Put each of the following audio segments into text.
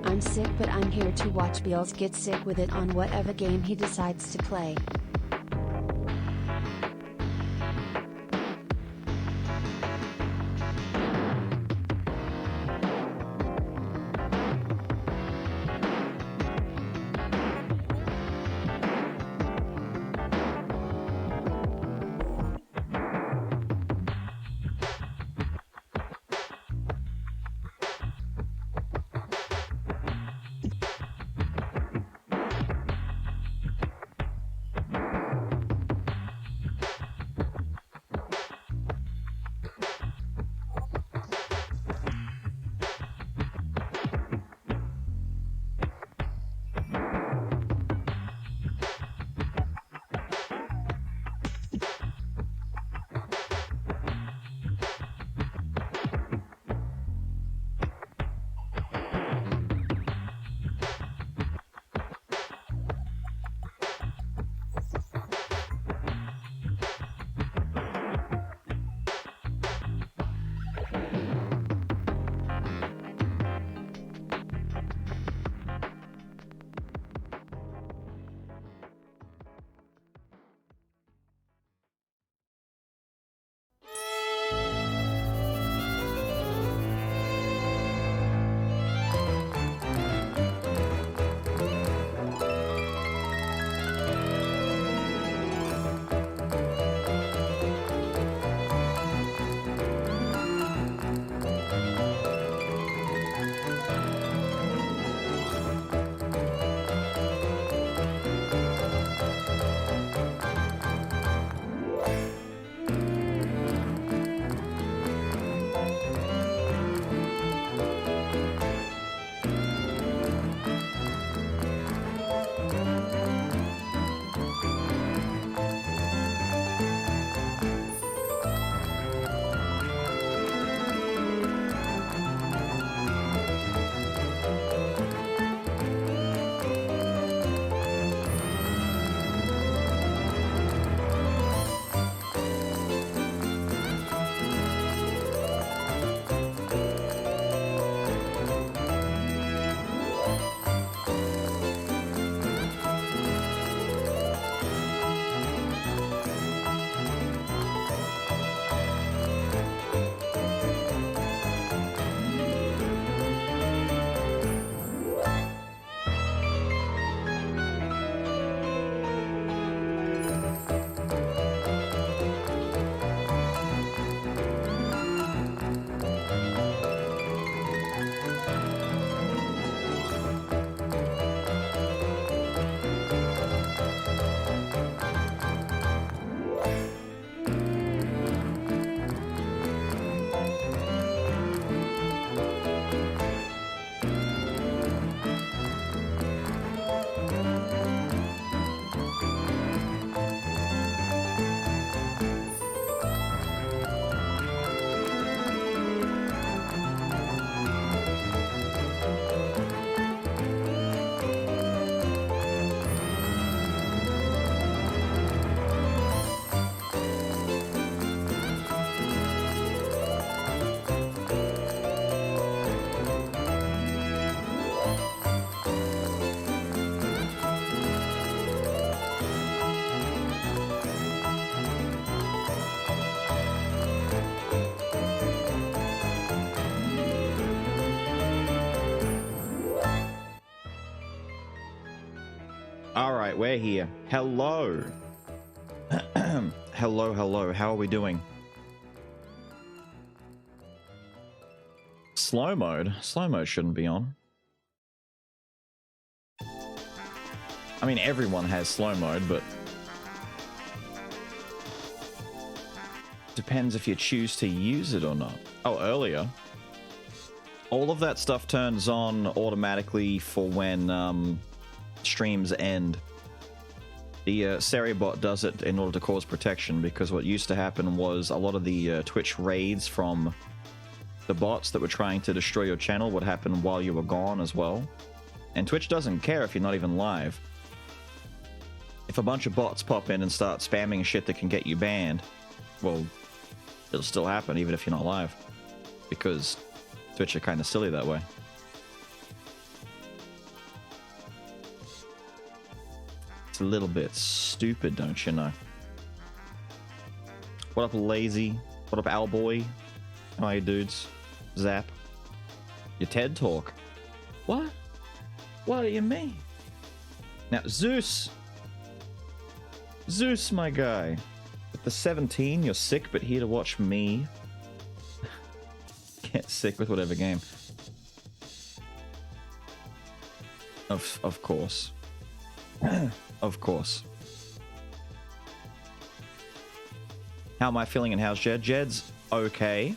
I'm sick, but I'm here to watch Bills get sick with it on whatever game he decides to play. All right, we're here. Hello. Hello. How are we doing? Slow mode? Slow mode shouldn't be on. I mean, everyone has slow mode, but depends if you choose to use it or not. Oh, earlier. All of that stuff turns on automatically for when streams end. The Seriebot does it in order to cause protection, because what used to happen was a lot of the Twitch raids from the bots that were trying to destroy your channel would happen while you were gone as well. And Twitch doesn't care if you're not even live. If a bunch of bots pop in and start spamming shit that can get you banned, well, it'll still happen even if you're not live, because Twitch are kind of silly that way. It's a little bit stupid, don't you know? What up, Lazy? What up, Owlboy? How are you, dudes? Zap. Your TED Talk. What? What do you mean? Now, Zeus! Zeus, my guy. With the 17, you're sick, but here to watch me. Get sick with whatever game. Of course. Of course. How am I feeling and how's Jed? Jed's okay.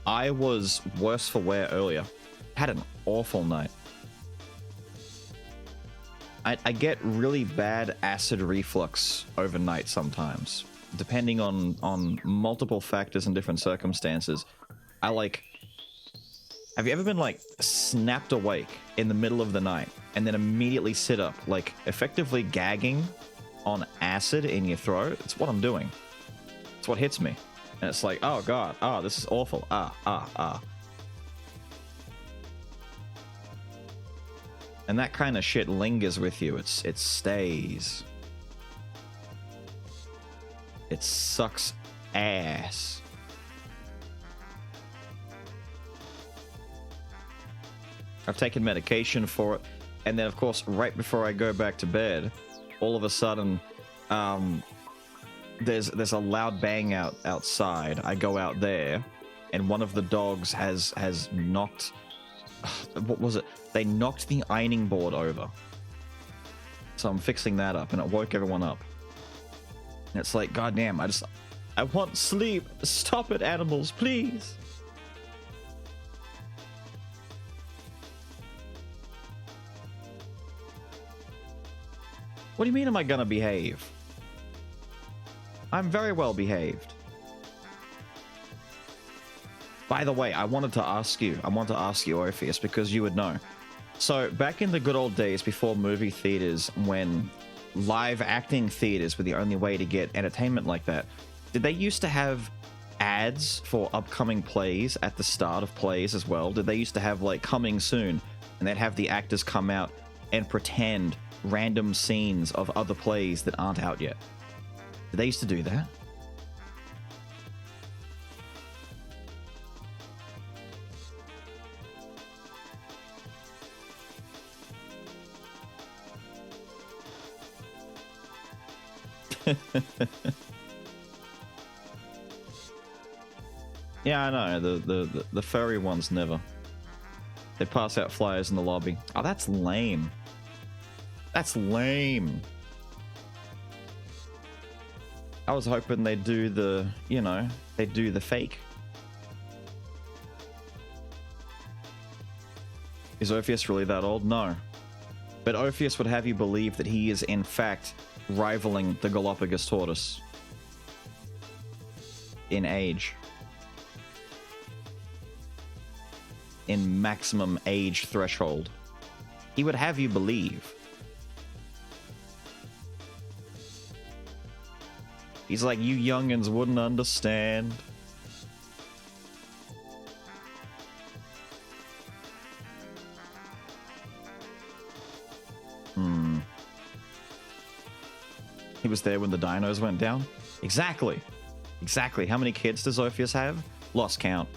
I was worse for wear earlier. Had an awful night. I get really bad acid reflux overnight sometimes, depending on multiple factors and different circumstances. I like... Have you ever been like snapped awake in the middle of the night and then immediately sit up, like effectively gagging on acid in your throat? It's what I'm doing. It's what hits me. And it's like, oh god, this is awful. And that kind of shit lingers with you. It stays. It sucks ass. I've taken medication for it, and then of course right before I go back to bed, all of a sudden there's a loud bang outside. I go out there, and one of the dogs has knocked... What was it? They knocked the ironing board over. So I'm fixing that up, and it woke everyone up. And it's like, goddamn, I want sleep. Stop it, animals, please. What do you mean am I gonna behave? I'm very well behaved. By the way, I wanted to ask you, Orpheus, because you would know. So, back in the good old days before movie theaters, when live acting theaters were the only way to get entertainment like that, did they used to have ads for upcoming plays at the start of plays as well? Did they used to have, like, coming soon, and they'd have the actors come out and pretend random scenes of other plays that aren't out yet? Did they used to do that? Yeah, I know. The furry ones never. They pass out flyers in the lobby. Oh, that's lame. That's lame. I was hoping they'd do the, you know, they'd do the fake. Is Orpheus really that old? No. But Orpheus would have you believe that he is, in fact, rivaling the Galapagos tortoise in age. In maximum age threshold. He would have you believe. He's like, you youngins wouldn't understand. He was there when the dinos went down? Exactly. Exactly. How many kids does Orpheus have? Lost count.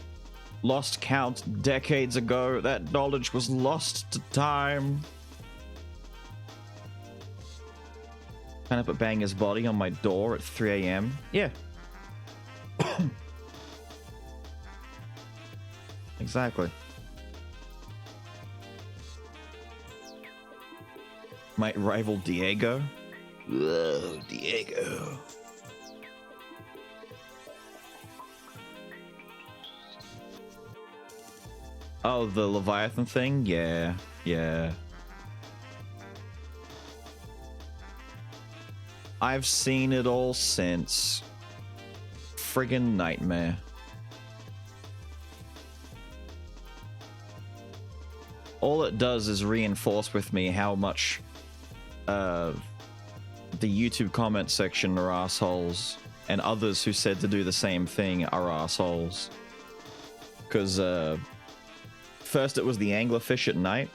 Lost count decades ago. That knowledge was lost to time. Can I put bang his body on my door at 3 a.m.? Yeah. Exactly. Might rival Diego. Whoa, Diego. Oh, the Leviathan thing? Yeah, yeah. I've seen it all since. Friggin' nightmare. All it does is reinforce with me how much the YouTube comment section are assholes and others who said to do the same thing are assholes. Because first it was the anglerfish at night.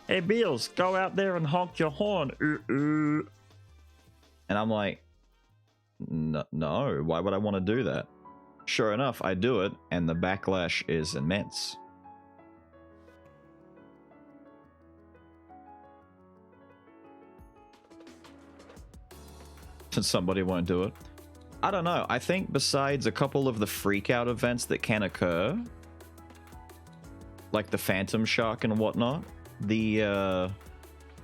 Hey, Beals, go out there and honk your horn. And I'm like, no, why would I want to do that? Sure enough, I do it, and the backlash is immense. Somebody won't do it. I don't know. I think besides a couple of the freak-out events that can occur, like the Phantom Shark and whatnot, the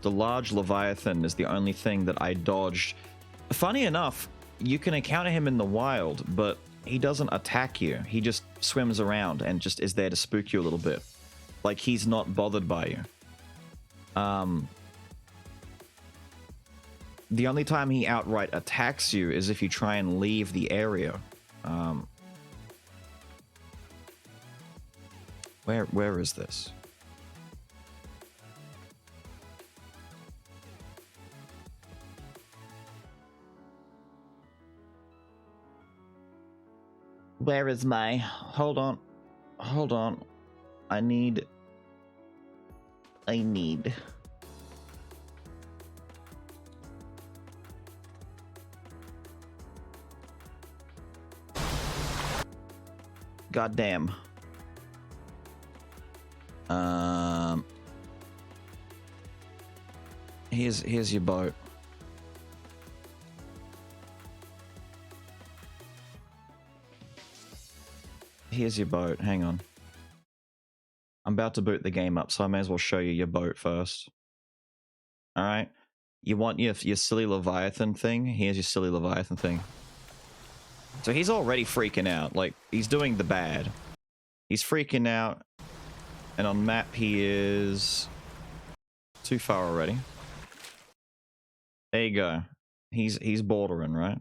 large Leviathan is the only thing that I dodged. Funny enough, you can encounter him in the wild, but he doesn't attack you. He just swims around and just is there to spook you a little bit. Like, he's not bothered by you. The only time he outright attacks you is if you try and leave the area. Where is this? Where is my... Hold on. I need... Goddamn. Here's your boat. Here's your boat. Hang on. I'm about to boot the game up, so I may as well show you your boat first. Alright? You want your silly Leviathan thing? Here's your silly Leviathan thing. So he's already freaking out. Like, he's doing the bad. He's freaking out. And on map, he is too far already. There you go. He's bordering, right?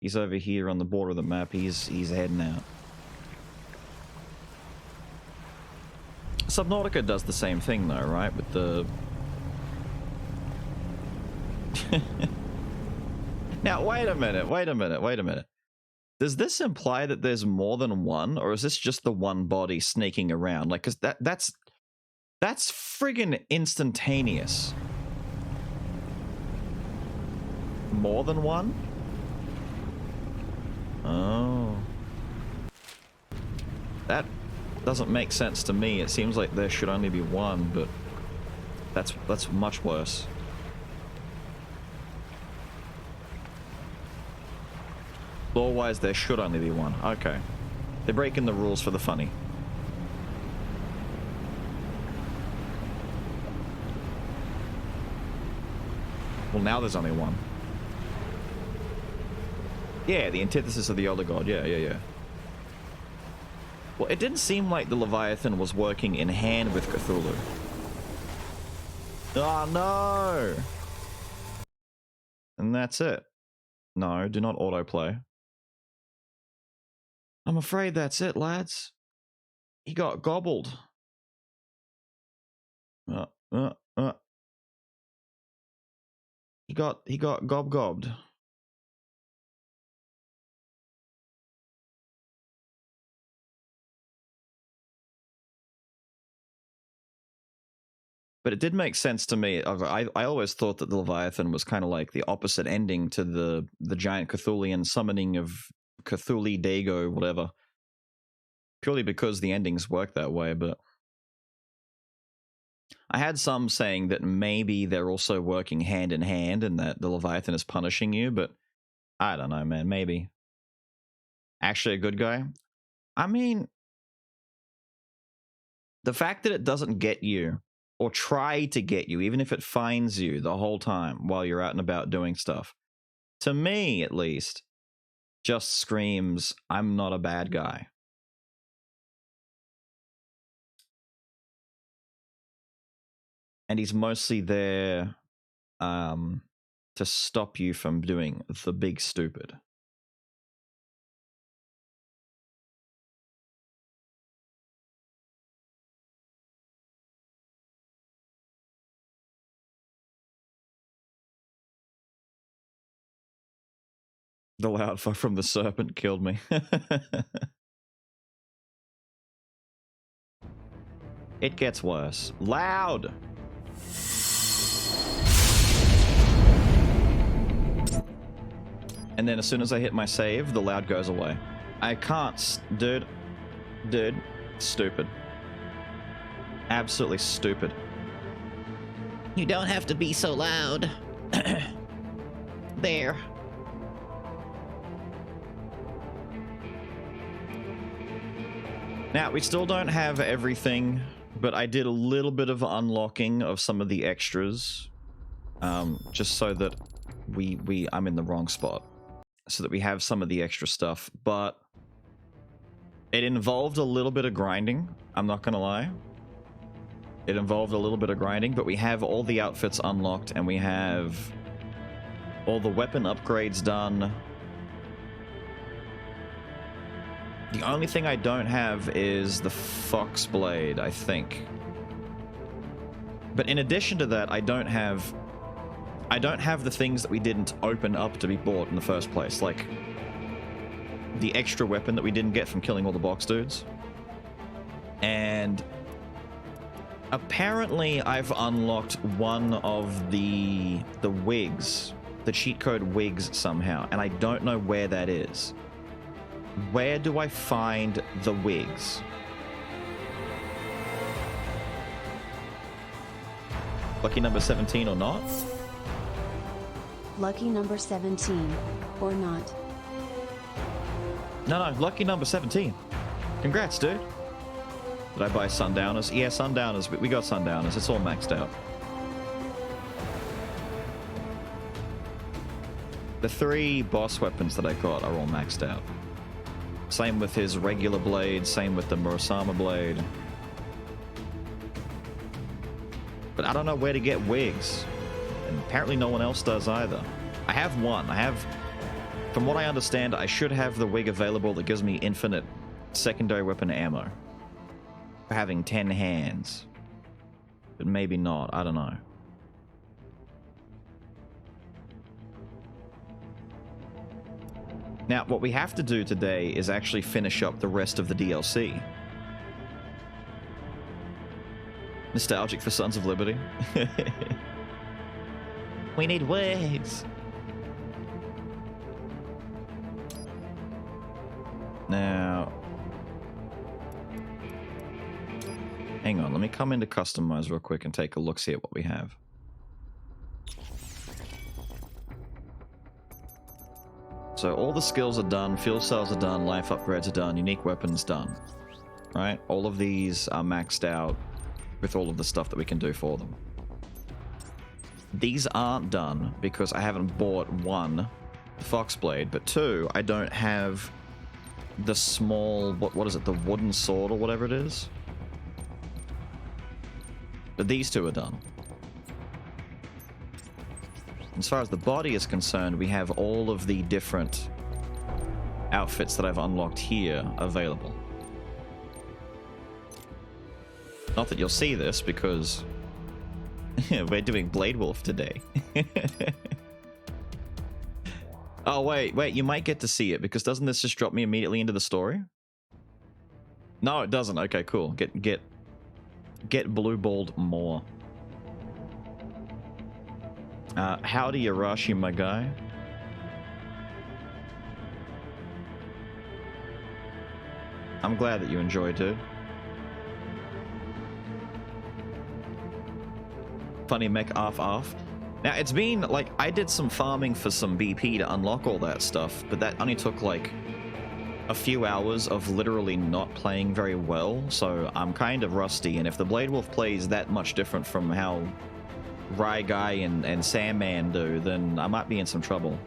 He's over here on the border of the map. He's heading out. Subnautica does the same thing though, right? With the... Now, wait a minute. Does this imply that there's more than one, or is this just the one body sneaking around? Like, cause that's friggin' instantaneous. More than one? Oh. That doesn't make sense to me. It seems like there should only be one, but that's much worse. Lore-wise, there should only be one. Okay. They're breaking the rules for the funny. Well, now there's only one. Yeah, the antithesis of the Elder God. Yeah. Well, it didn't seem like the Leviathan was working in hand with Cthulhu. Oh, no! And that's it. No, do not autoplay. I'm afraid that's it, lads. He got gobbled. He got gobbed. But it did make sense to me. I always thought that the Leviathan was kind of like the opposite ending to the giant Cthulian summoning of Cthulhi Dago, whatever. Purely because the endings work that way, but... I had some saying that maybe they're also working hand in hand and that the Leviathan is punishing you, but I don't know, man, maybe. Actually a good guy? I mean, the fact that it doesn't get you, or try to get you, even if it finds you the whole time while you're out and about doing stuff, to me, at least, just screams, I'm not a bad guy. And he's mostly there to stop you from doing the big stupid. The loud fuck from the serpent killed me. It gets worse. Loud! And then as soon as I hit my save, the loud goes away. I can't... Dude. Stupid. Absolutely stupid. You don't have to be so loud. There. Now, we still don't have everything, but I did a little bit of unlocking of some of the extras. Just so that I'm in the wrong spot. So that we have some of the extra stuff, but it involved a little bit of grinding, I'm not gonna lie. It involved a little bit of grinding, but we have all the outfits unlocked and we have all the weapon upgrades done. The only thing I don't have is the Fox Blade, I think. But in addition to that, I don't have the things that we didn't open up to be bought in the first place, like the extra weapon that we didn't get from killing all the box dudes. And apparently I've unlocked one of the wigs, the cheat code wigs somehow, and I don't know where that is. Where do I find the wigs? Lucky number 17 or not? Lucky number 17, or not. No, lucky number 17. Congrats, dude. Did I buy Sundowners? Yeah, Sundowners. We got Sundowners. It's all maxed out. The 3 boss weapons that I got are all maxed out. Same with his regular blade, same with the Murasama blade. But I don't know where to get wigs. And apparently no one else does either. I have one. From what I understand, I should have the wig available that gives me infinite secondary weapon ammo. For having 10 hands. But maybe not. I don't know. Now, what we have to do today is actually finish up the rest of the DLC. Nostalgic for Sons of Liberty. We need wigs. Now, hang on, let me come into customize real quick and take a look, see at what we have. So all the skills are done, fuel cells are done, life upgrades are done, unique weapons done. Right? All of these are maxed out with all of the stuff that we can do for them. These aren't done because I haven't bought 1, the Fox Blade, but 2, I don't have the small, what is it, the wooden sword or whatever it is. But these 2 are done. As far as the body is concerned, we have all of the different outfits that I've unlocked here available. Not that you'll see this because we're doing Blade Wolf today. Oh, wait, you might get to see it because doesn't this just drop me immediately into the story? No, it doesn't. Okay, cool. Get blue-balled more. Howdy, Arashi, my guy. I'm glad that you enjoyed, dude. Funny mech off. Now, it's been, like, I did some farming for some BP to unlock all that stuff, but that only took, like, a few hours of literally not playing very well, so I'm kind of rusty, and if the Blade Wolf plays that much different from how Rye Guy and Sandman do, then I might be in some trouble.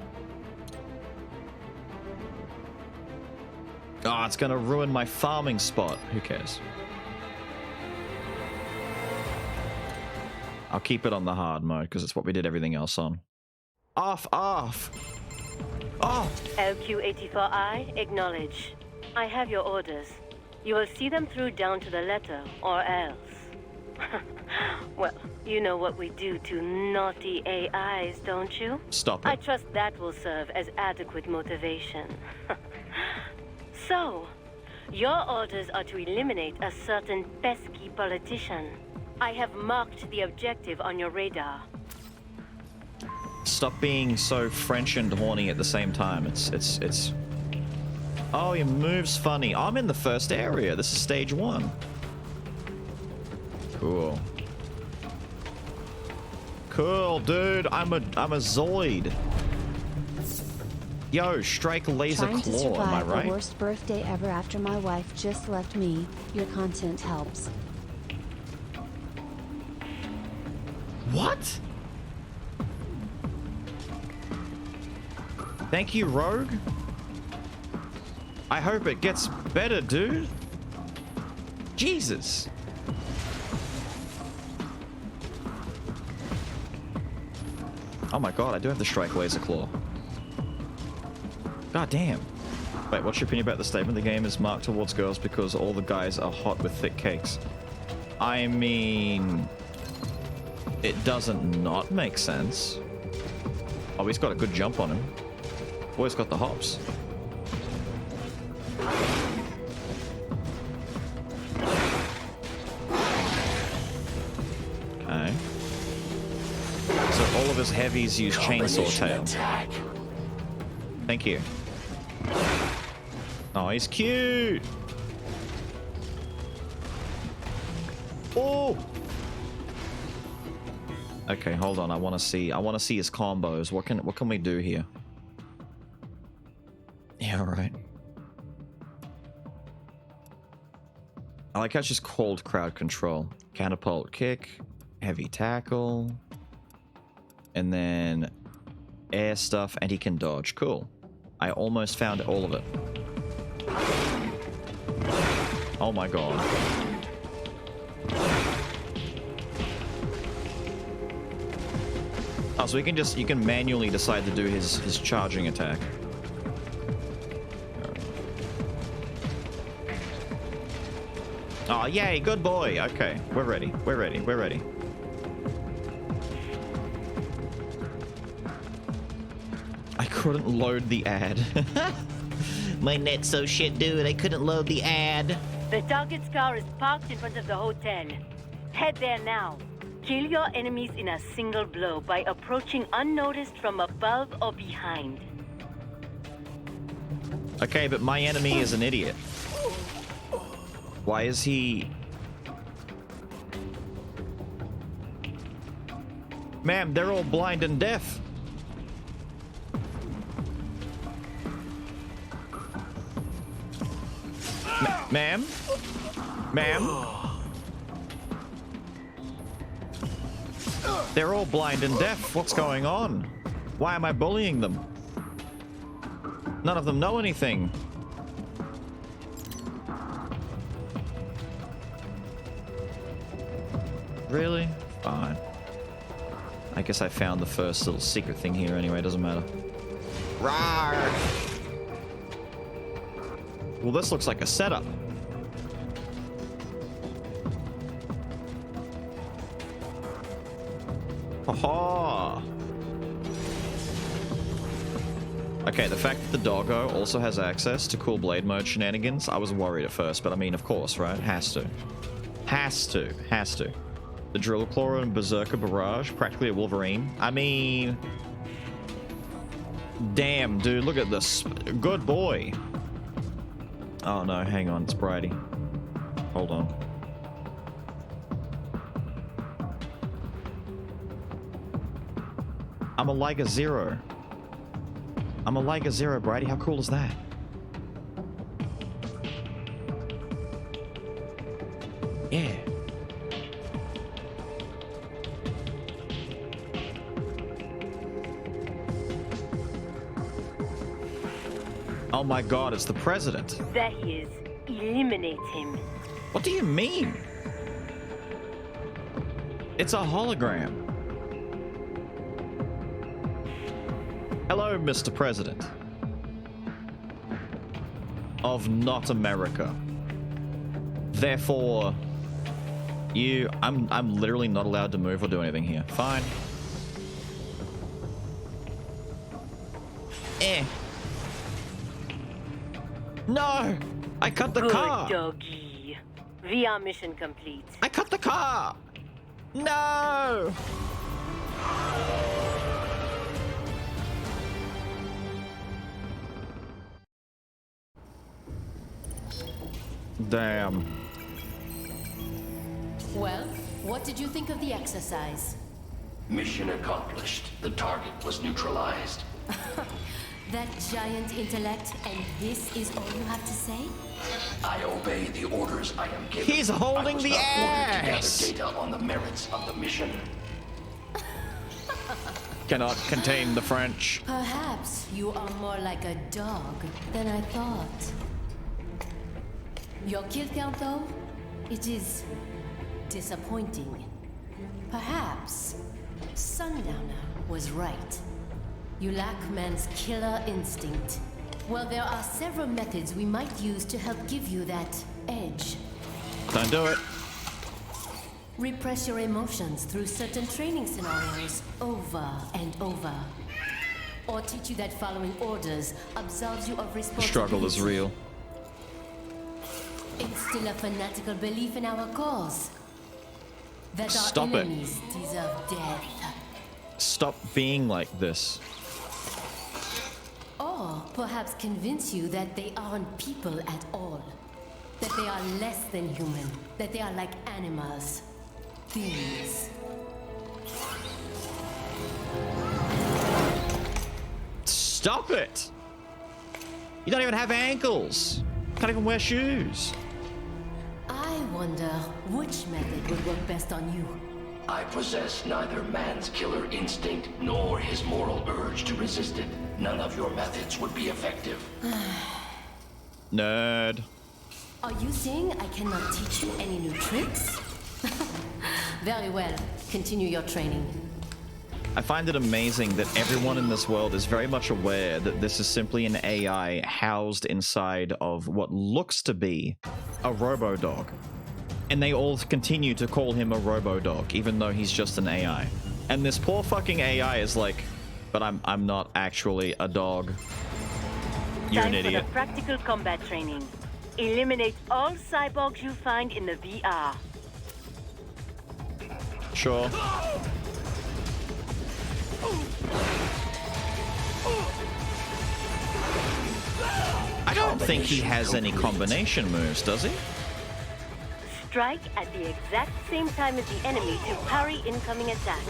Oh, it's gonna ruin my farming spot. Who cares? I'll keep it on the hard mode, because it's what we did everything else on. Off! Oh! LQ-84I, acknowledge. I have your orders. You will see them through down to the letter, or else. Well, you know what we do to naughty AIs, don't you? Stop I it. trust that will serve as adequate motivation. So, your orders are to eliminate a certain pesky politician. I have marked the objective on your radar. Stop being so French and horny at the same time. It's. Oh, he moves funny. I'm in the first area. This is stage 1. Cool. Cool, dude. I'm a Zoid. Yo, strike laser Trying to claw. Am I survive right? the worst birthday ever after my wife just left me. Your content helps. What? Thank you, Rogue. I hope it gets better, dude. Jesus. Oh my god, I do have the strike laser claw. God damn. Wait, what's your opinion about the statement? The game is marked towards girls because all the guys are hot with thick cakes. I mean, it doesn't not make sense. Oh, he's got a good jump on him. Boy's got the hops. Okay. So all of his heavies use chainsaw tail. Thank you. Oh, he's cute. Oh. Okay, hold on. I want to see his combos. What can we do here? Yeah, all right. I like how it's just called crowd control. Catapult kick, heavy tackle, and then air stuff, and he can dodge. Cool. I almost found all of it. Oh my god. Oh, so you can manually decide to do his charging attack. Oh, yay, good boy. Okay, we're ready. We're ready. We're ready. I couldn't load the ad. My net's so shit, dude. I couldn't load the ad. The target's car is parked in front of the hotel. Head there now. Kill your enemies in a single blow by approaching unnoticed from above or behind. Okay, but my enemy is an idiot. Why is he... Ma'am, they're all blind and deaf. Ma'am? Ma'am? They're all blind and deaf. What's going on? Why am I bullying them? None of them know anything. Really? Fine. I guess I found the first little secret thing here anyway, doesn't matter. Rawr! Well, this looks like a setup. Haha! Okay, the fact that the doggo also has access to cool blade mode shenanigans, I was worried at first, but I mean, of course, right? Has to. Has to. Has to. The Drill Claw and Berserker Barrage, practically a Wolverine. I mean... Damn, dude, look at this. Good boy. Oh no, hang on, it's Bridie. Hold on. I'm a Liga Zero. I'm a Liga Zero, Bridie. How cool is that? Yeah. Oh my god, it's the president. There he is. Eliminate him. What do you mean? It's a hologram. Hello, Mr. President. Of not America. Therefore, I'm literally not allowed to move or do anything here. Fine. No! I cut the car! Good doggy. VR mission complete. I cut the car! No! Damn. Well, what did you think of the exercise? Mission accomplished. The target was neutralized. That giant intellect, and this is all you have to say? I obey the orders I am given. He's holding the axe! I was not ordered to gather data on the merits of the mission. Cannot contain the French. Perhaps you are more like a dog than I thought. Your kill count, though? It is disappointing. Perhaps Sundowner was right. You lack man's killer instinct. Well, there are several methods we might use to help give you that edge. Don't do it. Repress your emotions through certain training scenarios over and over. Or teach you that following orders absolves you of responsibility. Struggle is real. Instill a fanatical belief in our cause. That Stop our it. enemies deserve death. Stop being like this. Or perhaps convince you that they aren't people at all. That they are less than human. That they are like animals. Things. Stop it! You don't even have ankles. Can't even wear shoes. I wonder which method would work best on you. I possess neither man's killer instinct nor his moral urge to resist it. None of your methods would be effective. Nerd. Are you saying I cannot teach you any new tricks? Very well. Continue your training. I find it amazing that everyone in this world is very much aware that this is simply an AI housed inside of what looks to be a robo-dog. And they all continue to call him a robo-dog, even though he's just an AI. And this poor fucking AI is like, but I'm not actually a dog. You're an Time for idiot. the practical combat training. Eliminate all cyborgs you find in the VR. Sure. I don't think he has any combination moves, does he? Strike at the exact same time as the enemy to parry incoming attacks.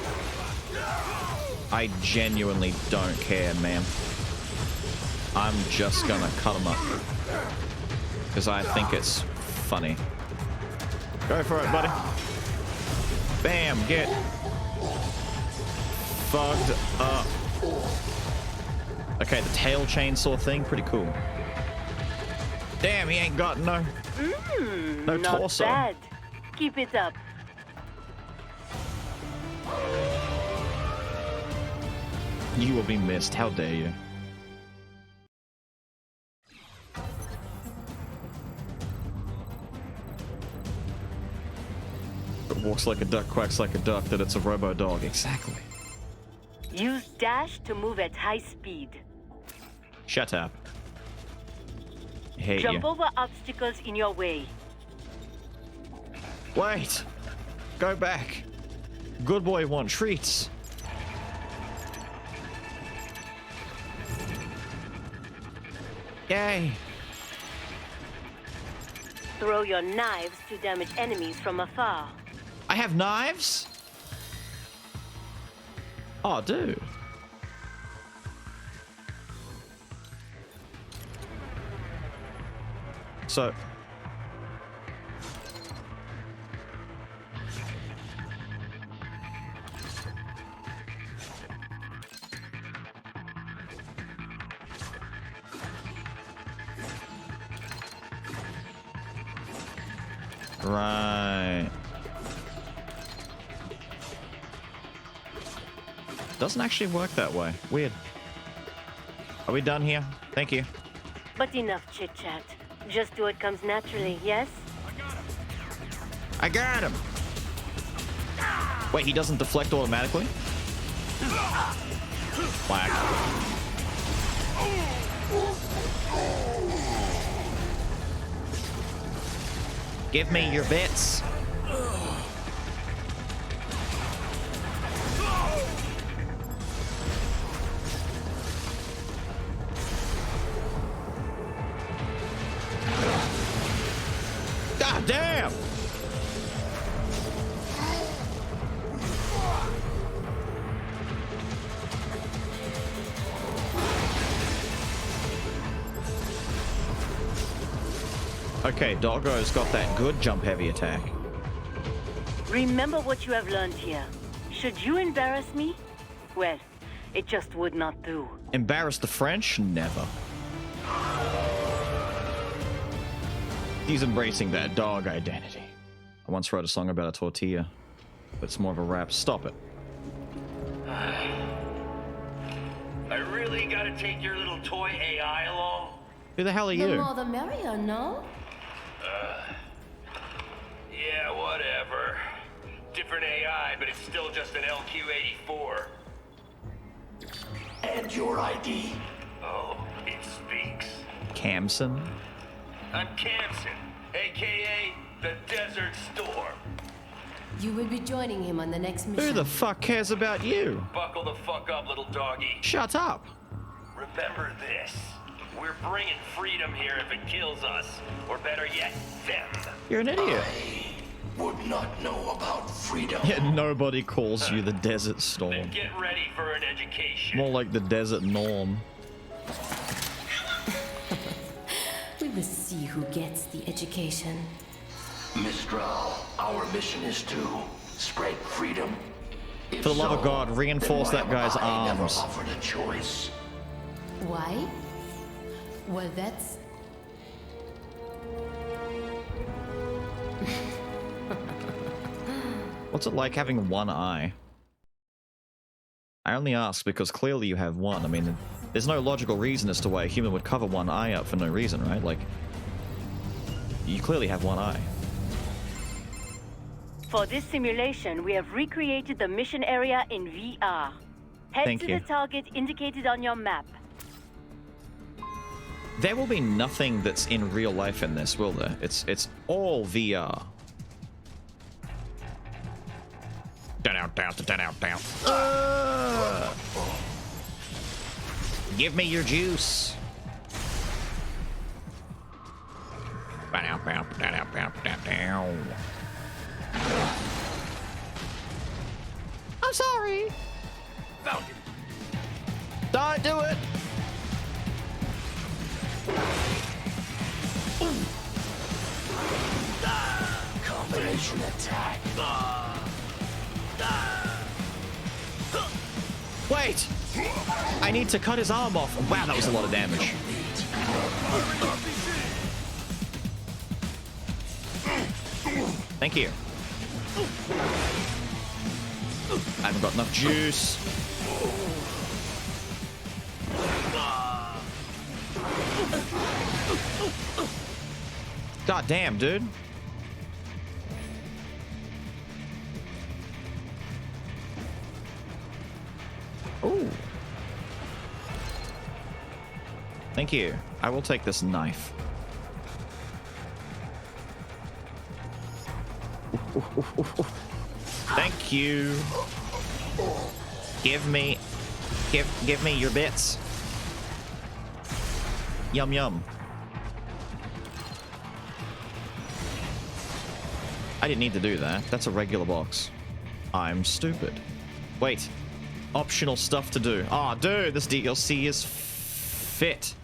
I genuinely don't care, man. I'm just gonna cut him up. Because I think it's funny. Go for it, buddy. Bam, get fucked up. Okay, the tail chainsaw thing, pretty cool. Damn, he ain't got no Not torso. bad. Keep it up. You will be missed. How dare you? It walks like a duck, quacks like a duck, that it's a robo-dog. Exactly. Use dash to move at high speed. Shut up. I hate Jump you. over obstacles in your way. Wait! Go back. Good boy want treats. Yay! Throw your knives to damage enemies from afar. I have knives? Oh, dude. So... Right. Doesn't actually work that way. Weird. Are we done here? Thank you. But enough chit-chat. Just do what comes naturally, yes? I got him. Wait, he doesn't deflect automatically? Whack. Give me your bits. God damn! Okay, Doggo's got that good jump heavy attack. Remember what you have learned here. Should you embarrass me? Well, it just would not do. Embarrass the French? Never. He's embracing that dog identity. I once wrote a song about a tortilla, but it's more of a rap. Stop it. I really gotta take your little toy AI along? Who the hell are The you? more the merrier, no? Yeah, whatever. Different AI, but it's still just an LQ-84. And your ID? Oh, it speaks. Camson? I'm Camson, aka the Desert Storm. You will be joining him on the next mission. Who the fuck cares about you? Buckle the fuck up, little doggy. Shut up. Remember this. We're bringing freedom here if it kills us. Or better yet, them. You're an idiot. I would not know about freedom. Yet nobody calls you the Desert Then Storm. get ready for an education. More like the Desert Norm. We will see who gets the education. Mistral, our mission is to spread freedom. If For the love of so, God, reinforce then that why guy's have I never arms. offered a choice? Why? Well, that's... What's it like having one eye? I only ask because clearly you have one. I mean, there's no logical reason as to why a human would cover one eye up for no reason, right? Like, you clearly have one eye. For this simulation, we have recreated the mission area in VR. Head Thank to you. the target indicated on your map. There will be nothing that's in real life in this, will there? It's all VR. Down. Give me your juice. I'm sorry. Found it. Don't do it. Combination attack. Wait! I need to cut his arm off. Wow, that was a lot of damage. Thank you. I haven't got enough juice. God damn, dude. Ooh. Thank you. I will take this knife. Thank you. Give me your bits. Yum yum. I didn't need to do that. That's a regular box. I'm stupid. Wait. Optional stuff to do. Oh, dude, this DLC is fit.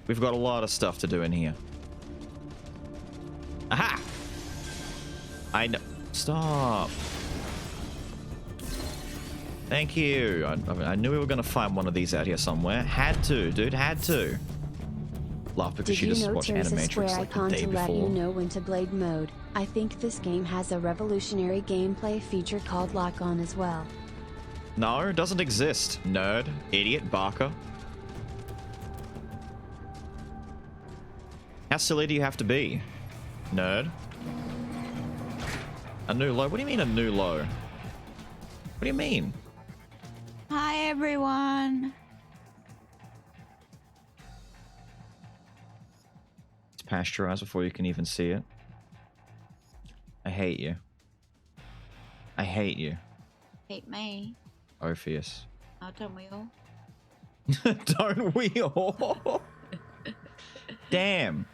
We've got a lot of stuff to do in here. Aha! I know. Stop. Thank you. I knew we were going to find one of these out here somewhere. Had to, dude. Had to. Laugh because Did she you just know watched there's a square Animatrix like the icon day to let you before. know when to blade mode? I think this game has a revolutionary gameplay feature called Lock On as well. No, it doesn't exist. Nerd. Idiot. Barker. How silly do you have to be? Nerd. A new low? What do you mean a new low? do you mean? Hi, everyone. It's pasteurized before you can even see it. I hate you. I hate you. Hate me. Orpheus. Oh, don't we all? Don't we all? Damn.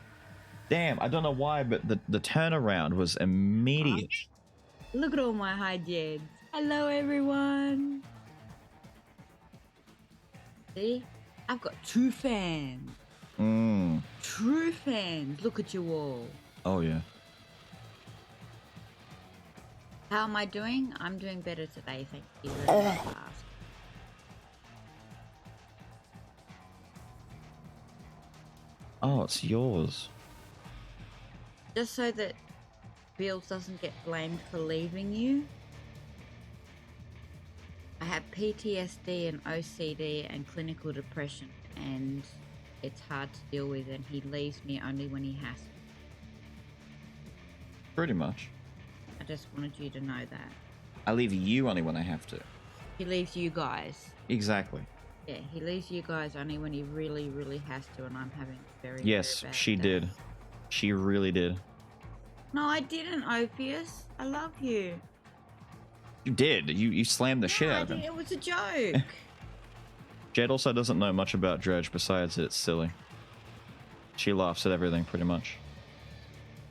Damn, I don't know why, but the turnaround was immediate. Look at all my hijinks. Hello, everyone. See? I've got true fans. True fans. Look at you all. Oh, yeah. How am I doing? I'm doing better today, thank you very much for asking. Oh, it's yours. Just so that Beals doesn't get blamed for leaving you. I have PTSD and OCD and clinical depression, and it's hard to deal with, and he leaves me only when he has to. Pretty much. I just wanted you to know that. I leave you only when I have to. He leaves you guys. Exactly. Yeah, he leaves you guys only when he really, really has to, and I'm having very, Yes, very bad she day. did. She really did. No, I didn't, Ophius. I love you. You did. You slammed the shit No, I out of him. didn't. It was a joke. Jed also doesn't know much about Dredge besides that it's silly. She laughs at everything pretty much.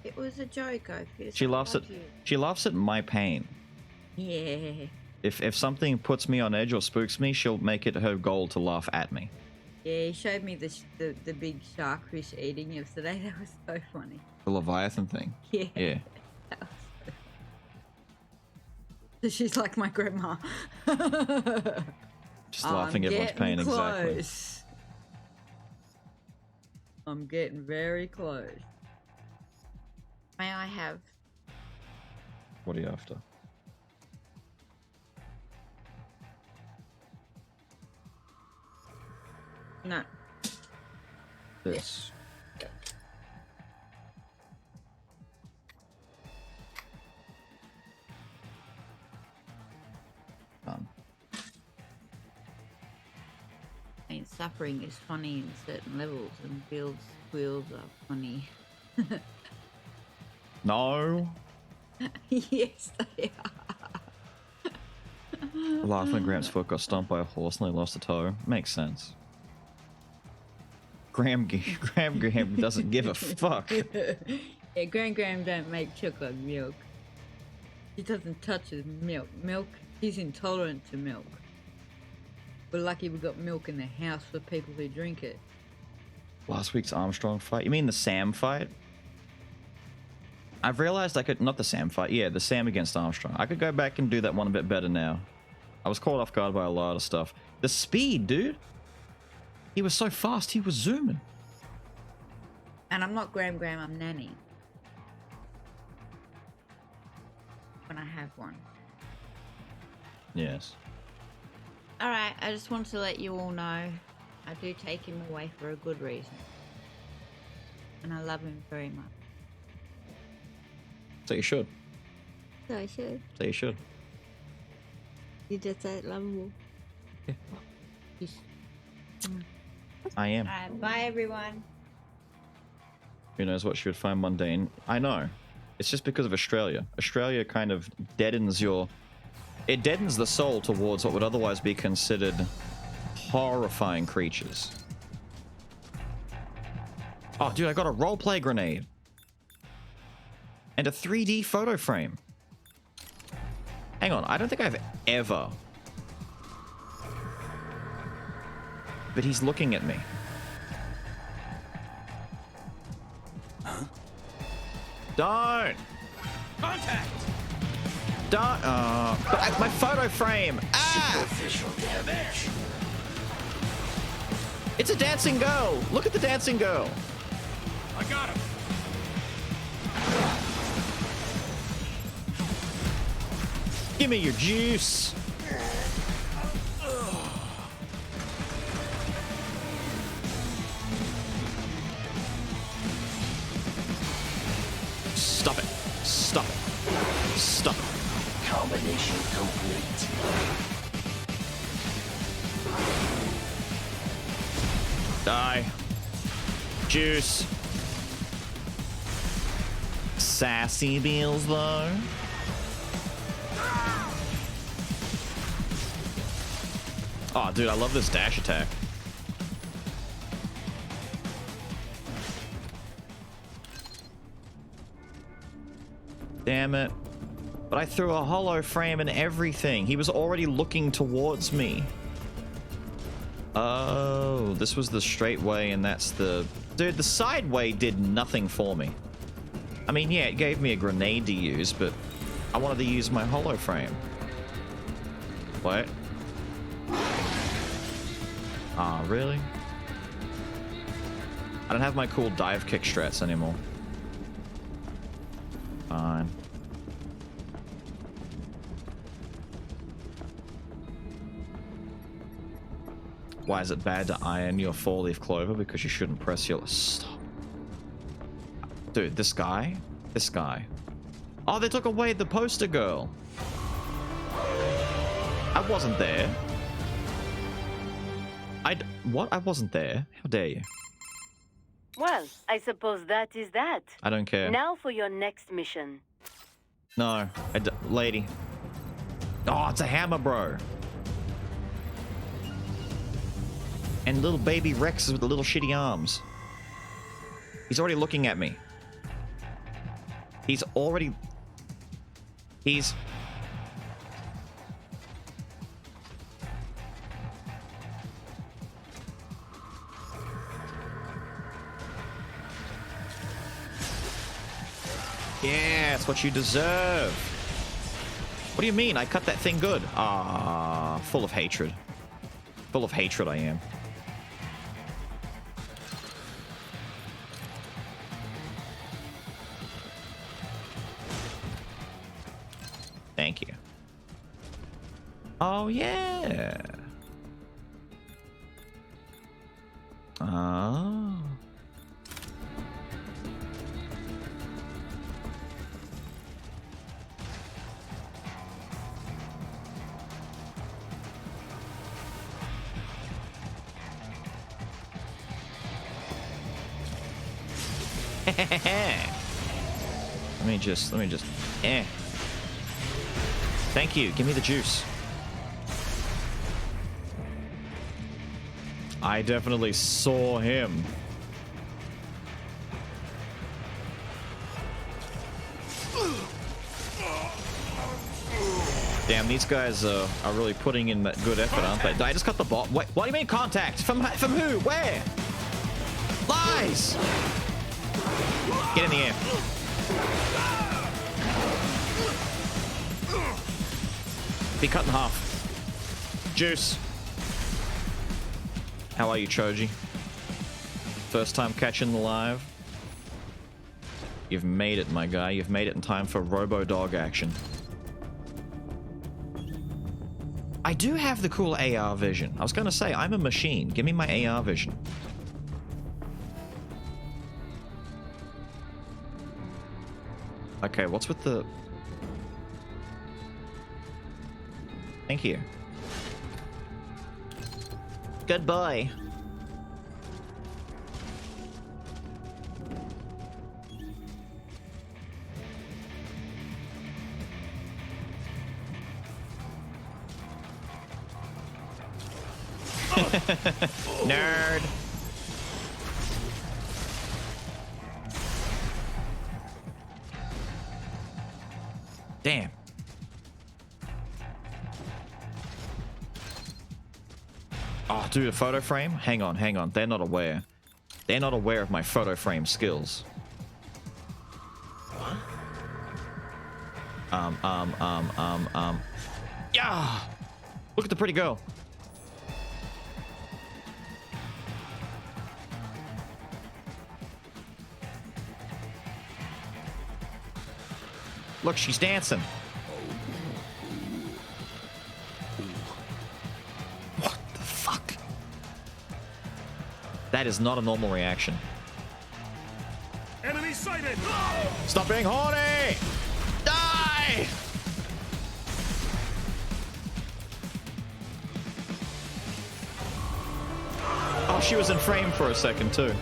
It was a joke, Ophius. She I laughs love at you. she laughs at my pain. Yeah. If something puts me on edge or spooks me, she'll make it her goal to laugh at me. Yeah, he showed me the big shark fish eating yesterday. That was so funny. The Leviathan thing. Yeah. Yeah. That was so... So she's like my grandma. Just laughing at everyone's pain, exactly. Close. I'm getting very close. May I have? What are you after? No. This. Done. I mean, suffering is funny in certain levels, and Bill's squeals are funny. No. Yes, they are. Laughing Graham's foot got stomped by a horse and they lost a toe. Makes sense. Graham doesn't give a fuck. Yeah, Graham don't make chocolate milk. He doesn't touch his milk. He's intolerant to milk. We're lucky we got milk in the house for people who drink it. Last week's Armstrong fight? You mean the Sam fight? I've realized I could... Not the Sam fight. Yeah, the Sam against Armstrong. I could go back and do that one a bit better now. I was caught off guard by a lot of stuff. The speed, dude. He was so fast, he was zooming. And I'm not Graham, I'm Nanny. When I have one. Yes. Alright, I just wanted to let you all know I do take him away for a good reason. And I love him very much. So you should. So I should. So you should. You just said lovable. Peace. I am. Alright, bye everyone. Who knows what she would find mundane? I know. It's just because of Australia. Australia kind of deadens your... It deadens the soul towards what would otherwise be considered horrifying creatures. Oh, dude, I got a roleplay grenade. And a 3D photo frame. Hang on, I don't think I've ever... But he's looking at me. Huh? Don't! Contact! Don't! My photo frame! Ah! Superficial damage. It's a dancing girl! Look at the dancing girl! I got him! Give me your juice! Stop it. Stop it. Stop it. Combination complete. Die. Juice. Sassy Beals, though. Oh, dude, I love this dash attack. Damn it. But I threw a hollow frame and everything. He was already looking towards me. Oh, this was the straight way and that's the... Dude, the side way did nothing for me. I mean, yeah, it gave me a grenade to use, but I wanted to use my hollow frame. What? Ah, really? I don't have my cool dive kick strats anymore. Fine. Why is it bad to iron your 4-leaf clover? Because you shouldn't press your... Stop. Dude, this guy? This guy. Oh, they took away the poster girl. I wasn't there. What? I wasn't there. How dare you? Well, I suppose that is that. I don't care. Now for your next mission. No. Lady. Oh, it's a hammer, bro. And little baby Rex with the little shitty arms. He's already looking at me. He's... Yeah, it's what you deserve. What do you mean? I cut that thing good. Ah, full of hatred. Full of hatred I am. Thank you. Oh, yeah. Oh. Let me just, Thank you, give me the juice. I definitely saw him. Damn, these guys are really putting in that good effort, aren't they? I just cut the bot. Wait, what do you mean contact? From who? Where? Lies! Get in the air. Be cut in half. Juice. How are you, Choji? First time catching the live? You've made it, my guy. You've made it in time for Robo-Dog action. I do have the cool AR vision. I was gonna say, I'm a machine. Give me my AR vision. Okay, what's with the... Thank you. Goodbye. Nerd. Damn. Oh, dude, a photo frame? Hang on. They're not aware. They're not aware of my photo frame skills. Yeah! Look at the pretty girl. Look, she's dancing. What the fuck? That is not a normal reaction. Enemy sighted! Stop being horny! Die! Oh, she was in frame for a second too.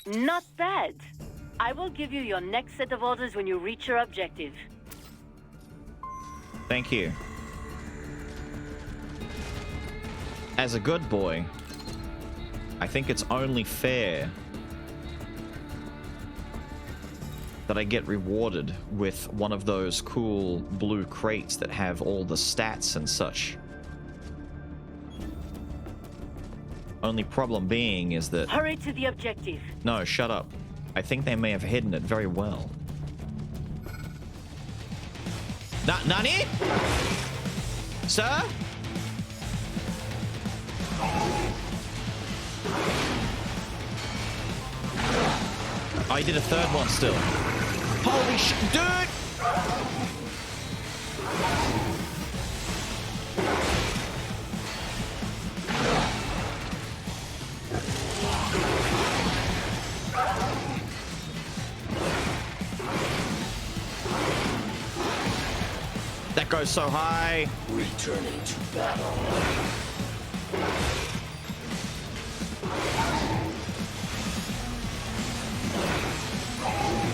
Not bad. I will give you your next set of orders when you reach your objective. Thank you. As a good boy, I think it's only fair that I get rewarded with one of those cool blue crates that have all the stats and such. Only problem being is that... Hurry to the objective. No, shut up. I think they may have hidden it very well. Nani? Sir? Oh, he did a third one still. Holy shit, dude! That goes so high. Returning to battle.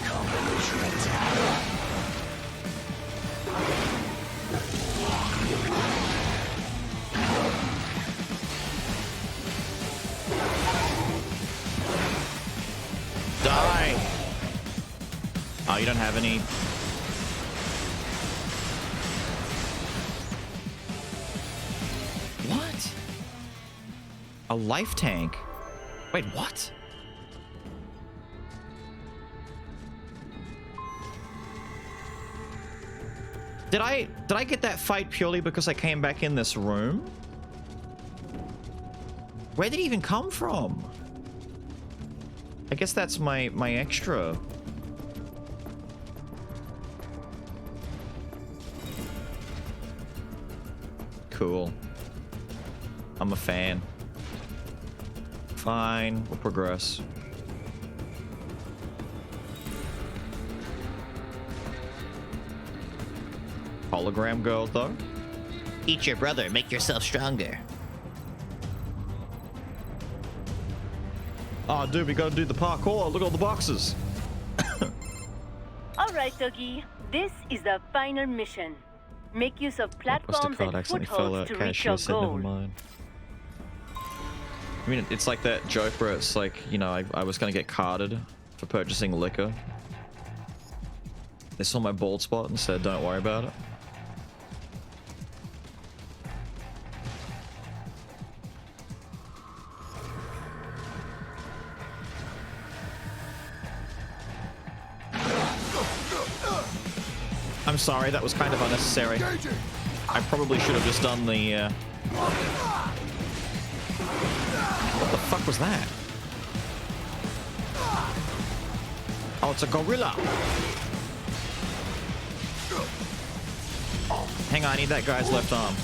Combination attack. Die. Oh, you don't have any. What? A life tank? Wait, what? Did I get that fight purely because I came back in this room? Where did he even come from? I guess that's my extra. Cool. I'm a fan. Fine, we'll progress. Hologram girl, though? Eat your brother, make yourself stronger. Oh, dude, we gotta do the parkour. Look at all the boxes. All right, Dougie. This is the final mission. Make use of platforms and footholds to reach your goal. I mean, it's like that joke where it's like, you know, I was gonna get carded for purchasing liquor. They saw my bald spot and said, don't worry about it. I'm sorry, that was kind of unnecessary. I probably should have just done the, What the fuck was that? Oh, it's a gorilla. Hang on, I need that guy's left arm.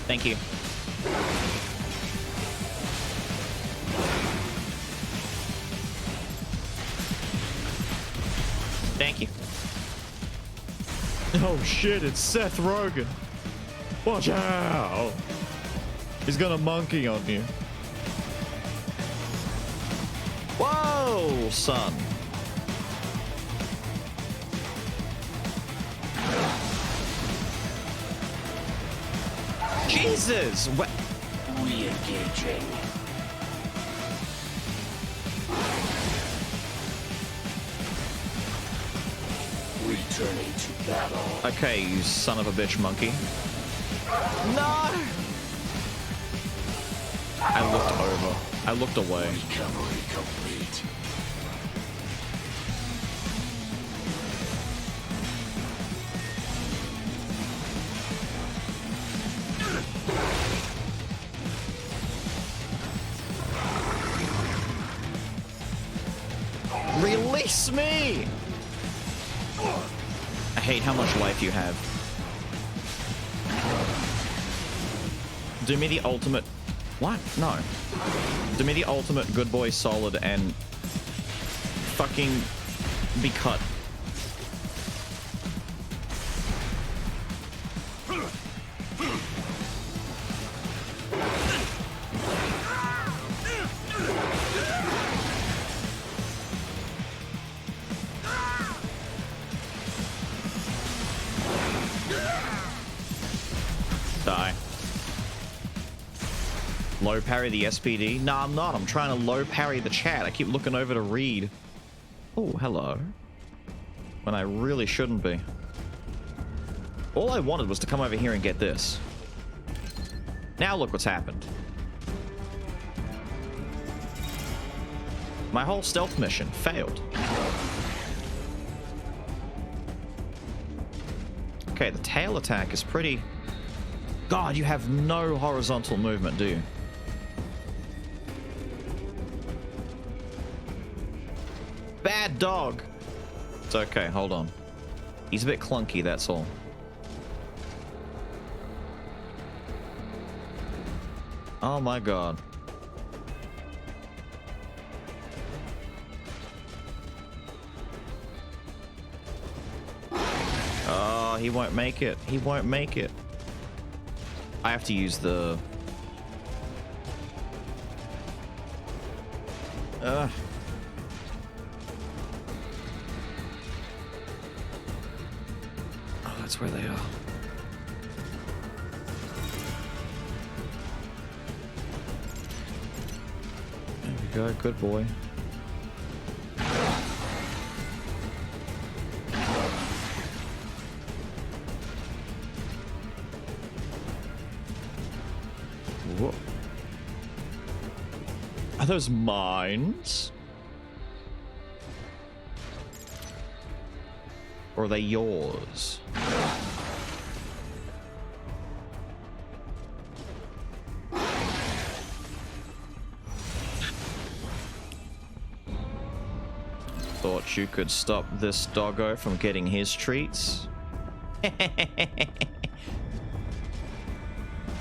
Thank you. Thank you. Oh shit, it's Seth Rogen. Watch out. He's got a monkey on you. Whoa, son. Jesus! What? Re-engaging. Returning to battle. Okay, you son of a bitch monkey. No! I looked over. I looked away. Recovery complete. Release me! I hate how much life you have. Do me the ultimate... What? No. Do me the ultimate good boy solid and fucking be cut. Die. Low parry the SPD? No, I'm not. I'm trying to low parry the chat. I keep looking over to read. Oh, hello. When I really shouldn't be. All I wanted was to come over here and get this. Now look what's happened. My whole stealth mission failed. Okay, the tail attack is pretty... God, you have no horizontal movement, do you? Bad dog! It's okay, hold on. He's a bit clunky, that's all. Oh my god. Oh, he won't make it. He won't make it. I have to use the... Oh, that's where they are. There we go, good boy. Whoa. Are those mines? Or are they yours? Thought you could stop this doggo from getting his treats? I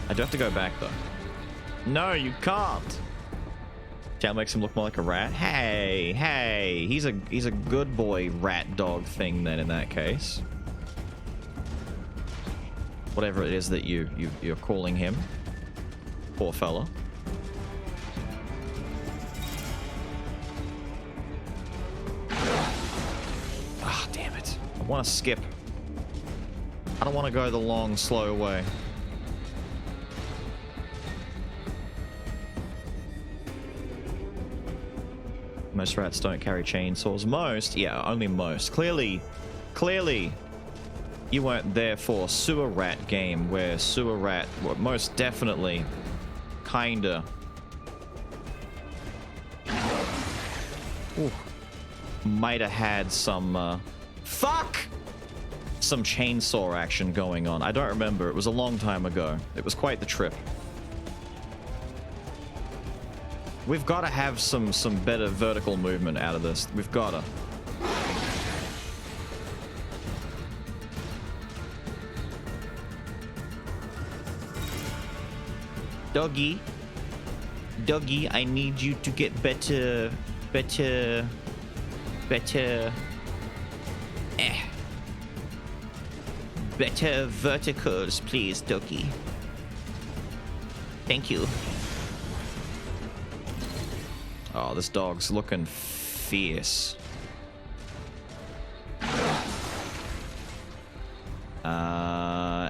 do have to go back though. No, you can't. Chat makes him look more like a rat. Hey, hey, he's a good boy rat dog thing then in that case. Whatever it is that you're calling him. Poor fella. Ah, damn it. I want to skip. I don't want to go the long, slow way. Most rats don't carry chainsaws. Most? Yeah, only most. Clearly, you weren't there for sewer rat game where sewer rat, well, most definitely, kinda. Ooh, might have had some, fuck! Some chainsaw action going on. I don't remember. It was a long time ago. It was quite the trip. We've got to have some better vertical movement out of this. We've got to. Doggy. Doggy, I need you to get better. Better. Better verticals, please, doggy. Thank you. Oh, this dog's looking fierce.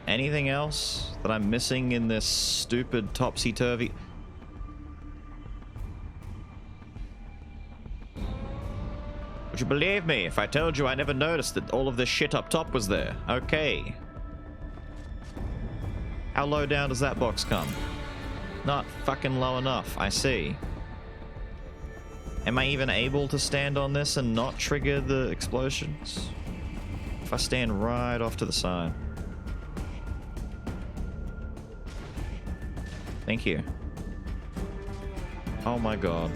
Anything else that I'm missing in this stupid topsy-turvy? Would you believe me if I told you I never noticed that all of this shit up top was there? Okay. How low down does that box come? Not fucking low enough, I see. Am I even able to stand on this and not trigger the explosions? If I stand right off to the side. Thank you. Oh my god.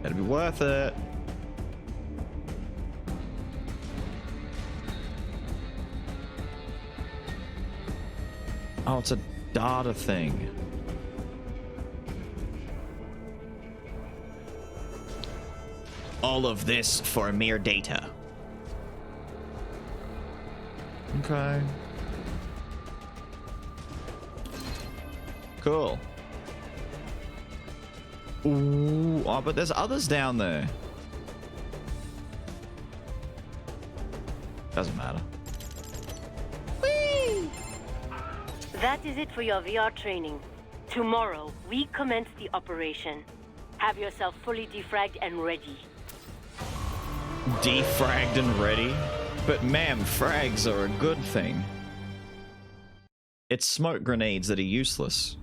That'd be worth it. Oh, it's a data thing. All of this for mere data. Okay. Cool. Ooh, oh, but there's others down there. Doesn't matter. Whee! That is it for your VR training. Tomorrow, we commence the operation. Have yourself fully defragged and ready. Defragged and ready? But ma'am, frags are a good thing. It's smoke grenades that are useless.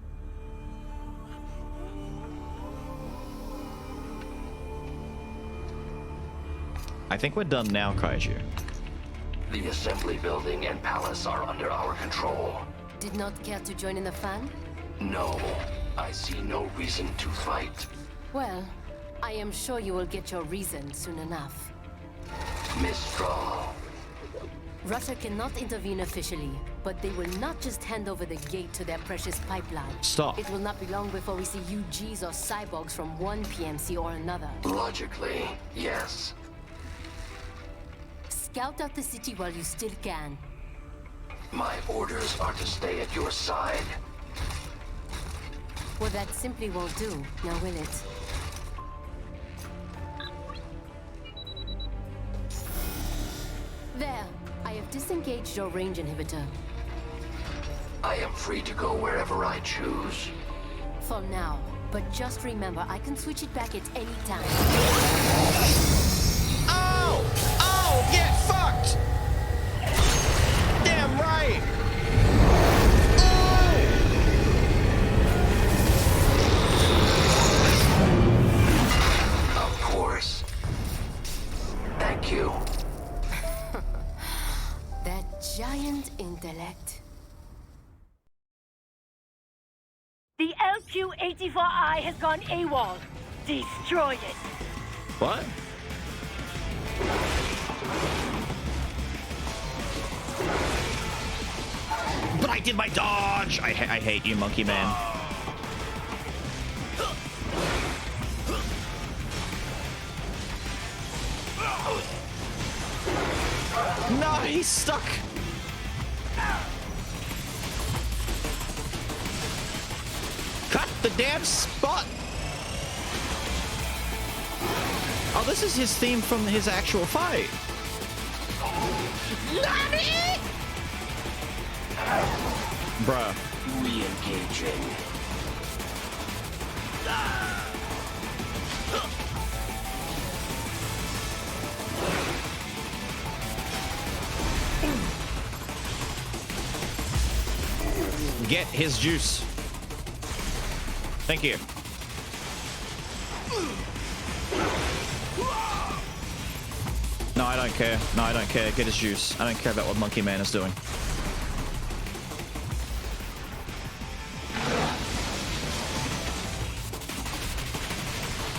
I think we're done now, Kaiju. The assembly building and palace are under our control. Did not care to join in the fun? No, I see no reason to fight. Well, I am sure you will get your reason soon enough. Mistral. Russia cannot intervene officially, but they will not just hand over the gate to their precious pipeline. Stop. It will not be long before we see UGs or cyborgs from one PMC or another. Logically, yes. Scout out the city while you still can. My orders are to stay at your side. Well, that simply won't do, now will it? There, I have disengaged your range inhibitor. I am free to go wherever I choose. For now, but just remember, I can switch it back at any time. Oh! Oh! Get fucked! Damn right! Of course. Thank you. That giant intellect. The LQ-84I has gone AWOL. Destroy it. What? But I did my dodge! I hate you, monkey man. No, he's stuck! Cut the damn spot! Oh, this is his theme from his actual fight. Nani? Bruh. Re-engaging. Get his juice. Thank you. No, I don't care. No, I don't care. Get his juice. I don't care about what Monkey Man is doing.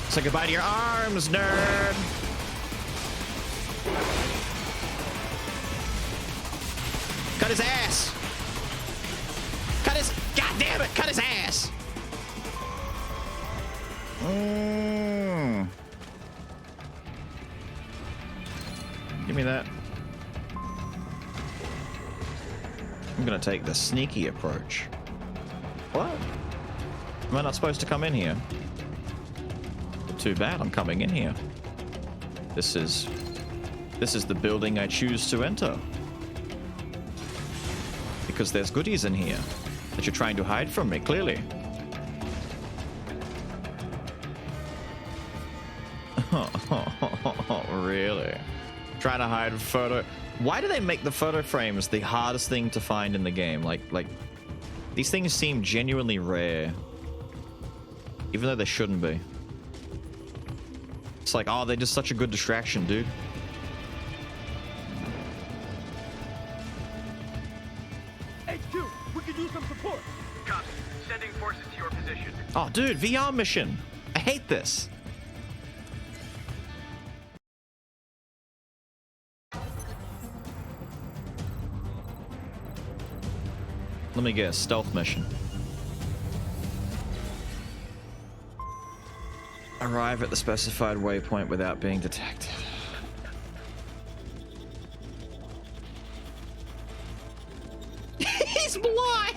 Say goodbye to your arms, nerd. Cut his ass. Cut his... God damn it! Cut his ass! Give me that. I'm gonna take the sneaky approach. What? Am I not supposed to come in here? Too bad, I'm coming in here. This is the building I choose to enter. Because there's goodies in here that you're trying to hide from me, clearly. Really? Trying to hide photo... Why do they make the photo frames the hardest thing to find in the game? Like, these things seem genuinely rare. Even though they shouldn't be. It's like, oh, they're just such a good distraction, dude. HQ, we could use some support. Copy. Sending forces to your position. Oh, dude, VR mission. I hate this. Let me guess, stealth mission. Arrive at the specified waypoint without being detected. He's blind!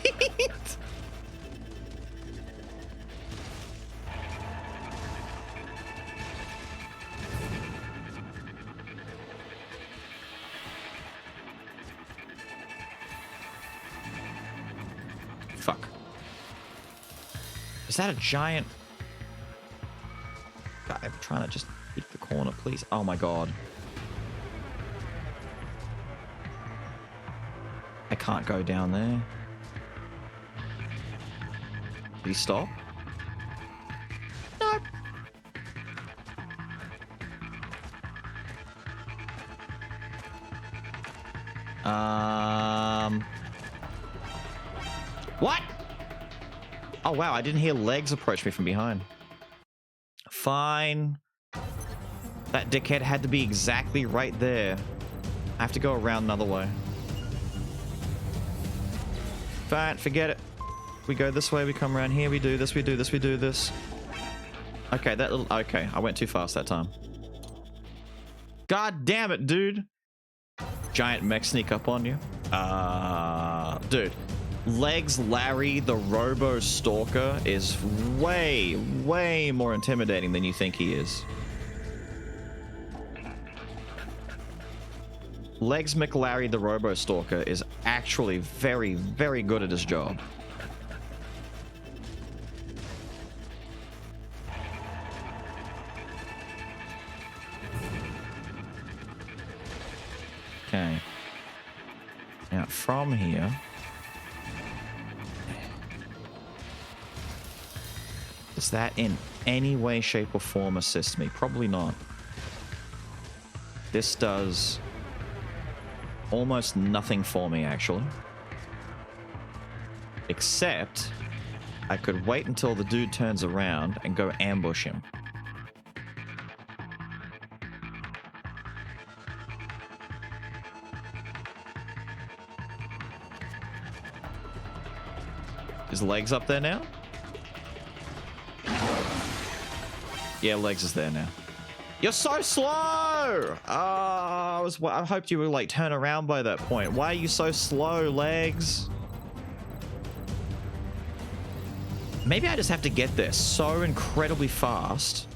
Fuck. Is that a giant... God, I'm trying to just peek the corner, please. Oh my god. I can't go down there. Did he stop? Nope. What? Oh wow, I didn't hear legs approach me from behind. Fine. That dickhead had to be exactly right there. I have to go around another way. Fine, forget it. We go this way, we come around here, we do this, we do this, we do this. Okay, that little... Okay, I went too fast that time. God damn it, dude. Giant mech sneak up on you. Dude. Legs Larry, the Robo Stalker, is way, way more intimidating than you think he is. Legs McLarry, the Robo Stalker, is actually very, very good at his job. Okay. Now, from here... Does that in any way, shape, or form assist me? Probably not. This does almost nothing for me, actually. Except I could wait until the dude turns around and go ambush him. Is Legs up there now? Yeah, Legs is there now. You're so slow! I hoped you would like turn around by that point. Why are you so slow, Legs? Maybe I just have to get there so incredibly fast.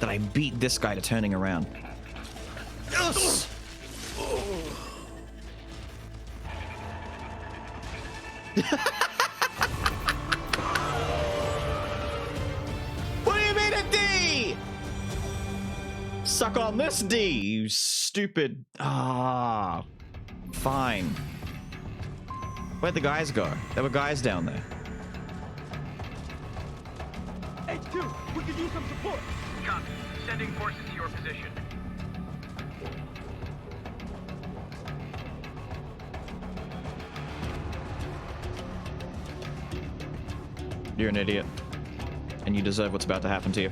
That I beat this guy to turning around. Yes! What do you mean a D? Suck on this D, you stupid... Ah, fine. Where'd the guys go? There were guys down there. HQ, we could use some support. Copy. Sending forces to your position. You're an idiot. And you deserve what's about to happen to you.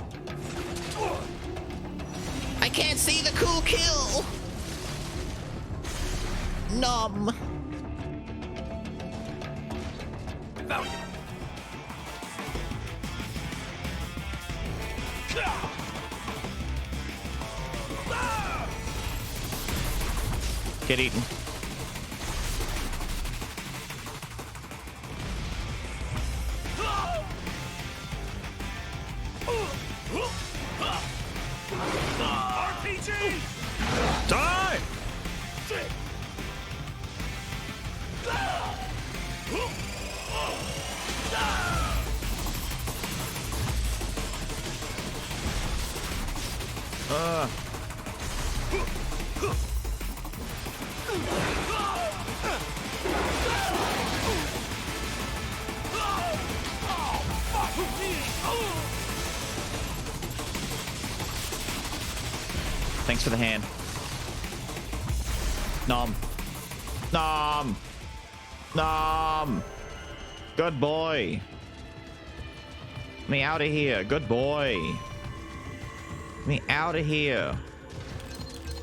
I can't see the cool kill! Nom! Found it. Get eaten. RPG! Die! Thanks for the hand. Nom. Nom. Nom. Good boy. Get me out of here. Good boy. Me out of here.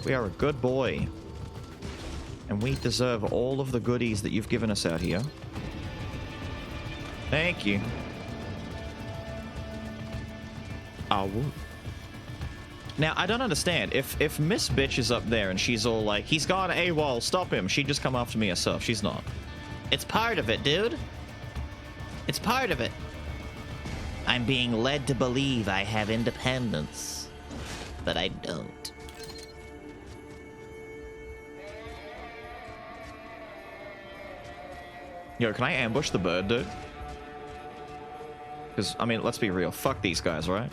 We are a good boy. And we deserve all of the goodies that you've given us out here. Thank you. Oh, woo. Now, I don't understand. If Miss Bitch is up there and she's all like, he's gone AWOL, stop him, she'd just come after me herself. She's not. It's part of it, dude. It's part of it. I'm being led to believe I have independence, but I don't. Yo, can I ambush the bird, dude? Because, I mean, let's be real. Fuck these guys, right?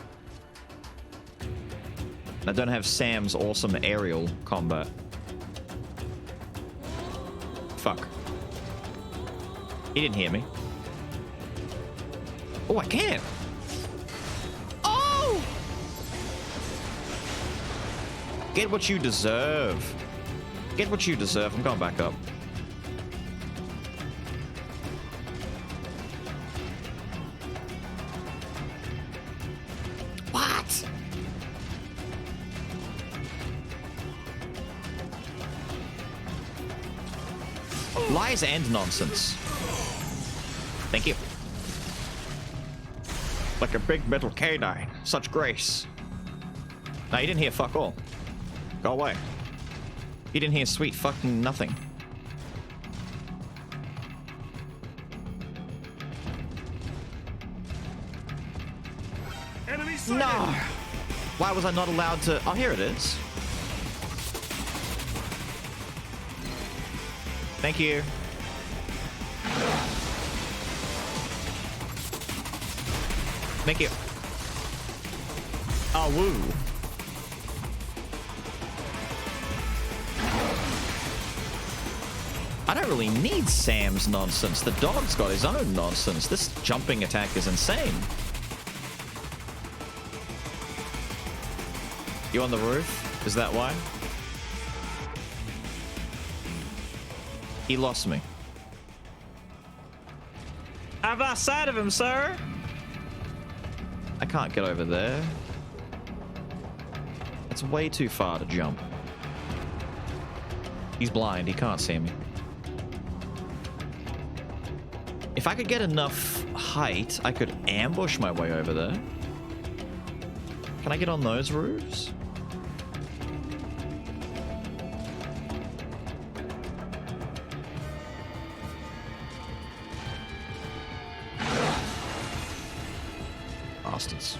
I don't have Sam's awesome aerial combat. Fuck. He didn't hear me. Oh, I can! Oh! Get what you deserve. Get what you deserve. I'm going back up. What? Lies and nonsense. Thank you. Like a big metal canine. Such grace. No, you didn't hear fuck all. Go away. You didn't hear sweet fucking nothing. Enemy sighted. No! Why was I not allowed to... Oh, here it is. Thank you. Thank you. Oh, woo. I don't really need Sam's nonsense. The dog's got his own nonsense. This jumping attack is insane. You on the roof? Is that why? He lost me. I've lost sight of him, sir. I can't get over there. It's way too far to jump. He's blind. He can't see me. If I could get enough height, I could ambush my way over there. Can I get on those roofs? Bastards.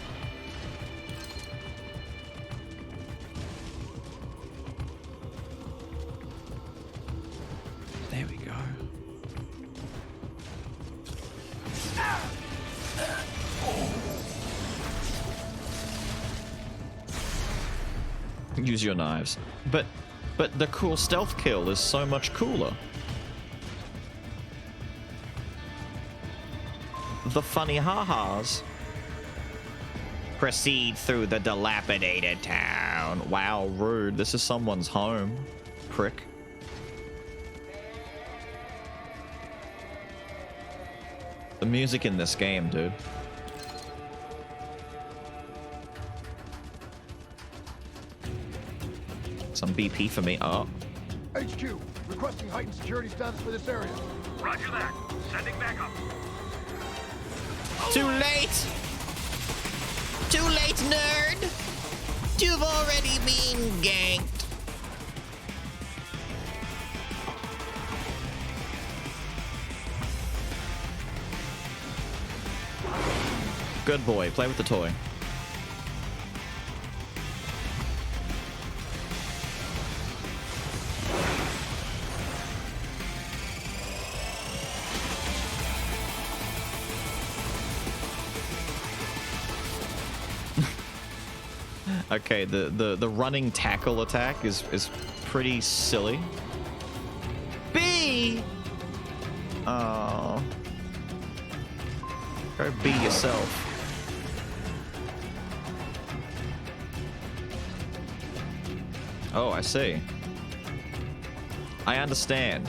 There we go. Use your knives. But the cool stealth kill is so much cooler. The funny ha-has. Proceed through the dilapidated town. Wow, rude. This is someone's home. Prick. The music in this game, dude. Some BP for me. Oh. HQ, requesting heightened security status for this area. Roger that. Sending backup. Too late! Too late, nerd! You've already been ganked. Good boy, play with the toy. Okay, the running tackle attack is pretty silly. B! Oh. Go be yourself. Oh, I see. I understand.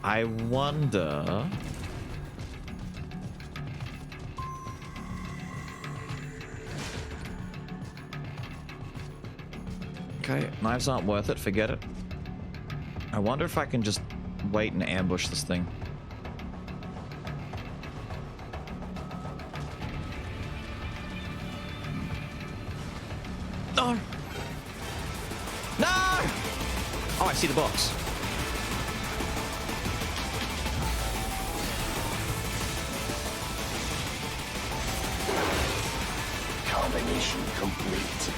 I wonder... Okay, knives aren't worth it. Forget it. I wonder if I can just wait and ambush this thing. No! No! Oh, I see the box. Combination complete.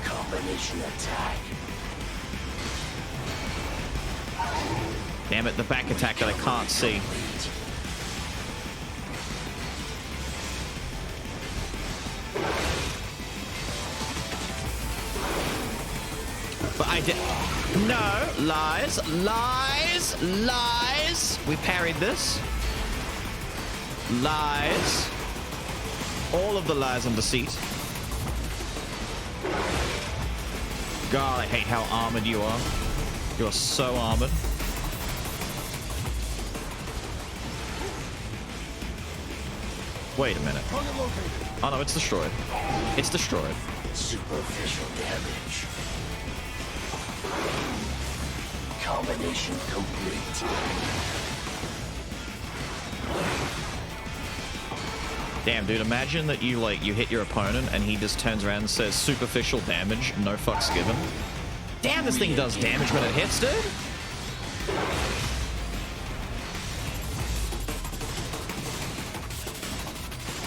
Combination attack. Damn it, the back attack that I can't see. But I did... No! Lies! Lies! Lies! We parried this. Lies. All of the lies and deceit. God, I hate how armored you are. You are so armored. Wait a minute. Oh no, it's destroyed. It's destroyed. Superficial damage. Combination complete. Damn, dude, imagine that you hit your opponent and he just turns around and says superficial damage, no fucks given. Damn, this thing does damage when it hits, dude.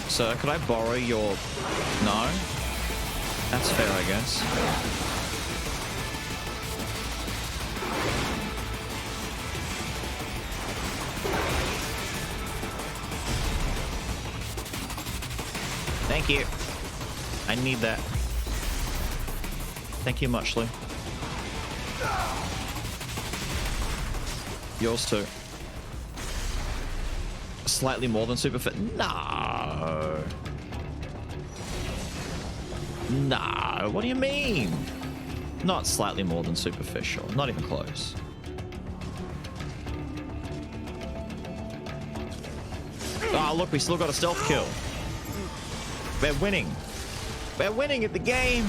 Sir, could I borrow your... No? That's fair, I guess. Thank you. I need that. Thank you muchly. Yours too. Slightly more than super fit. No. No. What do you mean? Not slightly more than superficial. Not even close. Oh, look, we still got a stealth kill. We're winning. We're winning at the game.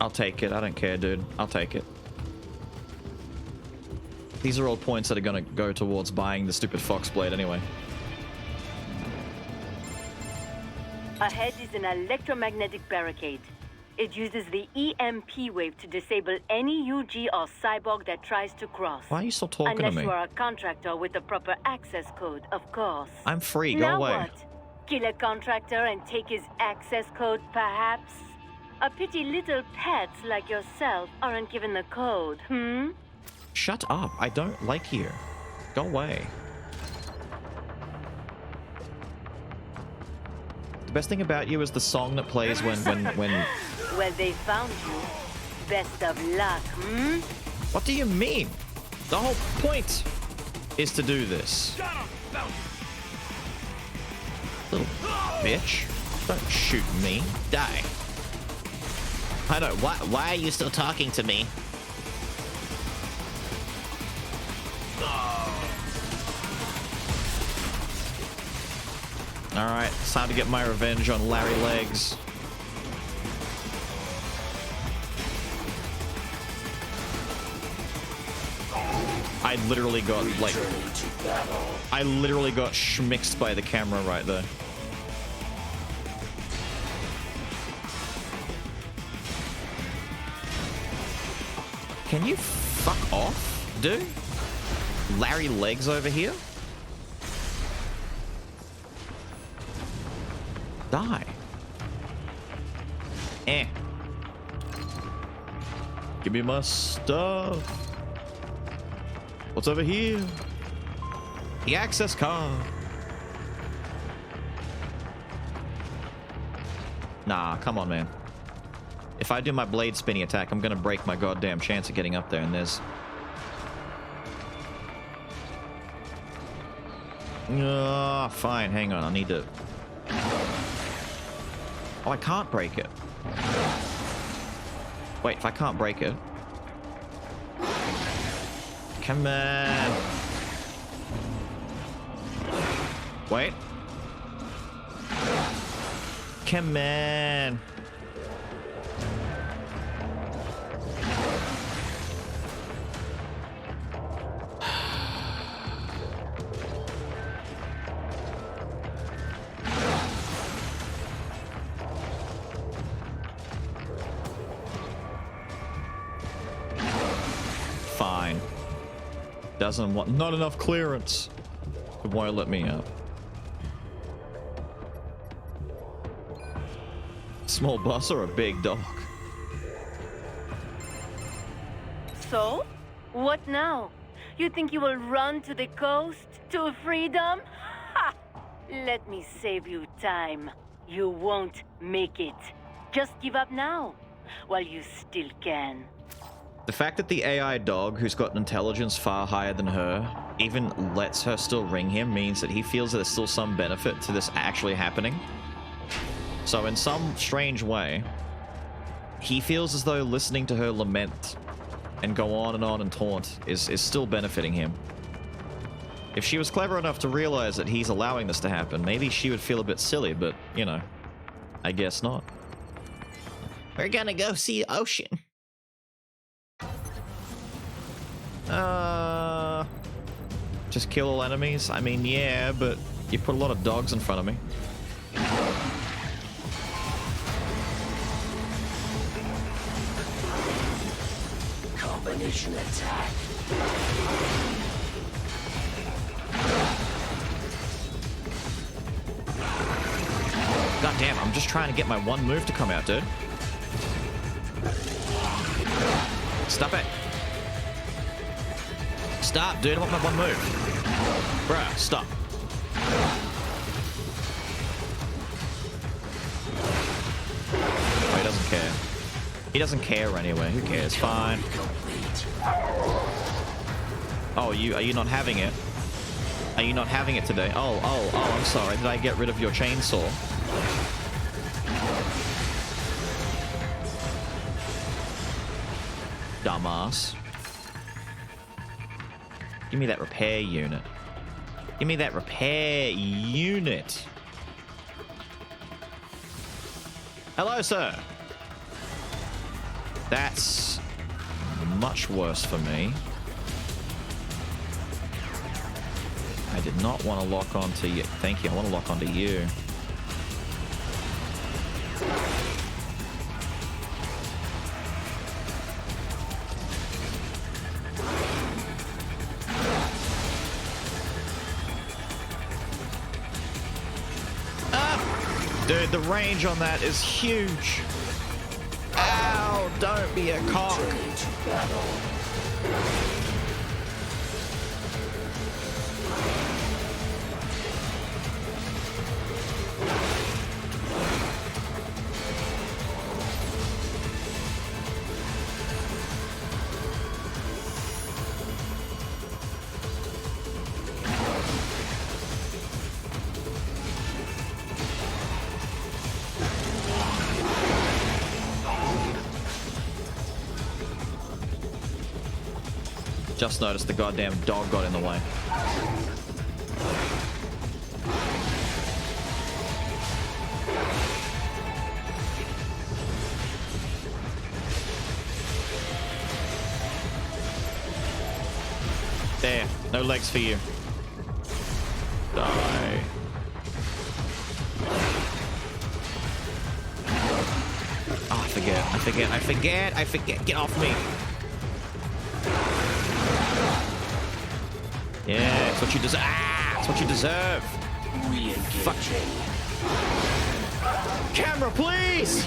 I'll take it. I don't care, dude. I'll take it. These are all points that are going to go towards buying the stupid Fox Blade anyway. Ahead is an electromagnetic barricade. It uses the EMP wave to disable any UG or cyborg that tries to cross. Why are you still talking Unless to me? you are a contractor with the proper access code, of course. I'm free. Go now away. What? Kill a contractor and take his access code, perhaps? A pity little pets like yourself aren't given the code, hmm? Shut up. I don't like you. Go away. The best thing about you is the song that plays when... Well, they found you. Best of luck, hmm? What do you mean? The whole point is to do this. Little bitch. Don't shoot me. Die. I know. Why are you still talking to me? Alright, it's time to get my revenge on Larry Legs. I literally got, like... I literally got schmixed by the camera right there. Can you fuck off, dude? Larry Legs over here? Die. Eh. Give me my stuff. What's over here? The access card. Nah, come on, man. If I do my blade spinny attack, I'm gonna break my goddamn chance of getting up there, and there's... Fine, hang on, I need to... Oh, I can't break it. Wait, if I can't break it... Come on. Wait. Come on. Fine. Doesn't want... Not enough clearance. It won't let me up. Small boss or a big dog? So? What now? You think you will run to the coast? To freedom? Ha! Let me save you time. You won't make it. Just give up now, while you still can. The fact that the AI dog, who's got an intelligence far higher than her, even lets her still ring him means that he feels that there's still some benefit to this actually happening. So in some strange way, he feels as though listening to her lament and go on and taunt is still benefiting him. If she was clever enough to realize that he's allowing this to happen, maybe she would feel a bit silly, but, you know, I guess not. We're gonna go see the ocean. Just kill all enemies? I mean, yeah, but you put a lot of dogs in front of me. Combination attack. God damn, I'm just trying to get my one move to come out, dude. Stop it. Stop, dude. I want my one move. Bruh, stop. Oh, he doesn't care. He doesn't care anyway. Who cares? Fine. Oh, are you not having it? Are you not having it today? Oh, I'm sorry. Did I get rid of your chainsaw? Dumbass. Give me that repair unit. Give me that repair unit. Hello, sir. That's much worse for me. I did not want to lock onto you. Thank you. I want to lock onto you. Dude, the range on that is huge. Ow, don't be a cock. Just noticed the goddamn dog got in the way. There, no legs for you. Die. Oh, I forget. Get off me. Yeah, it's what you deserve. Ah, it's what you deserve. Fuck. Camera, please!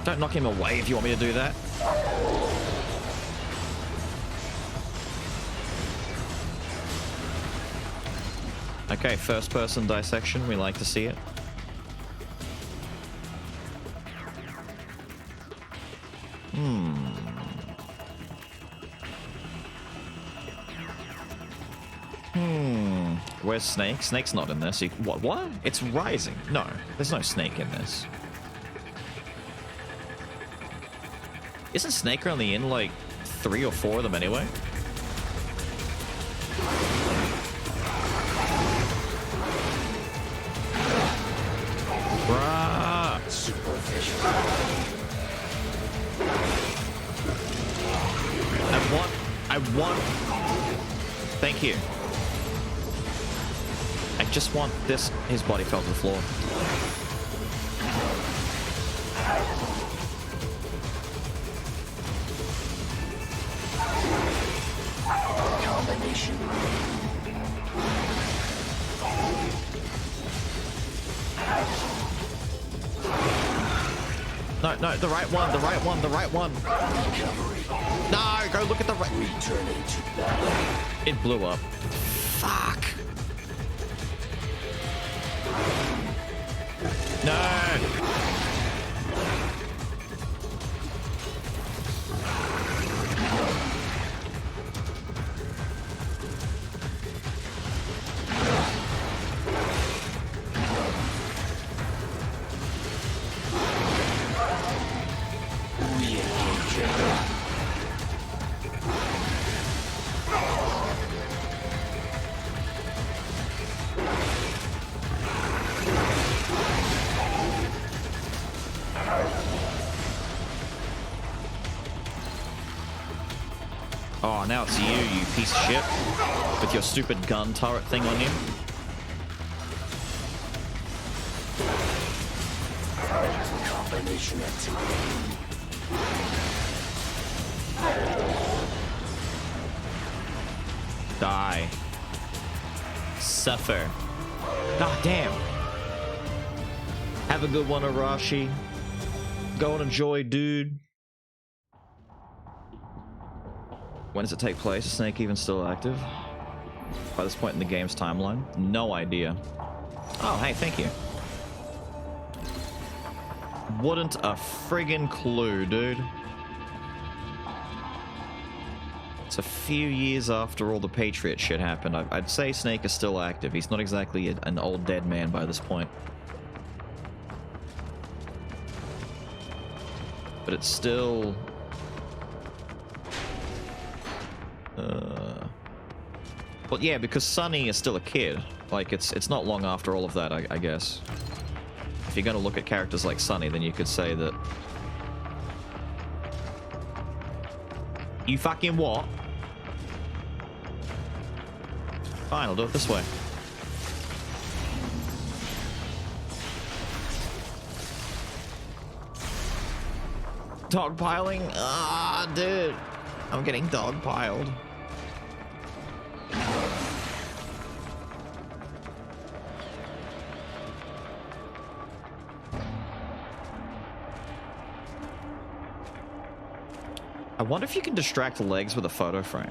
Don't knock him away if you want me to do that. Okay, first person dissection. We like to see it. Where's Snake? Snake's not in this. What? It's Rising. No, there's no Snake in this. Isn't Snake only in like 3 or 4 of them anyway? Bruh. I want. Thank you. I just want this. His body fell to the floor. Combination. No, the right one, the right one, the right one. No, go look at the right. Returning to battle. It blew up. Fuck. No. Oh, now it's you piece of shit. With your stupid gun turret thing on you. Combination activity. Die. Suffer. God damn. Have a good one, Arashi. Go and enjoy, dude. When does it take place? Is Snake even still active? By this point in the game's timeline? No idea. Oh, hey, thank you. Wouldn't a friggin' clue, dude. It's a few years after all the Patriot shit happened. I'd say Snake is still active. He's not exactly an old dead man by this point. But it's still... Well, yeah, because Sunny is still a kid. Like, it's not long after all of that, I guess. If you're gonna look at characters like Sunny, then you could say that... You fucking what? Fine, I'll do it this way. Dogpiling? Ah, dude. I'm getting dogpiled. I wonder if you can distract legs with a photo frame.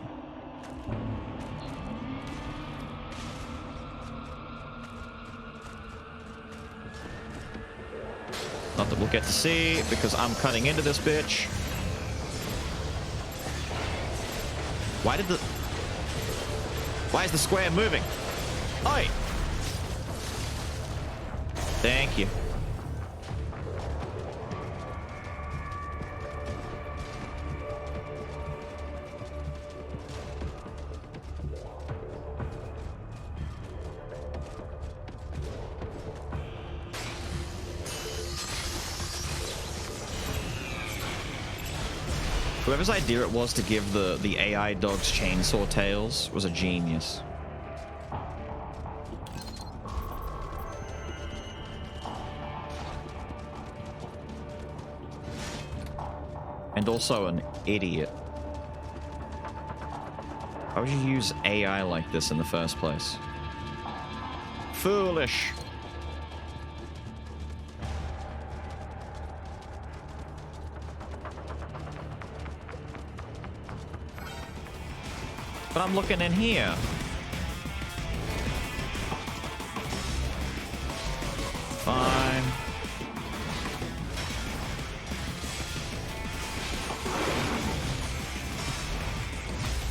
Not that we'll get to see, because I'm cutting into this bitch. Why is the square moving? Oi! Thank you. Whoever's idea it was to give the AI dogs chainsaw tails was a genius. And also an idiot. Why would you use AI like this in the first place? Foolish. But I'm looking in here. Fine.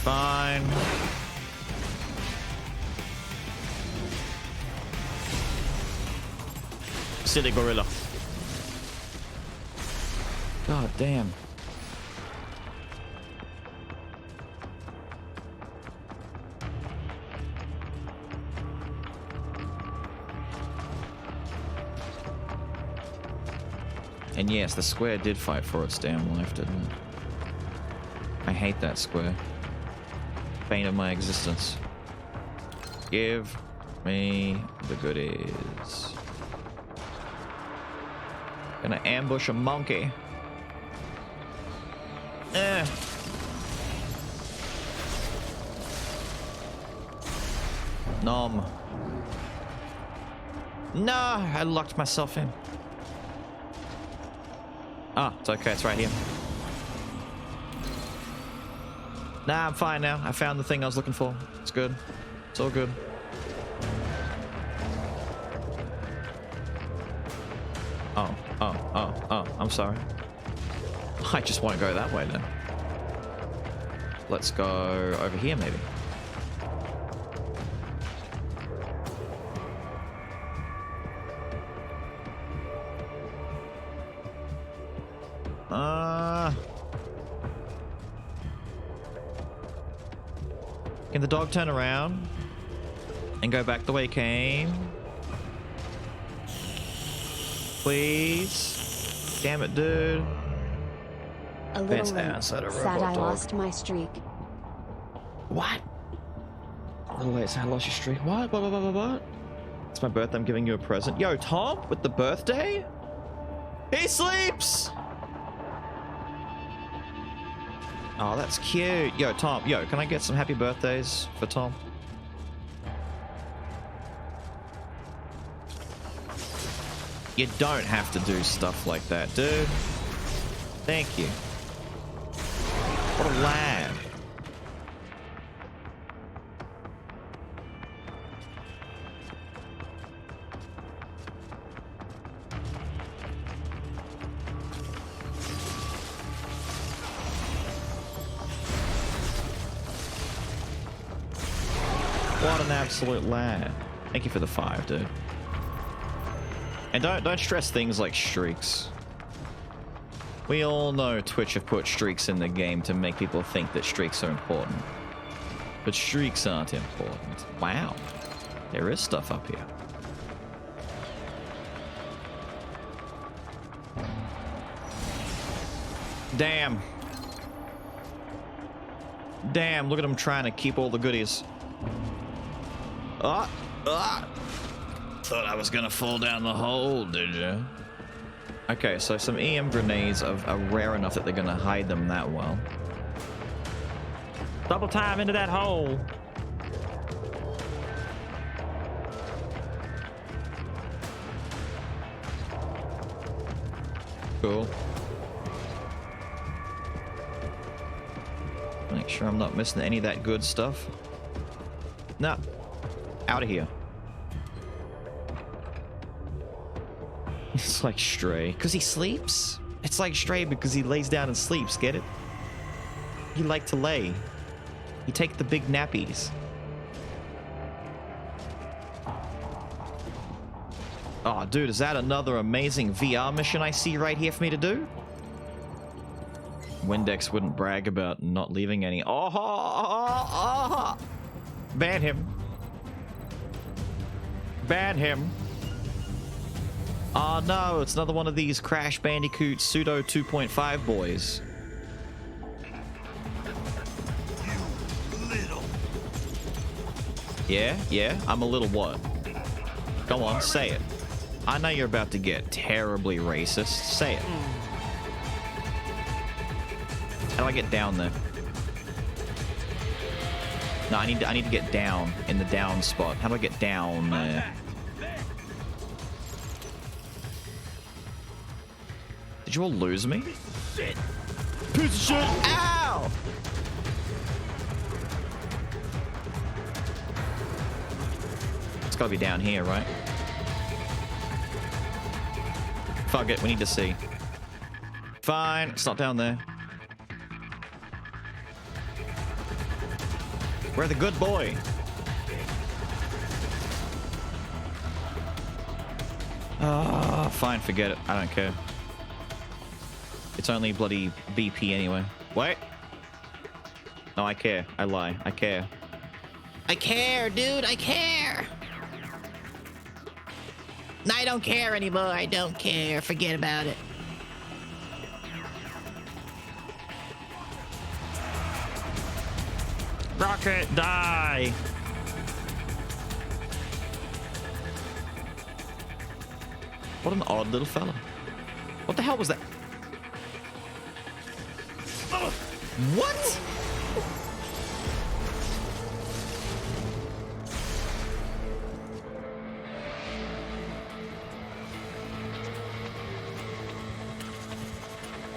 Fine. silly gorilla. God damn. And yes, the square did fight for its damn life, didn't it? I hate that square. Bane of my existence. Give me the goodies. Gonna ambush a monkey. Nom. No, I locked myself in. Ah, it's okay, it's right here. Nah, I'm fine now. I found the thing I was looking for. It's good. It's all good. Oh, I'm sorry. I just want to go that way then. Let's go over here maybe. Can the dog turn around and go back the way it came? Please? Damn it, dude. A little Fence late. ass at a Sad robot I dog. lost my streak. What? A little late, so I lost your streak. What? What? It's my birthday, I'm giving you a present. Yo, Tom, with the birthday? He sleeps! Oh, that's cute. Yo, Tom, yo, can I get some happy birthdays for Tom? You don't have to do stuff like that, dude. Thank you. What a lad. What an absolute lad. Thank you for the 5, dude. And don't stress things like streaks. We all know Twitch have put streaks in the game to make people think that streaks are important. But streaks aren't important. Wow. There is stuff up here. Damn. Damn, look at him trying to keep all the goodies. Thought I was gonna fall down the hole, did you? Okay, so some EM grenades are rare enough that they're gonna hide them that well. Double time into that hole. Cool. Make sure I'm not missing any of that good stuff. No. Out of here. It's like Stray. Because he sleeps? It's like Stray because he lays down and sleeps, get it? He like to lay. He take the big nappies. Oh, dude, is that another amazing VR mission I see right here for me to do? Windex wouldn't brag about not leaving any. Ban him. Ban him. Oh no, it's another one of these Crash Bandicoot Pseudo 2.5 boys. Yeah, I'm a little what? Go on, say it. I know you're about to get terribly racist. Say it. How do I get down there? No, I need to get down in the down spot. How do I get down there? Did you all lose me? Piece of shit! Ow! It's gotta be down here, right? Fuck it, we need to see. Fine, it's not down there. We're the good boy. Ah, fine, forget it. I don't care. It's only bloody BP anyway. Wait. No, I care. I lie. I care. I care, dude. I care. No, I don't care anymore. I don't care. Forget about it. Rocket, die! What an odd little fella. What the hell was that? What?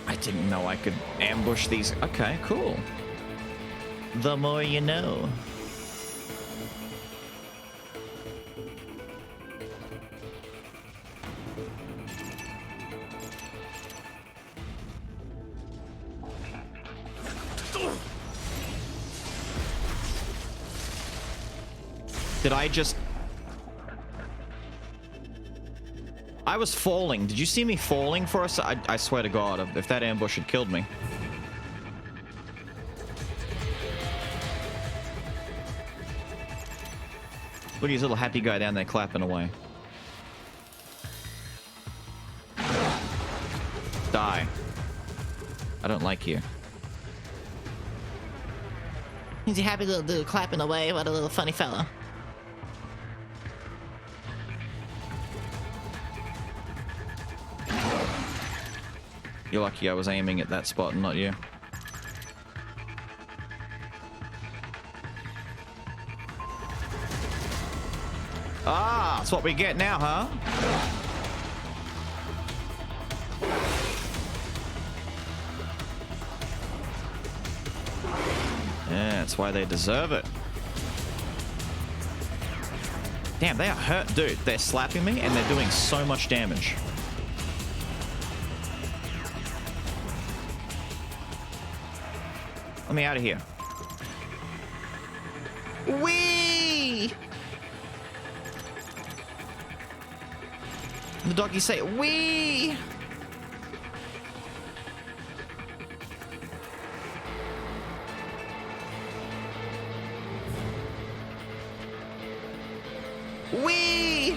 I didn't know I could ambush these. Okay, cool. The more you know. Did I just... I was falling. Did you see me falling for us? I swear to God, if that ambush had killed me. Look at his little happy guy down there clapping away. Die. I don't like you. He's a happy little dude clapping away. What a little funny fella. You're lucky I was aiming at that spot and not you. Ah, that's what we get now, huh? Yeah, that's why they deserve it. Damn, they are hurt. Dude, they're slapping me and they're doing so much damage. Let me out of here. Wee! The doggies say, wee! Wee!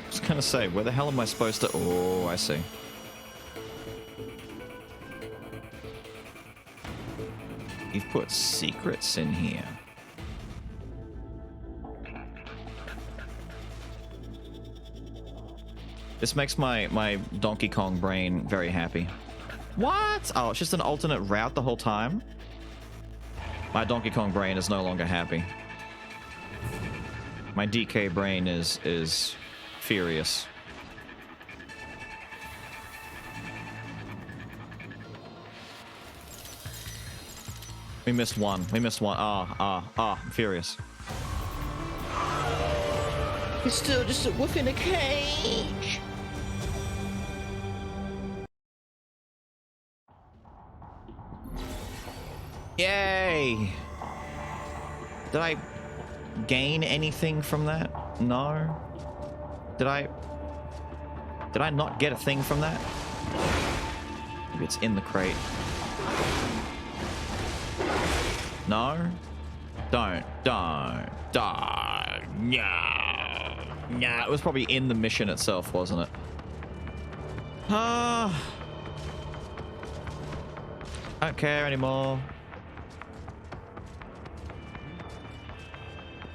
I was gonna say, where the hell am I supposed to... Oh, I see. You've put secrets in here. This makes my Donkey Kong brain very happy. What? Oh, it's just an alternate route the whole time? My Donkey Kong brain is no longer happy. My DK brain is furious. We missed one. We missed one. I'm furious. It's still just a wolf in a cage. Yay! Did I gain anything from that? No. Did I not get a thing from that? Maybe it's in the crate. No? Don't. No. No, it was probably in the mission itself, wasn't it? I don't care anymore.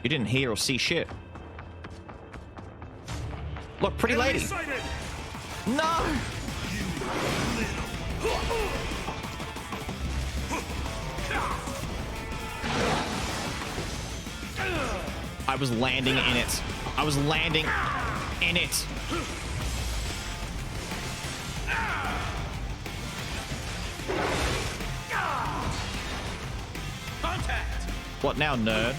You didn't hear or see shit. Look, pretty lady. No! I was landing in it. I was landing in it. Contact. What now, nerd?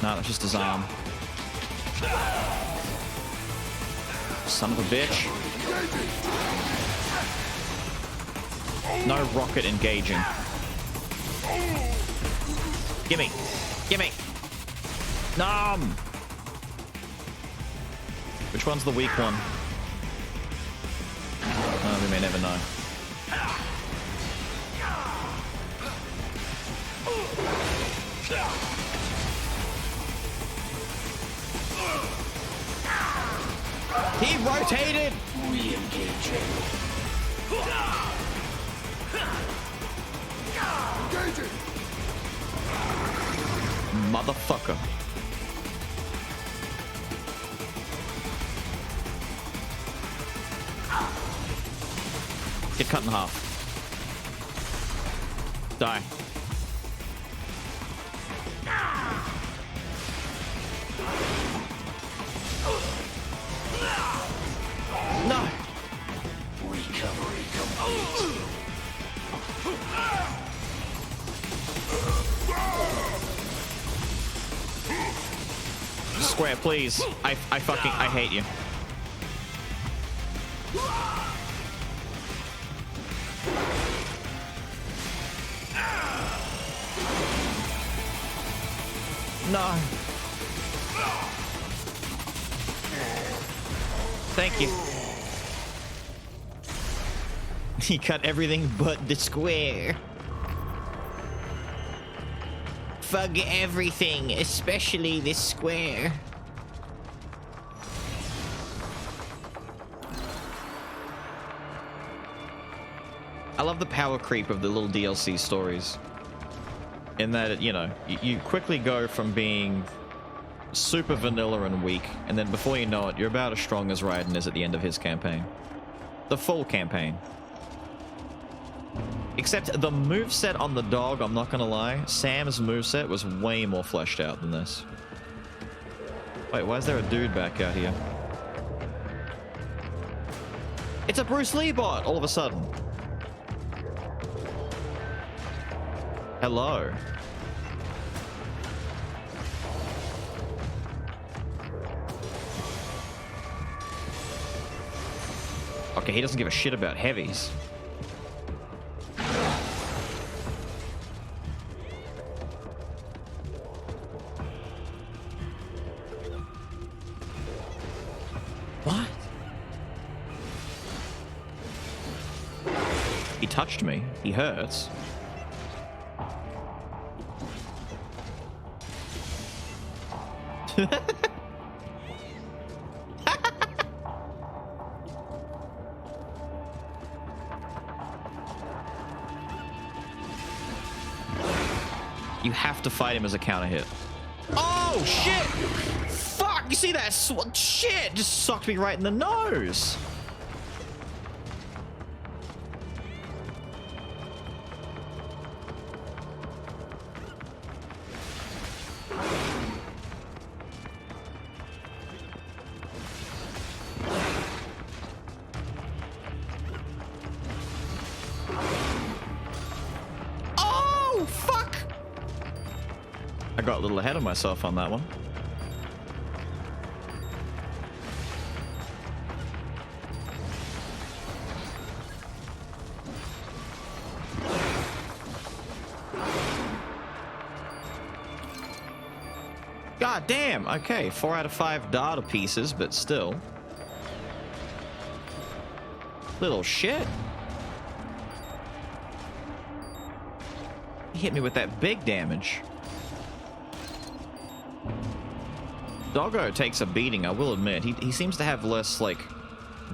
No, that's just his arm. Son of a bitch. No rocket engaging. Gimme. Gimme. Nom! Which one's the weak one? Oh, we may never know. He rotated! Re-engaging. Engaging! Motherfucker. Get cut in half. Die. No. Recovery complete. Square, please. I hate you. No. Thank you. He cut everything but the square. Fuck everything, especially this square. I love the power creep of the little DLC stories. In that, you know, you quickly go from being super vanilla and weak, and then before you know it, you're about as strong as Raiden is at the end of his campaign. The full campaign. Except the moveset on the dog, I'm not gonna lie, Sam's moveset was way more fleshed out than this. Wait, why is there a dude back out here? It's a Bruce Lee bot, all of a sudden. Hello. Okay, he doesn't give a shit about heavies. What? He touched me. He hurts. You have to fight him as a counter hit. Oh, shit! Fuck! You see that? Shit! Just sucked me right in the nose! Got a little ahead of myself on that one. God damn. Okay, 4 out of 5 data pieces, but still. Little shit. He hit me with that big damage. Doggo takes a beating, I will admit. He seems to have less, like,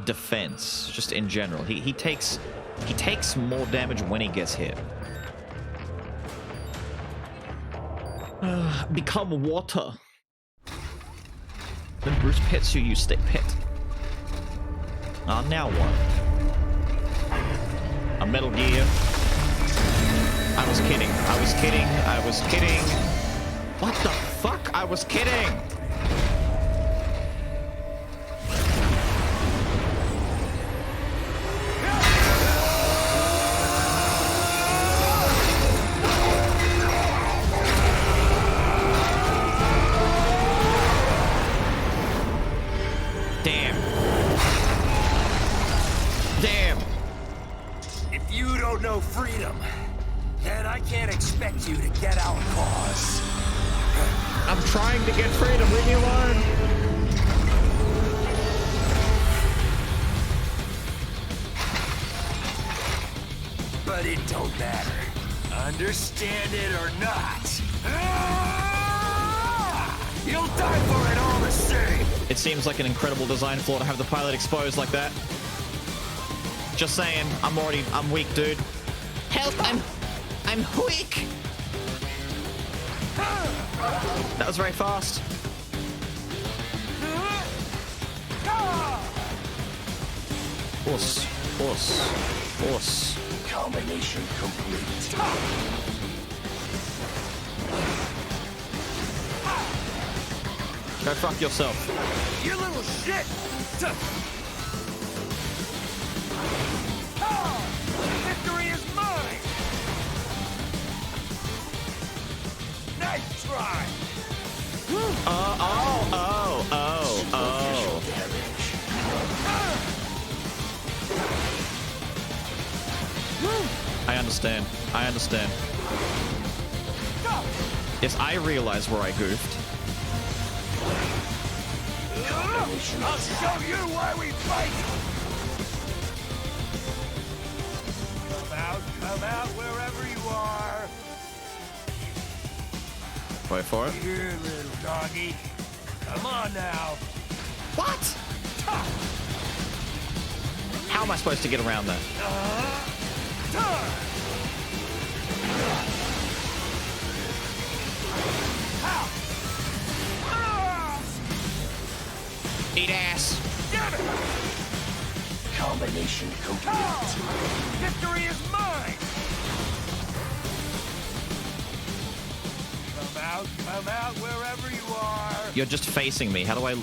defense, just in general. He takes more damage when he gets hit. Become water. When Bruce pets you, you stay pet. Now what? A Metal Gear. I was kidding. I was kidding. I was kidding. What the fuck? I was kidding. expect you to get our cause. I'm trying to get freedom. Leave me alone. But it don't matter. Understand it or not. You'll die for it all the same. It seems like an incredible design flaw to have the pilot exposed like that. Just saying, I'm weak, dude. Help, I'm weak. That was very fast. Horse. Combination complete. Go fuck yourself. You little shit! Victory is mine! Nice try! I understand. Yes, I realize where I goofed. I'll show you why we fight! Come out wherever you are. Wait for it. Here, little doggy. Come on now. What? How am I supposed to get around that? Eat ass. Damn it! Combination complete. Victory is mine! Come out wherever you are. You're just facing me. How do I...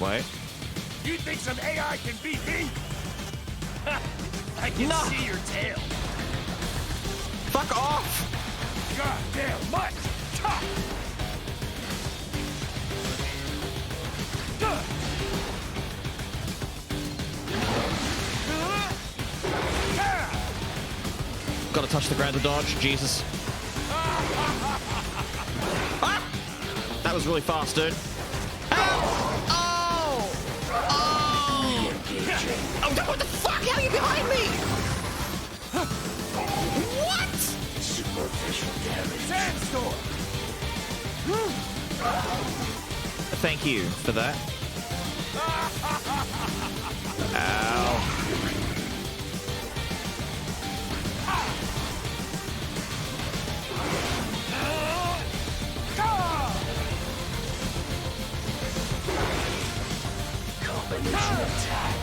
Wait. You think some AI can beat me? I can see your tail. Fuck off! Goddamn much! Gotta touch the ground to dodge. Jesus. Ah! That was really fast, dude. Oh! What the fuck? How are you behind me? What? Superficial damage. Sandstorm! Thank you for that. Ow. Combination attack.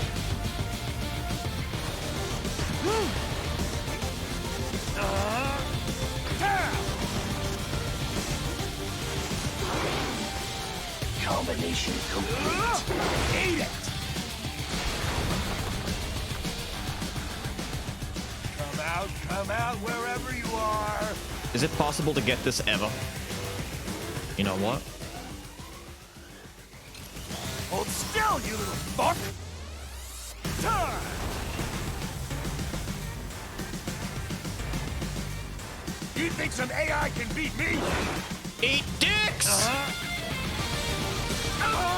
Combination complete. Eat it! Come out wherever you are. Is it possible to get this ever? You know what? Hold still, you little fuck! You think some AI can beat me? Eat dicks! Ow!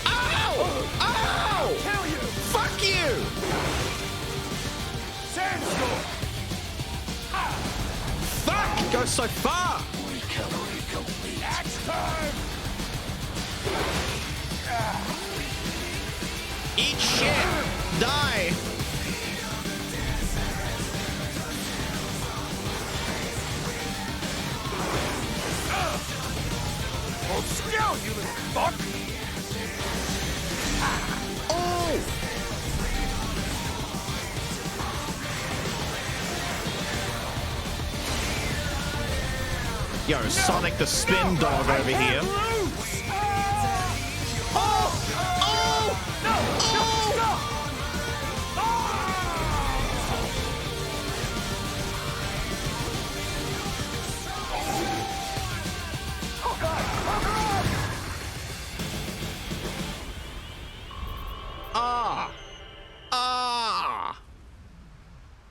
Ow! Kill you! Fuck you! Sandstorm! Fuck! It goes so far! Recovery complete. Axe time! Eat shit! Die! Hold still, you little fuck! Oh! Yo, Sonic the Spin Dog over here.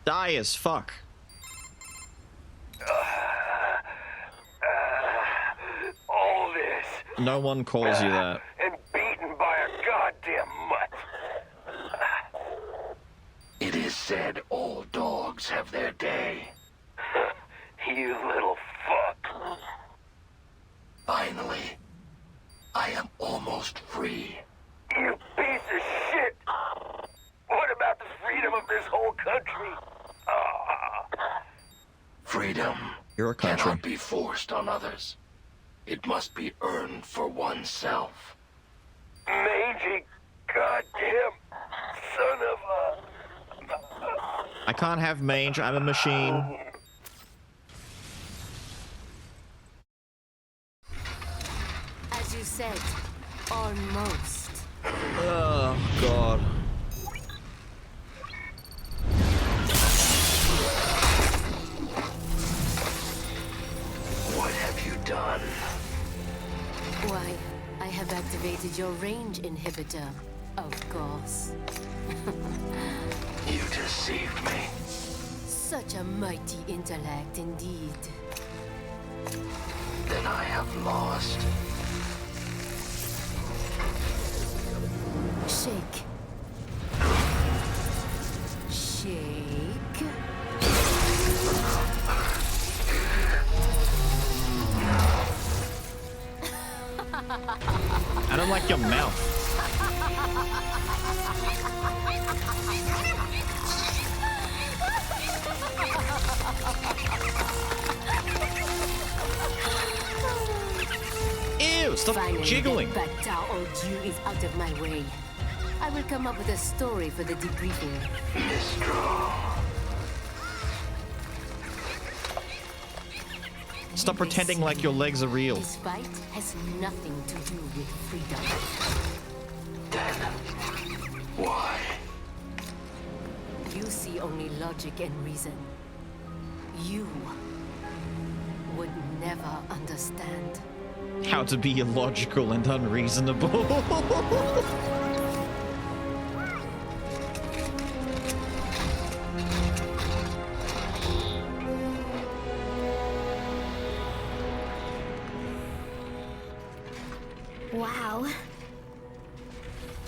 Die as fuck. No one calls you that. And beaten by a goddamn mutt. It is said all dogs have their day. You little fuck. Finally, I am almost free. You piece of shit. What about the freedom of this whole country? Freedom You're a country. cannot be forced on others. It must be earned for oneself. Mangy goddamn son of a... I can't have mange. I'm a machine. As you said, almost. Oh, God. What have you done? Why, I have activated your range inhibitor, of course. You deceived me. Such a mighty intellect indeed. Then I have lost. Shake. Shake. I don't like your mouth. Ew, stop Finally, jiggling. that Tao Oju is out of my way. I will come up with a story for the debriefing. Mistral. Stop pretending like your legs are real. This fight has nothing to do with freedom. Then, why? You see only logic and reason. You would never understand. How to be illogical and unreasonable. Wow.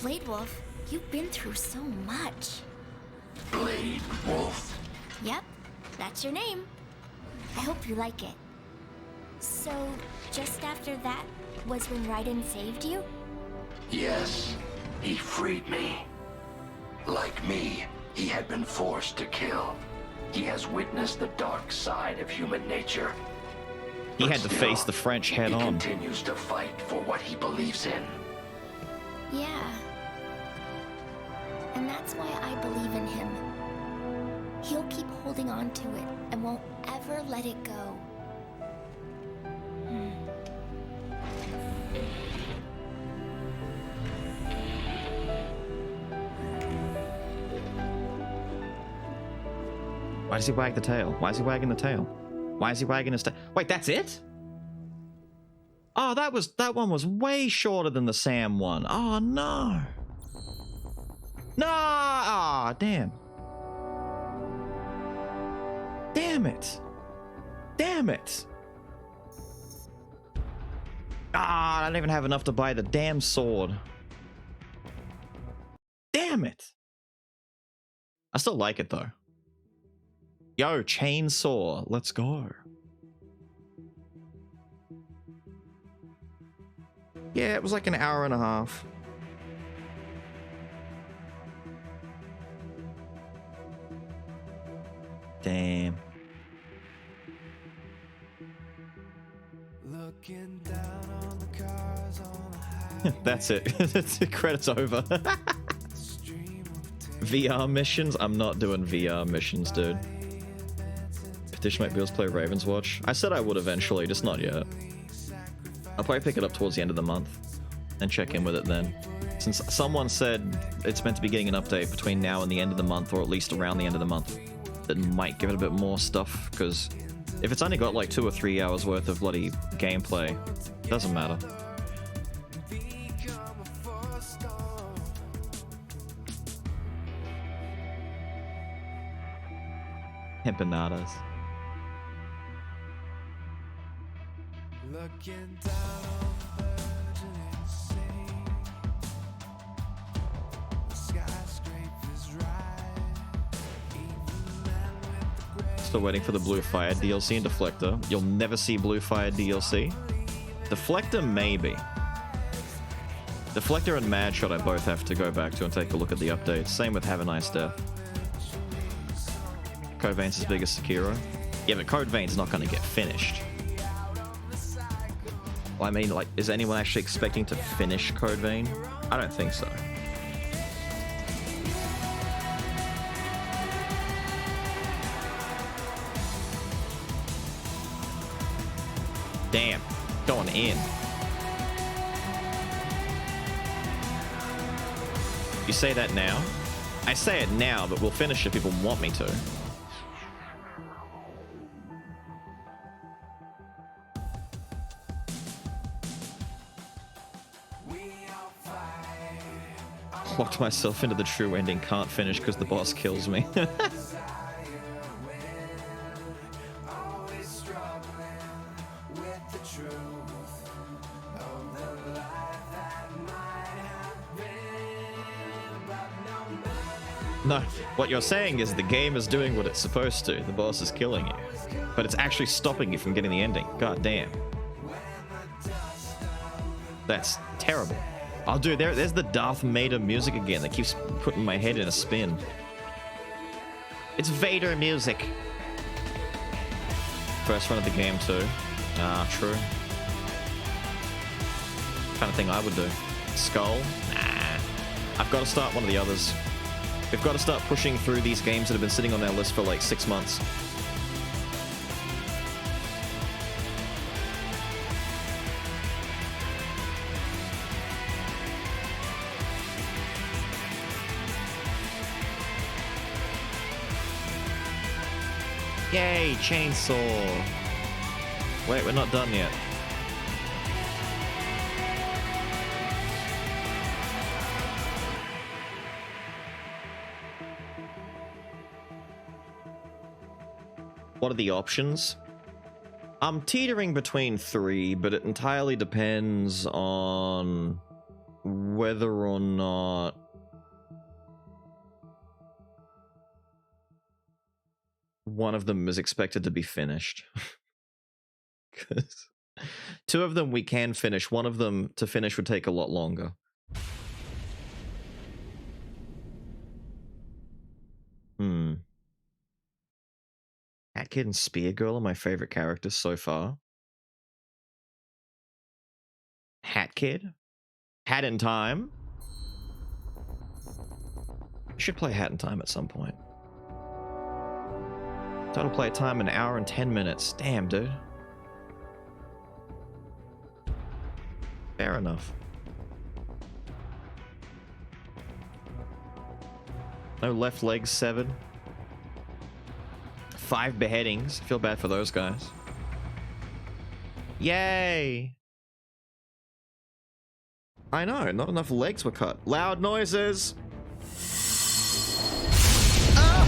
Blade Wolf, you've been through so much. Blade Wolf. Yep, that's your name. I hope you like it. So, just after that was when Raiden saved you? Yes, he freed me. Like me, he had been forced to kill. He has witnessed the dark side of human nature. He But had to still, face the French head he on. continues to fight for what he believes in. Yeah. And that's why I believe in him. He'll keep holding on to it and won't ever let it go. Why does he wag the tail? Why is he wagging the tail? Why is he wagging his tail? Wait, that's it? Oh, that one was way shorter than the Sam one. Oh no. No! Ah, damn. Damn it. Damn it. Ah, I don't even have enough to buy the damn sword. Damn it. I still like it though. Yo, chainsaw, let's go. Yeah, it was like an hour and a half. Damn. Looking down on the cars on the highway. That's it. The credits over. VR missions? I'm not doing VR missions, dude. Petition might be able to play Raven's Watch. I said I would eventually, just not yet. I'll probably pick it up towards the end of the month and check in with it then. Since someone said it's meant to be getting an update between now and the end of the month, or at least around the end of the month, that might give it a bit more stuff, because if it's only got like 2 or 3 hours worth of bloody gameplay, it doesn't matter. Empanadas. Looking down on the still waiting for the Blue Fire DLC and Deflector. You'll never see Blue Fire DLC. Deflector, maybe. Deflector and Madshot I both have to go back to and take a look at the updates. Same with Have a Nice Death. Code Vein's as big as Sekiro. Yeah, but Code Vein's not going to get finished. Well, I mean, like, is anyone actually expecting to finish Code Vein? I don't think so. Damn, going in. You say that now? I say it now, but we'll finish if people want me to. Locked myself into the true ending, can't finish because the boss kills me. No, what you're saying is the game is doing what it's supposed to. The boss is killing you. But it's actually stopping you from getting the ending. God damn. That's terrible. Oh, dude, there's the Darth Vader music again that keeps putting my head in a spin. It's Vader music. First run of the game, too. Ah, true. Kind of thing I would do. Skull? Nah. I've got to start one of the others. We've got to start pushing through these games that have been sitting on our list for like 6 months. Yay, chainsaw. Wait, we're not done yet. What are the options? I'm teetering between 3, but it entirely depends on whether or not one of them is expected to be finished. Because 2 of them we can finish. One of them to finish would take a lot longer. Hat Kid and Spear Girl are my favorite characters so far. Hat Kid? Hat in Time? I should play Hat in Time at some point. Total play time 1 hour and 10 minutes. Damn, dude. Fair enough. No left leg severed. 5 beheadings. Feel bad for those guys. Yay! I know, not enough legs were cut. Loud noises! Ah!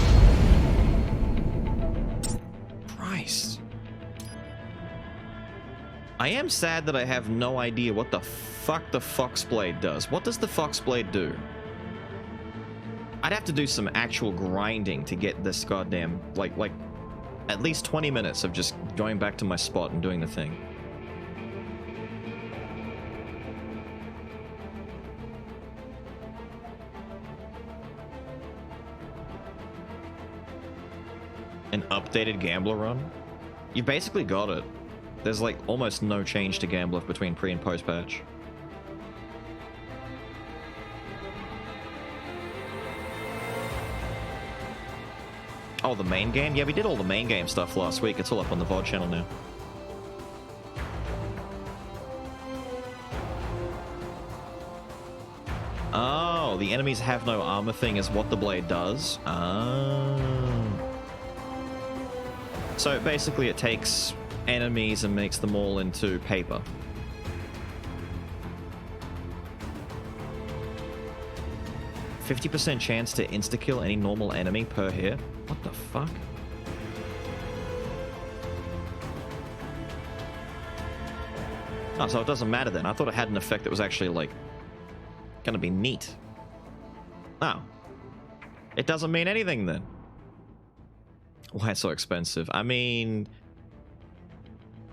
Christ. I am sad that I have no idea what the fuck the Foxblade does. What does the Foxblade do? I'd have to do some actual grinding to get this goddamn, like at least 20 minutes of just going back to my spot and doing the thing. An updated Gambler run? You basically got it. There's like almost no change to Gambler between pre and post patch. Oh, the main game? Yeah, we did all the main game stuff last week. It's all up on the VOD channel now. Oh, the enemies have no armor thing is what the blade does. Oh. So basically it takes enemies and makes them all into paper. %50 chance to insta-kill any normal enemy per hit? What the fuck? Oh, so it doesn't matter then. I thought it had an effect that was actually, like, gonna be neat. Oh. It doesn't mean anything then. Why it's so expensive? I mean,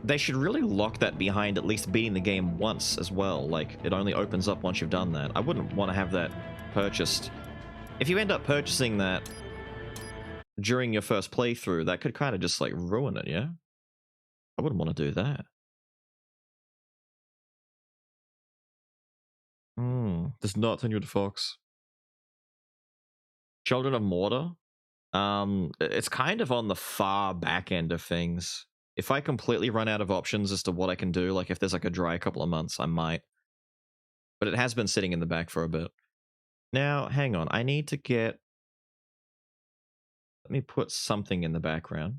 they should really lock that behind at least beating the game once as well. Like, it only opens up once you've done that. I wouldn't want to have that purchased. If you end up purchasing that during your first playthrough, that could kind of just, like, ruin it, yeah? I wouldn't want to do that. Does not turn you into Fox. Children of Mortar? It's kind of on the far back end of things. If I completely run out of options as to what I can do, like if there's like a dry couple of months, I might. But it has been sitting in the back for a bit. Now, hang on. I need to get... Let me put something in the background.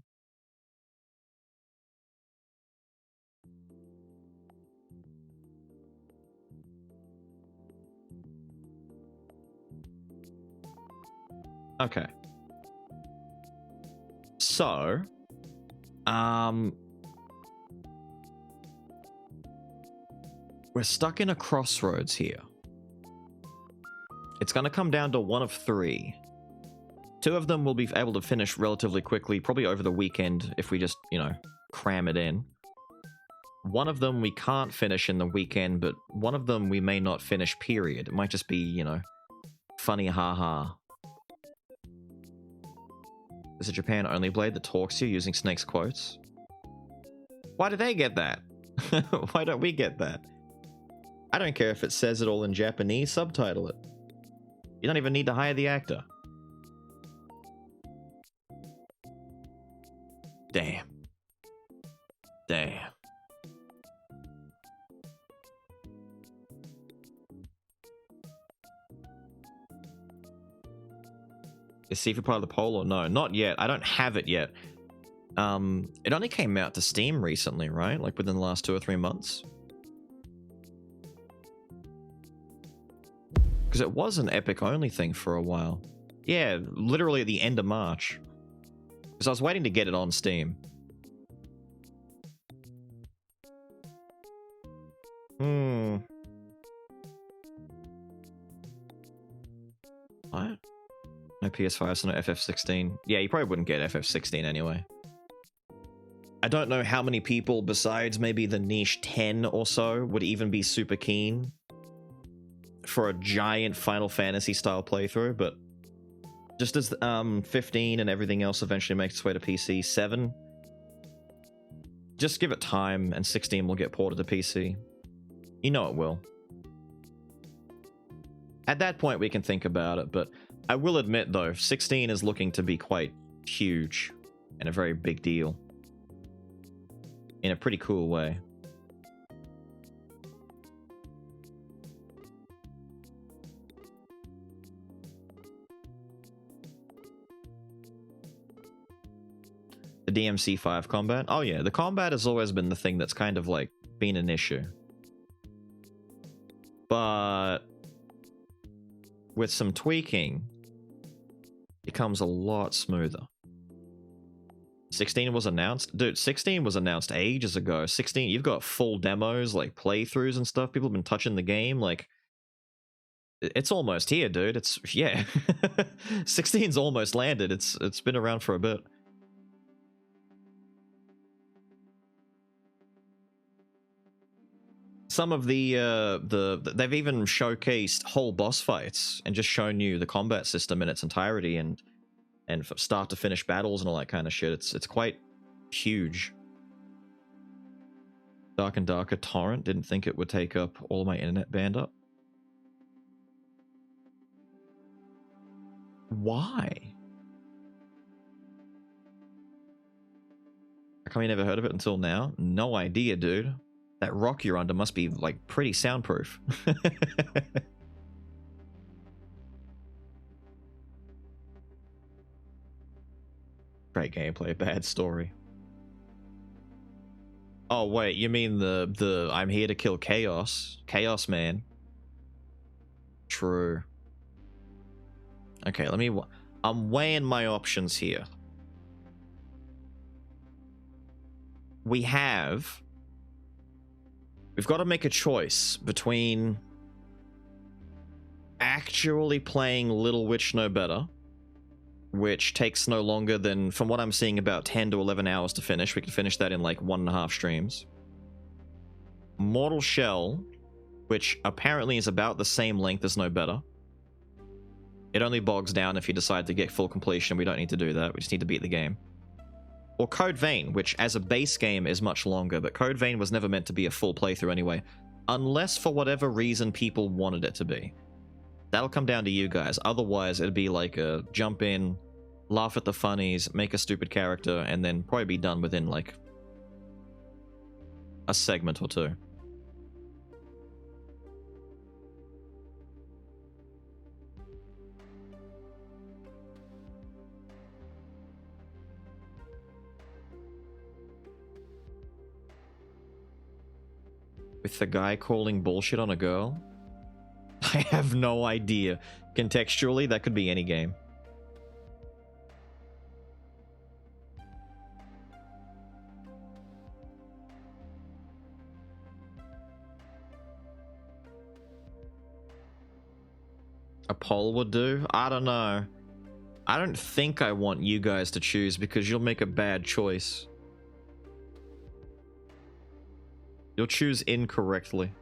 Okay. So, we're stuck in a crossroads here. It's going to come down to one of three. Two of them will be able to finish relatively quickly, probably over the weekend if we just, you know, cram it in. One of them we can't finish in the weekend, but one of them we may not finish, period. It might just be, you know, funny haha. There's a Japan-only blade that talks to you using Snake's quotes. Why do they get that? Why don't we get that? I don't care if it says it all in Japanese, subtitle it. You don't even need to hire the actor. Damn. Damn. Is Sifu part of the poll or no? Not yet. I don't have it yet. It only came out to Steam recently, right? Like within the last 2 or 3 months. Because it was an Epic only thing for a while. Yeah, literally at the end of March. Because I was waiting to get it on Steam. What? No PS5, so no FF16. Yeah, you probably wouldn't get FF16 anyway. I don't know how many people besides maybe the niche 10 or so would even be super keen for a giant Final Fantasy style playthrough, but just as 15 and everything else eventually makes its way to PC, 7, just give it time and 16 will get ported to PC. You know it will. At that point we can think about it, but I will admit though, 16 is looking to be quite huge and a very big deal. In a pretty cool way. The DMC5 combat? Oh yeah, the combat has always been the thing that's kind of like been an issue. But with some tweaking, it becomes a lot smoother. 16 was announced? Dude, 16 was announced ages ago. 16, you've got full demos, like playthroughs and stuff. People have been touching the game. Like, it's almost here, dude. It's, yeah. 16's almost landed. It's been around for a bit. Some of they've even showcased whole boss fights and just shown you the combat system in its entirety and from start to finish battles and all that kind of shit. It's quite huge. Dark and Darker Torrent. Didn't think it would take up all my internet bandwidth. Why? How come you never heard of it until now? No idea, dude. That rock you're under must be, like, pretty soundproof. Great gameplay, bad story. Oh, wait, you mean the I'm here to kill chaos? Chaos Man. True. Okay, I'm weighing my options here. We've got to make a choice between actually playing Little Witch No Better which takes no longer than, from what I'm seeing, about 10 to 11 hours to finish. We could finish that in like 1.5 streams. Mortal Shell, which apparently is about the same length as No Better. It only bogs down if you decide to get full completion. We don't need to do that. We just need to beat the game. Or Code Vein, which as a base game is much longer, but Code Vein was never meant to be a full playthrough anyway, unless for whatever reason people wanted it to be. That'll come down to you guys. Otherwise, it'd be like a jump in, laugh at the funnies, make a stupid character, and then probably be done within like a segment or two. With the guy calling bullshit on a girl? I have no idea. Contextually, that could be any game. A poll would do? I don't know. I don't think I want you guys to choose because you'll make a bad choice. You'll choose incorrectly.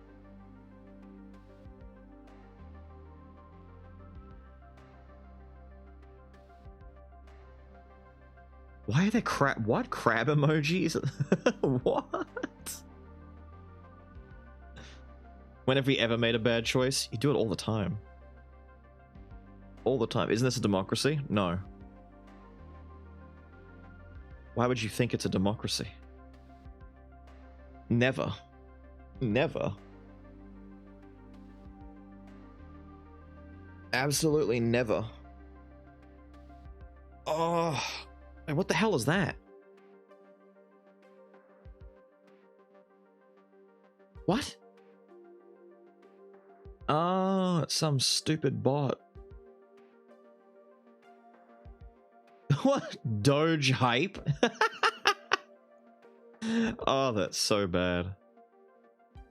Why are there what? Crab emojis? What? When have we ever made a bad choice? You do it all the time. All the time. Isn't this a democracy? No. Why would you think it's a democracy? Never. Never. Absolutely never. Oh, what the hell is that? What? Oh, it's some stupid bot. What? Doge hype? Oh, that's so bad.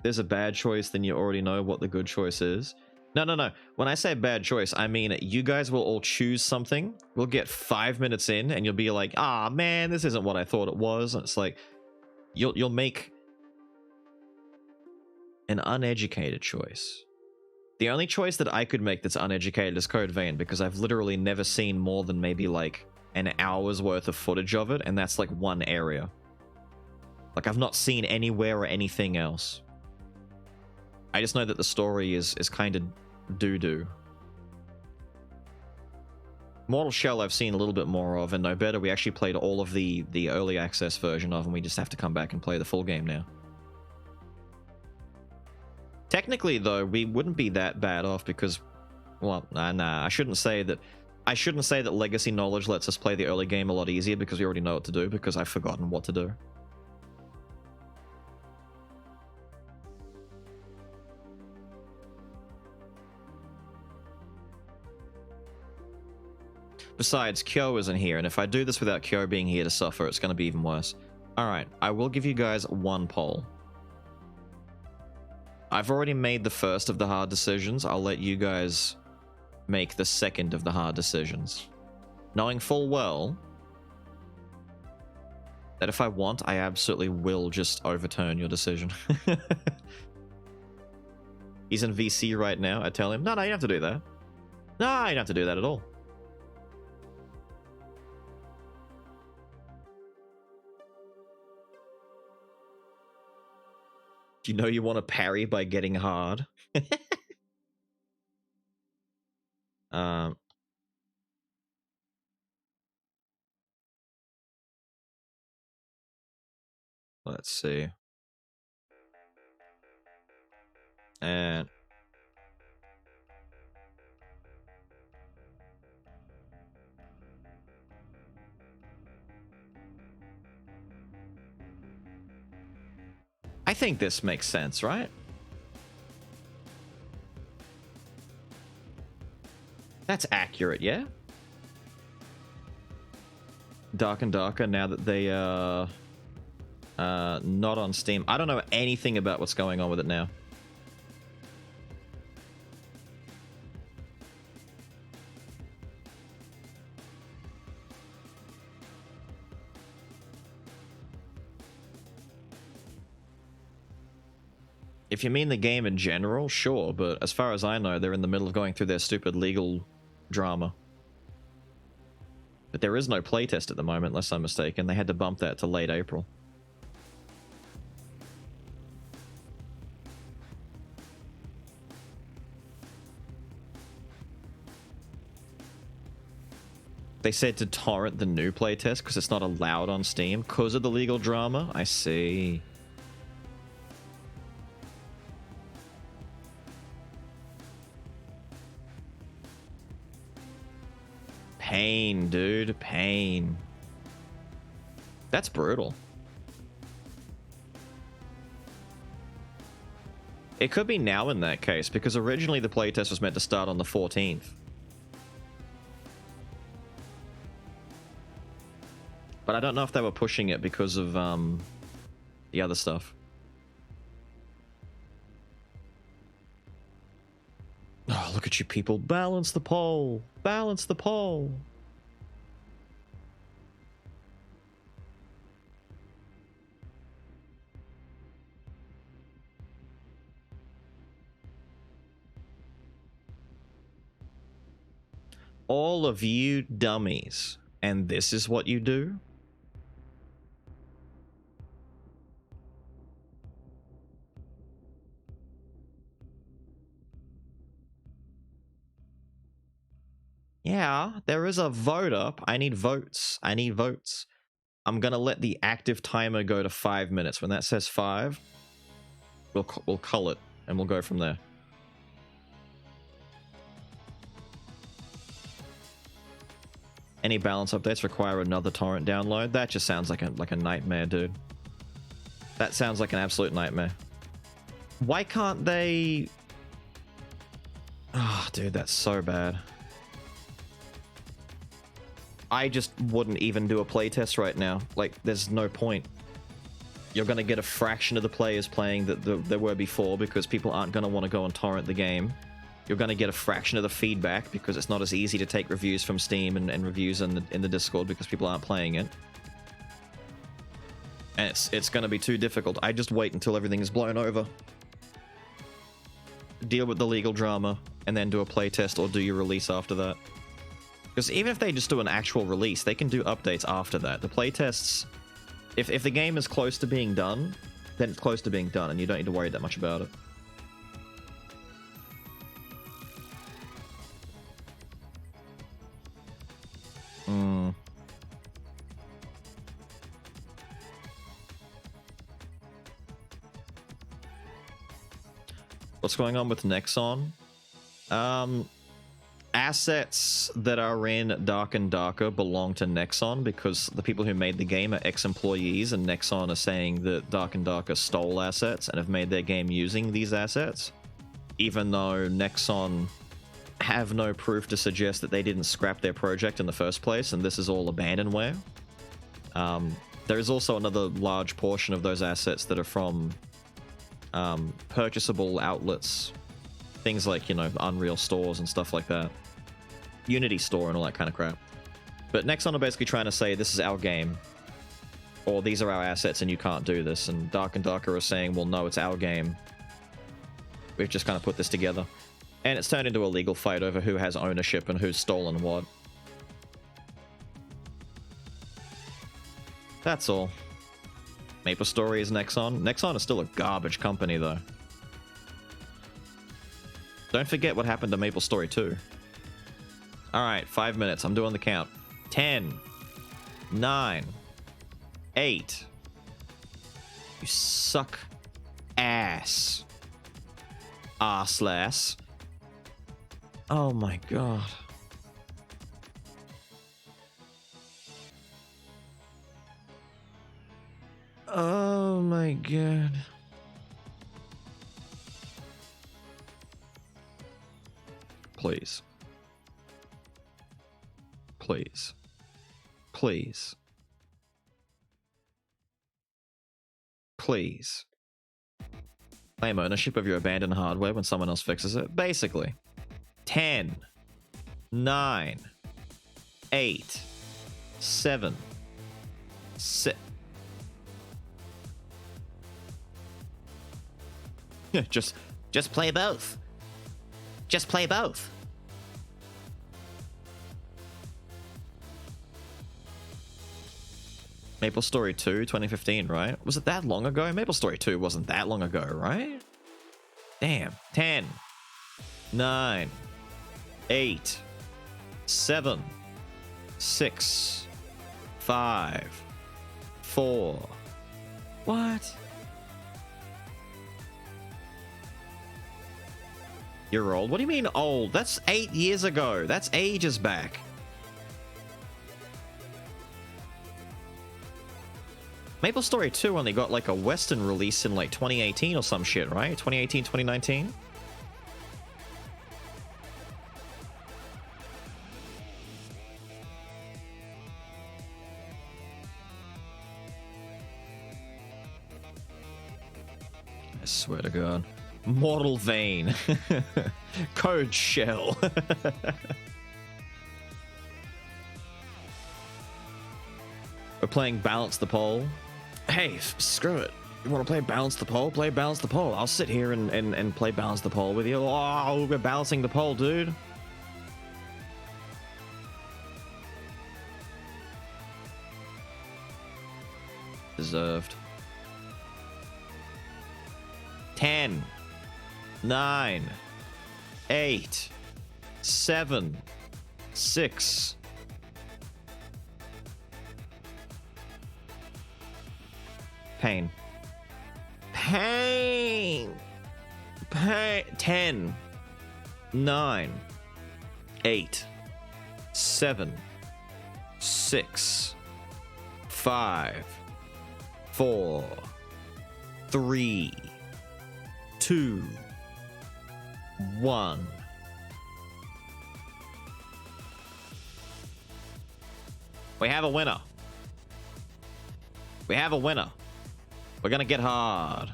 There's a bad choice, then you already know what the good choice is. No. When I say bad choice, I mean you guys will all choose something. We'll get 5 minutes in, and you'll be like, "Ah, man, this isn't what I thought it was." And it's like you'll make an uneducated choice. The only choice that I could make that's uneducated is Code Vein, because I've literally never seen more than maybe like an hour's worth of footage of it, and that's like one area. Like, I've not seen anywhere or anything else. I just know that the story is kind of doo-doo. Mortal Shell I've seen a little bit more of, and No Better we actually played all of the early access version of, and we just have to come back and play the full game now. Technically, though, we wouldn't be that bad off because, well, nah, I shouldn't say that Legacy Knowledge lets us play the early game a lot easier because we already know what to do, because I've forgotten what to do. Besides, Kyo isn't here, and if I do this without Kyo being here to suffer, it's going to be even worse. Alright, I will give you guys one poll. I've already made the first of the hard decisions. I'll let you guys make the second of the hard decisions. Knowing full well that if I want, I absolutely will just overturn your decision. He's in VC right now. I tell him, no, you don't have to do that. No, you don't have to do that at all. Do you know you want to parry by getting hard? Let's see. And I think this makes sense, right? That's accurate, yeah? Dark and Darker now that they are not on Steam. I don't know anything about what's going on with it now. If you mean the game in general, sure, but as far as I know, they're in the middle of going through their stupid legal drama. But there is no playtest at the moment, unless I'm mistaken. They had to bump that to late April. They said to torrent the new playtest because it's not allowed on Steam because of the legal drama. I see. Pain, dude. Pain. That's brutal. It could be now in that case, because originally the playtest was meant to start on the 14th. But I don't know if they were pushing it because of the other stuff. Oh, look at you people. Balance the pole. Balance the pole. All of you dummies. And this is what you do? Yeah, there is a vote up. I need votes. I need votes. I'm gonna let the active timer go to 5 minutes. When that says 5, we'll cull it and we'll go from there. Any balance updates require another torrent download? That just sounds like a nightmare, dude. That sounds like an absolute nightmare. Why can't they... Oh, dude, that's so bad. I just wouldn't even do a playtest right now. Like, there's no point. You're going to get a fraction of the players playing that there were before because people aren't going to want to go and torrent the game. You're going to get a fraction of the feedback because it's not as easy to take reviews from Steam and reviews in the Discord because people aren't playing it. And it's going to be too difficult. I just wait until everything is blown over. Deal with the legal drama and then do a playtest or do your release after that. Because even if they just do an actual release, they can do updates after that. The playtests, if the game is close to being done, then it's close to being done and you don't need to worry that much about it. What's going on with Nexon? Assets that are in Dark and Darker belong to Nexon because the people who made the game are ex-employees, and Nexon are saying that Dark and Darker stole assets and have made their game using these assets, even though Nexon have no proof to suggest that they didn't scrap their project in the first place, and this is all abandonware. There is also another large portion of those assets that are from purchasable outlets, things like, you know, Unreal stores and stuff like that, Unity store and all that kind of crap. But Nexon are basically trying to say this is our game, or these are our assets and you can't do this, and Dark and Darker are saying, well, no, it's our game, we've just kind of put this together. And it's turned into a legal fight over who has ownership and who's stolen what. That's all. MapleStory is Nexon. Nexon is still a garbage company, though. Don't forget what happened to MapleStory 2. Alright, 5 minutes. I'm doing the count. 10, 9, 8. You suck ass. Arslass. Oh my god. Oh my god. Please. Please. Please. Please. Claim ownership of your abandoned hardware when someone else fixes it. Basically. 10, 9, 8, 7, 6. just play both. Just play both. Maple Story 2, 2015, right? Was it that long ago? Maple Story 2 wasn't that long ago, right? Damn. 10, 9, 8, 7, 6, 5, 4. What? You're old? What do you mean old? That's 8 years ago. That's ages back. Maple Story 2 only got like a Western release in like 2018 or some shit, right? 2018, 2019? I swear to God. Mortal Vein. Code Shell. We're playing Balance the Pole. Hey, screw it. You want to play Balance the Pole? Play Balance the Pole. I'll sit here and play Balance the Pole with you. Oh, we're balancing the pole, dude. Deserved. 10, 9, 8, 7, 6. Pain. Pain. Pain. 10, 9, 8, 7, 6, 5, 4, 3, 2, 1. We have a winner. We have a winner. We're gonna get hard.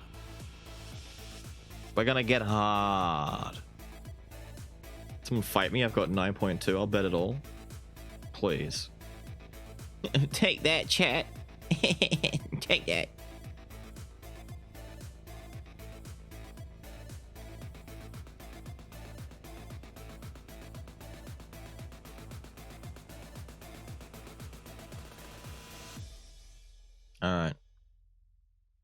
We're gonna get hard. Someone fight me. I've got 9.2. I'll bet it all. Please. Take that, chat. Take that. Alright.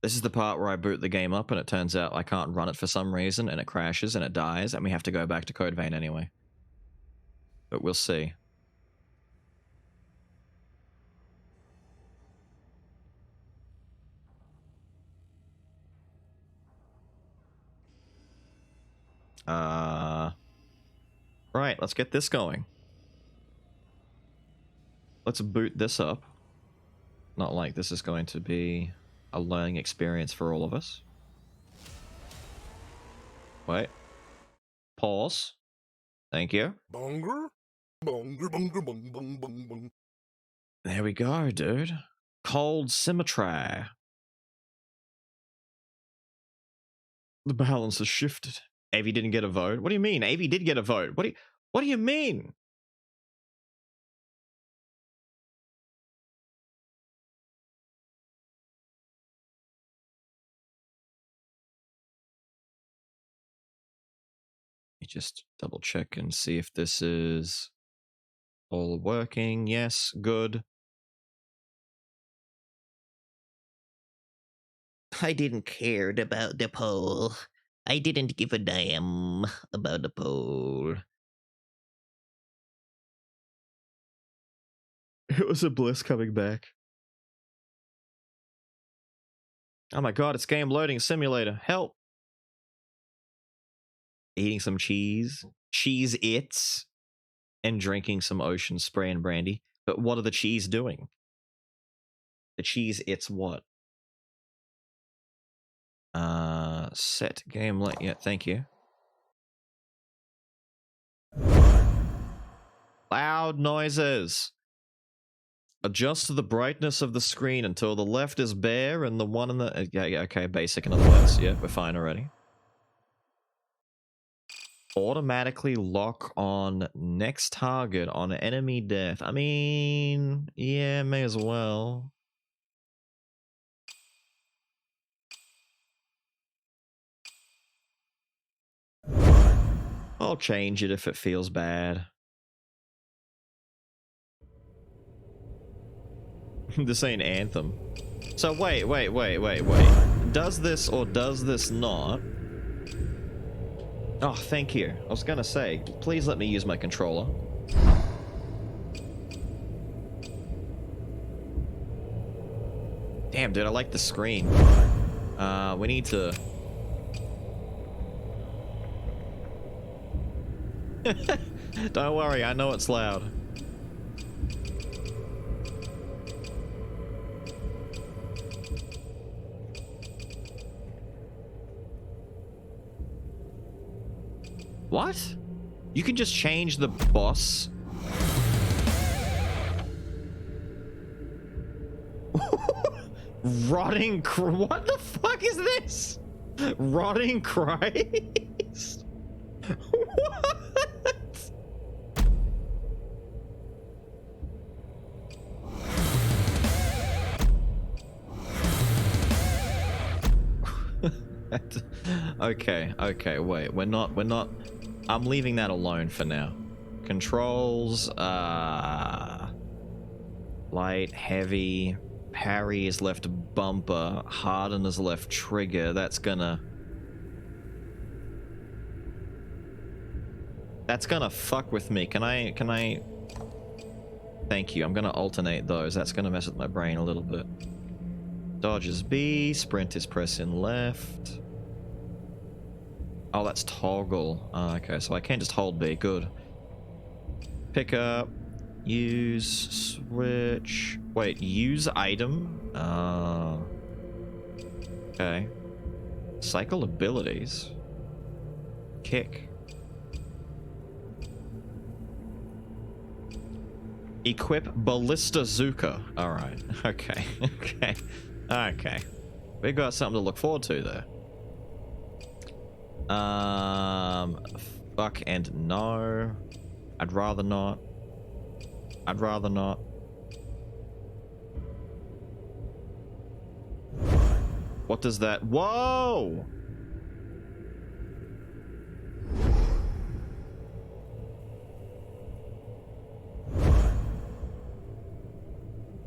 This is the part where I boot the game up and it turns out I can't run it for some reason and it crashes and it dies and we have to go back to Code Vein anyway. But we'll see. Right, let's get this going. Let's boot this up. Not like this is going to be a learning experience for all of us. Wait. Pause. Thank you. Bunger? Bunger, bunger, bung, bung, bung, bung. There we go, dude. Cold Symmetry. The balance has shifted. Avi didn't get a vote. What do you mean? Avi did get a vote. What do you mean? Just double check and see if this is all working. Yes, good. I didn't care about the poll. I didn't give a damn about the poll. It was a bliss coming back. Oh my god, it's game loading simulator. Help. Eating some cheese. Cheese-its. And drinking some ocean spray and brandy. But what are the cheese doing? The cheese-its what? Set game light. Yeah, thank you. Loud noises. Adjust the brightness of the screen until the left is bare and the one in the... yeah, okay, basic in other words. Yeah, we're fine already. Automatically lock on next target on enemy death. I mean, yeah, may as well. I'll change it if it feels bad. This ain't Anthem. So wait. Does this or does this not? Oh, thank you. I was gonna say, please let me use my controller. Damn, dude, I like the screen. We need to... Don't worry, I know it's loud. What? You can just change the boss? Rotting what the fuck is this? Rotting Christ? What? Okay, wait. We're not I'm leaving that alone for now. Controls, light, heavy, parry is left bumper, harden is left trigger. That's gonna fuck with me. Can I thank you. I'm gonna alternate those. That's gonna mess with my brain a little bit. Dodge is B, sprint is pressing left. Oh, that's toggle. Oh, okay, so I can't just hold B. Good. Pick up, use, switch. Wait, use item? Okay. Cycle abilities. Kick. Equip Ballista Zuka. Alright. Okay. Okay. We got something to look forward to there. Fuck and no. I'd rather not. What does that? Whoa!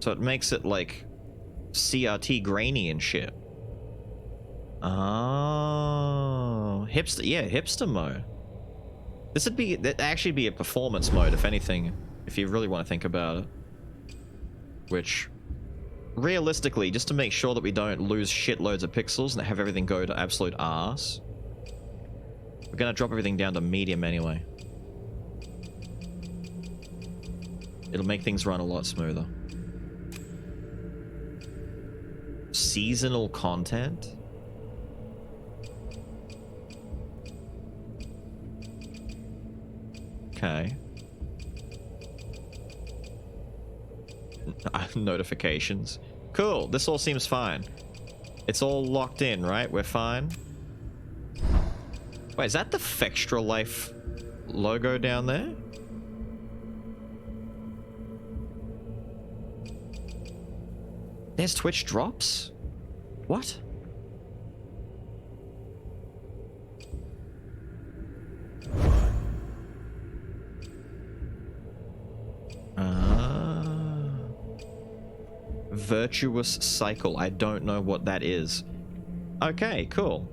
So it makes it like CRT grainy and shit. Oh, hipster, yeah, hipster mode. That'd actually be a performance mode, if anything, if you really want to think about it. Which, realistically, just to make sure that we don't lose shitloads of pixels and have everything go to absolute arse, we're gonna drop everything down to medium anyway. It'll make things run a lot smoother. Seasonal content? Okay. Notifications. Cool, this all seems fine. It's all locked in, right? We're fine. Wait, is that the Fextra Life logo down there? There's Twitch drops? What? Virtuous cycle. I don't know what that is. Okay, cool.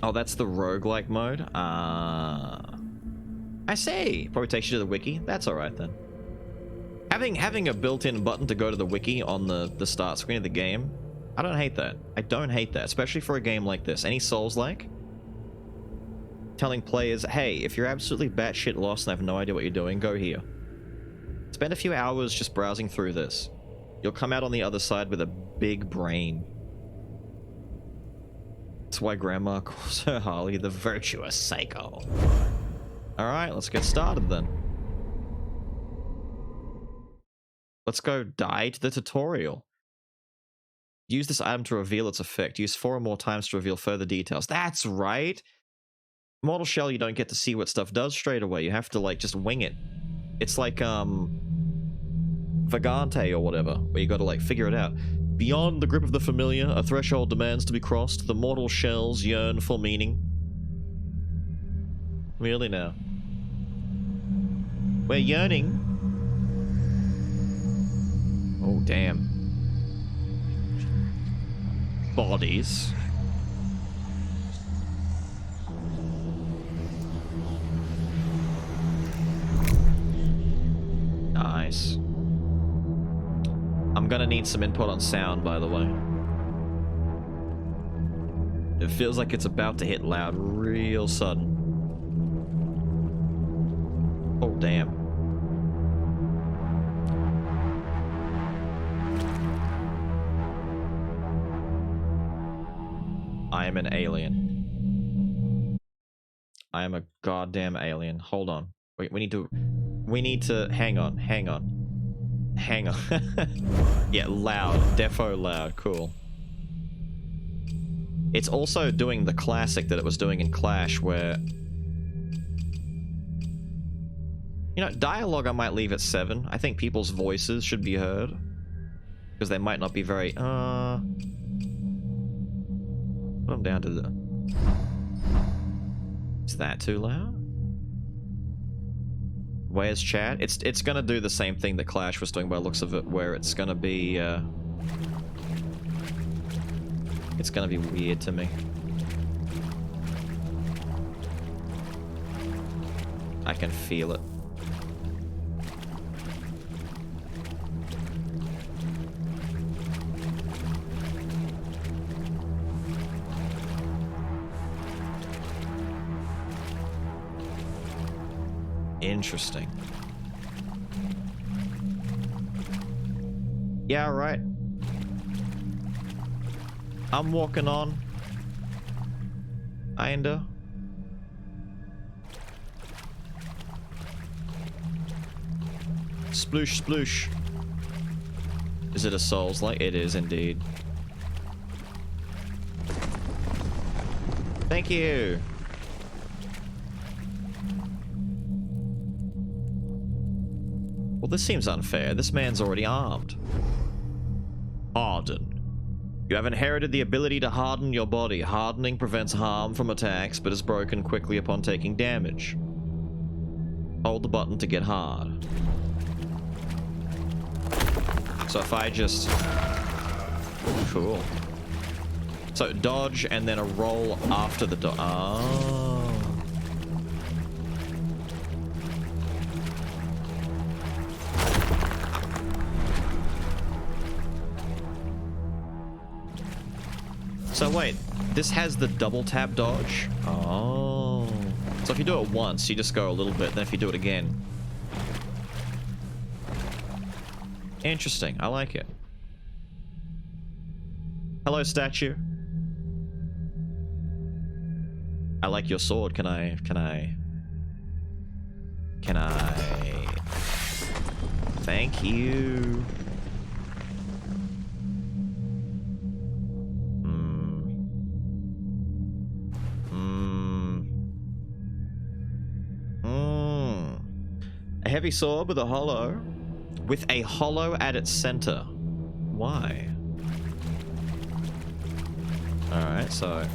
Oh, that's the roguelike mode? I see. Probably takes you to the wiki. That's alright then. Having a built-in button to go to the wiki on the start screen of the game, I don't hate that. I don't hate that, especially for a game like this. Any Souls-like? Telling players, hey, if you're absolutely batshit lost and have no idea what you're doing, go here. Spend a few hours just browsing through this. You'll come out on the other side with a big brain. That's why Grandma calls her Harley the virtuous psycho. Alright, let's get started then. Let's go die to the tutorial. Use this item to reveal its effect. Use 4 or more times to reveal further details. That's right! Mortal Shell, you don't get to see what stuff does straight away. You have to, like, just wing it. It's like, Vagante or whatever, where you gotta, like, figure it out. Beyond the grip of the familiar, a threshold demands to be crossed. The mortal shells yearn for meaning. Really now? We're yearning. Oh, damn. Bodies. Nice. I'm gonna need some input on sound, by the way. It feels like it's about to hit loud real sudden. Oh, damn. I am an alien. I am a goddamn alien. Hold on. Wait, we need to, hang on. Hang on. Yeah, loud. Defo loud. Cool. It's also doing the classic that it was doing in Clash where... You know, dialogue I might leave at 7. I think people's voices should be heard. Because they might not be very, Put them down to the... Is that too loud? Where's chat? It's gonna do the same thing that Clash was doing by the looks of it, where it's gonna be, it's gonna be weird to me. I can feel it. Interesting. Yeah, right. I'm walking on. Kinda. Sploosh, sploosh. Is it a Souls-like? It is indeed. Thank you. Well, this seems unfair. This man's already armed. Harden. You have inherited the ability to harden your body. Hardening prevents harm from attacks, but is broken quickly upon taking damage. Hold the button to get hard. So if I just... Cool. So dodge and then a roll after the dodge. Oh. So wait, this has the double tap dodge? Oh. So if you do it once, you just go a little bit, then if you do it again. Interesting, I like it. Hello, statue. I like your sword. Can I... Thank you. A heavy sword with a hollow. With a hollow at its center. Why? Alright, so...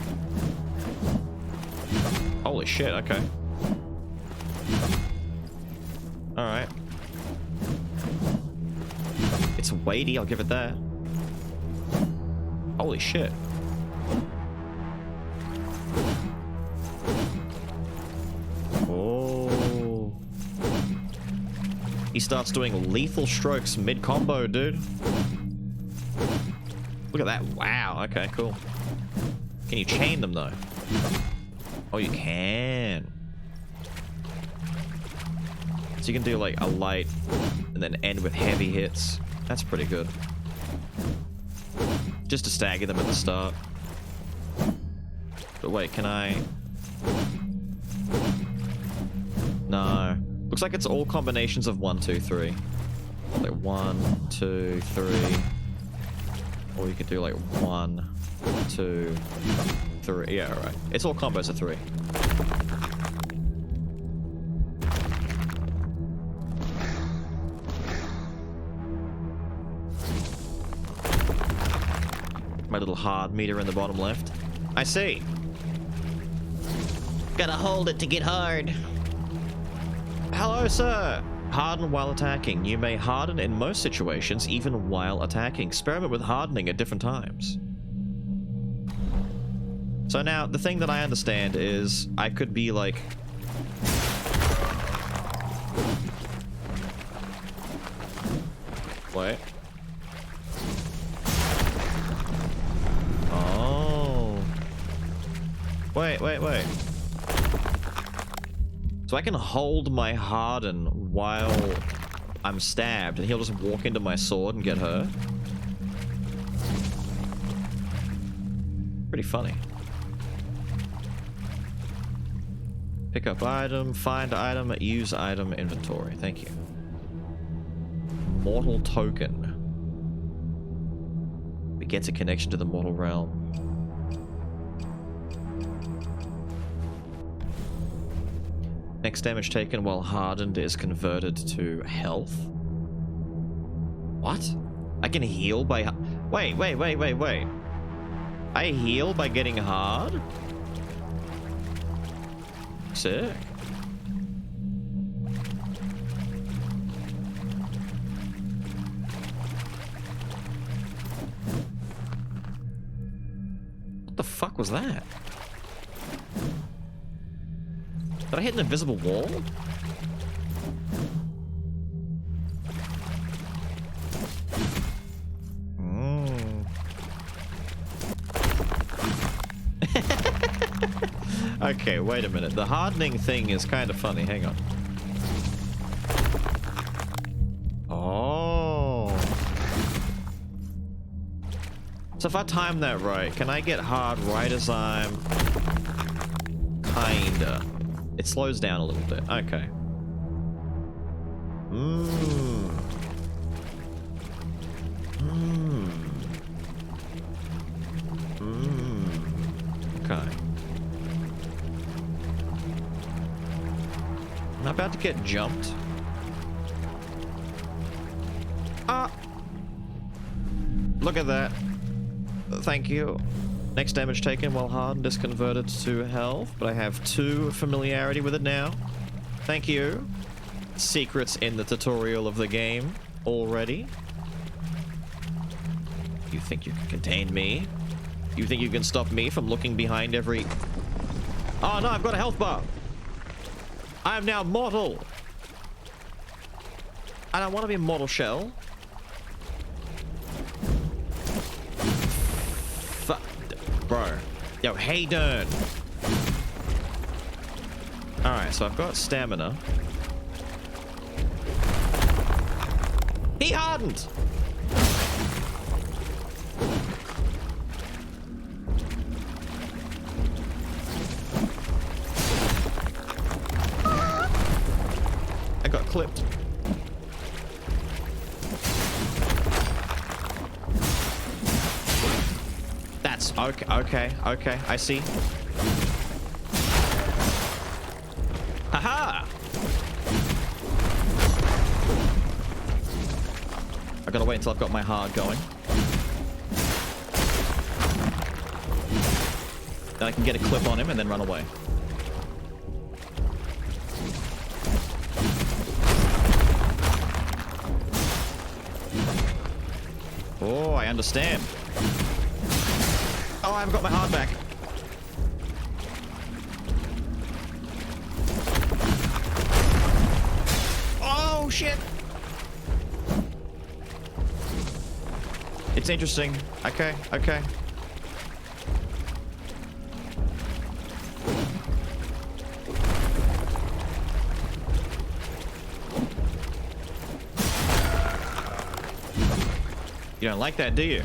Holy shit, okay. Alright. It's weighty, I'll give it that. Holy shit. Oh. He starts doing lethal strokes mid-combo, dude. Look at that. Wow, okay, cool. Can you chain them, though? Oh, you can. So you can do, like, a light and then end with heavy hits. That's pretty good. Just to stagger them at the start. But wait, can I... No. Looks like it's all combinations of 1, 2, 3. Like 1, 2, 3. Or you could do like 1, 2, 3. Yeah, alright. It's all combos of 3. My little hard meter in the bottom left. I see. Gotta hold it to get hard. Hello, sir. Harden while attacking. You may harden in most situations, even while attacking. Experiment with hardening at different times. So now, the thing that I understand is I could be like... Wait. Oh. Wait. So I can hold my harden while I'm stabbed, and he'll just walk into my sword and get hurt. Pretty funny. Pick up item, find item, use item, inventory. Thank you. Mortal token. Begets a connection to the mortal realm. Next damage taken while hardened is converted to health. What? I can heal by... Wait. I heal by getting hard? Sick. What the fuck was that? Did I hit an invisible wall? Okay, wait a minute. The hardening thing is kind of funny. Hang on. Oh. So if I time that right, can I get hard right as I'm... Kinda. It slows down a little bit. Okay. Okay. I'm about to get jumped. Ah! Look at that. Thank you. Next damage taken while hardened is converted to health, but I have 2 familiarity with it now. Thank you. Secrets in the tutorial of the game already. You think you can contain me? You think you can stop me from looking behind every... Oh no, I've got a health bar! I am now mortal! I don't want to be a mortal shell. Bro. Yo, hey, Dern. Alright, so I've got stamina. He hardened! I got clipped. That's okay, I see. Haha! I gotta wait until I've got my hard going. Then I can get a clip on him and then run away. Oh, I understand. Oh, I haven't got my hard back. Oh, shit. It's interesting. Okay. You don't like that, do you?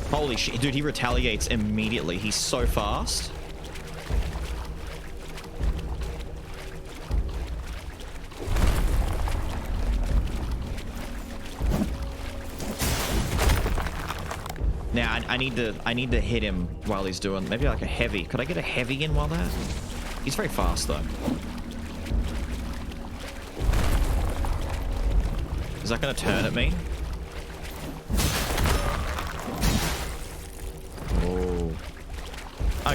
Holy shit, dude, he retaliates immediately. He's so fast. Now, I need to hit him while he's doing, maybe like a heavy. Could I get a heavy in while that? He's very fast, though. Is that going to turn at me?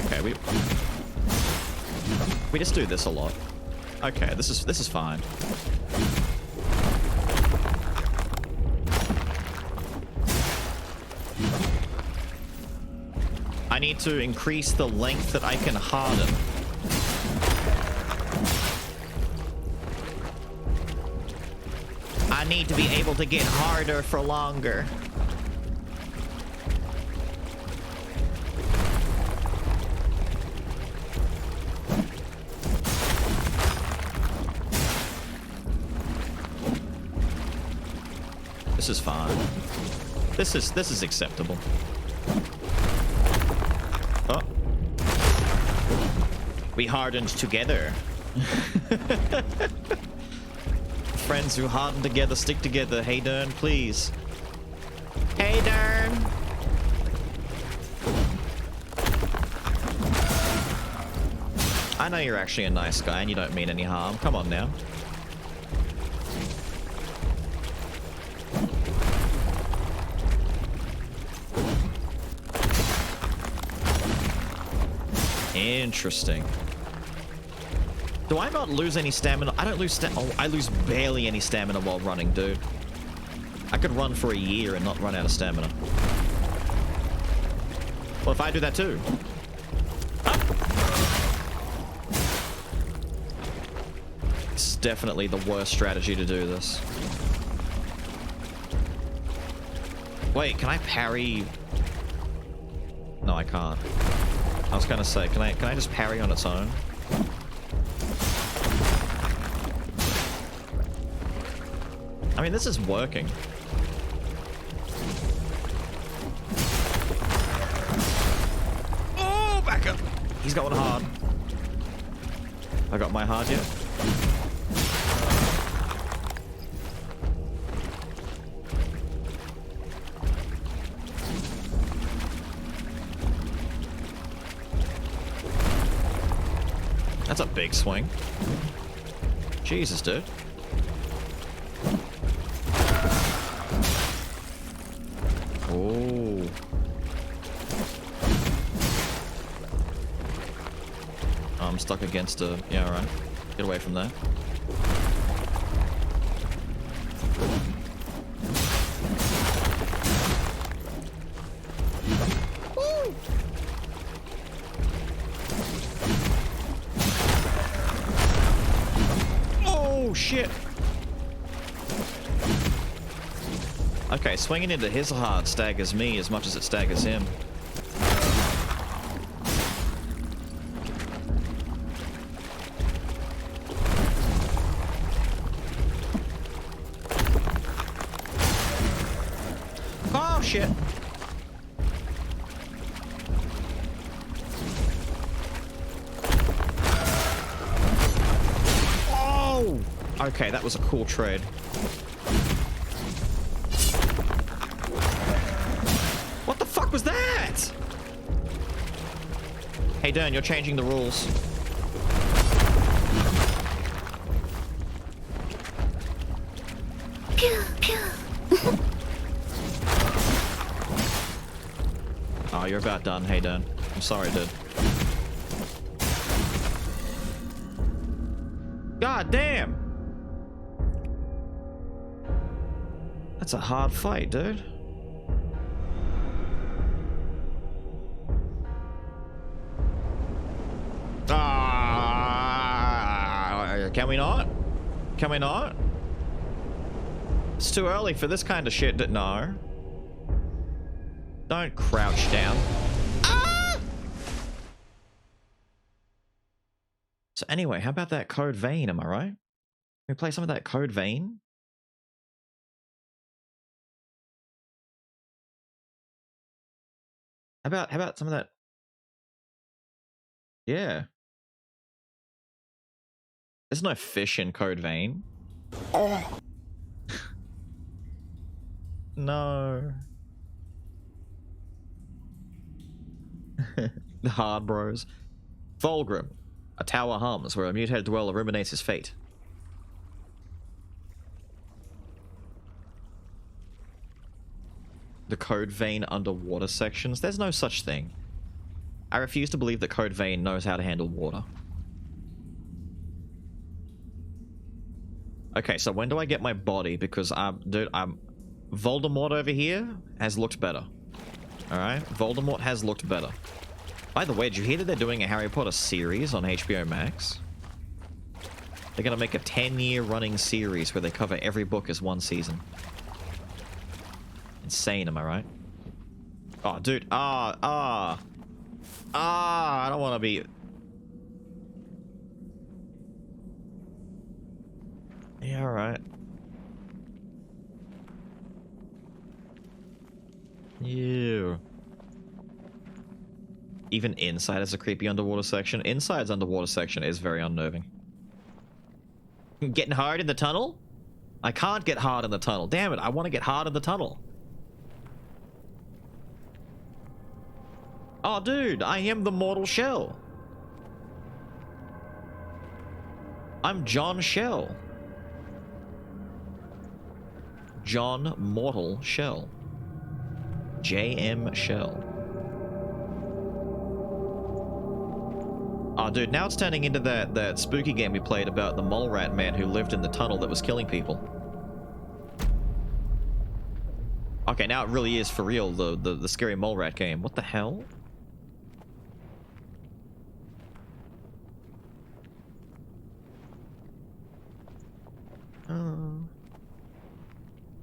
Okay, we just do this a lot. Okay, this is fine. I need to increase the length that I can harden. I need to be able to get harder for longer. This is fine. This is acceptable. Oh. We hardened together. Friends who harden together stick together. Hey Dern, please. Hey Dern. I know you're actually a nice guy and you don't mean any harm. Come on now. Interesting. Do I not lose any stamina? I don't lose I lose barely any stamina while running, dude. I could run for a year and not run out of stamina. Well, if I do that too. This is definitely the worst strategy to do this. Wait, can I parry? No, I can't. I was gonna say, can I just parry on its own? I mean, this is working. Oh, back up. He's got one hard. I got my hard yet? That's a big swing. Jesus, dude. Oh. I'm stuck against a... Yeah, alright. Get away from there. Woo! Oh, shit. Okay, swinging into his heart staggers me as much as it staggers him. Oh, shit. Oh! Okay, that was a cool trade. What the fuck was that? Hey, Dern, you're changing the rules. Pew, pew. Oh, you're about done. Hey, Dern. I'm sorry, dude. God damn! That's a hard fight, dude. Can we not? Can we not? It's too early for this kind of shit. No. Don't crouch down. Ah! So anyway, how about that Code Vein? Am I right? Can we play some of that Code Vein? How about some of that? Yeah. There's no fish in Code Vein. Oh. No. The hard bros. Fulgrim. A tower hums where a mutated dweller ruminates his fate. The Code Vein underwater sections? There's no such thing. I refuse to believe that Code Vein knows how to handle water. Okay, so when do I get my body? Because dude, Voldemort over here has looked better. Alright? Voldemort has looked better. By the way, did you hear that they're doing a Harry Potter series on HBO Max? They're gonna make a 10-year running series where they cover every book as one season. Insane, am I right? Oh, dude. I don't want to be... Yeah, alright. Ew. Even Inside has a creepy underwater section. Inside's underwater section is very unnerving. Getting hard in the tunnel? I can't get hard in the tunnel. Damn it, I want to get hard in the tunnel. Oh, dude, I am the Mortal Shell. I'm John Shell. John Mortal Shell. JM Shell. Oh, dude, now it's turning into that spooky game we played about the mole rat man who lived in the tunnel that was killing people. Okay, now it really is for real, the scary mole rat game. What the hell?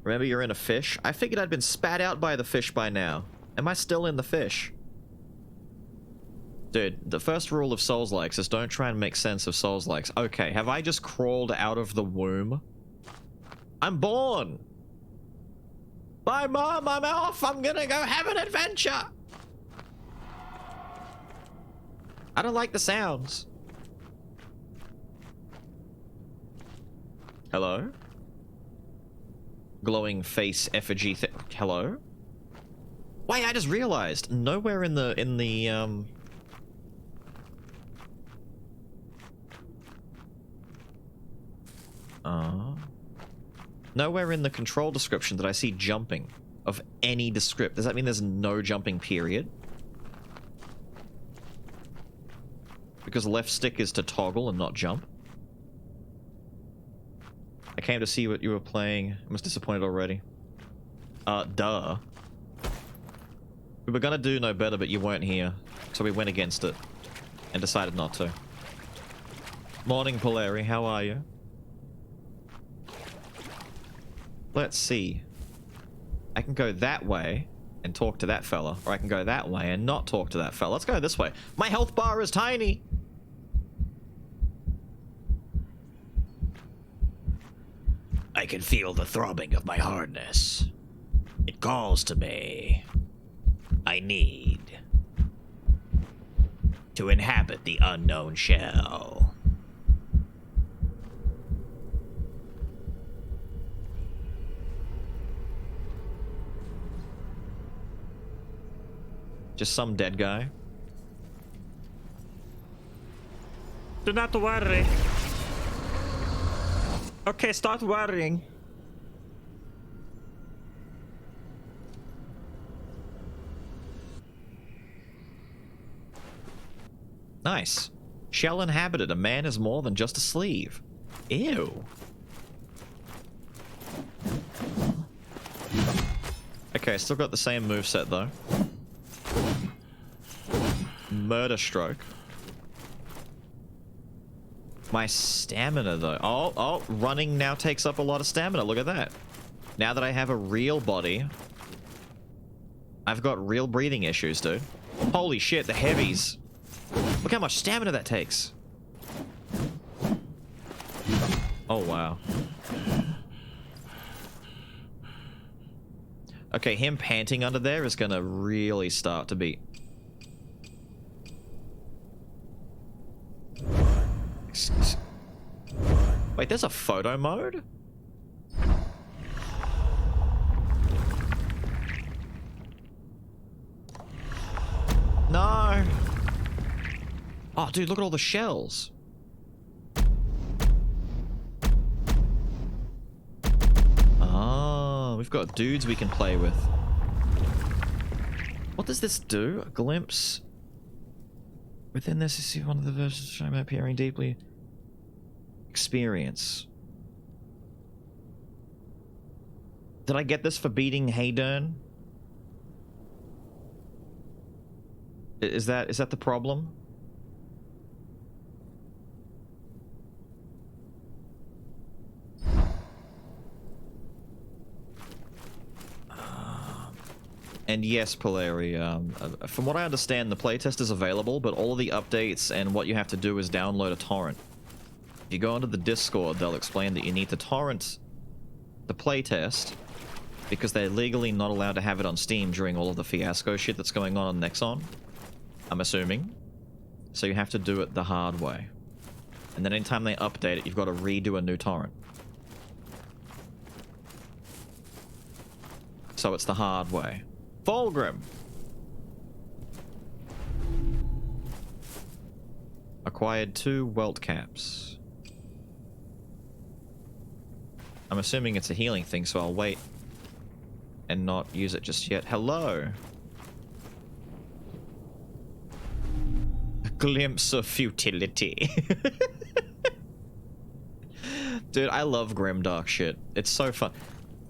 Remember, you're in a fish? I figured I'd been spat out by the fish by now. Am I still in the fish? Dude, the first rule of Souls-likes is don't try and make sense of Souls-likes. Okay, have I just crawled out of the womb? I'm born! Bye, Mom, I'm off! I'm gonna go have an adventure! I don't like the sounds. Hello? Glowing face effigy hello? Wait, I just realized nowhere in the nowhere in the control description did I see jumping of any descript. Does that mean there's no jumping period? Because left stick is to toggle and not jump. I came to see what you were playing. I was disappointed already. Duh. We were gonna do no better, but you weren't here. So we went against it. And decided not to. Morning, Polari. How are you? Let's see. I can go that way and talk to that fella. Or I can go that way and not talk to that fella. Let's go this way. My health bar is tiny! I can feel the throbbing of my hardness. It calls to me. I need to inhabit the unknown shell. Just some dead guy. Do not worry. Okay, start worrying. Nice. Shell inhabited. A man is more than just a sleeve. Ew. Okay, still got the same moveset though. Murder stroke. My stamina though. Oh, running now takes up a lot of stamina. Look at that. Now that I have a real body, I've got real breathing issues, dude. Holy shit, the heavies. Look how much stamina that takes. Oh, wow. Okay, him panting under there is gonna really start to be... Wait, there's a photo mode? No! Oh, dude, look at all the shells. Oh, we've got dudes we can play with. What does this do? A glimpse Within this, you see one of the versions I'm appearing deeply. Experience. Did I get this for beating Haydern? Is that the problem? And yes, Polari, from what I understand, the playtest is available, but all of the updates and what you have to do is download a torrent. If you go into the Discord, they'll explain that you need to torrent the playtest, because they're legally not allowed to have it on Steam during all of the fiasco shit that's going on Nexon. I'm assuming. So you have to do it the hard way. And then anytime they update it, you've got to redo a new torrent. So it's the hard way. Fulgrim! Acquired 2 welt caps. I'm assuming it's a healing thing, so I'll wait and not use it just yet. Hello! A glimpse of futility. Dude, I love grimdark shit. It's so fun.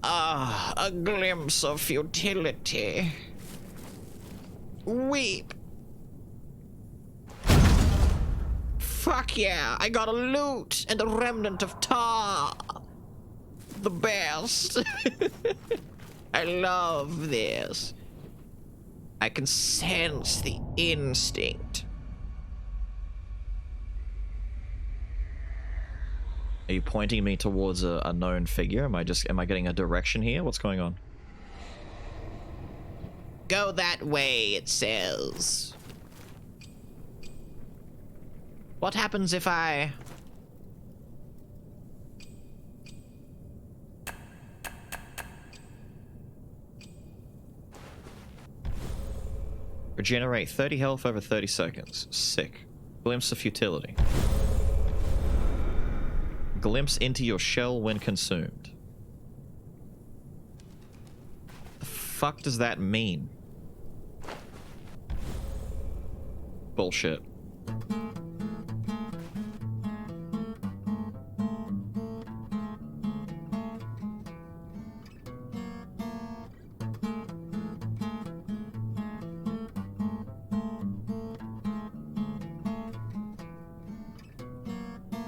Ah, a glimpse of futility. Weep. Fuck yeah, I got a loot and a remnant of tar. The best. I love this. I can sense the instinct. Are you pointing me towards a known figure? Am I getting a direction here? What's going on? Go that way, it says. What happens if I... Regenerate 30 health over 30 seconds. Sick. Glimpse of futility. Glimpse into your shell when consumed. The fuck does that mean? Bullshit.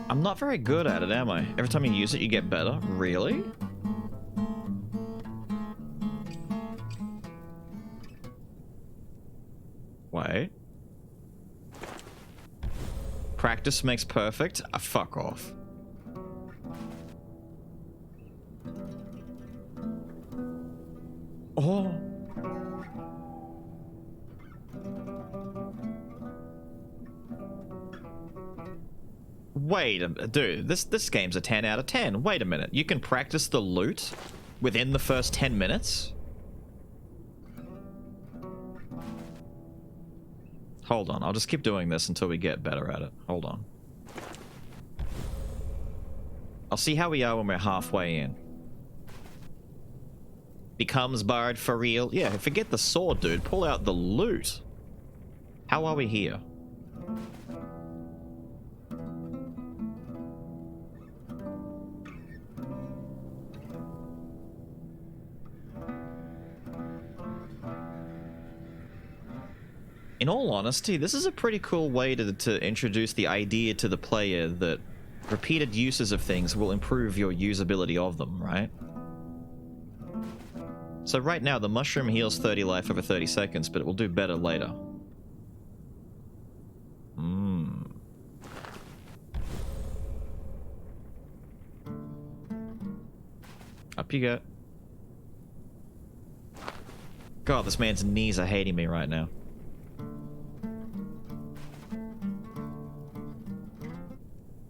I'm not very good at it, am I? Every time you use it, you get better? Really? Wait. Practice makes perfect? Fuck off. Oh. Wait a minute, dude, this game's a 10 out of 10. Wait a minute, you can practice the loot within the first 10 minutes? Hold on, I'll just keep doing this until we get better at it. Hold on. I'll see how we are when we're halfway in. Becomes barred for real? Yeah, forget the sword, dude. Pull out the loot. How are we here? In all honesty, this is a pretty cool way to introduce the idea to the player that repeated uses of things will improve your usability of them, right? So right now, the mushroom heals 30 life over 30 seconds, but it will do better later. Up you go. God, this man's knees are hating me right now.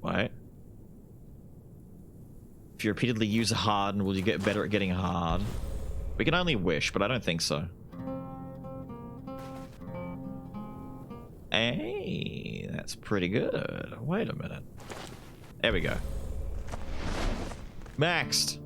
Wait. If you repeatedly use hard, will you get better at getting hard? We can only wish, but I don't think so. Hey, that's pretty good. Wait a minute. There we go. Maxed.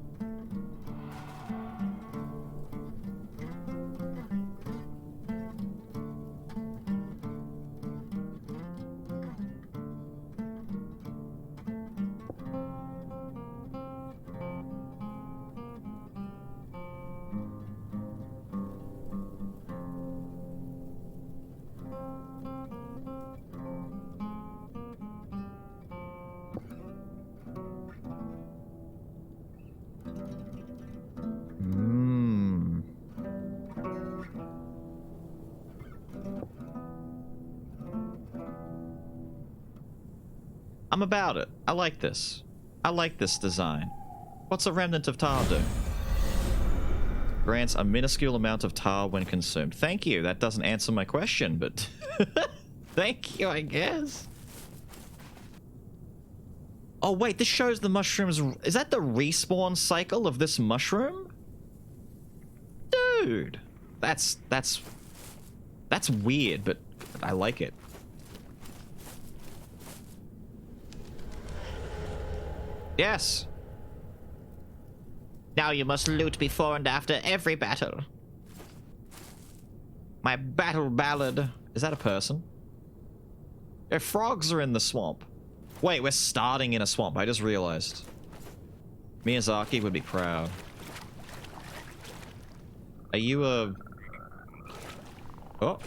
I'm about it. I like this. I like this design. What's a remnant of tar do? Grants a minuscule amount of tar when consumed. Thank you. That doesn't answer my question, but thank you, I guess. Oh, wait, this shows the mushrooms. Is that the respawn cycle of this mushroom? Dude, that's weird, but I like it. Yes. Now you must loot before and after every battle. My battle ballad. Is that a person? If frogs are in the swamp. Wait, we're starting in a swamp. I just realized. Miyazaki would be proud. Are you a... Oh.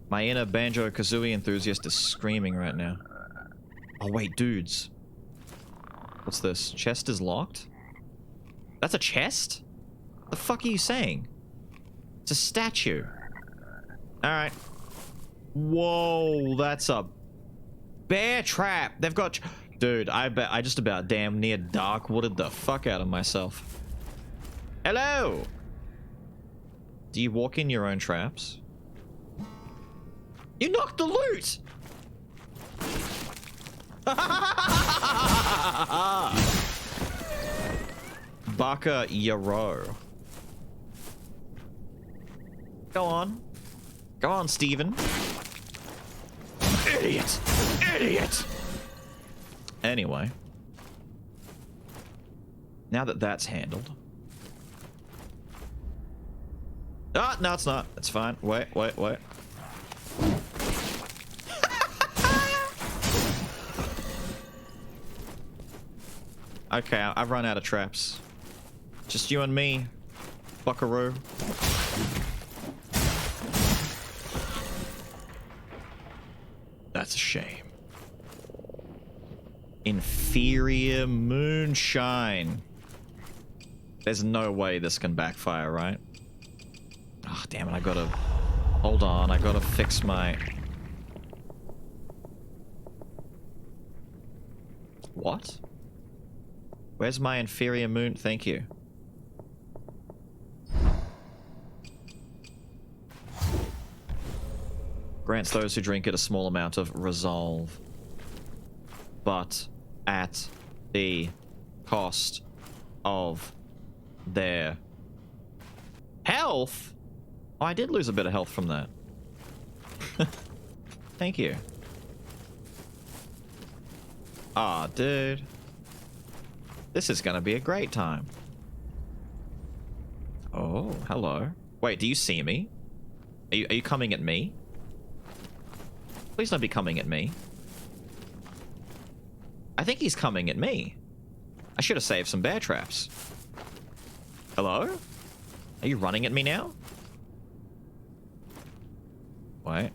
My inner Banjo-Kazooie enthusiast is screaming right now. Oh, wait, dudes. What's this? Chest is locked? That's a chest? What the fuck are you saying? It's a statue. Alright. Whoa, that's a bear trap. They've got... Dude, I just about damn near dark wooded the fuck out of myself. Hello! Do you walk in your own traps? You knocked the loot! Baka Yaro. Go on. Go on, Steven. Idiot! Idiot! Anyway. Now that that's handled. Ah, no, it's not. It's fine. Wait. Okay, I've run out of traps. Just you and me, buckaroo. That's a shame. Inferior moonshine. There's no way this can backfire, right? Oh, damn it, I gotta... Hold on, I gotta fix my... What? Where's my inferior moon? Thank you. Grants those who drink it a small amount of resolve. But at the cost of their health? Oh, I did lose a bit of health from that. Thank you. Aw, dude. This is gonna be a great time. Oh, hello. Wait, do you see me? Are you coming at me? Please don't be coming at me. I think he's coming at me. I should have saved some bear traps. Hello? Are you running at me now? Wait.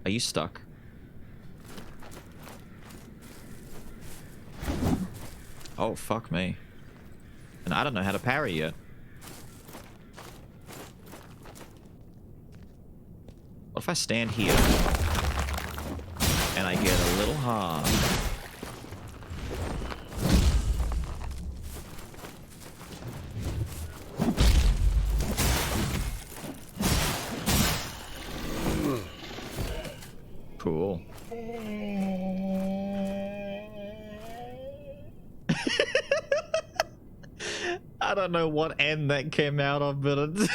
Are you stuck? Oh, fuck me. And I don't know how to parry yet. What if I stand here and I get a little hard? Cool. I don't know what end that came out of, but it's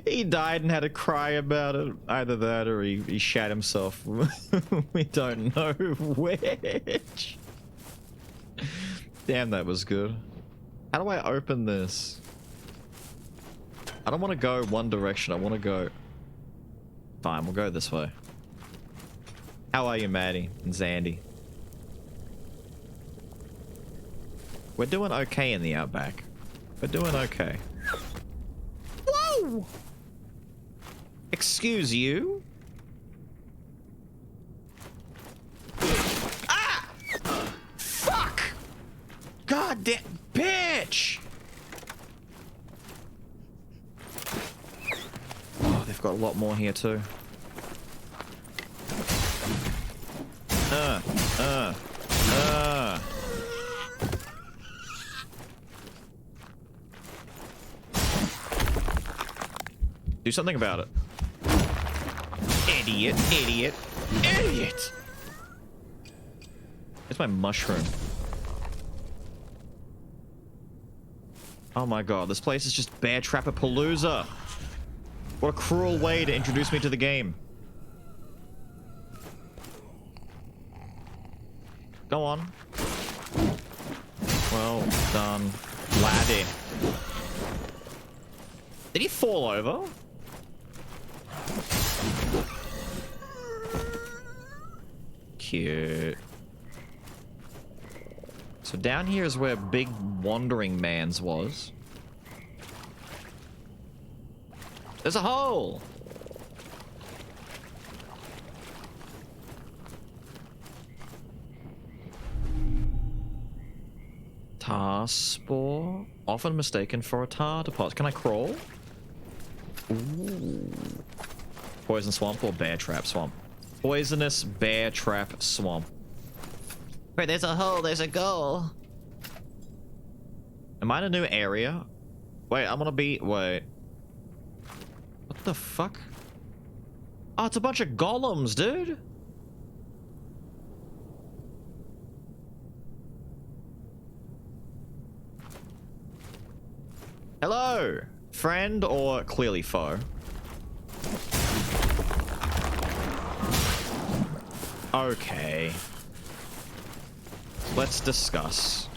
he died and had to cry about it. Either that or he shat himself. We don't know which. Damn, that was good. How do I open this? I don't want to go one direction. I want to go... Fine, we'll go this way. How are you, Maddie and Zandy? We're doing okay in the outback. We're doing okay. Whoa! Excuse you? God damn bitch! Oh, they've got a lot more here too. Do something about it. Idiot, idiot, idiot! It's my mushroom. Oh my god, this place is just Bear Trapper-palooza. What a cruel way to introduce me to the game. Go on. Well done, laddie. Did he fall over? Cute. So down here is where Big Wandering Man's was. There's a hole! Tar spore, often mistaken for a tar deposit. Can I crawl? Ooh. Poison swamp or bear trap swamp? Poisonous bear trap swamp. Wait, there's a hole, there's a goal. Am I in a new area? Wait, I'm gonna be... Wait. What the fuck? Oh, it's a bunch of golems, dude. Hello, friend or clearly foe? Okay. Let's discuss.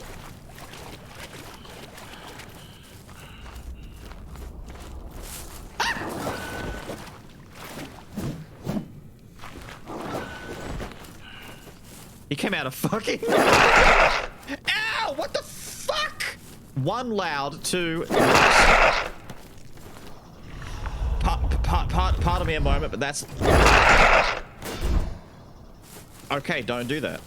He came out of fucking... Ow! What the fuck? One loud, two... Pardon me a moment, but that's... Okay, don't do that.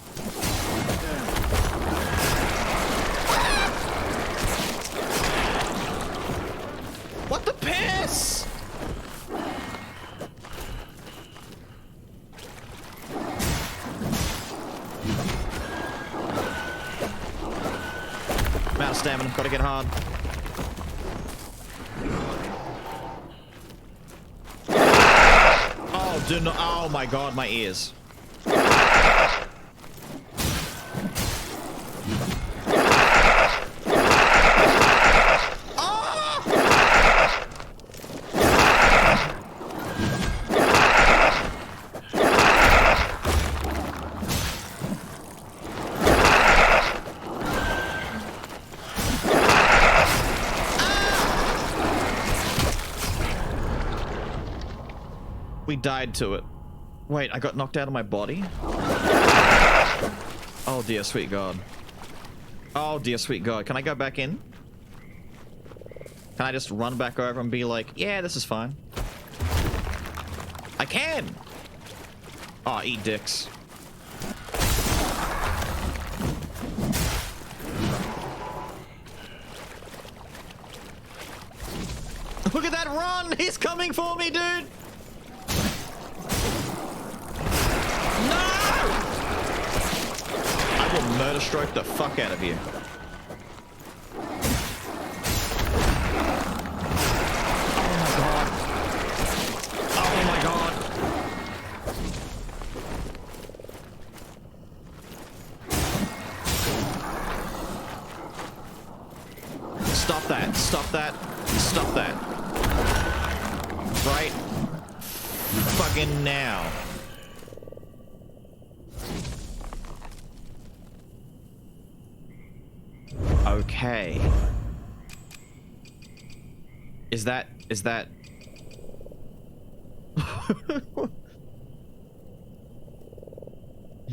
What the piss? I'm out of stamina, gotta get hard. Oh, do not. Oh my god, my ears. We died to it. Wait, I got knocked out of my body? Oh dear sweet god. Oh dear sweet god. Can I go back in? Can I just run back over and be like, yeah, this is fine? I can! Oh, eat dicks. Look at that run! He's coming for me, dude! I will murder stroke the fuck out of you. Oh my god. Oh my god. Stop that. Stop that. Stop that. Right fucking now. Okay. Is that...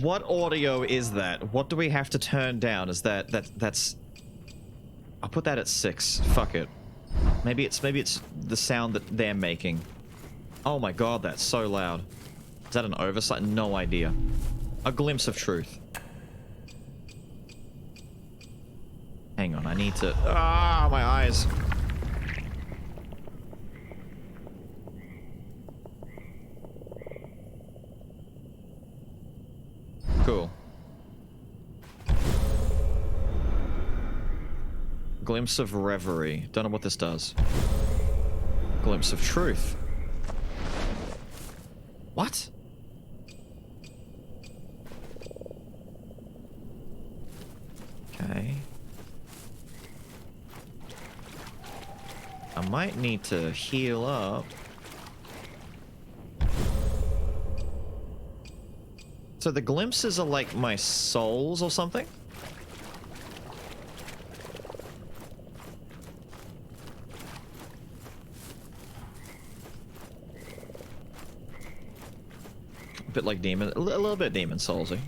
What audio is that? What do we have to turn down? Is that's... I'll put that at 6. Fuck it. Maybe it's the sound that they're making. Oh my god, that's so loud. Is that an oversight? No idea. A glimpse of truth. Hang on, I need to... Ah, my eyes. Cool. Glimpse of reverie. Don't know what this does. Glimpse of truth. What? Okay. I might need to heal up. So the glimpses are like my souls or something? A bit like demon, a little bit demon soulsy.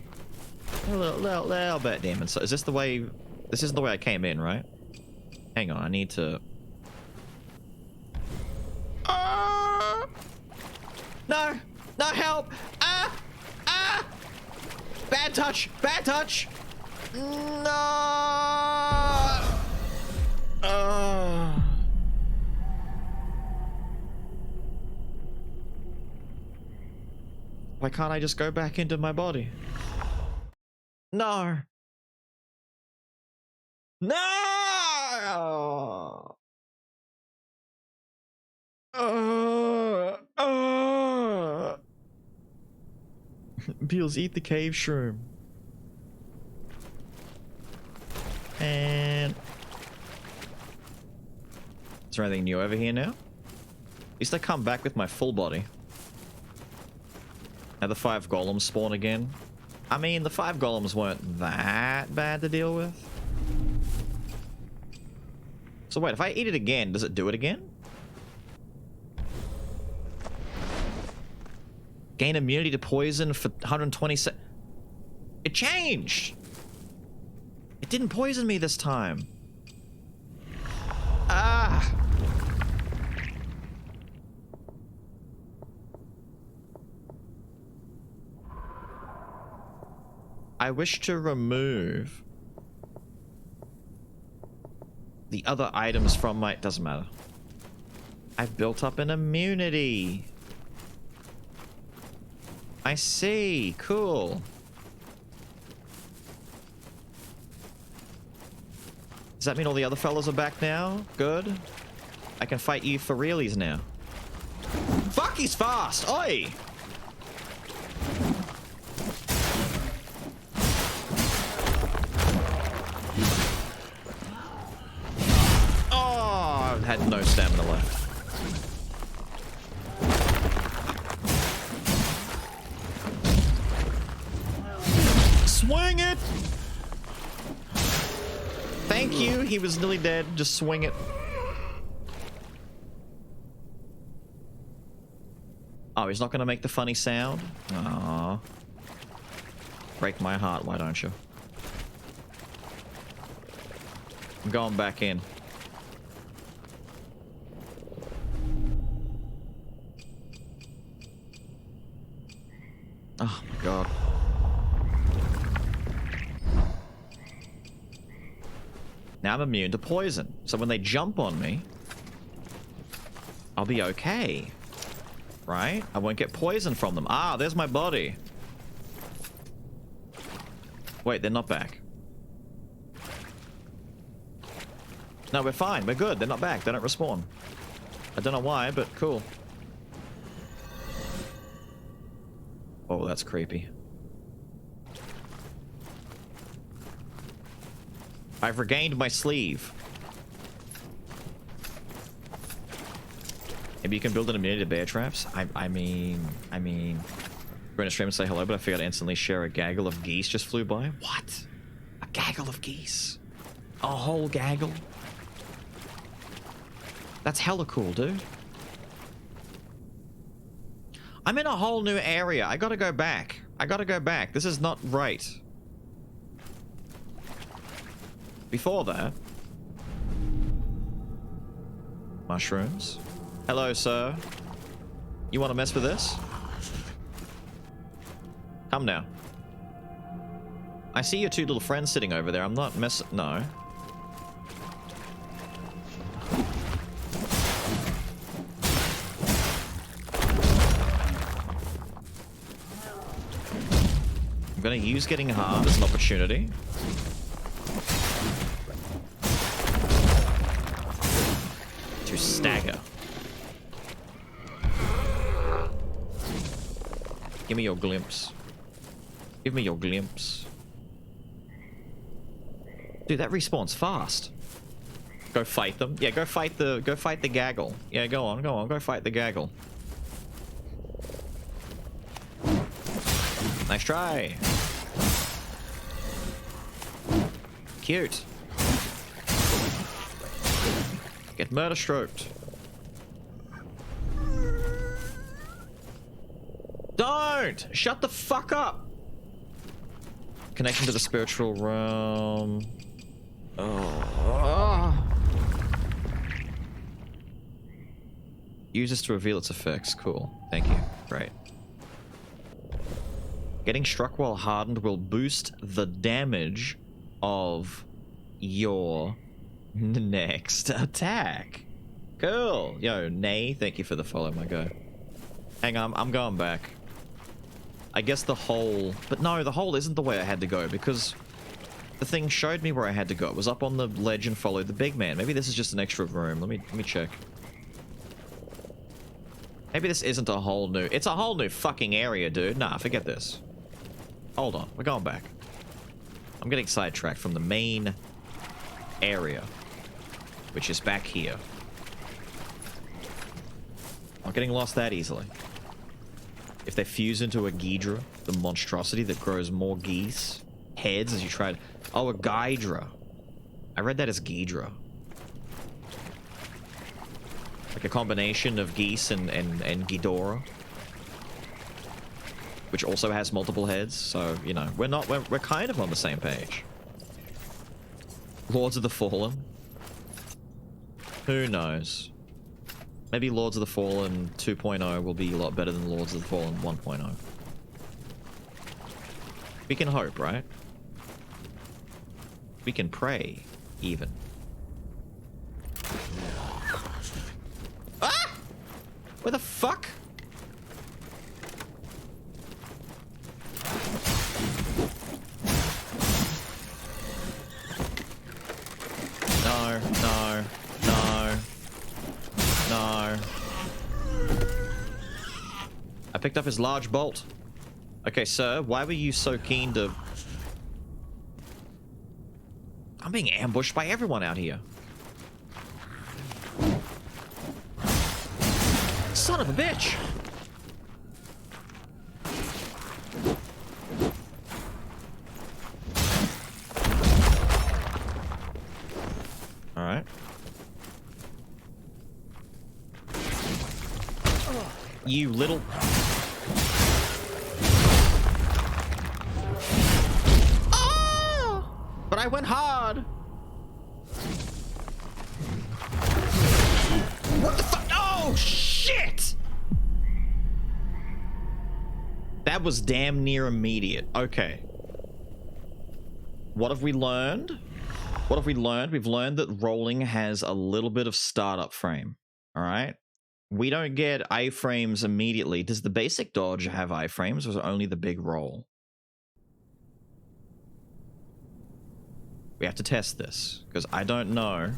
A little bit demon soul. Is this the way? This isn't the way I came in, right? Hang on, I need to... No! No, help! Ah! Ah! Bad touch! Bad touch! No! Why can't I just go back into my body? No! No! Beals, eat the cave shroom. And... Is there anything new over here now? At least I come back with my full body. Now the 5 golems spawn again. I mean, the 5 golems weren't that bad to deal with. So wait, if I eat it again, does it do it again? Gain immunity to poison for 120 seconds. It changed! It didn't poison me this time. Ah! I wish to remove the other items from my... Doesn't matter. I've built up an immunity. I see. Cool. Does that mean all the other fellas are back now? Good. I can fight you for realies now. Fuck, he's fast! Oi! Oh, I had no stamina left. Swing it! Thank you, he was nearly dead. Just swing it. Oh, he's not gonna make the funny sound? Aww. Break my heart, why don't you? I'm going back in. Oh my god. Now I'm immune to poison. So when they jump on me, I'll be okay. Right? I won't get poison from them. Ah, there's my body. Wait, they're not back. No, we're fine. We're good. They're not back. They don't respawn. I don't know why, but cool. Oh, that's creepy. I've regained my sleeve. Maybe you can build an immunity to bear traps? I mean... We're gonna stream and say hello, but I figured I'd instantly share a gaggle of geese just flew by. What? A gaggle of geese? A whole gaggle? That's hella cool, dude. I'm in a whole new area. I gotta go back. I gotta go back. This is not right. Before that... Mushrooms. Hello, sir. You want to mess with this? Come now. I see your 2 little friends sitting over there. I'm not No. gonna use getting hard as an opportunity. To stagger. Give me your glimpse. Give me your glimpse. Dude, that respawns fast. Go fight them. Yeah, go fight the gaggle. Yeah, go on, go fight the gaggle. Nice try. Cute. Get murder stroked. Don't! Shut the fuck up! Connection to the spiritual realm. Oh. Use this to reveal its effects. Cool. Thank you. Great. Getting struck while hardened will boost the damage of your next attack. Cool. Yo, Nay, thank you for the follow, my guy. Hang on, I'm going back. I guess the hole... But no, the hole isn't the way I had to go, because the thing showed me where I had to go. It was up on the ledge and followed the big man. Maybe this is just an extra room. Let me check. Maybe this isn't a whole new... It's a whole new fucking area, dude. Nah, forget this. Hold on, we're going back. I'm getting sidetracked from the main area, which is back here. Not getting lost that easily. If they fuse into a Ghidra, the monstrosity that grows more geese heads as you try to... Oh, a Ghidra. I read that as Ghidra. Like a combination of geese and Ghidorah. Which also has multiple heads, so, you know, we're kind of on the same page. Lords of the Fallen? Who knows? Maybe Lords of the Fallen 2.0 will be a lot better than Lords of the Fallen 1.0. We can hope, right? We can pray, even. Ah! Where the fuck? No, no, no, no. I picked up his large bolt. Okay, sir, why were you so keen to... I'm being ambushed by everyone out here. Son of a bitch! Alright. You little... Oh! But I went hard! What the fuck? Oh, shit! That was damn near immediate. Okay. What have we learned? What have we learned? We've learned that rolling has a little bit of startup frame. Alright? We don't get iframes immediately. Does the basic dodge have iframes, or is it only the big roll? We have to test this, because I don't know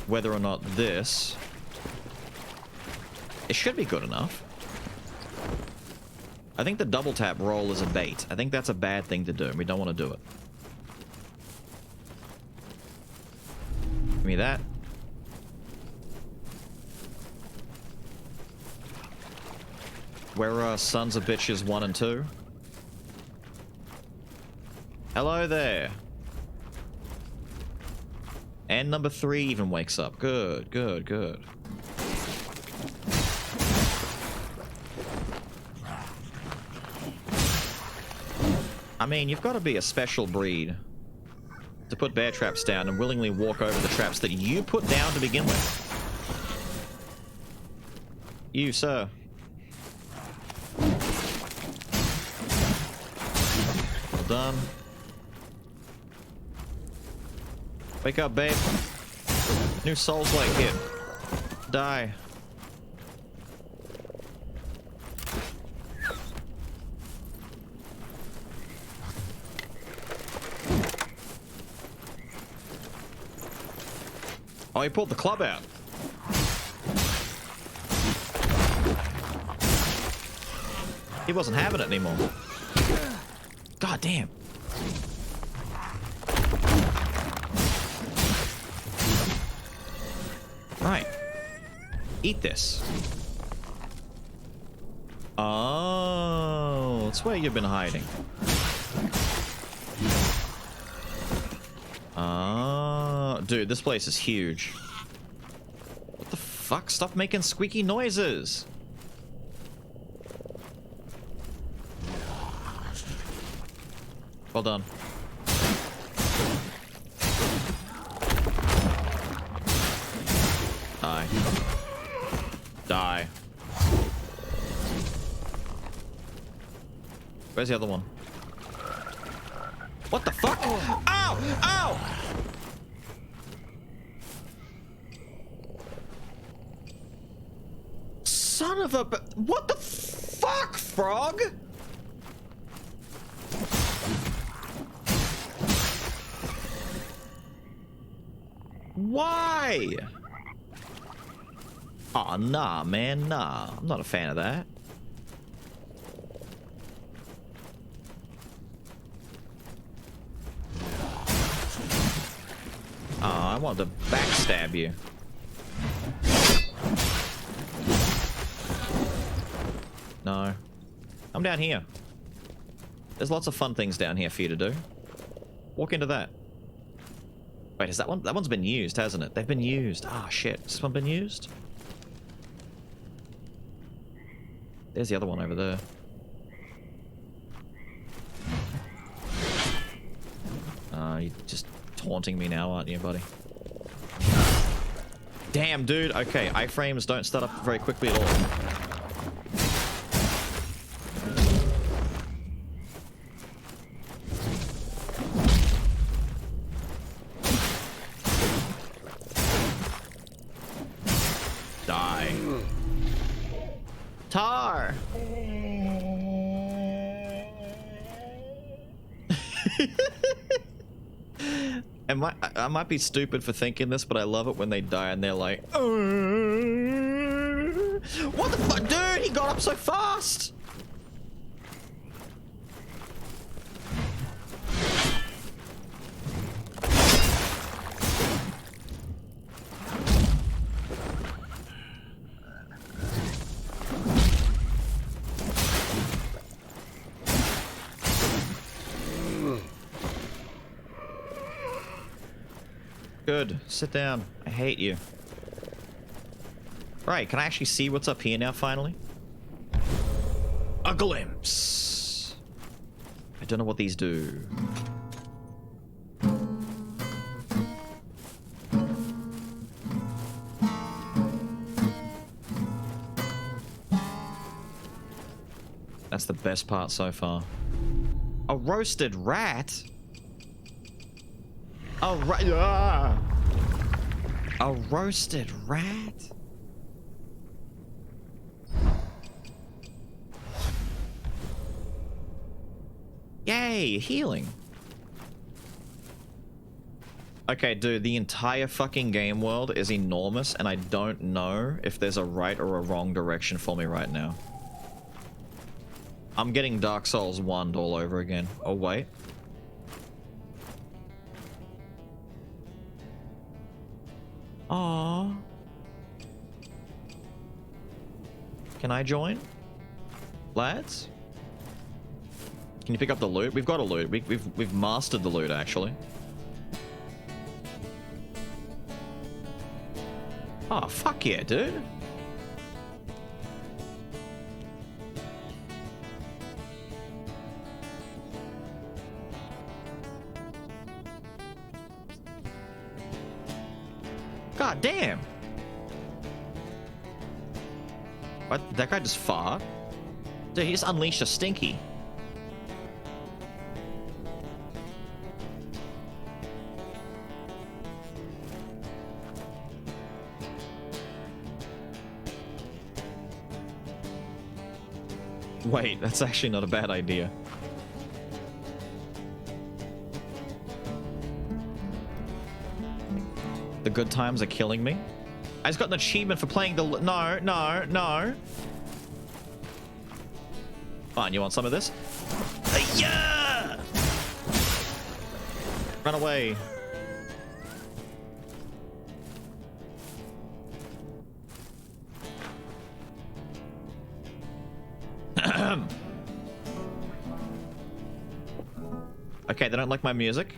whether or not this... It should be good enough. I think the double tap roll is a bait. I think that's a bad thing to do, and we don't want to do it. Give me that. Where are Sons of Bitches 1 and 2? Hello there. And number 3 even wakes up. Good, good, good. I mean, you've got to be a special breed to put bear traps down and willingly walk over the traps that you put down to begin with. You, sir. Well done. Wake up, babe. New Souls Light hit. Die. Oh, he pulled the club out. He wasn't having it anymore. God damn. Right. Eat this. Oh, that's where you've been hiding. Oh, dude, this place is huge. What the fuck? Stop making squeaky noises. Well done. Die. Die. Where's the other one? What the fuck? Ow! Ow! Son of a... What the fuck, frog? Why? Aw, nah, man, nah. I'm not a fan of that. Aw, I wanted to backstab you. No. I'm down here. There's lots of fun things down here for you to do. Walk into that. Wait, is that one? That one's been used, hasn't it? They've been used. Ah, shit. Has this one been used? There's the other one over there. You're just taunting me now, aren't you, buddy? Damn, dude. Okay, iframes don't start up very quickly at all. Die. Tar! I might be stupid for thinking this, but I love it when they die and they're like, what the fuck? Dude, he got up so fast! Good. Sit down. I hate you. Right, can I actually see what's up here now, finally? A glimpse. I don't know what these do. That's the best part so far. A roasted rat? A roasted rat? Yay, healing. Okay, dude, the entire fucking game world is enormous, and I don't know if there's a right or a wrong direction for me right now. I'm getting Dark Souls 1 all over again. Oh, wait. Aww. Can I join? Lads? Can you pick up the loot? We've got a loot. We've mastered the loot, actually. Oh, fuck yeah, dude. God damn. What? That guy just fart? Dude, he just unleashed a stinky. Wait, that's actually not a bad idea. The good times are killing me. I just got an achievement for playing the... No. Fine, you want some of this? Yeah! Run away. Okay, they don't like my music.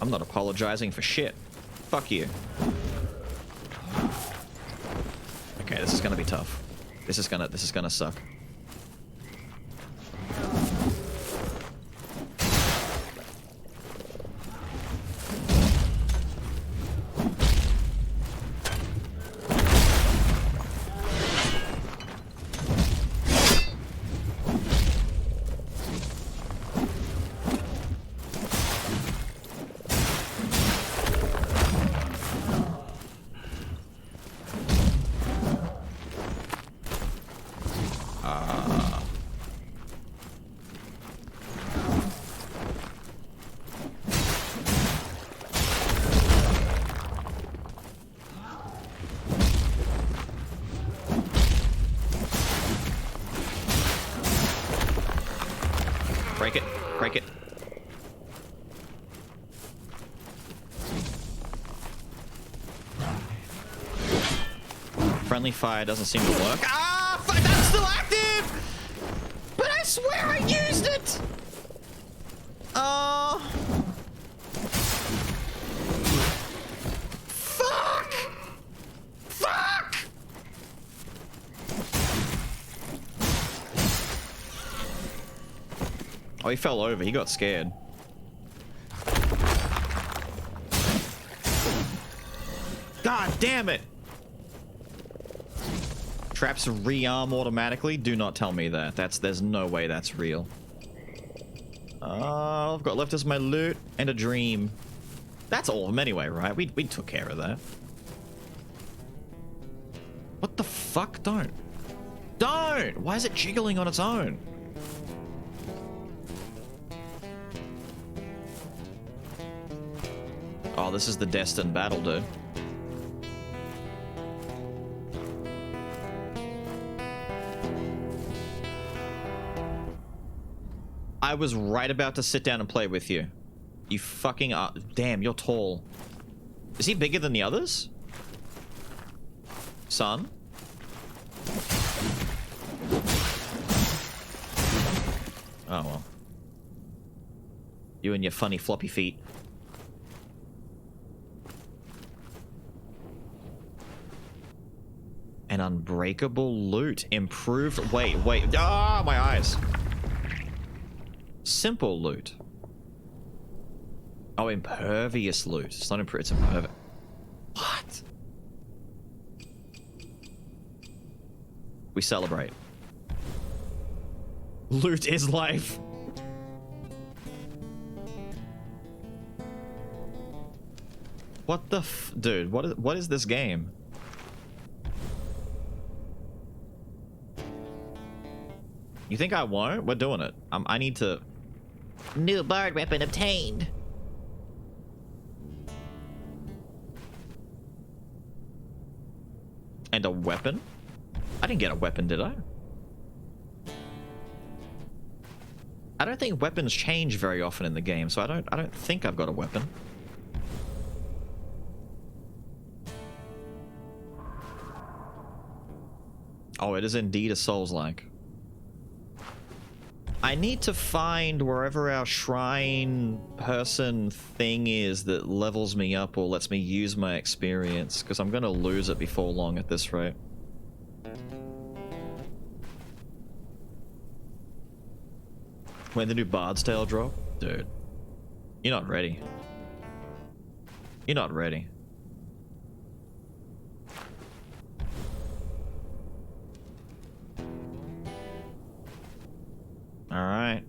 I'm not apologizing for shit. Fuck you. Okay, this is gonna be tough. This is gonna suck. Break it. Break it. Friendly fire doesn't seem to work. Ah! Fuck, that's still active! But I swear I used it! Fuck! Fuck! Oh, he fell over. He got scared. God damn it! Traps rearm automatically? Do not tell me that. There's no way that's real. All I've got left is my loot and a dream. That's all of them anyway, right? We took care of that. What the fuck? Don't. Don't! Why is it jiggling on its own? Oh, this is the destined battle, dude. I was right about to sit down and play with you. You fucking are. Damn, you're tall. Is he bigger than the others? Son? Oh, well. You and your funny floppy feet. An unbreakable loot. Improved. Wait. Ah, my eyes. Simple loot. Oh, impervious loot. It's not it's impervious. What? We celebrate. Loot is life. What the dude, what is this game? You think I won't? We're doing it. I need to... New bard weapon obtained. And a weapon? I didn't get a weapon, did I? I don't think weapons change very often in the game, so I don't think I've got a weapon. Oh, it is indeed a Souls-like. I need to find wherever our shrine person thing is that levels me up or lets me use my experience, because I'm going to lose it before long at this rate. When the new Bard's Tale drop? Dude. You're not ready. You're not ready. Alright.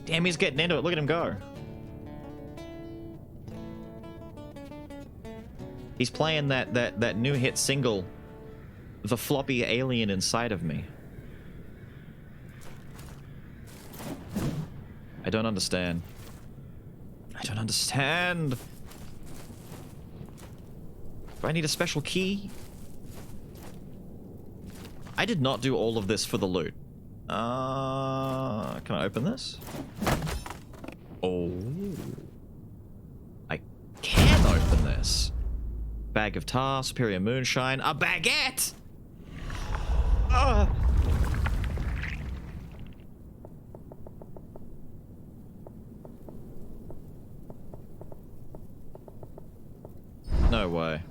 Damn, he's getting into it. Look at him go. He's playing that new hit single, The Floppy Alien Inside of Me. I don't understand. I don't understand. Do I need a special key? I did not do all of this for the loot. Can I open this? Oh. I can open this. Bag of tar, superior moonshine, a baguette! No way.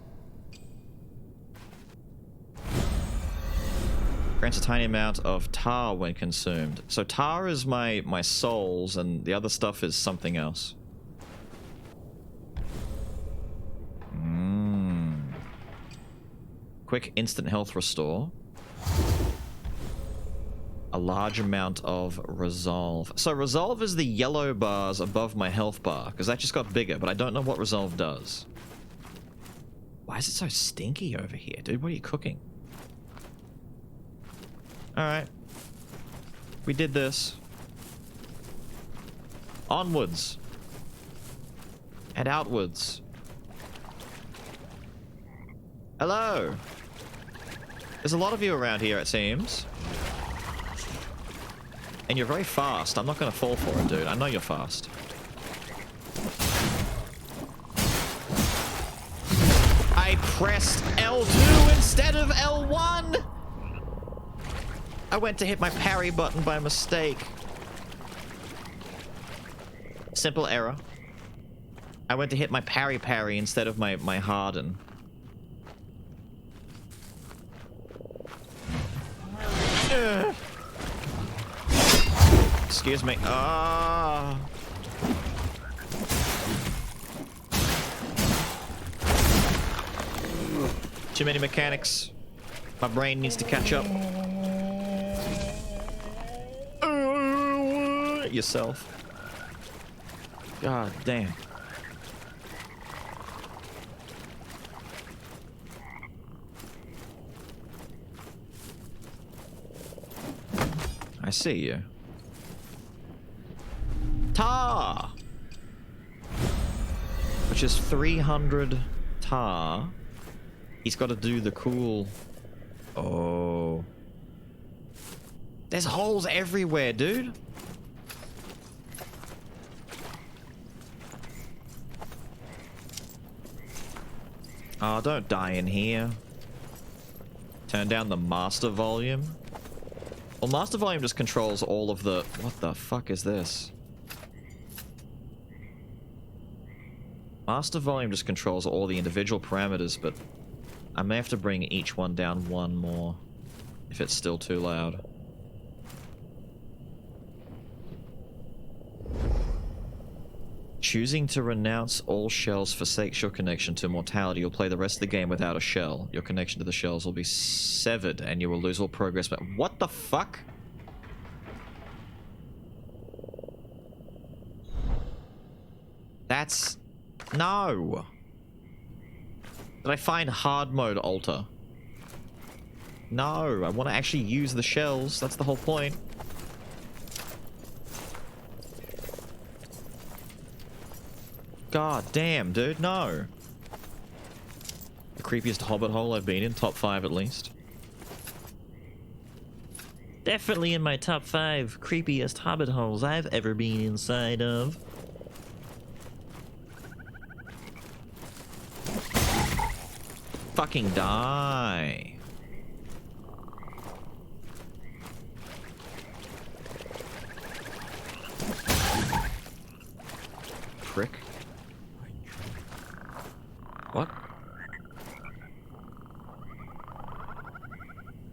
Grants a tiny amount of tar when consumed. So tar is my souls, and the other stuff is something else. Quick instant health restore. A large amount of resolve. So resolve is the yellow bars above my health bar, because that just got bigger, but I don't know what resolve does. Why is it so stinky over here, dude? What are you cooking? Alright. We did this. Onwards. And outwards. Hello! There's a lot of you around here, it seems. And you're very fast. I'm not gonna fall for it, dude. I know you're fast. I pressed L2 instead of L1! I went to hit my parry button by mistake. Simple error. I went to hit my parry instead of my harden. Excuse me. Ah. Too many mechanics. My brain needs to catch up. Yourself. God damn. I see you. Tar! Which is 300 tar. He's got to do the cool... Oh. There's holes everywhere, dude. Oh, don't die in here. Turn down the master volume. Well, master volume just controls all of the... What the fuck is this? Master volume just controls all the individual parameters, but I may have to bring each one down one more if it's still too loud. Choosing to renounce all shells forsakes your connection to mortality. You'll play the rest of the game without a shell. Your connection to the shells will be severed and you will lose all progress. But what the fuck? That's... No! Did I find hard mode alter? No, I want to actually use the shells. That's the whole point. God damn, dude, no. The creepiest hobbit hole I've been in, top 5 at least. Definitely in my top 5 creepiest hobbit holes I've ever been inside of. Fucking die. Prick. What?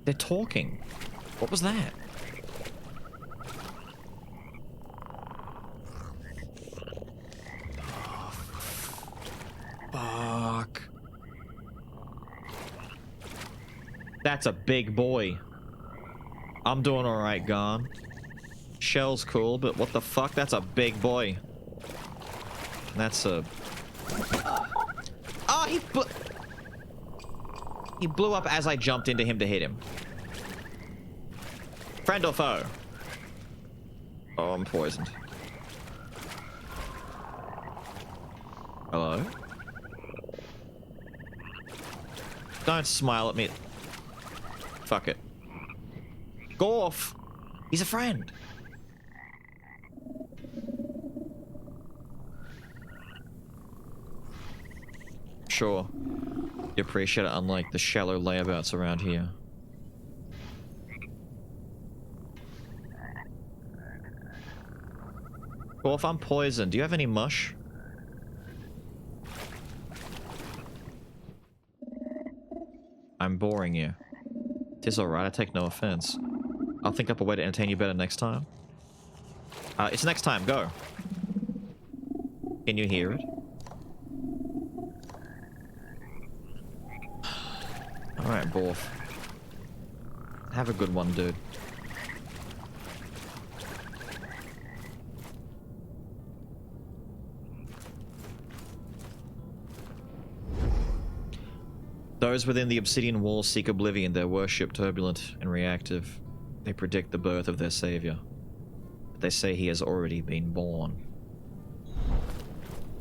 They're talking. What was that? Fuck. That's a big boy. I'm doing alright, Gon. Shell's cool, but what the fuck? That's a big boy. That's a... Oh, he blew up as I jumped into him to hit him. Friend or foe? Oh, I'm poisoned. Hello? Don't smile at me. Fuck it. Gorf! He's a friend. Sure. You appreciate it, unlike the shallow layabouts around here. Gorf, I'm poisoned. Do you have any mush? I'm boring you. Tis alright, I take no offense. I'll think up a way to entertain you better next time. It's next time, go. Can you hear it? Alright, Borf. Have a good one, dude. Those within the obsidian walls seek oblivion, their worship turbulent and reactive. They predict the birth of their savior. But they say he has already been born.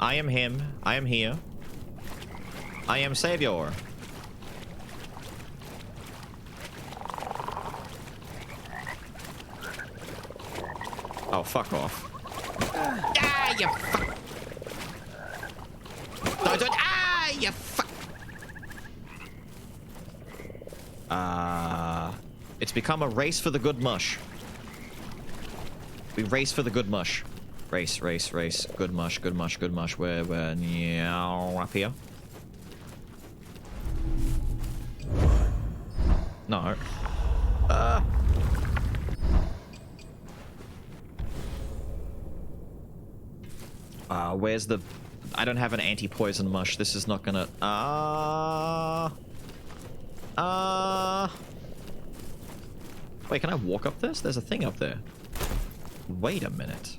I am him. I am here. I am savior. Oh, fuck off. Ah, you fuck. Don't, ah, you fuck. It's become a race for the good mush. We race for the good mush. Race, race, race. Good mush, good mush, good mush. We're yeah, up here. No. Where's the... I don't have an anti-poison mush. This is not gonna... Wait, can I walk up this? There's a thing up there. Wait a minute.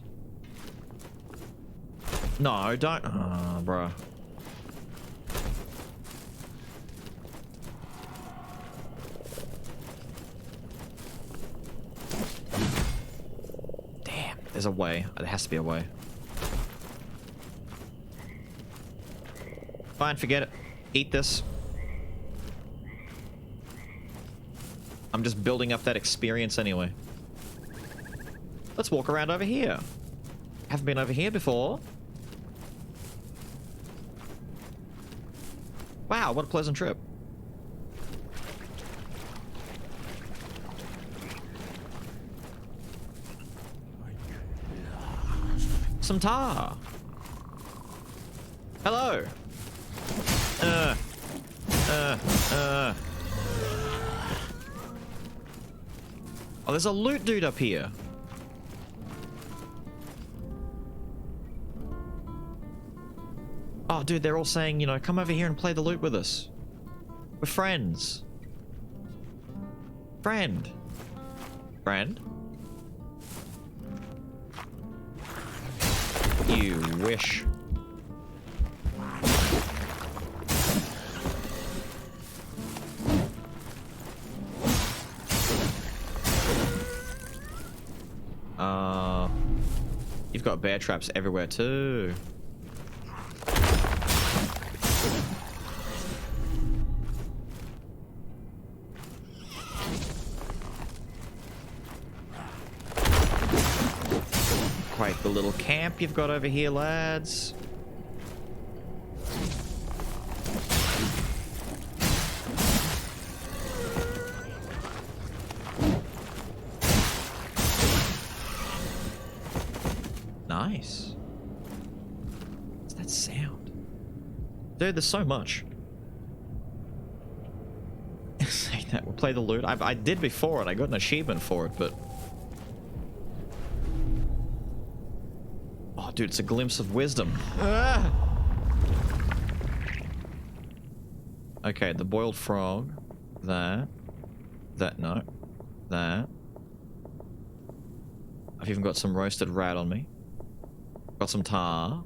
No, don't... bruh. Damn, there's a way. There has to be a way. Fine, forget it. Eat this. I'm just building up that experience anyway. Let's walk around over here. Haven't been over here before. Wow, what a pleasant trip. Some tar. Hello. Oh, there's a loot dude up here. Oh, dude, they're all saying, you know, come over here and play the loot with us. We're friends. Friend. Friend? You wish. You've got bear traps everywhere too. Quite the little camp you've got over here, lads. Nice. What's that sound? Dude, there's so much. Say that, we'll play the loot. I did before and I got an achievement for it, but... Oh, dude, it's a glimpse of wisdom. Ah! Okay, the boiled frog. That. No. That. I've even got some roasted rat on me. Got some tar.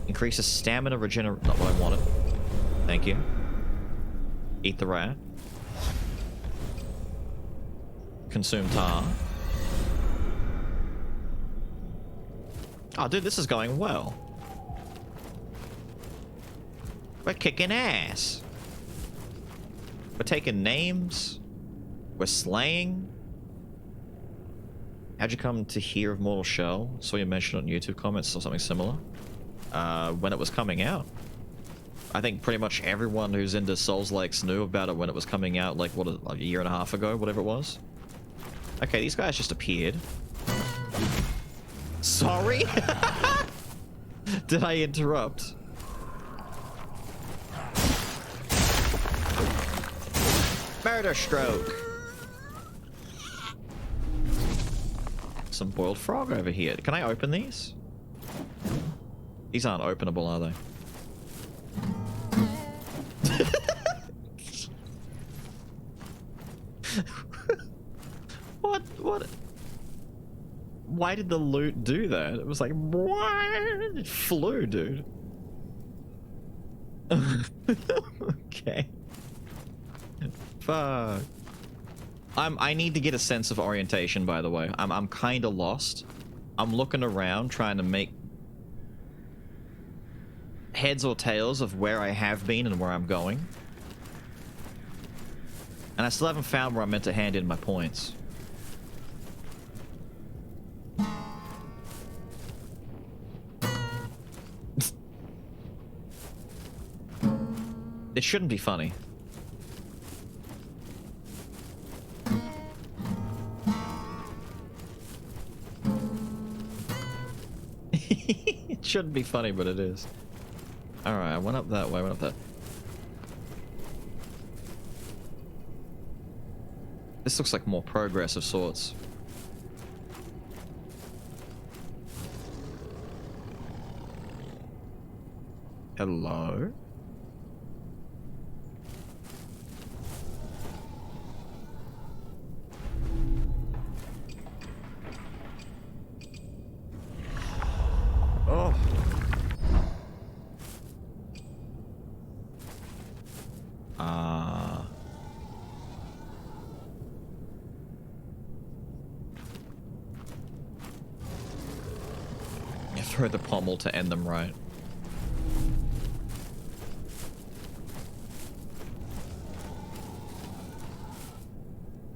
Increases stamina regeneration. Not what I wanted. Thank you. Eat the rat. Consume tar. Oh, dude, this is going well. We're kicking ass. We're taking names. We're slaying. How'd you come to hear of Mortal Shell? Saw you mention on YouTube comments or something similar. When it was coming out. I think pretty much everyone who's into Souls-likes knew about it when it was coming out, like, what, like a year and a half ago, whatever it was. Okay, these guys just appeared. Sorry? Did I interrupt? Murder stroke. Some boiled frog over here. Can I open these? These aren't openable, are they? What? Why did the loot do that? It was like, what? It flew, dude. Okay. Fuck. I need to get a sense of orientation, by the way. I'm kind of lost. I'm looking around trying to make heads or tails of where I have been and where I'm going. And I still haven't found where I'm meant to hand in my points. It shouldn't be funny. It shouldn't be funny, but it is. Alright, I went up that way, went up that. This looks like more progress of sorts. Hello? Oh. You throw the pommel to end them right.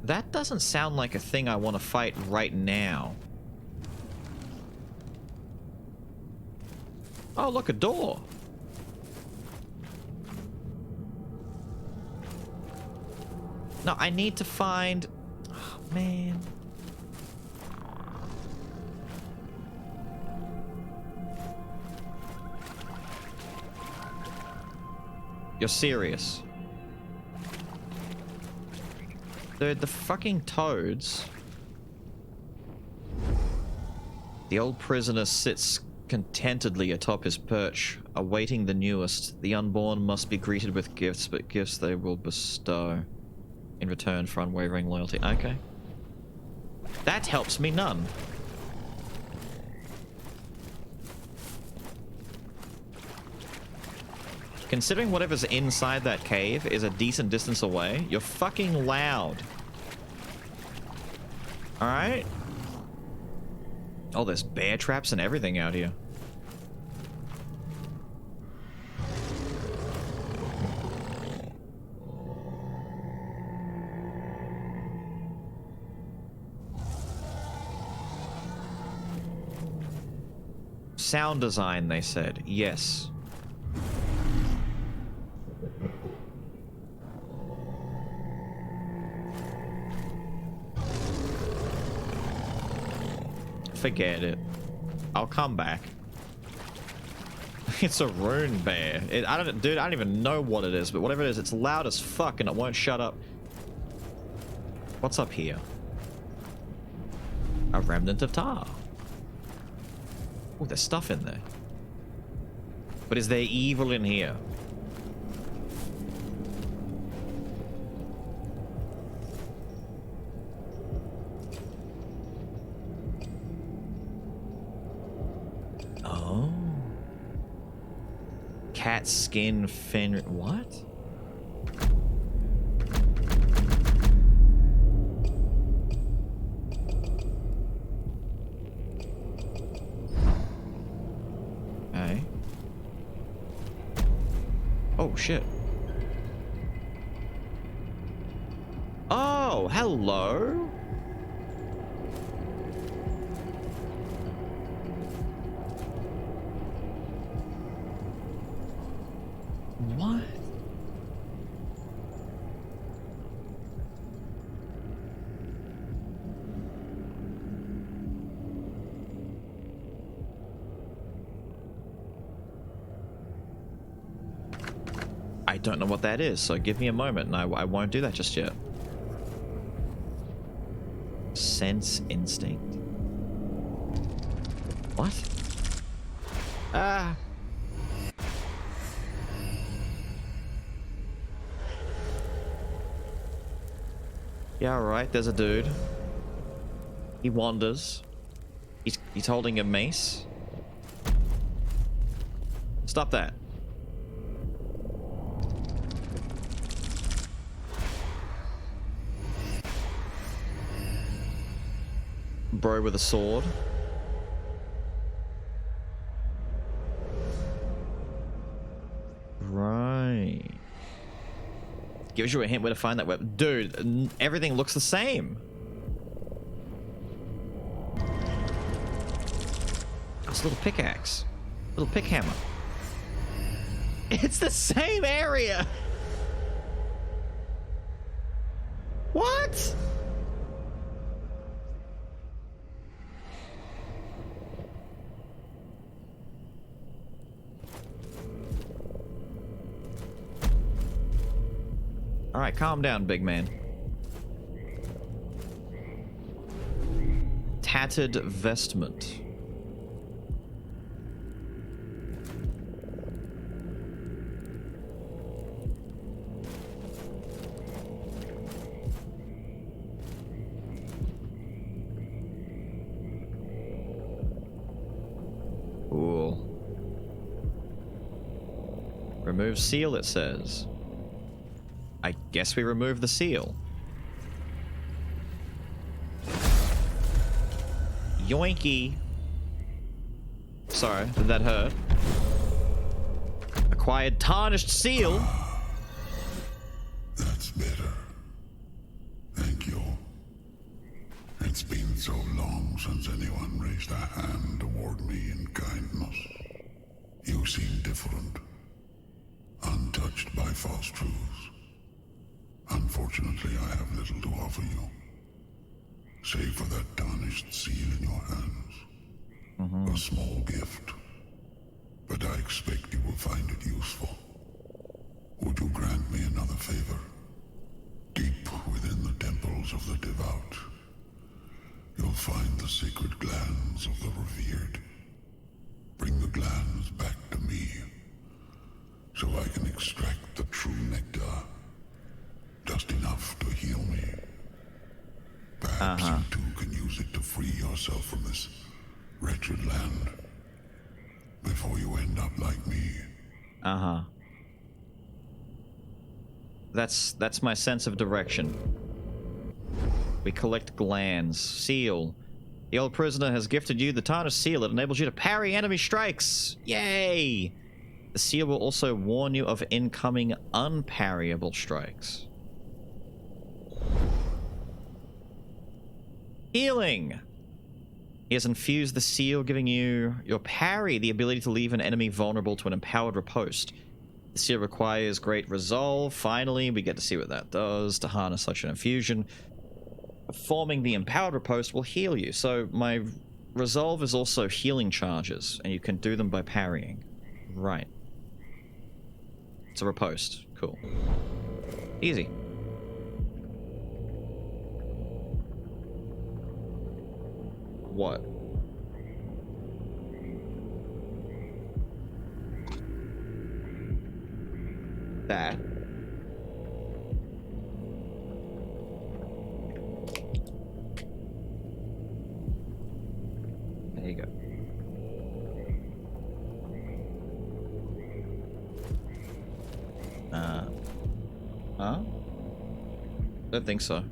That doesn't sound like a thing I want to fight right now. Oh, look, a door. No, I need to find... Oh, man. You're serious? The fucking toads. The old prisoner sits contentedly atop his perch, awaiting the newest. The unborn must be greeted with gifts, but gifts they will bestow in return for unwavering loyalty. Okay. That helps me none. Considering whatever's inside that cave is a decent distance away, you're fucking loud. Alright? Oh, there's bear traps and everything out here. Sound design, they said. Yes. Forget it. I'll come back. It's a rune bear. Dude, I don't even know what it is, but whatever it is, it's loud as fuck and it won't shut up. What's up here? A remnant of tar. Oh, there's stuff in there. But is there evil in here? cat skin fin. What? Okay. Oh shit. Oh, hello. What? I don't know what that is, so give me a moment and I won't do that just yet. Sense instinct. What? Ah. Yeah, alright, there's a dude. He wanders. He's holding a mace. Stop that. Bro with a sword. Right. Gives you a hint where to find that weapon. Dude, everything looks the same. That's a little pickaxe. Little pick hammer. It's the same area. What? All right, calm down, big man. Tattered vestment. Cool. Remove seal, it says. I guess we remove the seal. Yoinky. Sorry, did that hurt? Acquired tarnished seal. That's better. Thank you. It's been so long since anyone raised a hand toward me in kindness. You seem different. Untouched by false truths. Unfortunately, I have little to offer you. Save for that tarnished seal in your hands. A small gift. But I expect you will find it useful. Would you grant me another favor? Deep within the temples of the devout, you'll find the sacred glands of the revered. Bring the glands back to me, so I can extract the true nectar. Just enough to heal me. Perhaps you too can use it to free yourself from this wretched land. Before you end up like me. That's my sense of direction. We collect glands. Seal. The old prisoner has gifted you the tarnished seal. It enables you to parry enemy strikes. Yay! The seal will also warn you of incoming unparryable strikes. Healing. He has infused the seal, giving you your parry, the ability to leave an enemy vulnerable to an empowered riposte. The seal requires great resolve. Finally, we get to see what that does to harness such an infusion. Performing the empowered riposte will heal you. So my resolve is also healing charges, and you can do them by parrying. Right. It's a riposte. Cool. Easy. What? That. There you go. Don't think so.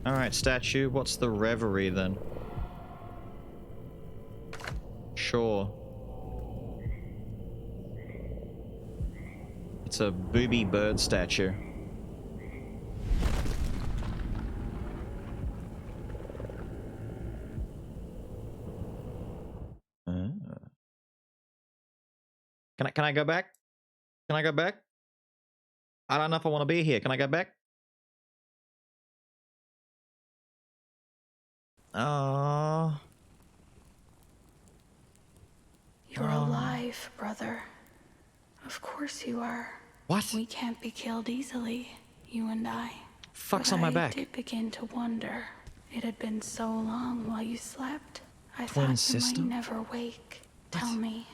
Alright, statue. What's the reverie then? Sure. It's a booby bird statue. Can I go back? Can I go back? I don't know if I want to be here. Can I go back? Oh. You're alive, brother. Of course you are. What? We can't be killed easily, you and I. Fuck's But on my back? I did begin to wonder. It had been so long while you slept. I Twin thought sister? you might never wake. Tell me,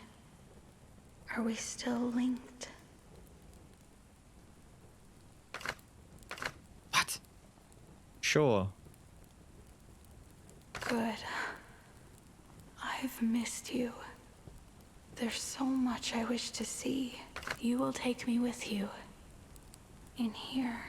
are we still linked? What? Sure. Good. I've missed you. There's so much I wish to see. You will take me with you. In here.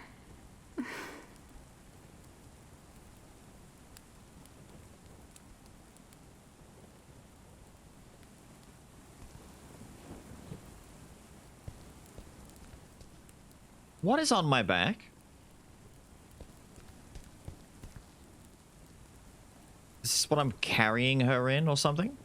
What is on my back? Is this what I'm carrying her in or something?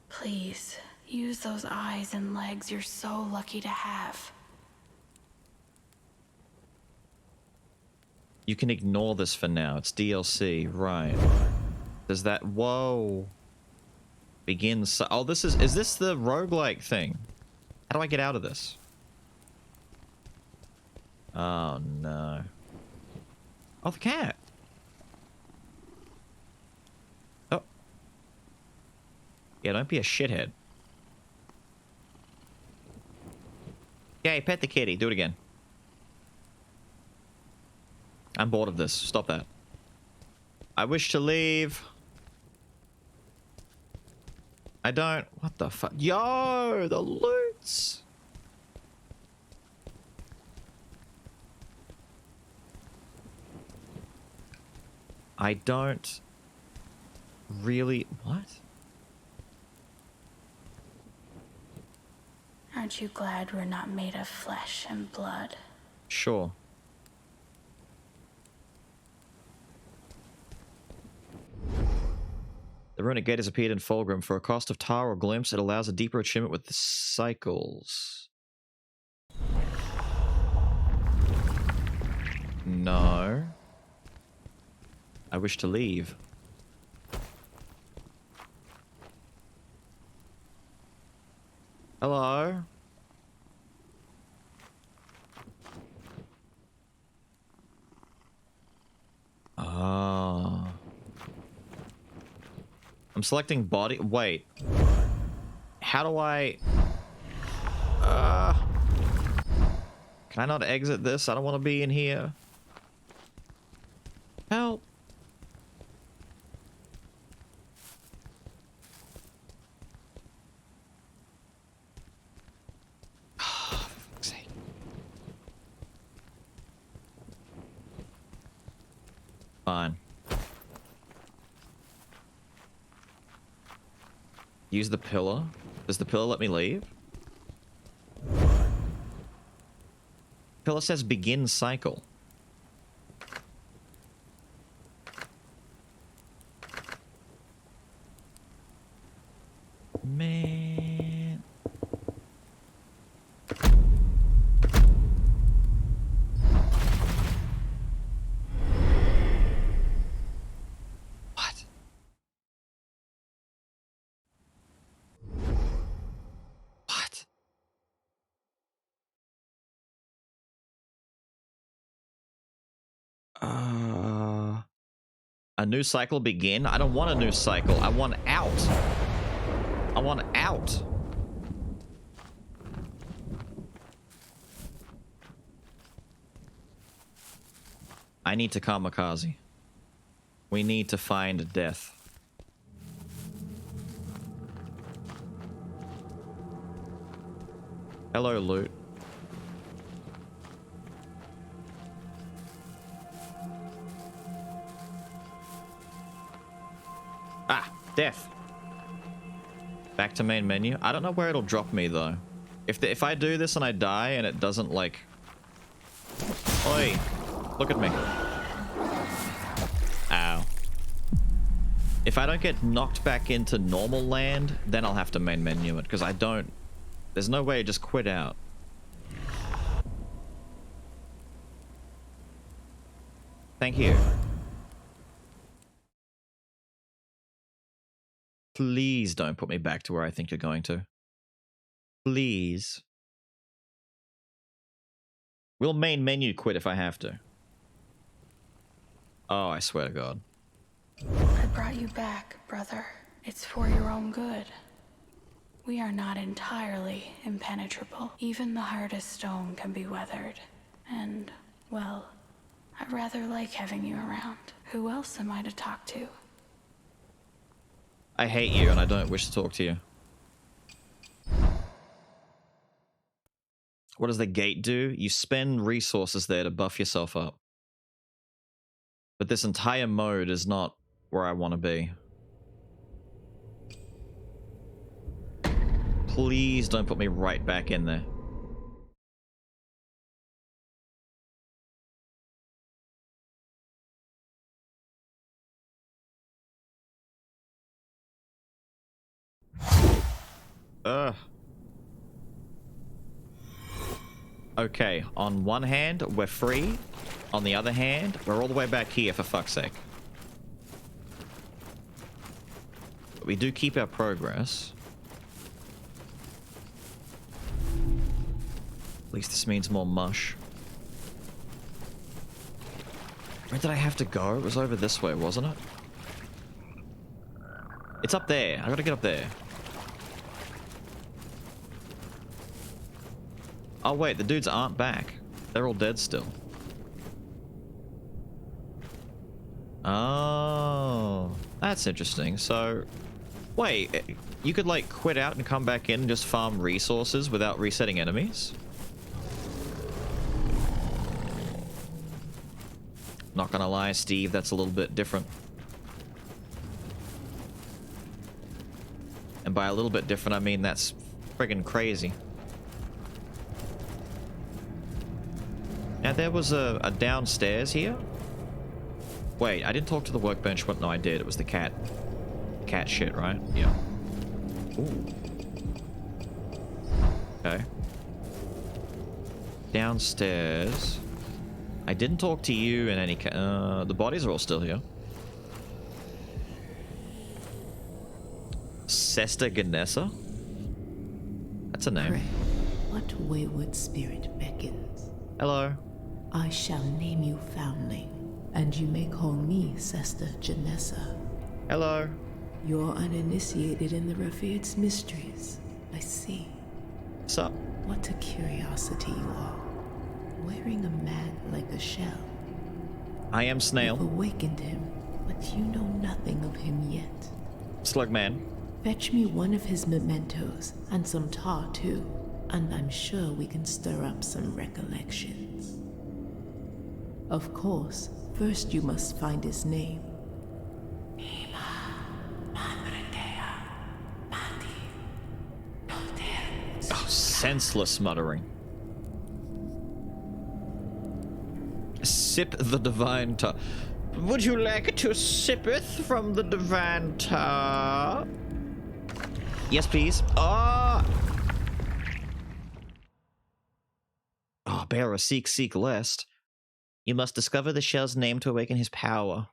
Please, use those eyes and legs you're so lucky to have. You can ignore this for now. It's DLC, right. Does that... Whoa. Begin... Oh, this is this the roguelike thing? How do I get out of this? Oh, no. Oh, the cat. Oh. Yeah, don't be a shithead. Yay, pet the kitty. Do it again. I'm bored of this. Stop that. I wish to leave. I don't... What the fuck? Yo, the loots! I don't... really... What? Aren't you glad we're not made of flesh and blood? Sure. The runic gate has appeared in Fulgrim. For a cost of tar or glimpse, it allows a deeper attunement with the cycles. No. I wish to leave. Hello? Oh. I'm selecting body. Wait. How do I... Can I not exit this? I don't want to be in here. Help. For fuck's sake. Fine. Use the pillar. Does the pillar let me leave? Pillar says begin cycle. Man. What? What? A new cycle begin? I don't want a new cycle. I want out. I want out. I need to kamikaze. We need to find death. Hello, loot. Ah, death. Back to main menu. I don't know where it'll drop me though. If I do this and I die and it doesn't like... Oi, look at me. Ow. If I don't get knocked back into normal land, then I'll have to main menu it, because I don't... There's no way to just quit out. Thank you. Please don't put me back to where I think you're going to. Please. We'll main menu quit if I have to. Oh, I swear to God. I brought you back, brother. It's for your own good. We are not entirely impenetrable. Even the hardest stone can be weathered. And, well, I rather like having you around. Who else am I to talk to? I hate you and I don't wish to talk to you. What does the gate do? You spend resources there to buff yourself up. But this entire mode is not where I want to be. Please don't put me right back in there. Ugh. Okay, on one hand, we're free. On the other hand, we're all the way back here, for fuck's sake. But we do keep our progress. At least this means more mush. Where did I have to go? It was over this way, wasn't it? It's up there. I gotta get up there. Oh wait, the dudes aren't back. They're all dead still. Oh, that's interesting. So, wait, you could like quit out and come back in and just farm resources without resetting enemies? Not gonna lie, Steve, that's a little bit different. And by a little bit different, I mean that's friggin' crazy. Now there was a downstairs here. Wait, I didn't talk to the workbench. What? No, I did. It was the cat. Cat shit, right? Yeah. Ooh. Okay. Downstairs. I didn't talk to you in any case. The bodies are all still here. Sesta Ganessa? That's a name. Pray, what wayward spirit beckons? Hello. I shall name you Foundling, and you may call me Sesta Janessa. Hello. You're uninitiated in the Revengeance mysteries, I see. What's up? What a curiosity you are. Wearing a man like a shell. I am Snail. You've awakened him, but you know nothing of him yet. Slugman. Fetch me one of his mementos, and some tar too, and I'm sure we can stir up some recollections. Of course, first you must find his name. Oh, senseless muttering. Sip the divine tar. Would you like to sippeth from the divine tar? Yes, please. Ah! Oh, bearer, seek lest. You must discover the shell's name to awaken his power.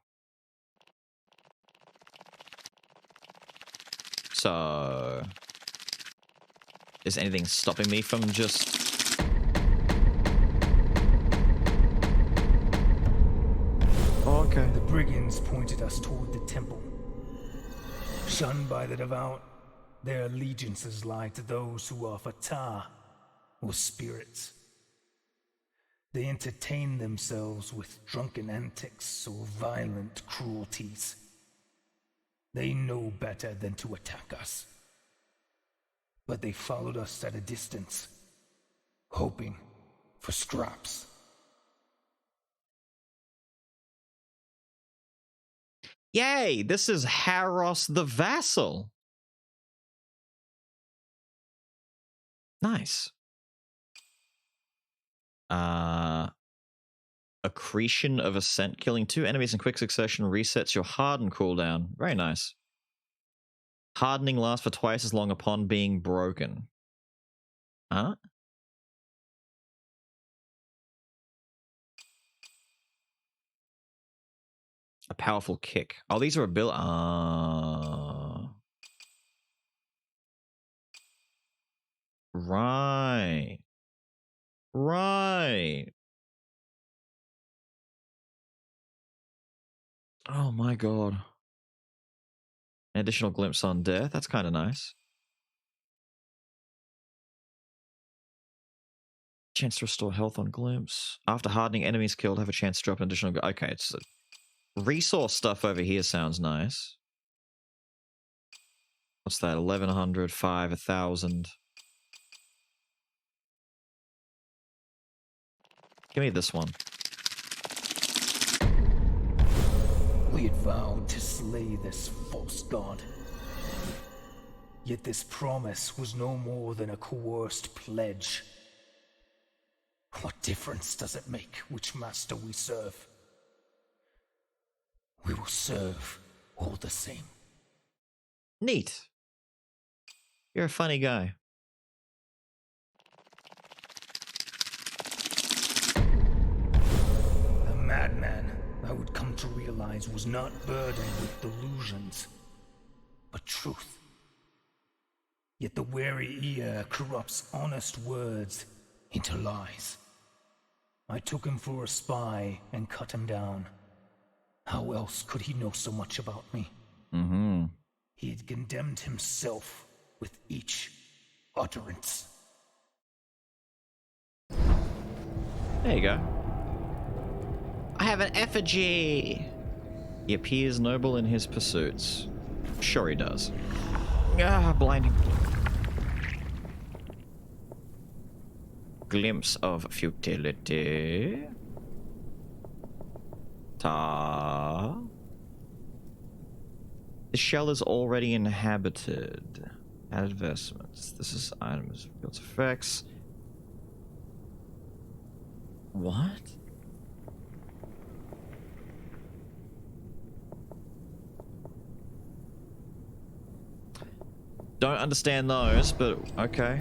So... is anything stopping me from just... Oh, okay. The brigands pointed us toward the temple. Shunned by the devout, their allegiances lie to those who offer tar, or spirits. They entertain themselves with drunken antics or violent cruelties. They know better than to attack us. But they followed us at a distance, hoping for scraps. Yay! This is Haros the Vassal. Nice. Accretion of Ascent. Killing 2 enemies in quick succession resets your harden cooldown. Very nice. Hardening lasts for twice as long upon being broken. Huh? A powerful kick. Oh, these are Right. Right. Oh my god. An additional glimpse on death. That's kind of nice. Chance to restore health on glimpse. After hardening, enemies killed have a chance to drop an additional... Okay, it's... Resource stuff over here sounds nice. What's that? 1100, 5, 1000. Give me this one. We had vowed to slay this false god. Yet this promise was no more than a coerced pledge. What difference does it make which master we serve? We will serve all the same. Neat. You're a funny guy. The madman, I would come to realize, was not burdened with delusions, but truth. Yet the wary ear corrupts honest words into lies. I took him for a spy and cut him down. How else could he know so much about me? Mm-hmm. He had condemned himself with each utterance. There you go. I have an effigy. He appears noble in his pursuits. Sure he does. Ah, blinding. Glimpse of futility. Ta. The shell is already inhabited. Added vestments. This is items, fields effects. What? Don't understand those, but okay.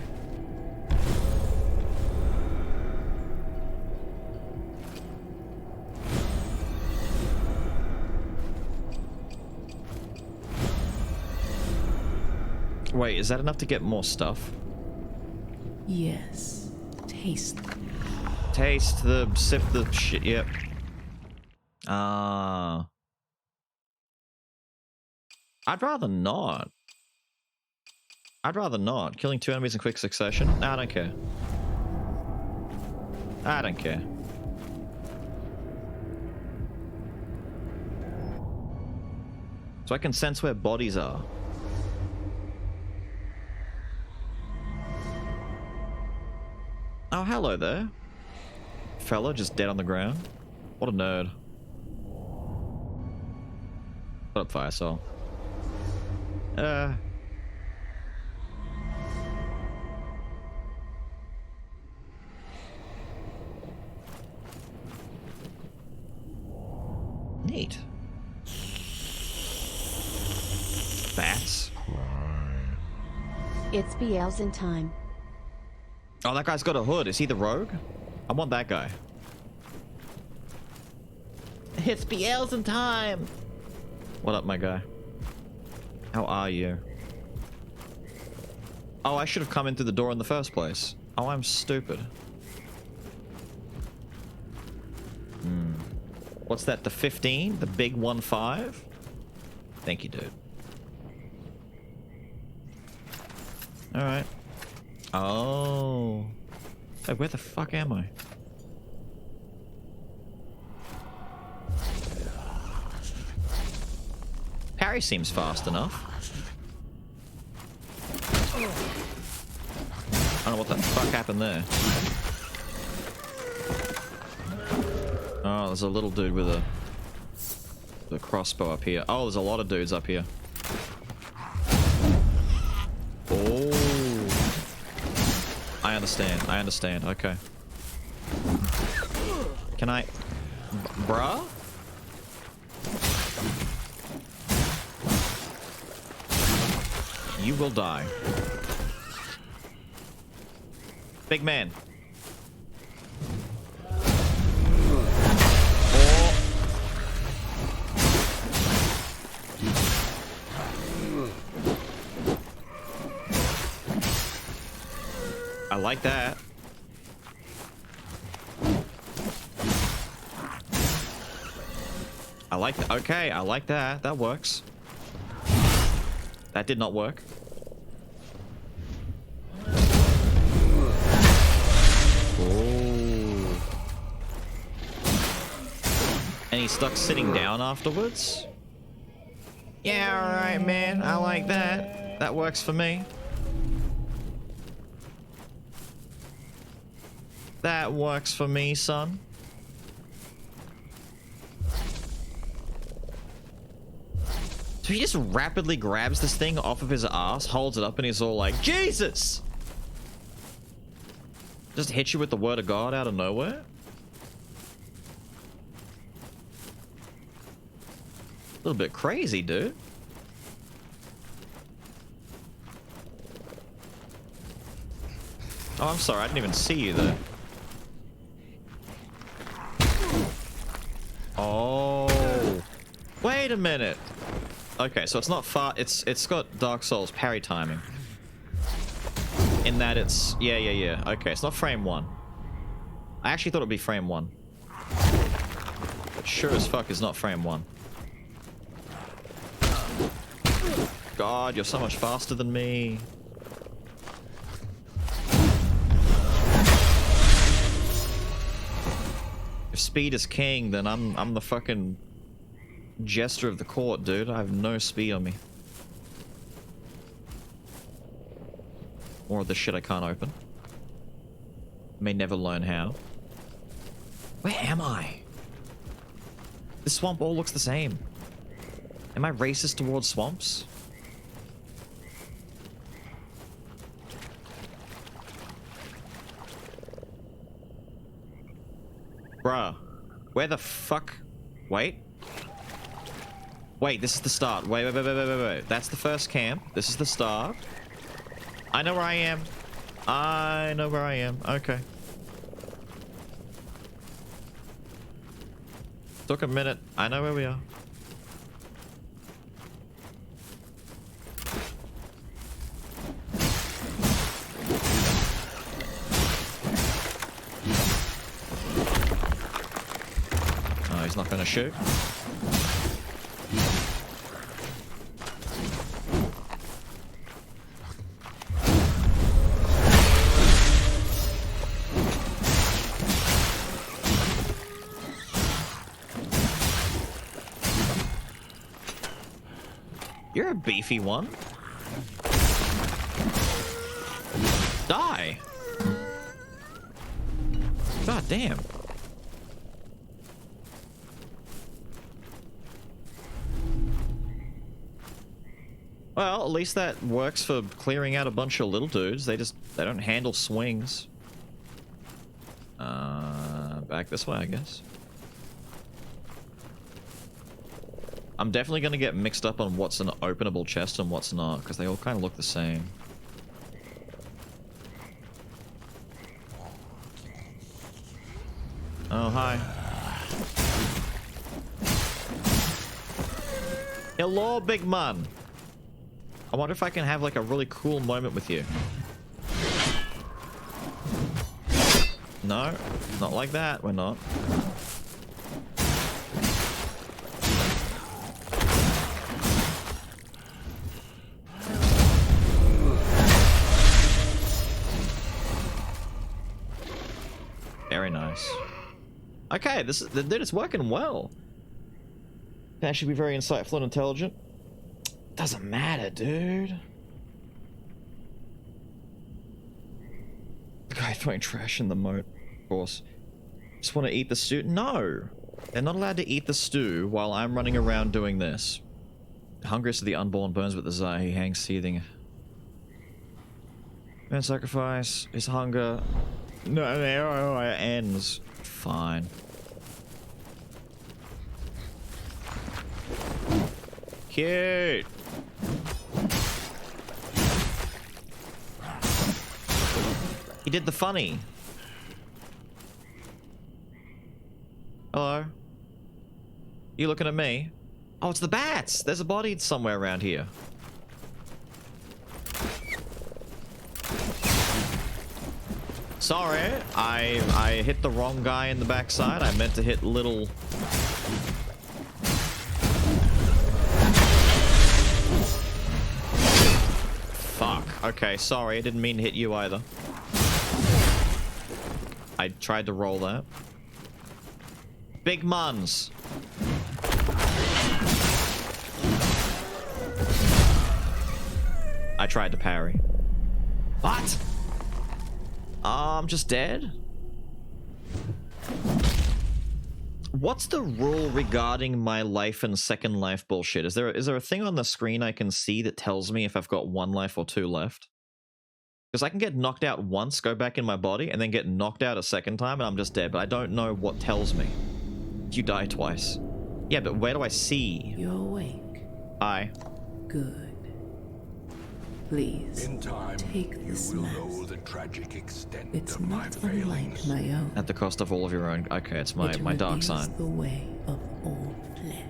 Wait, is that enough to get more stuff? Yes. Taste. Taste the, sip the shit, yep. I'd rather not. I'd rather not. Killing 2 enemies in quick succession? Nah, I don't care. I don't care. So I can sense where bodies are. Oh, hello there. Fella just dead on the ground. What a nerd. What up, Fire Soul? Neat. Bats. It's BL's in time. Oh, that guy's got a hood. Is he the rogue? I want that guy. It's BL's in time. What up, my guy? How are you? Oh, I should have come in through the door in the first place. Oh, I'm stupid. What's that, the 15? The big 1-5? Thank you, dude. Alright. Oh. Hey, where the fuck am I? Parry seems fast enough. I don't know what the fuck happened there. Oh, there's a little dude with a crossbow up here. Oh, there's a lot of dudes up here. Oh. I understand. Okay. Can I... Bruh? You will die. Big man. I like that. I like that. Okay, I like that. That works. That did not work. Oh. And he's stuck sitting down afterwards? Yeah, alright, man. I like that. That works for me. That works for me, son. So he just rapidly grabs this thing off of his ass, holds it up, and he's all like, Jesus! Just hit you with the word of God out of nowhere? A little bit crazy, dude. Oh, I'm sorry. I didn't even see you there. Oh. Wait a minute. Okay, so it's not far. It's got Dark Souls parry timing. In that it's... Yeah. Okay, it's not frame 1. I actually thought it'd be frame 1. But sure as fuck is not frame 1. God, you're so much faster than me. If speed is king, then I'm the fucking jester of the court, dude. I have no speed on me. More of the shit I can't open. May never learn how. Where am I? This swamp all looks the same. Am I racist towards swamps? Bruh. Where the fuck? Wait. Wait, this is the start. Wait. That's the first camp. This is the start. I know where I am. I know where I am. Okay. Took a minute. I know where we are. Oh, he's not gonna shoot. You're a beefy one. Die. God damn. Well, at least that works for clearing out a bunch of little dudes. They don't handle swings. Back this way, I guess. I'm definitely going to get mixed up on what's an openable chest and what's not, because they all kind of look the same. Oh, hi. Hello, big man. I wonder if I can have like a really cool moment with you. No, not like that. We're not. Very nice. Okay, dude, it's working well. That should be very insightful and intelligent. Doesn't matter, dude. The guy throwing trash in the moat, of course. Just want to eat the stew? No! They're not allowed to eat the stew while I'm running around doing this. Hungriest of the unborn burns with the desire. He hangs seething. Man sacrifice. His hunger. No, it ends. Fine. Cute! He did the funny. Hello? You looking at me? Oh, it's the bats! There's a body somewhere around here. Sorry, I hit the wrong guy in the backside. I meant to hit little... Fuck. Okay, sorry. I didn't mean to hit you either. I tried to roll that. Big muns. I tried to parry. What? I'm just dead? What's the rule regarding my life and second life bullshit? Is there a thing on the screen I can see that tells me if I've got 1 life or 2 left? Because I can get knocked out once, go back in my body, and then get knocked out a second time, and I'm just dead. But I don't know what tells me. You die twice. Yeah, but where do I see? You're awake. Aye. Good. Please, in time, take this you will mask. know the tragic extent It's of my not failings. unlike my own. At the cost of all of your own. Okay, it's my dark reveals side. The way of all flesh.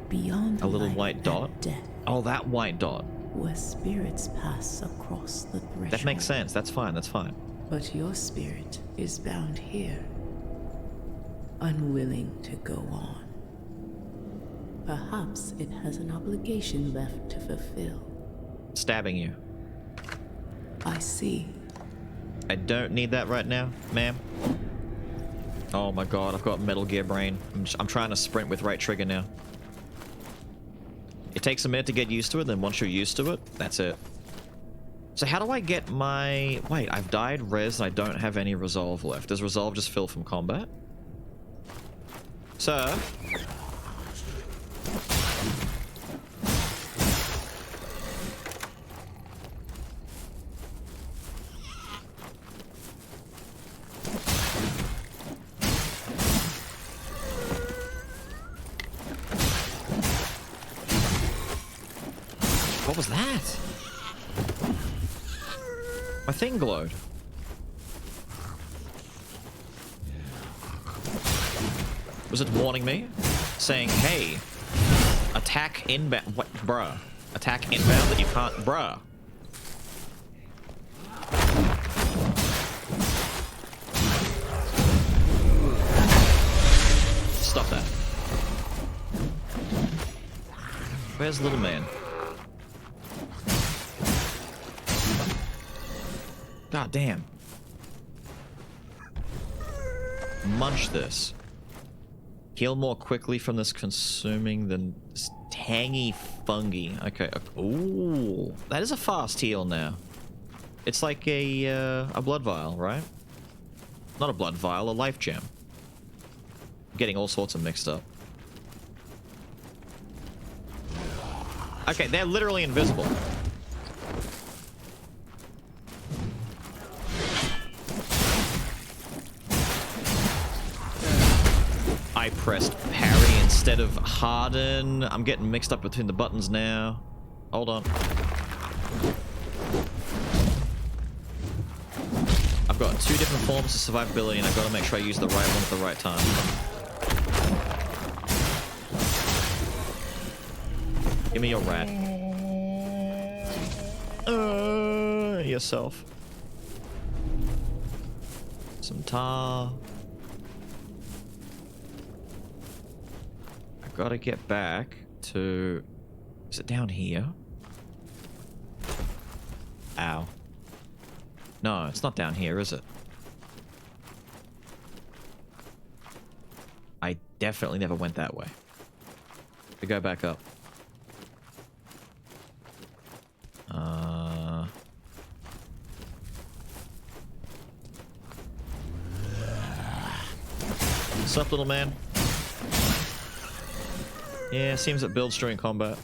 Beyond A little life white and dot. Death, Oh, that white dot. where spirits pass across the threshold. That makes sense. That's fine. That's fine. But your spirit is bound here, unwilling to go on. Perhaps it has an obligation left to fulfill. Stabbing you. I see. I don't need that right now, ma'am. Oh my god, I've got Metal Gear brain. I'm trying to sprint with right trigger now. It takes a minute to get used to it, then once you're used to it, that's it. So how do I get my... Wait, I've died res and I don't have any resolve left. Does resolve just fill from combat? Sir? What was that? My thing glowed. Was it warning me? Saying, hey, attack inbound. What? Bruh. Attack inbound that you can't. Bruh. Stop that. Where's little man? God damn. Munch this. Heal more quickly from this consuming than this tangy fungi. Okay. Ooh, that is a fast heal now. It's like a blood vial, right? Not a blood vial, a life gem. I'm getting all sorts of mixed up. Okay, they're literally invisible. I pressed parry instead of harden. I'm getting mixed up between the buttons now. Hold on. I've got 2 different forms of survivability and I've got to make sure I use the right one at the right time. Give me your rat. Yourself. Some tar. I've got to get back to... Is it down here? Ow. No, it's not down here, is it? I definitely never went that way. We go back up. What's up, little man? Yeah, seems it builds during combat.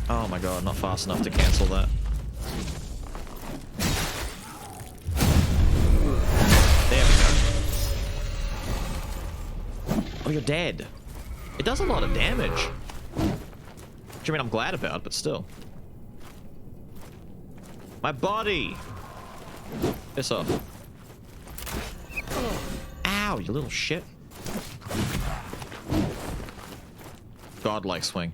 Oh my god, not fast enough to cancel that. There we go. Oh, you're dead. It does a lot of damage. Which I mean, I'm glad about, but still. My body! Piss off. Ow, you little shit. Godlike swing.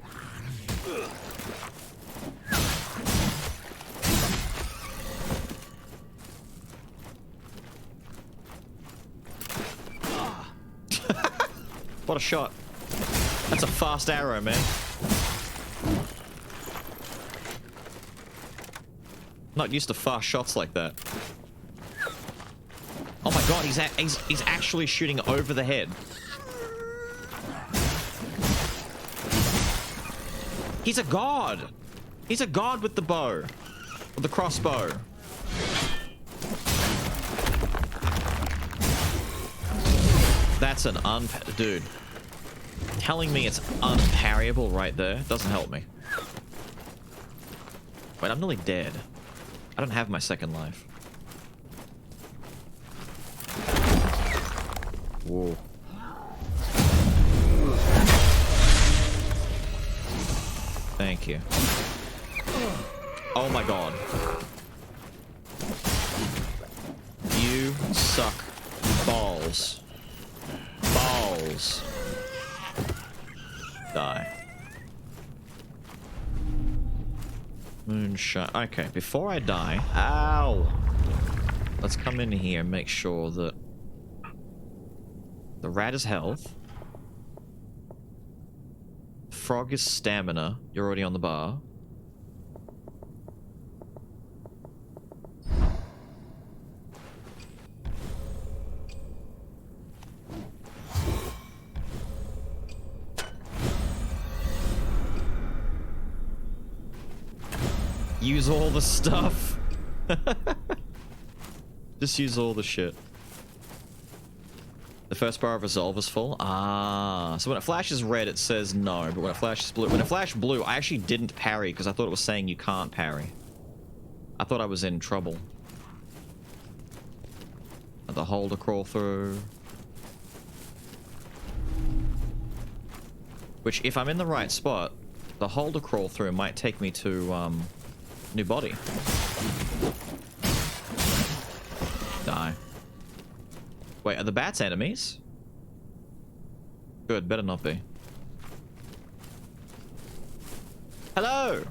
What a shot. That's a fast arrow, man. Not used to fast shots like that. Oh my god, he's actually shooting over the head. He's a god. He's a god with the bow. With the crossbow. That's an dude. Telling me it's unparryable right there doesn't help me. Wait, I'm nearly dead. I don't have my second life. Whoa. Thank you. Oh my god. You suck balls. Balls. Die. Moonshine. Okay, before I die... Ow! Let's come in here and make sure that the rat is health. Frog is stamina. You're already on the bar. Use all the stuff. Just use all the shit. The first bar of resolve is full. Ah, so when it flashes red, it says no, but when it flashes blue, when it flashed blue, I actually didn't parry because I thought it was saying you can't parry. I thought I was in trouble. The hole to crawl through. Which, if I'm in the right spot, the hole to crawl through might take me to, new body. Die. Wait, are the bats enemies? Good, better not be. Hello!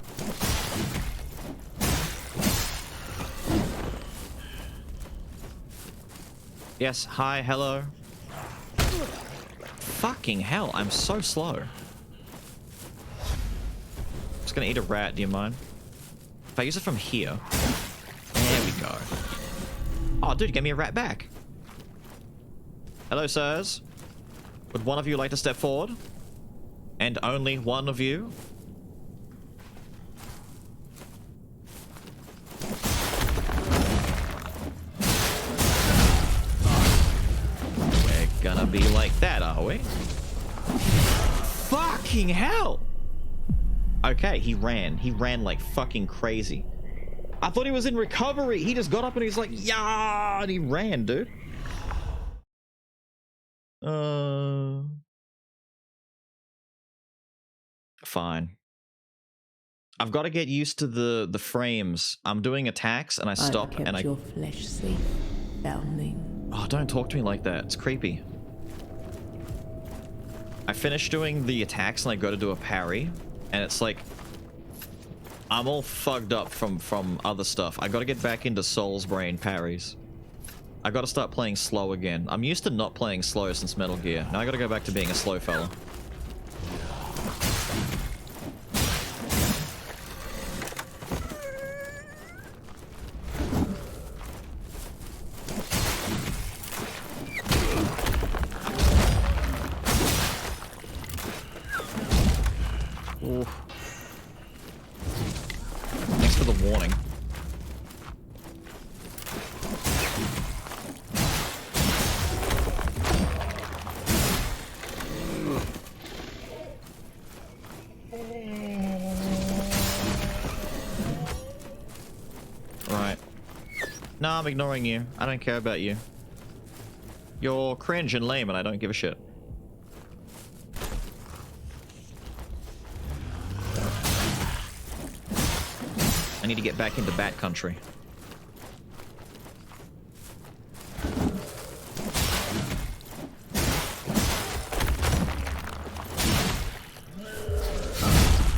Yes, hi, hello. Fucking hell, I'm so slow. Just gonna eat a rat, do you mind? If I use it from here. There we go. Oh, dude, get me a rat back. Hello, sirs. Would one of you like to step forward? And only one of you? We're gonna be like that, are we? Fucking hell! Okay, he ran. He ran like fucking crazy. I thought he was in recovery. He just got up and he's like, yeah, and he ran, dude. Fine. I've got to get used to the frames. I'm doing attacks and I stop and I... your flesh safe, foundling. Oh, don't talk to me like that. It's creepy. I finish doing the attacks and I go to do a parry and it's like I'm all fucked up from other stuff. I got to get back into Soul's Brain parries. I got to start playing slow again. I'm used to not playing slow since Metal Gear. Now I got to go back to being a slow fella. Ooh. Thanks for the warning. No, I'm ignoring you. I don't care about you. You're cringe and lame and I don't give a shit. I need to get back into bat country.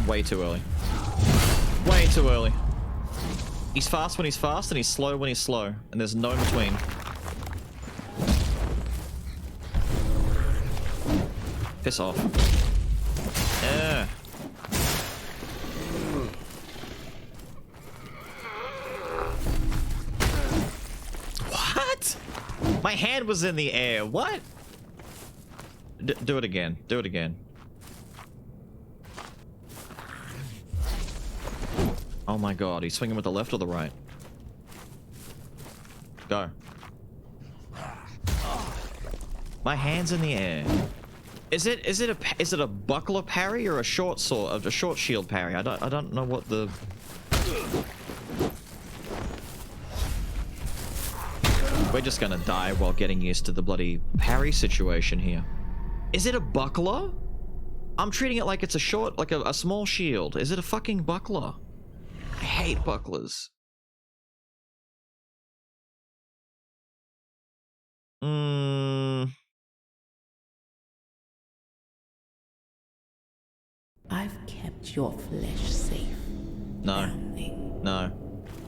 Way too early. Way too early. He's fast when he's fast and he's slow when he's slow. And there's no in between. Piss off. Yeah. What? My hand was in the air. What? Do it again. Do it again. Oh my god, he's swinging with the left or the right? Go. My hand's in the air. Is it a buckler parry or a short sword, a short shield parry? I don't know what the. We're just gonna die while getting used to the bloody parry situation here. Is it a buckler? I'm treating it like it's a short, like a small shield. Is it a fucking buckler? I hate bucklers. I've kept your flesh safe. No. No.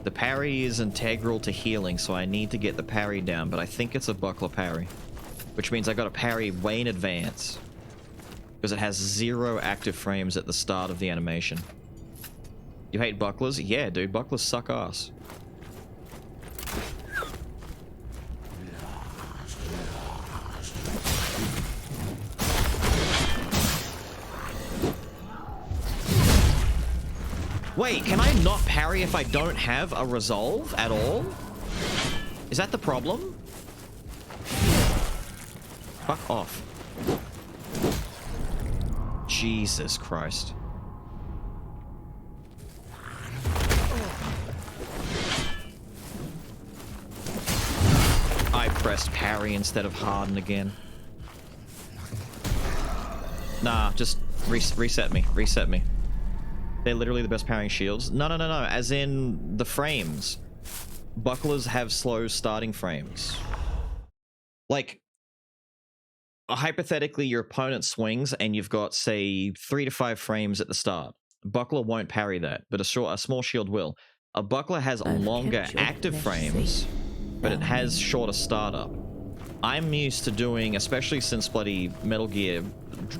The parry is integral to healing, so I need to get the parry down, but I think it's a buckler parry. Which means I gotta parry way in advance. Because it has 0 active frames at the start of the animation. You hate bucklers? Yeah, dude, bucklers suck ass. Wait, can I not parry if I don't have a resolve at all? Is that the problem? Fuck off. Jesus Christ. I pressed parry instead of harden again. Nah, just reset me. Reset me. They're literally the best parrying shields. No. As in the frames. Bucklers have slow starting frames. Like, hypothetically, your opponent swings and you've got, say, 3 to 5 frames at the start. Buckler won't parry that, but a small shield will. A buckler has longer active frames, but it has shorter startup. I'm used to doing, especially since bloody Metal Gear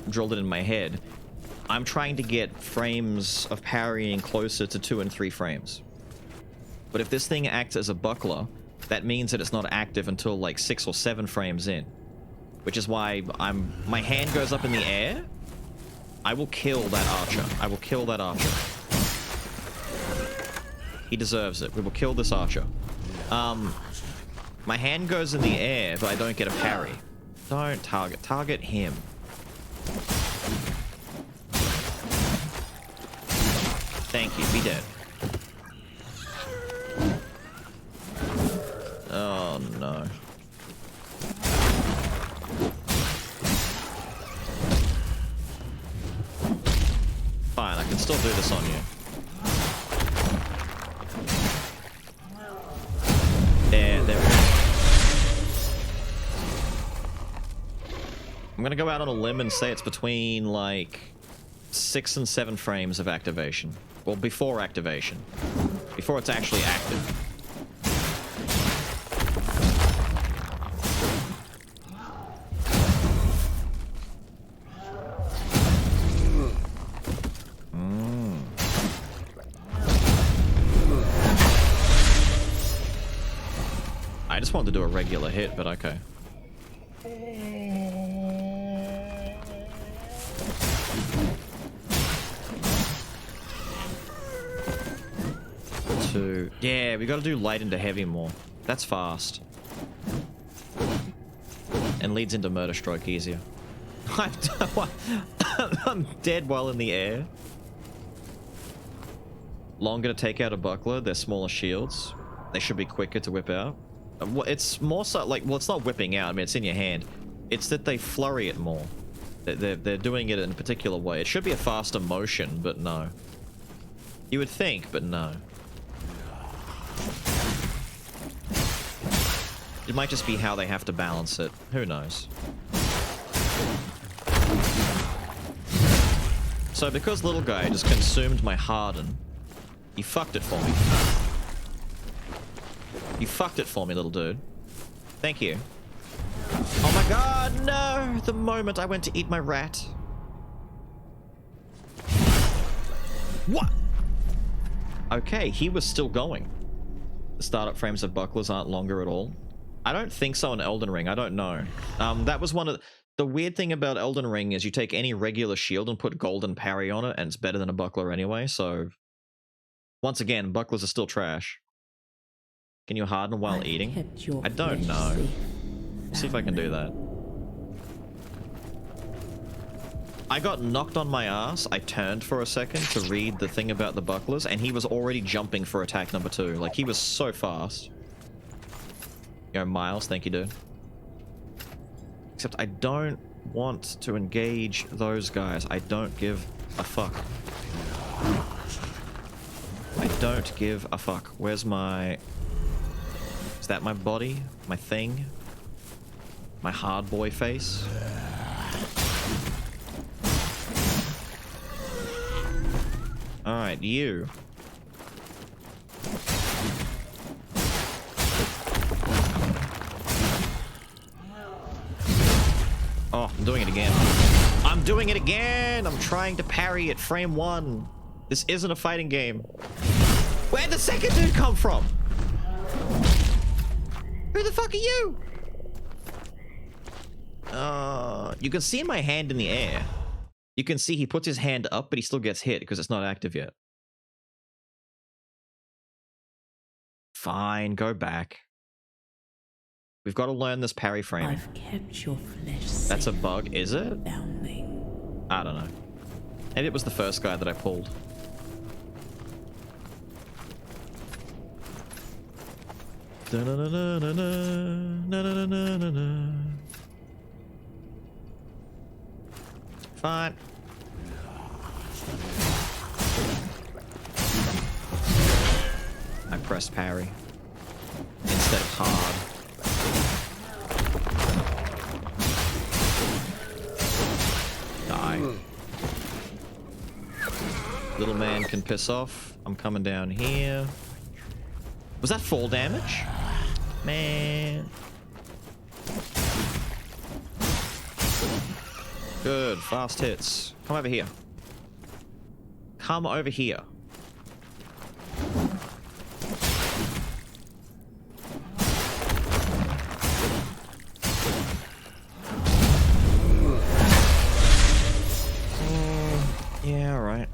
drilled it in my head, I'm trying to get frames of parrying closer to 2 and 3 frames. But if this thing acts as a buckler, that means that it's not active until like 6 or 7 frames in. Which is why my hand goes up in the air. I will kill that archer. I will kill that archer. He deserves it. We will kill this archer. My hand goes in the air, but I don't get a parry. Don't target. Target him. Thank you. Be dead. Oh, no. Fine, I can still do this on you. There we go. I'm gonna go out on a limb and say it's between, like, 6 and 7 frames of activation. Well, before activation. Before it's actually active. I just wanted to do a regular hit, but okay. Yeah, we gotta do light into heavy more. That's fast. And leads into murder stroke easier. I'm dead while in the air. Longer to take out a buckler, they're smaller shields. they should be quicker to whip out. It's more so like, well, it's not whipping out. I mean, it's in your hand. It's that they flurry it more. They're doing it in a particular way. It should be a faster motion, but no. You would think, but no. It might just be how they have to balance it. Who knows? So because little guy just consumed my harden, he fucked it for me. You fucked it for me, little dude. Thank you. Oh my god, no! The moment I went to eat my rat. What? Okay, he was still going. The startup frames of bucklers aren't longer at all. I don't think so in Elden Ring. I don't know. That was one of the weird thing about Elden Ring is you take any regular shield and put golden parry on it, and it's better than a buckler anyway. So once again, bucklers are still trash. Can you harden while eating? I don't know. See if I can do that. I got knocked on my ass. I turned for a second to read the thing about the bucklers, and he was already jumping for attack number 2. Like, he was so fast. Yo, Miles, thank you, dude. Except I don't want to engage those guys. I don't give a fuck. I don't give a fuck. Where's my... Is that my body? My thing? My hard boy face? Alright, you. Oh, I'm doing it again. I'm doing it again! I'm trying to parry at frame 1. This isn't a fighting game. Where'd the second dude come from? Who the fuck are you? You can see my hand in the air. You can see he puts his hand up, but he still gets hit because it's not active yet. Fine, go back. We've got to learn this parry framing. I've kept your flesh safe. That's a bug, is it? Foundling. I don't know. Maybe it was the first guy that I pulled. Fine. I pressed parry instead of hard. Die. Little man can piss off. I'm coming down here. Was that fall damage? Man. Good, fast hits. Come over here. Come over here. Yeah, alright.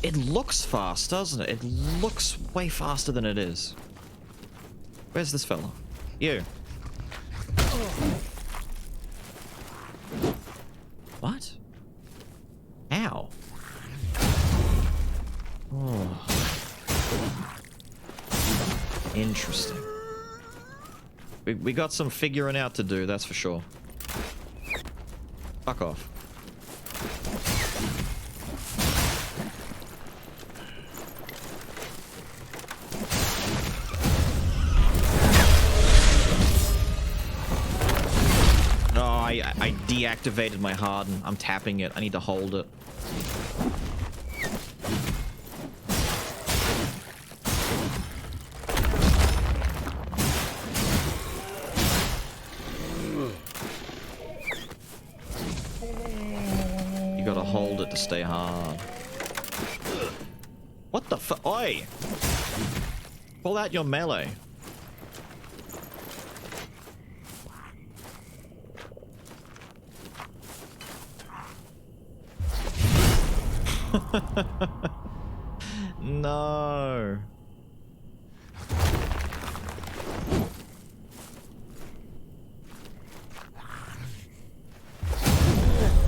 It looks fast, doesn't it? It looks way faster than it is. Where's this fella? You. What? Ow. Oh. Interesting. We got some figuring out to do, that's for sure. Fuck off. I deactivated my harden. I'm tapping it. I need to hold it. You gotta hold it to stay hard. What the fuck? Oi! Pull out your melee. No.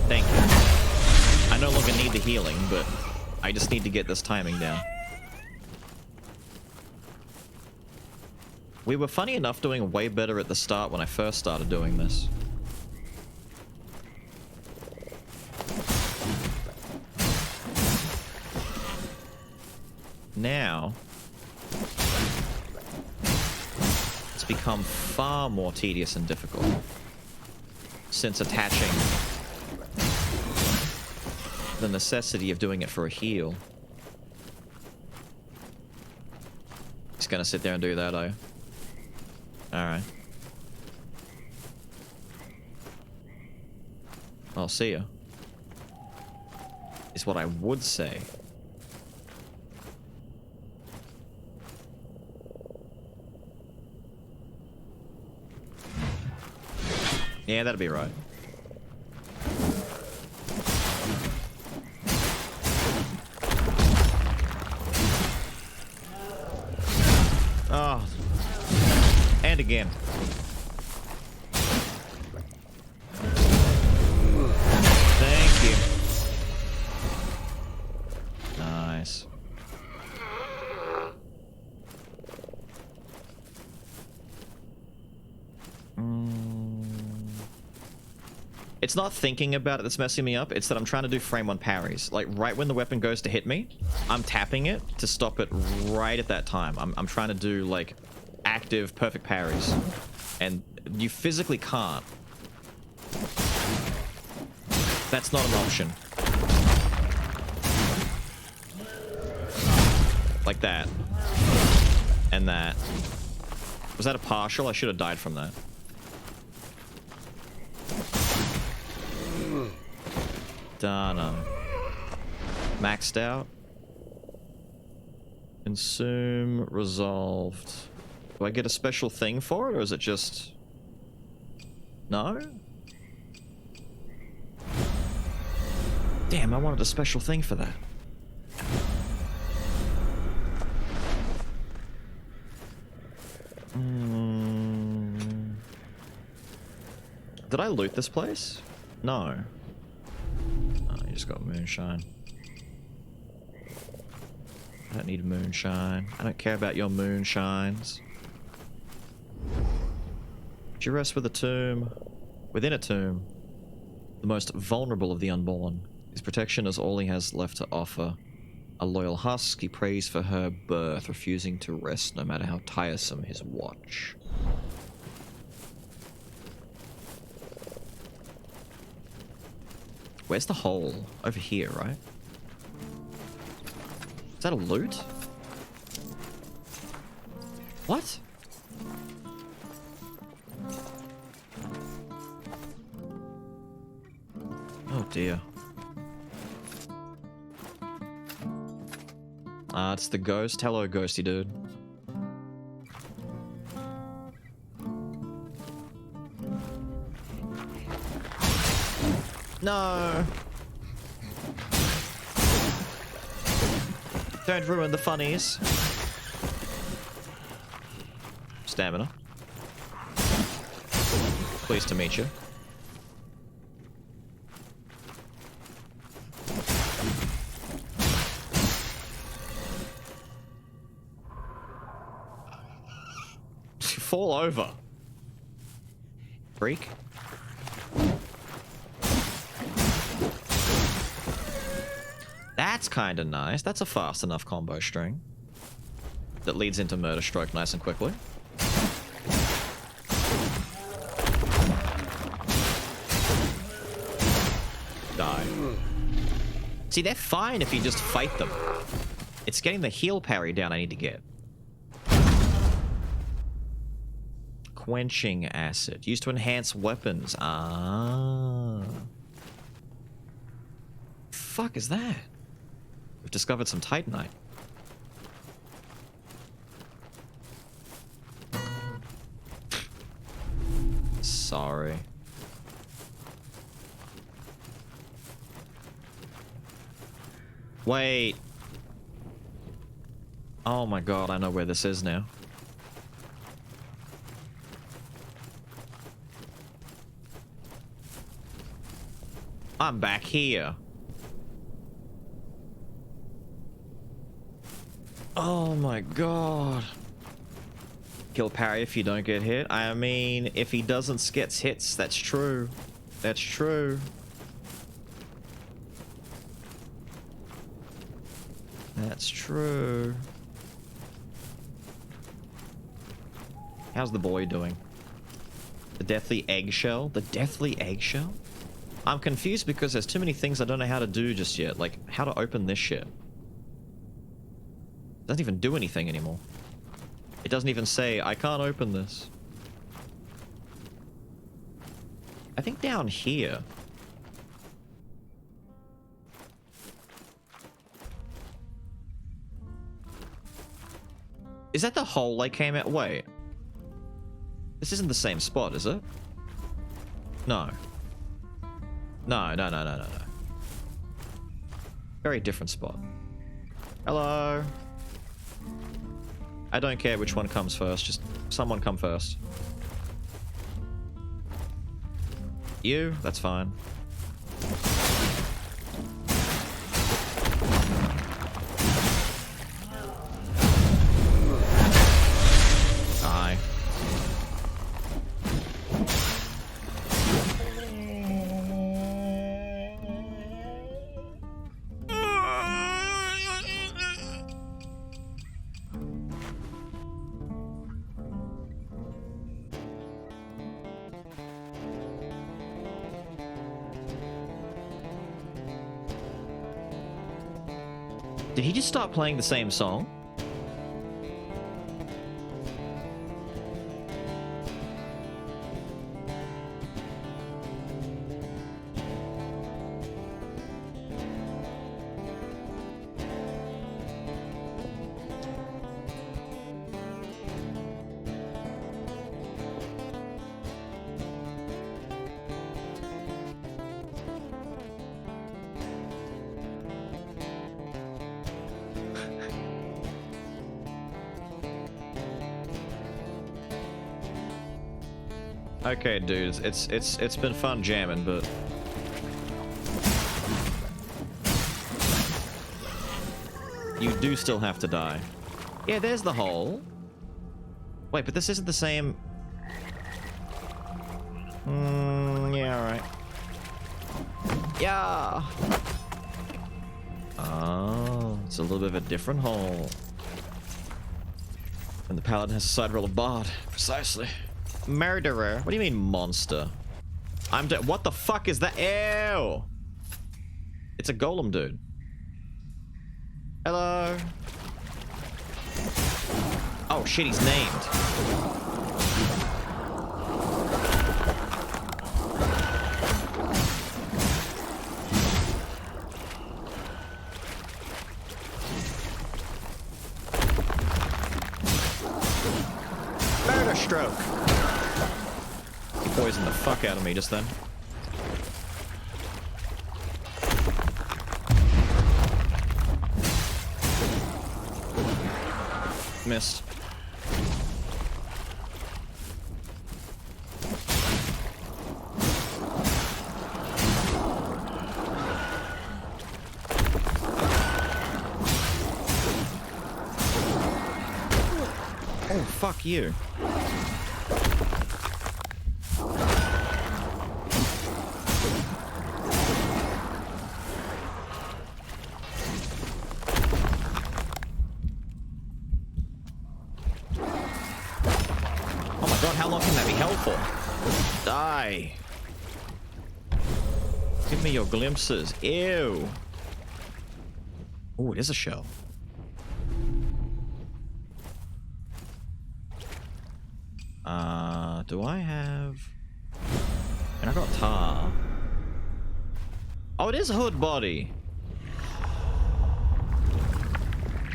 Thank you. I no longer need the healing, but I just need to get this timing down. We were funny enough doing way better at the start when I first started doing this. Now, it's become far more tedious and difficult since attaching the necessity of doing it for a heal. Just gonna sit there and do that, are you? Alright. I'll see ya. Is what I would say. Yeah, that'd be right. Oh. And again. Thank you. Nice. It's not thinking about it that's messing me up. It's that I'm trying to do frame one parries. Like, right when the weapon goes to hit me, I'm tapping it to stop it right at that time. I'm trying to do, like, active, perfect parries. And you physically can't. That's not an option. Like that. And that. Was that a partial? I should have died from that. Done. Maxed out. Consume. Resolved. Do I get a special thing for it, or is it just... No? Damn, I wanted a special thing for that. Did I loot this place? No. Oh, you just got moonshine. I don't need moonshine. I don't care about your moonshines. Would you rest with a tomb? Within a tomb. The most vulnerable of the unborn. His protection is all he has left to offer. A loyal husk, he prays for her birth, refusing to rest no matter how tiresome his watch. Where's the hole? Over here, right? Is that a loot? What? Oh dear. It's the ghost. Hello, ghosty dude. No! Don't ruin the funnies. Stamina. Pleased to meet you. Fall over. Freak. That's kind of nice. That's a fast enough combo string that leads into murder stroke nice and quickly. Die. See, they're fine if you just fight them. It's getting the heal parry down I need to get. Quenching acid. Used to enhance weapons. Ah. Fuck is that? We've discovered some Titanite. Sorry. Wait. Oh my god, I know where this is now. I'm back here. Oh my god. Kill parry if you don't get hit. I mean, if he doesn't get hits, that's true. That's true. That's true. How's the boy doing? The deathly eggshell? The deathly eggshell? I'm confused because there's too many things I don't know how to do just yet. Like, how to open this shit. It doesn't even do anything anymore. It doesn't even say, I can't open this. I think down here. Is that the hole I came at? Wait. This isn't the same spot, is it? No. No. Very different spot. Hello. I don't care which one comes first, just someone come first. You? That's fine. Die. Did he just start playing the same song? Okay, dudes, it's been fun jamming, but you do still have to die. Yeah, there's the hole. Wait, but this isn't the same. Yeah, alright. Yeah. Oh, it's a little bit of a different hole. And the paladin has a side roll of bard. Precisely. Murderer? What do you mean monster? What the fuck is that? Ew! It's a golem dude. Hello? Oh shit, he's named. Murder stroke! He poisoned the fuck out of me just then. Missed. Oh, fuck you. Die. Give me your glimpses. Ew. Oh, it is a shell. Do I have... And I got tar. Oh, it is hood body.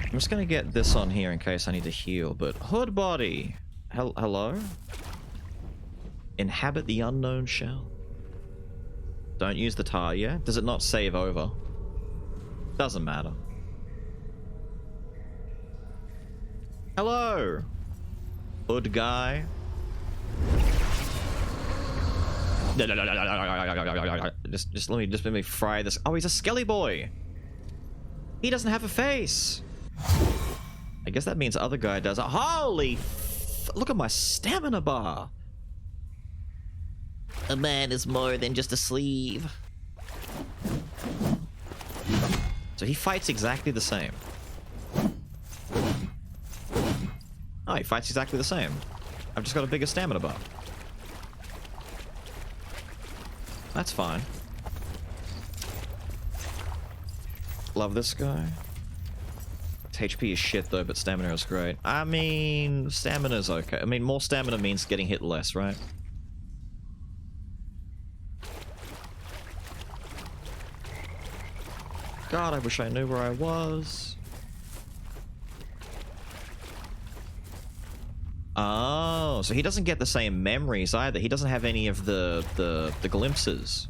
I'm just gonna get this on here in case I need to heal, but hood body. Hello? Inhabit the unknown shell. Don't use the tar, yeah? Does it not save over? Doesn't matter. Hello! Hood guy. Just let me fry this. Oh, he's a skelly boy! He doesn't have a face! I guess that means other guy does it. Holy look at my stamina bar. A man is more than just a sleeve. So he fights exactly the same. Oh, he fights exactly the same. I've just got a bigger stamina bar. That's fine. Love this guy. HP is shit though, but stamina is great. I mean, stamina's okay. I mean, more stamina means getting hit less, right? God, I wish I knew where I was. Oh, so he doesn't get the same memories either. He doesn't have any of the glimpses.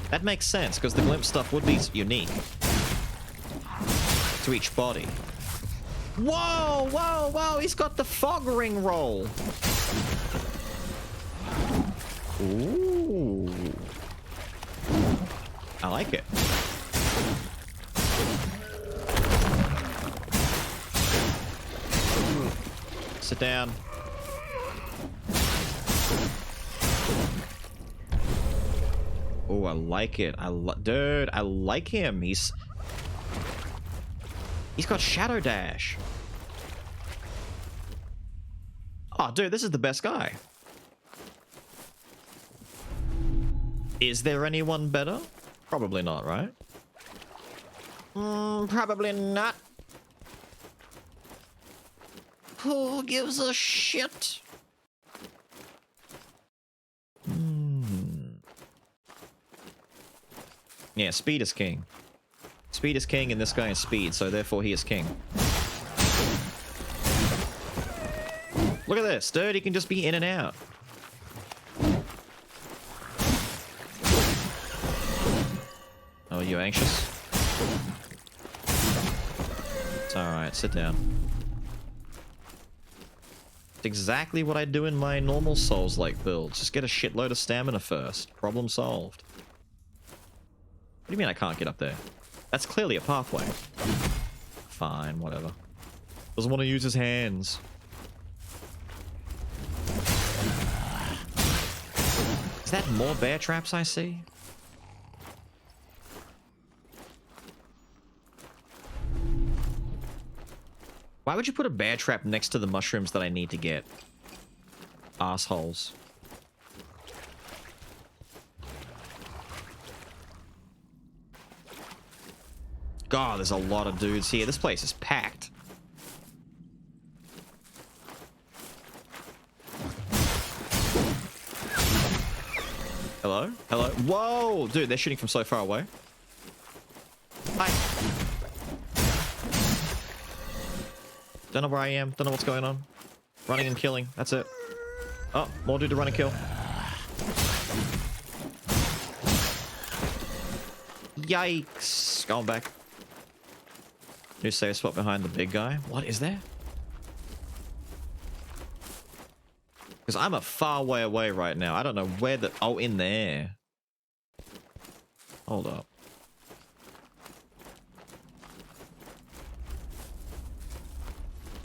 That makes sense, because the glimpse stuff would be unique to each body. Whoa, whoa, whoa, he's got the fog ring roll. Ooh. I like it. Sit down. Oh, I like it. Dude, I like him. He's got Shadow Dash. Oh, dude, this is the best guy. Is there anyone better? Probably not, right? Probably not. Who gives a shit? Yeah, speed is king. Speed is king and this guy is speed, so therefore he is king. Look at this, dude, he can just be in and out. Oh, are you anxious? It's alright, sit down. It's exactly what I do in my normal Souls-like builds. Just get a shitload of stamina first. Problem solved. What do you mean I can't get up there? That's clearly a pathway. Fine, whatever. Doesn't want to use his hands. Is that more bear traps I see? Why would you put a bear trap next to the mushrooms that I need to get? Assholes. God, there's a lot of dudes here. This place is packed. Hello? Hello? Whoa! Dude, they're shooting from so far away. Hi. Don't know where I am. Don't know what's going on. Running and killing. That's it. Oh, more dude to run and kill. Yikes. Going back. New safe spot behind the big guy. What is there? Because I'm a far way away right now. I don't know where the... Oh, in there. Hold up.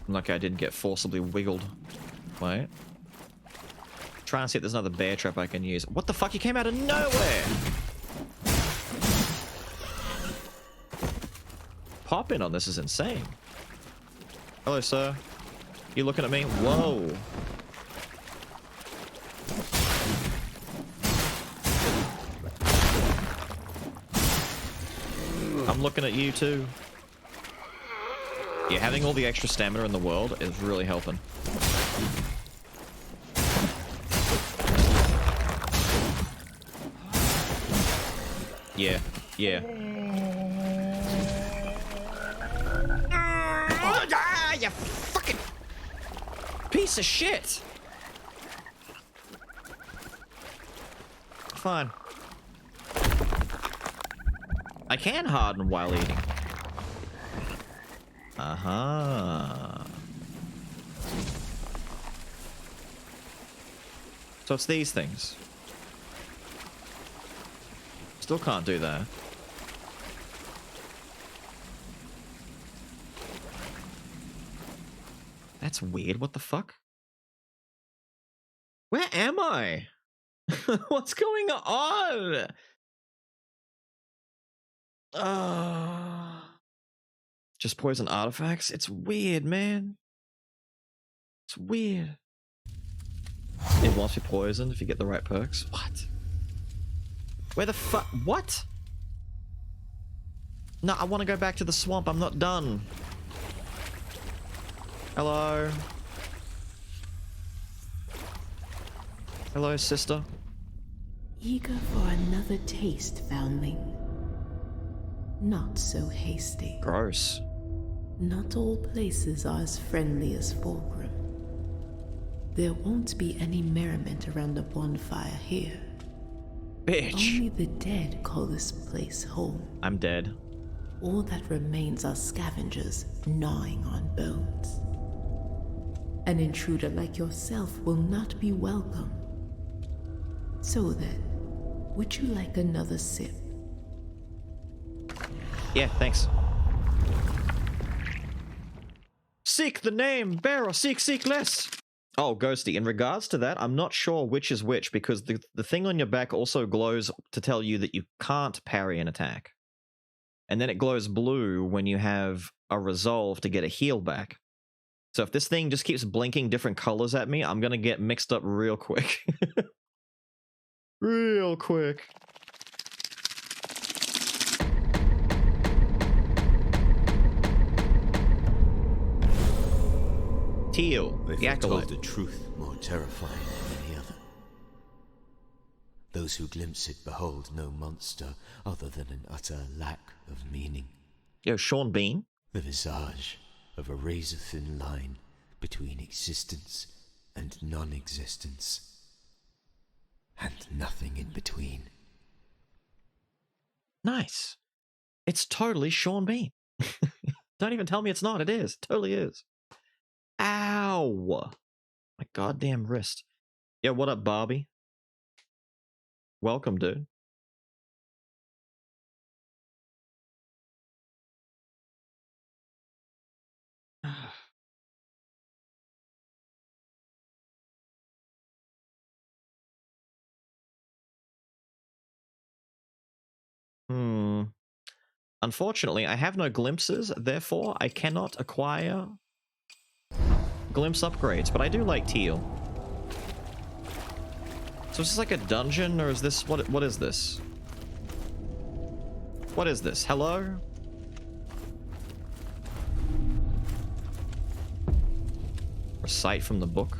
Lucky I didn't get forcibly wiggled. Wait. Trying to see if there's another bear trap I can use. What the fuck? You came out of nowhere! Pop-in on this is insane. Hello, sir. You looking at me? Whoa. I'm looking at you too. Yeah, having all the extra stamina in the world is really helping. Yeah, yeah. Ah, you fucking piece of shit! Fine. I can harden while eating. Uh-huh. So it's these things. Still can't do that. That's weird. What the fuck? Where am I? What's going on? Just poison artifacts? It's weird, man. It's weird. It wants to be poisoned if you get the right perks. What? Where the fuck? What? No, I want to go back to the swamp. I'm not done. Hello? Hello, sister? Eager for another taste, foundling. Not so hasty. Gross. Not all places are as friendly as Fulgrim. There won't be any merriment around the bonfire here. Bitch. Only the dead call this place home. I'm dead. All that remains are scavengers gnawing on bones. An intruder like yourself will not be welcome. So then, would you like another sip? Yeah, thanks. Seek the name, bearer, seek less. Oh, Ghosty, in regards to that, I'm not sure which is which because the thing on your back also glows to tell you that you can't parry an attack. And then it glows blue when you have a resolve to get a heal back. So if this thing just keeps blinking different colors at me, I'm gonna get mixed up real quick. Real quick. Teal, They the foretold acolyte. the truth more terrifying than any other. Those who glimpse it behold no monster other than an utter lack of meaning. Yo, Sean Bean? The visage of a razor-thin line between existence and non-existence. And nothing in between. Nice. It's totally Sean Bean. Don't even tell me it's not. It is. It totally is. Ow. My goddamn wrist. Yeah, what up, Barbie? Welcome, dude. Unfortunately, I have no glimpses, therefore I cannot acquire glimpse upgrades, but I do like Teal. So is this like a dungeon, or is this... What is this? What is this? Hello? Recite from the book.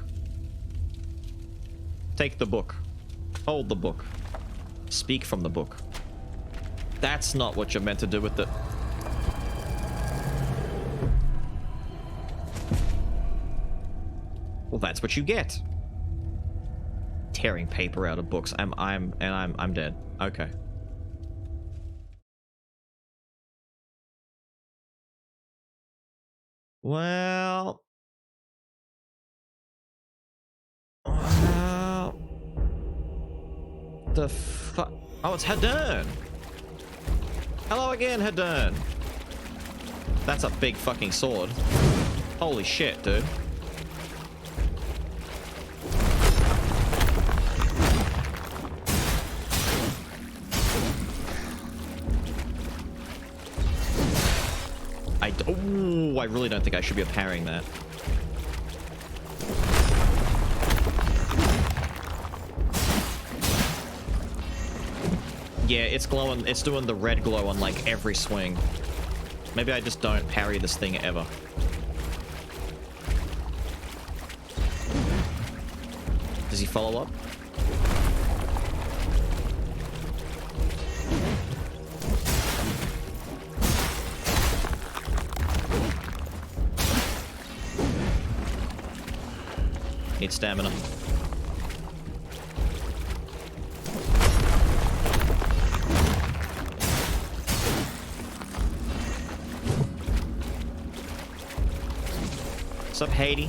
Take the book. Hold the book. Speak from the book. That's not what you're meant to do with the... Well, that's what you get. Tearing paper out of books. I'm dead. Okay. Well... The fuck? Oh, it's Hadern! Hello again, Hadern! That's a big fucking sword. Holy shit, dude. I really don't think I should be parrying that. Yeah, it's glowing. It's doing the red glow on like every swing. Maybe I just don't parry this thing ever. Does he follow up? Need stamina. What's up, Haiti?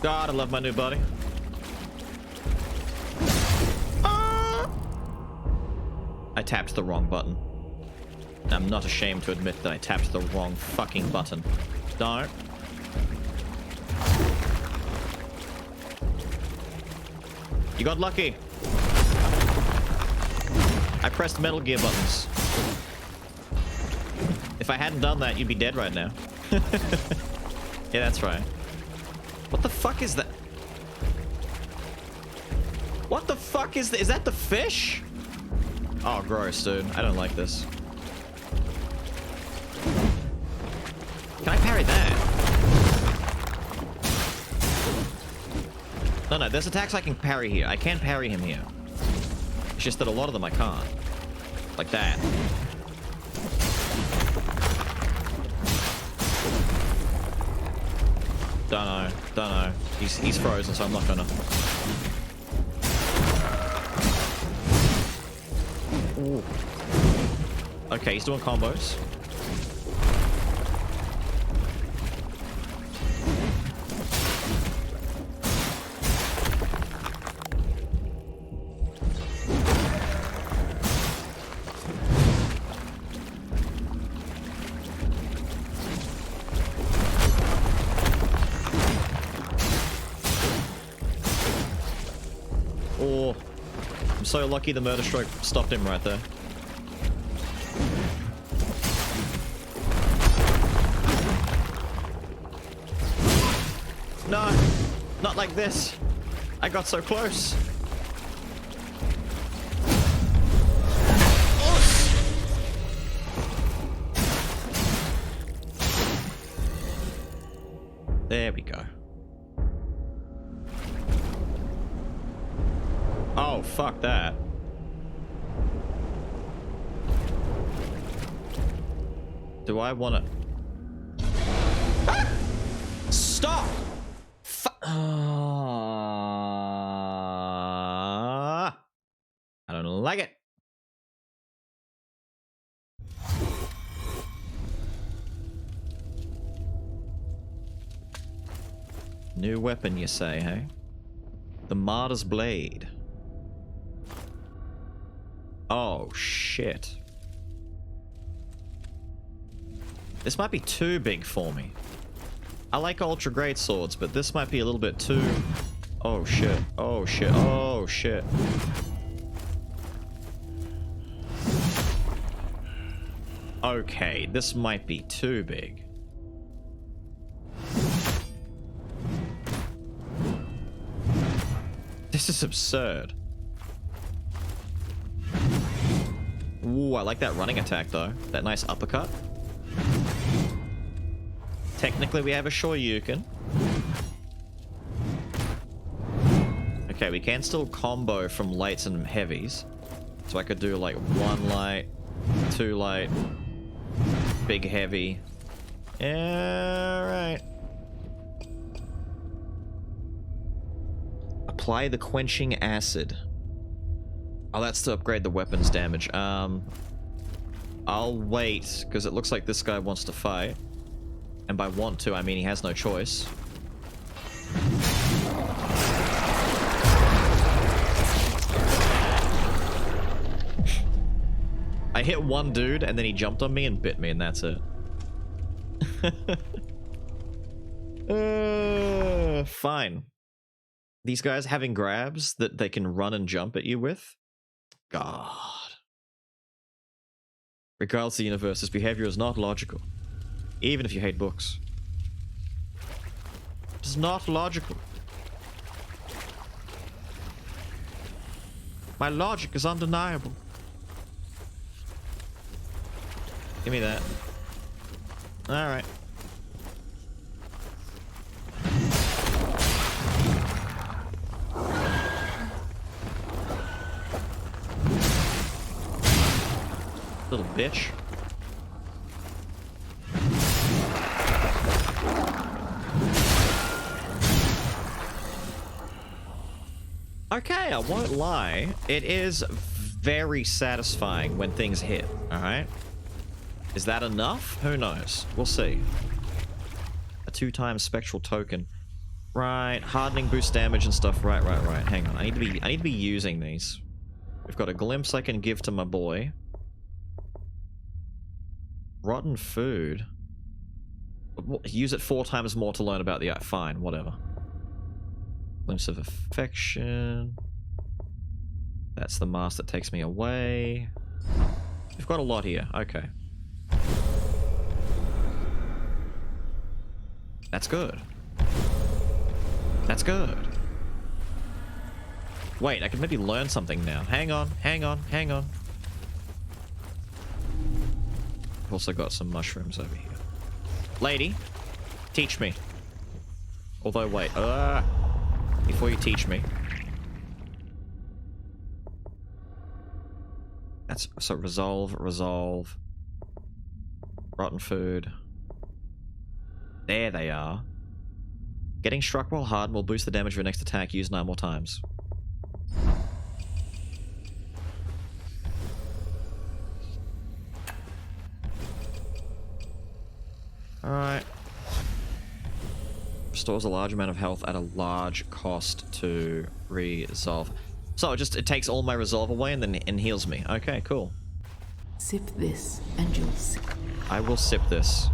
God, I love my new buddy. I tapped the wrong button. I'm not ashamed to admit that I tapped the wrong fucking button. Don't. You got lucky. I pressed Metal Gear buttons. If I hadn't done that, you'd be dead right now. Yeah, that's right. What the fuck is that? What the fuck is that? Is that the fish? Oh, gross, dude. I don't like this. Can I parry that? No, there's attacks I can parry here. I can parry him here. It's just that a lot of them I can't. Like that. Don't know. He's frozen, so I'm not gonna. Ooh. Okay, he's doing combos. Oh, I'm so lucky the murder stroke stopped him right there. No, not like this. I got so close. There we go. Oh, fuck that. Do I want to... Ah! Stop! I don't like it. New weapon, you say, hey? The Martyr's Blade. Oh, shit. This might be too big for me. I like ultra great swords, but this might be a little bit too... Oh, shit. Oh, shit. Oh, shit. Okay, this might be too big. This is absurd. Ooh, I like that running attack, though. That nice uppercut. Technically, we have a Shoryuken. Okay, we can still combo from lights and heavies. So I could do, like, 1 light, 2 light, big heavy. Alright. Apply the quenching acid. Oh, that's to upgrade the weapons damage. I'll wait, because it looks like this guy wants to fight. And by want to, I mean he has no choice. I hit one dude, and then he jumped on me and bit me, and that's it. Fine. These guys having grabs that they can run and jump at you with? God. Regardless of the universe, this behavior is not logical. Even if you hate books. It's not logical. My logic is undeniable. Give me that. Alright. Little bitch. Okay, I won't lie. It is very satisfying when things hit, alright? Is that enough? Who knows? We'll see. A 2-time spectral token. Right, hardening boost damage and stuff. Right. Hang on. I need to be using these. We've got a glimpse I can give to my boy. Rotten food. Use it 4 times more to learn about the art. Fine, whatever. Glimpse of affection. That's the mask that takes me away. We've got a lot here. Okay. That's good. That's good. Wait, I could maybe learn something now. Hang on, hang on, hang on. I've also got some mushrooms over here. Lady, teach me. Although, wait. Before you teach me. That's so resolve. Rotten food. There they are. Getting struck while hard will boost the damage of your next attack. Use 9 more times. Alright. Restores a large amount of health at a large cost to resolve. So it takes all my resolve away and heals me. Okay, cool. Sip this and you'll see. I will sip this.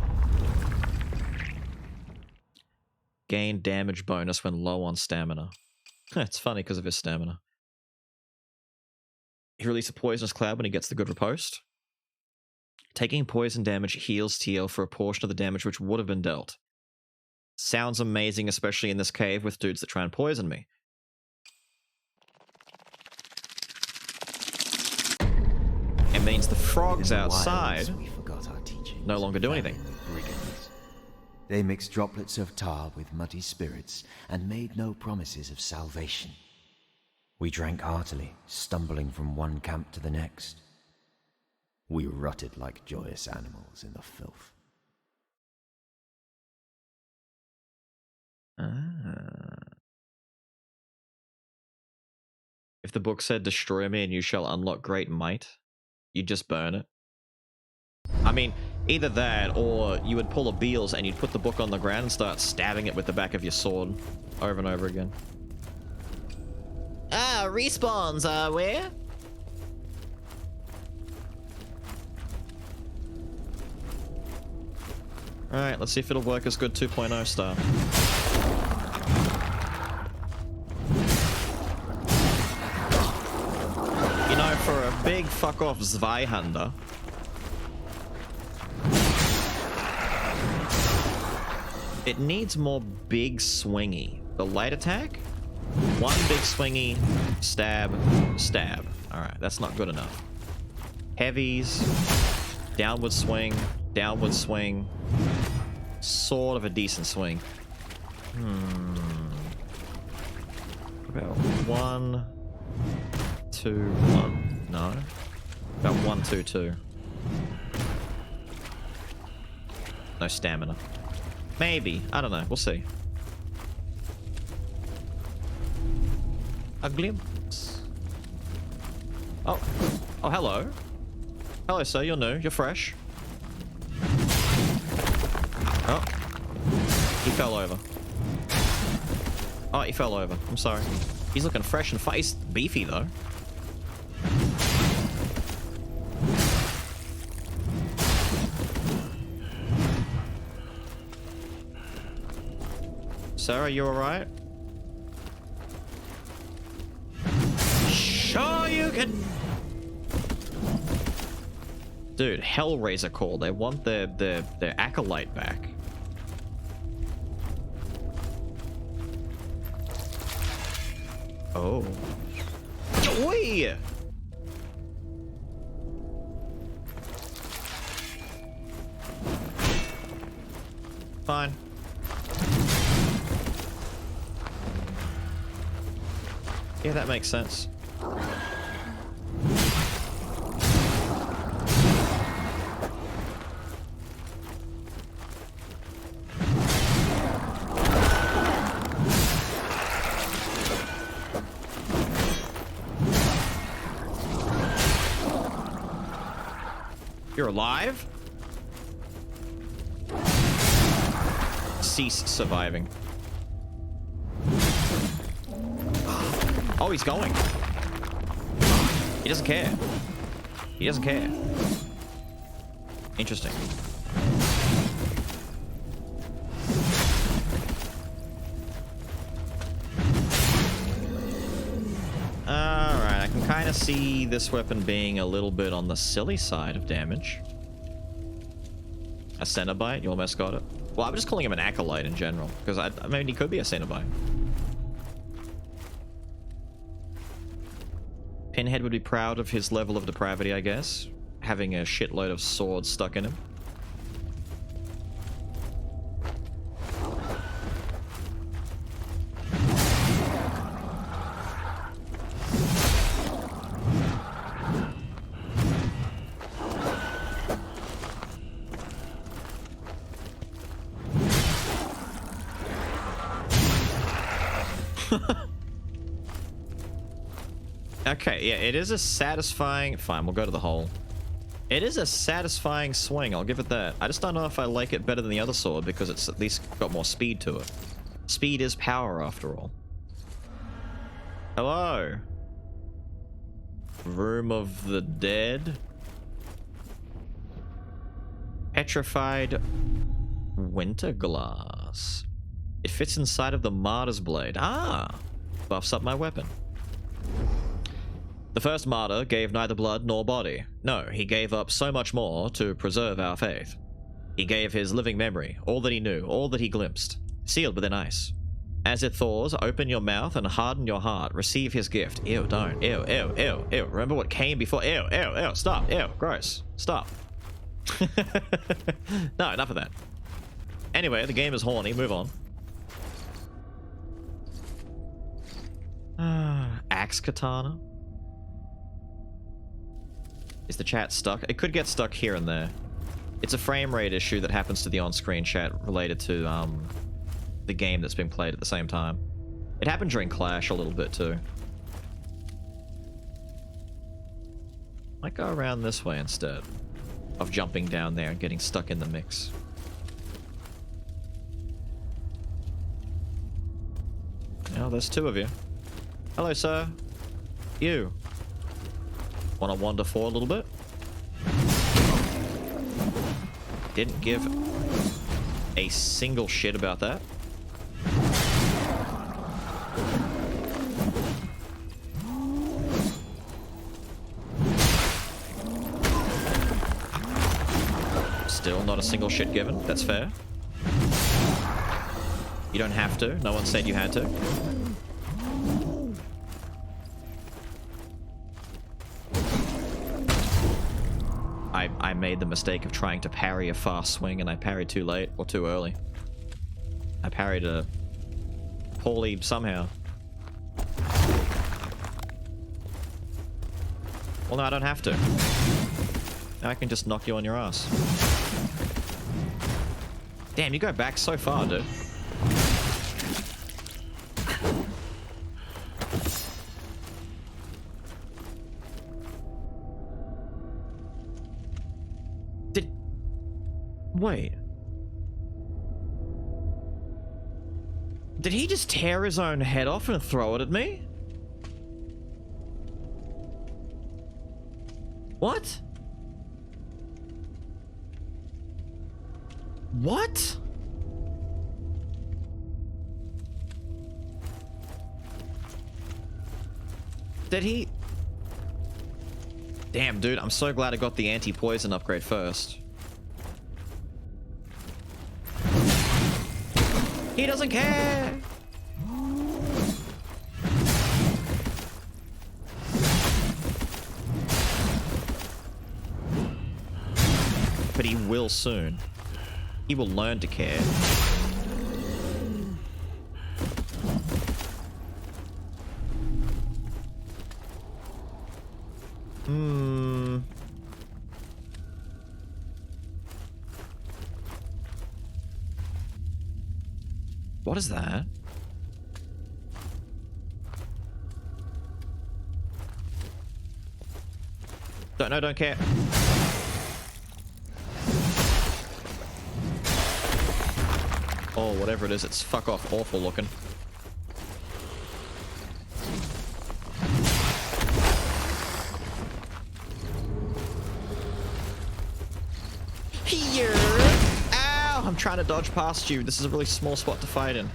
Gain damage bonus when low on stamina. It's funny because of his stamina. He releases a poisonous cloud when he gets the good riposte. Taking poison damage heals TL for a portion of the damage which would have been dealt. Sounds amazing, especially in this cave with dudes that try and poison me. It means the frogs outside no longer do anything. They mixed droplets of tar with muddy spirits and made no promises of salvation. We drank heartily, stumbling from one camp to the next. We rotted like joyous animals in the filth. If the book said destroy me and you shall unlock great might, you'd just burn it. I mean, either that or you would pull a Beals and you'd put the book on the ground and start stabbing it with the back of your sword over and over again. Ah, respawns are where? Alright, let's see if it'll work as good 2.0 style. You know, for a big fuck-off Zweihander, it needs more big swingy. The light attack? One big swingy, stab, stab. Alright, that's not good enough. Heavies, downward swing, sort of a decent swing. About 1, 2, 1. No. About 1, 2, 2. No stamina. Maybe. I don't know. We'll see. A glimpse. Oh. Oh, hello. Hello, sir. You're new. You're fresh. Oh. He fell over. Oh, he fell over. I'm sorry. He's looking fresh and he's beefy, though. Sarah, you alright? Sure you can. Dude, Hellraiser call. They want their acolyte back. Oh. Oi! Fine. Yeah, that makes sense. You're alive? Cease surviving. Oh, he's going. He doesn't care. He doesn't care. Interesting. Alright, I can kind of see this weapon being a little bit on the silly side of damage. A Cenobite? You almost got it. Well, I'm just calling him an Acolyte in general, because I mean, he could be a Cenobite. Pinhead would be proud of his level of depravity, I guess. Having a shitload of swords stuck in him. Okay, yeah, it is a satisfying... Fine, we'll go to the hole. It is a satisfying swing, I'll give it that. I just don't know if I like it better than the other sword because it's at least got more speed to it. Speed is power, after all. Hello? Room of the Dead? Petrified winter glass. It fits inside of the Martyr's Blade. Ah! Buffs up my weapon. The first martyr gave neither blood nor body. No, he gave up so much more to preserve our faith. He gave his living memory, all that he knew, all that he glimpsed, sealed within ice. As it thaws, open your mouth and harden your heart. Receive his gift. Ew, don't. Ew, ew, ew, ew. Remember what came before? Ew, ew, ew. Stop. Ew, gross. Stop. No, enough of that. Anyway, the game is horny. Move on. Axe katana. Is the chat stuck? It could get stuck here and there. It's a frame rate issue that happens to the on-screen chat related to the game that's being played at the same time. It happened during Clash a little bit too. Might go around this way instead of jumping down there and getting stuck in the mix. Oh, there's two of you. Hello, sir. You. Want to wander for a little bit? Didn't give a single shit about that. Still not a single shit given. That's fair. You don't have to. No one said you had to. I made the mistake of trying to parry a fast swing and I parried too late or too early. I parried a poorly somehow. Well, no, I don't have to. Now I can just knock you on your ass. Damn, you go back so far, dude. Wait. Did he just tear his own head off and throw it at me? What? What? Did he? Damn, dude, I'm so glad I got the anti-poison upgrade first. He doesn't care! But he will soon. He will learn to care. What is that? Don't care. Oh, whatever it is, it's fuck off awful looking. trying to dodge past you. This is a really small spot to fight in.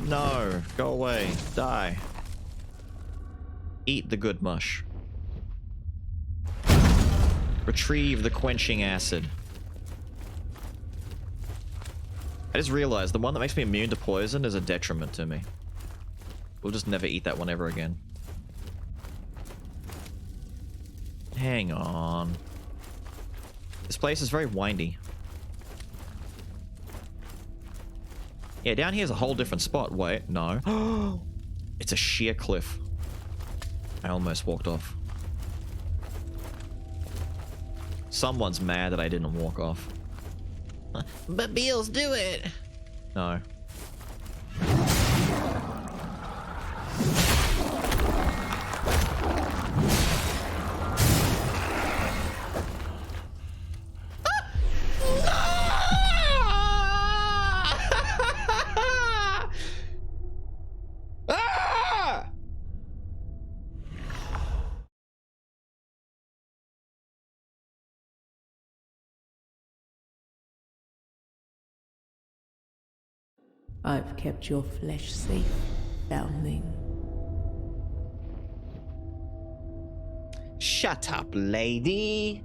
No, go away. Die. Eat the good mush. Retrieve the quenching acid. I just realized the one that makes me immune to poison is a detriment to me. We'll just never eat that one ever again. Hang on. This place is very windy. Yeah, down here is a whole different spot. Wait, no. It's a sheer cliff. I almost walked off. Someone's mad that I didn't walk off. But Beals, do it! No. I've kept your flesh safe, foundling. Shut up, lady.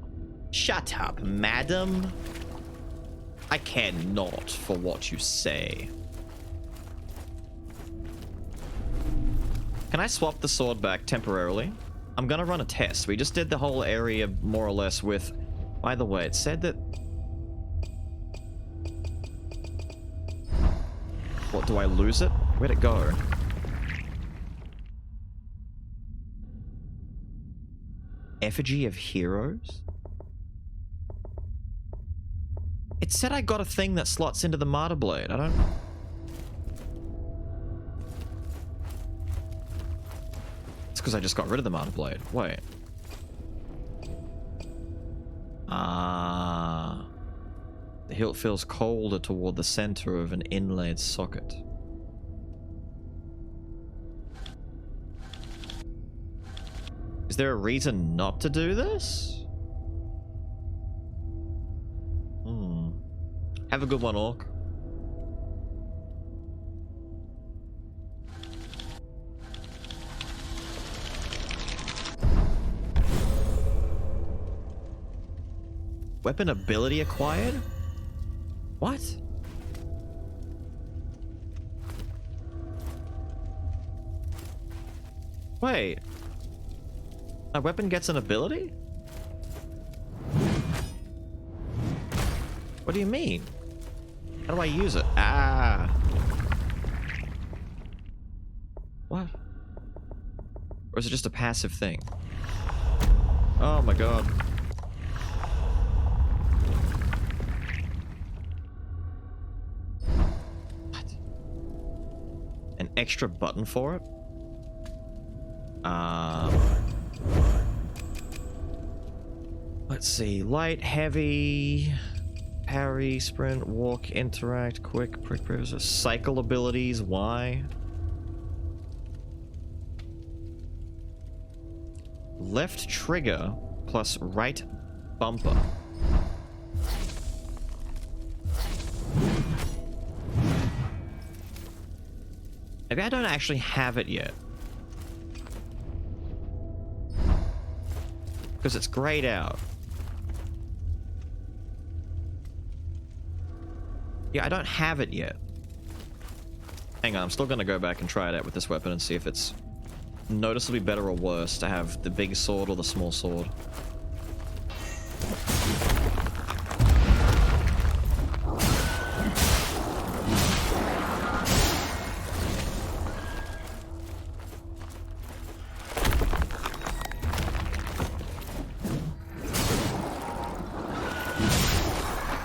Shut up, madam. I care not for what you say. Can I swap the sword back temporarily? I'm gonna run a test. We just did the whole area more or less with... By the way, it said that... What, do I lose it? Where'd it go? Effigy of Heroes? It said I got a thing that slots into the Martyr Blade. I don't... It's because I just got rid of the Martyr Blade. Wait. Ah... The hilt feels colder toward the center of an inlaid socket. Is there a reason not to do this? Have a good one, Orc. Weapon ability acquired? What? Wait. A weapon gets an ability? What do you mean? How do I use it? Ah. What? Or is it just a passive thing? Oh my god. Extra button for it? Let's see. Light, heavy, parry, sprint, walk, interact, quick, prick, cycle abilities. Why? Left trigger plus right bumper. Maybe I don't actually have it yet. Because it's grayed out. Yeah, I don't have it yet. Hang on, I'm still gonna go back and try it out with this weapon and see if it's noticeably better or worse to have the big sword or the small sword.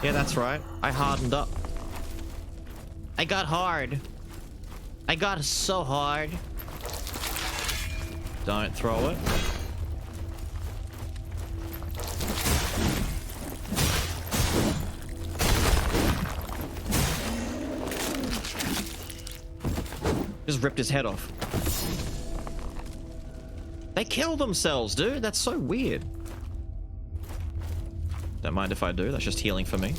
Yeah, that's right. I hardened up. I got hard. I got so hard. Don't throw it. Just ripped his head off. They kill themselves, dude. That's so weird. Don't mind if I do. That's just healing for me.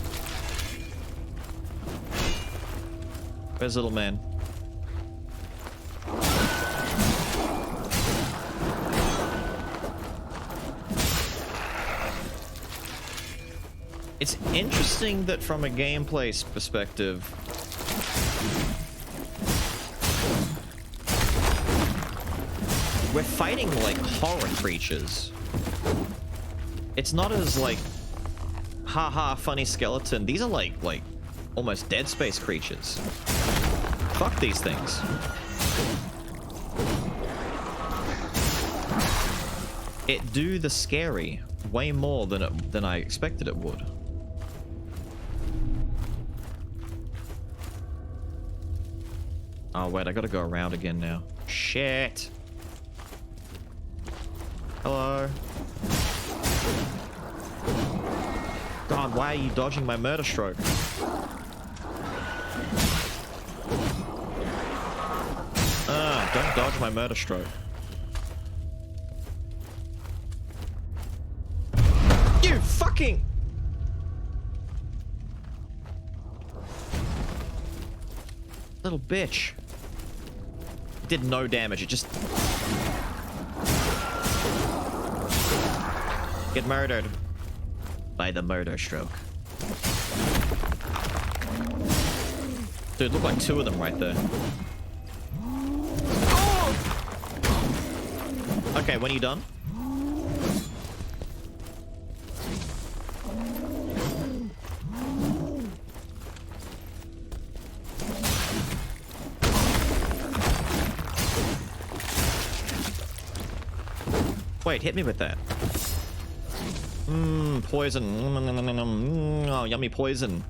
Where's little man? It's interesting that from a gameplay perspective, we're fighting like horror creatures. It's not as like, haha, funny skeleton. These are like almost Dead Space creatures. Fuck these things. It do the scary way more than I expected it would. Oh wait, I gotta go around again now. Shit. Hello. God, why are you dodging my murder stroke? Don't dodge my murder stroke. You fucking... little bitch. It did no damage, it just... get murdered by the murder stroke. Dude, look like two of them right there. Okay, when are you done? Wait, hit me with that. Poison. Oh, yummy poison.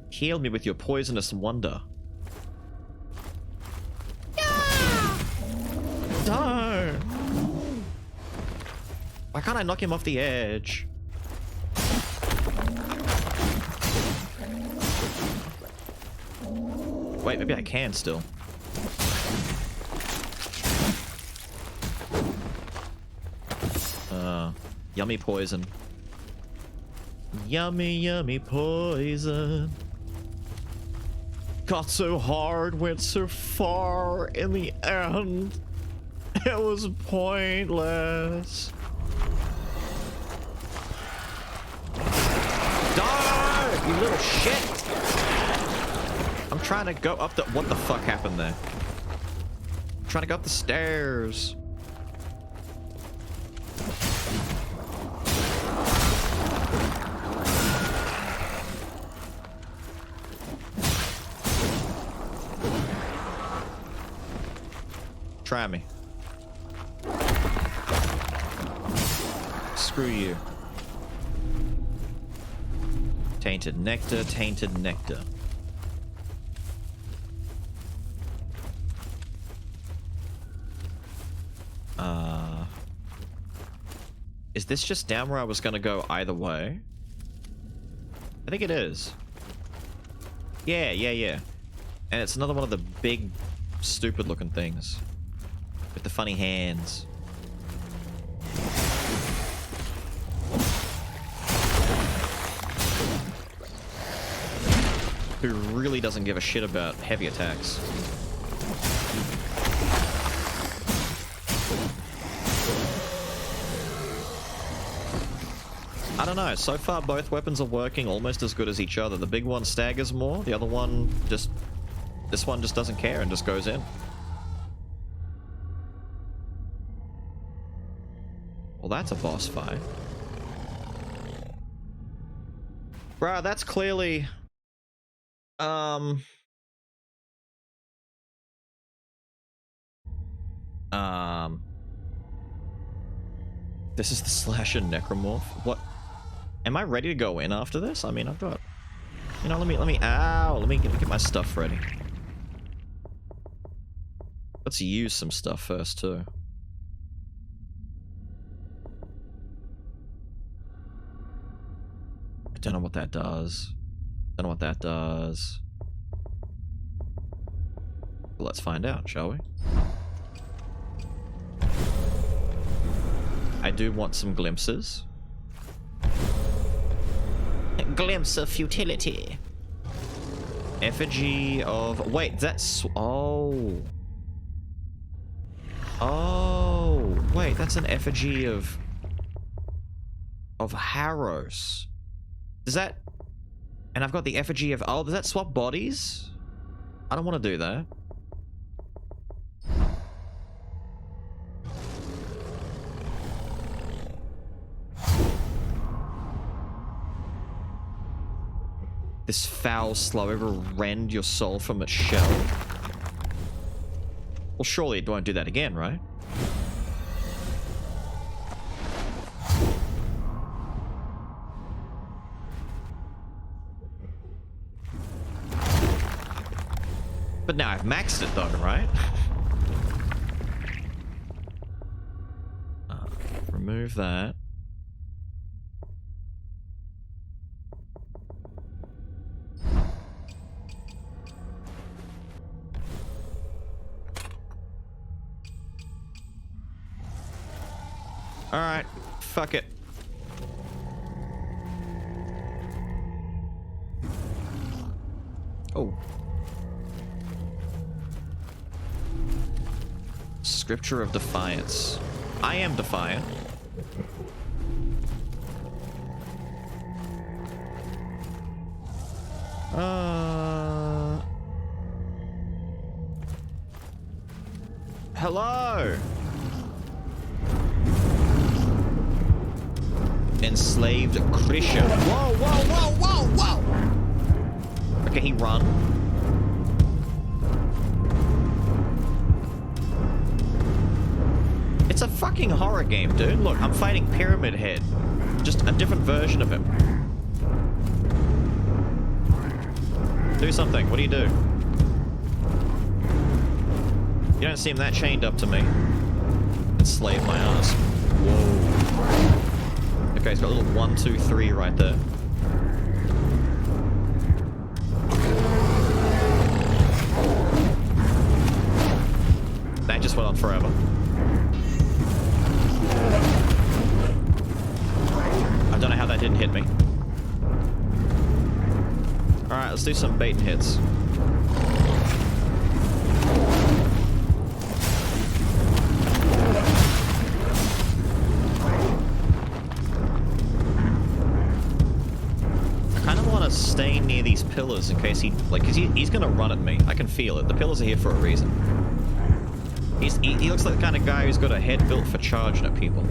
Heal me with your poisonous wonder. No! Why can't I knock him off the edge? Wait, maybe I can still. Yummy poison. Yummy, yummy poison. Got so hard, went so far in the end. It was pointless. Die, you little shit! I'm trying to go up the... What the fuck happened there? I'm trying to go up the stairs. Try me. Screw you. Tainted nectar, tainted nectar. Is this just down where I was gonna go either way? I think it is. Yeah. And it's another one of the big, stupid looking things. With the funny hands. Who really doesn't give a shit about heavy attacks. I don't know, so far both weapons are working almost as good as each other. The big one staggers more, the other one just... This one just doesn't care and just goes in. Well, that's a boss fight. Bruh, that's clearly... This is the slasher necromorph? What? Am I ready to go in after this? I mean, I've got... You know, let me get my stuff ready. Let's use some stuff first, too. I don't know what that does. Don't know what that does. Let's find out, shall we? I do want some glimpses. A glimpse of futility. Effigy of... Wait, that's... Oh. Oh. Wait, that's an effigy of Harros. Does that... And I've got the effigy of... Oh, does that swap bodies? I don't want to do that. This foul slow ever rend your soul from its shell? Well, surely it won't do that again, right? But now I've maxed it though, right? Remove that. Alright, fuck it. Oh. Scripture of Defiance. I am defiant. Hello. Enslaved Krisha. Whoa, whoa, whoa, whoa, whoa! Okay, he run. It's a fucking horror game, dude. Look, I'm fighting Pyramid Head. Just a different version of him. Do something. What do you do? You don't seem that chained up to me. Enslave my ass. Whoa. Okay, he's got a little 1, 2, 3 right there. That just went on forever. I don't know how that didn't hit me. Alright, let's do some bait and hits. Stay near these pillars in case he, like, because he's gonna run at me. I can feel it. The pillars are here for a reason. He looks like the kind of guy who's got a head built for charging at people.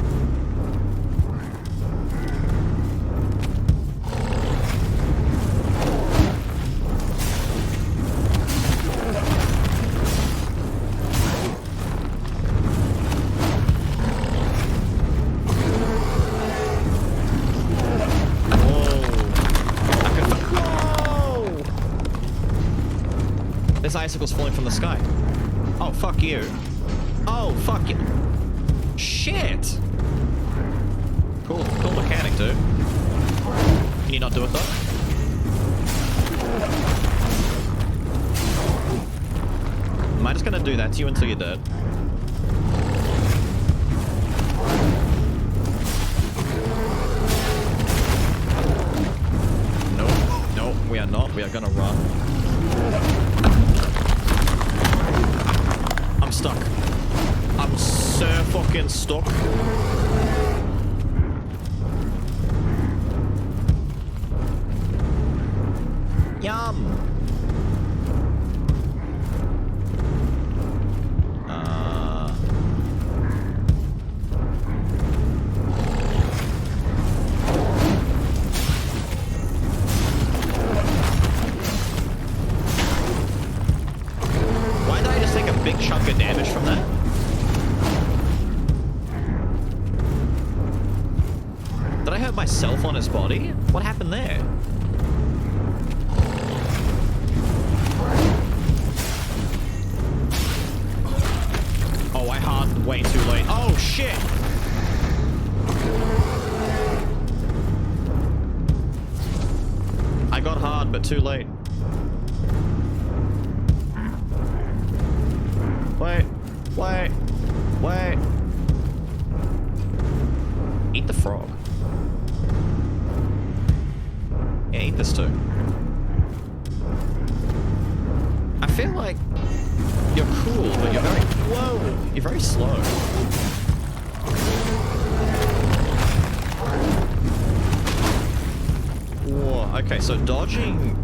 Icicles falling from the sky. Oh, fuck you. Oh, fuck you. Shit. Cool mechanic, dude. Can you not do it, though? Am I just gonna do that to you until you're dead? Nope. Nope, we are not. We are gonna run. I'm stuck. I'm so fucking stuck. Yum. Big chunk of damage from that. Did I hurt myself on his body? What happened there? Oh, I hardened way too late. Oh, shit! I got hard, but too late. Wait. Eat the frog. Yeah, eat this too. I feel like you're cool, but you're very... Whoa! You're very slow. Whoa, okay, so dodging...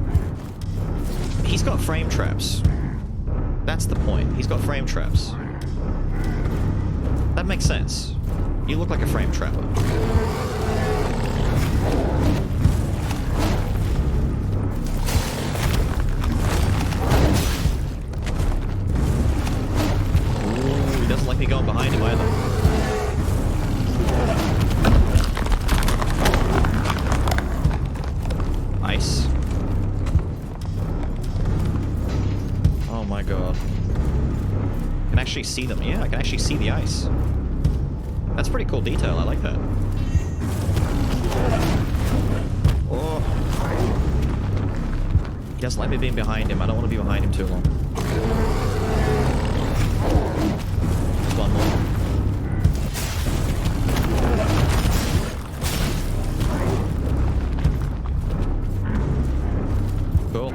He's got frame traps. That's the point. He's got frame traps. That makes sense. You look like a frame trapper. Ooh, he doesn't like me going behind him either. Ice. Oh my god. I can actually see them. Yeah, I can actually see the ice. That's pretty cool detail. I like that. Oh. He doesn't like me being behind him. I don't want to be behind him too long. Just one more. Cool.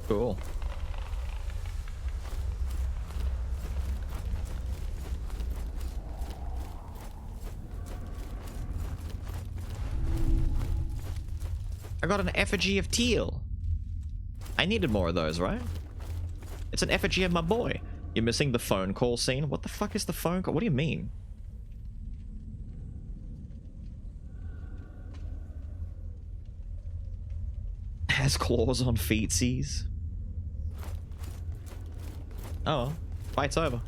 Cool. I got an effigy of Teal. I needed more of those, right? It's an effigy of my boy. You're missing the phone call scene? What the fuck is the phone call? What do you mean? Has claws on feetsies. Oh, fight's over.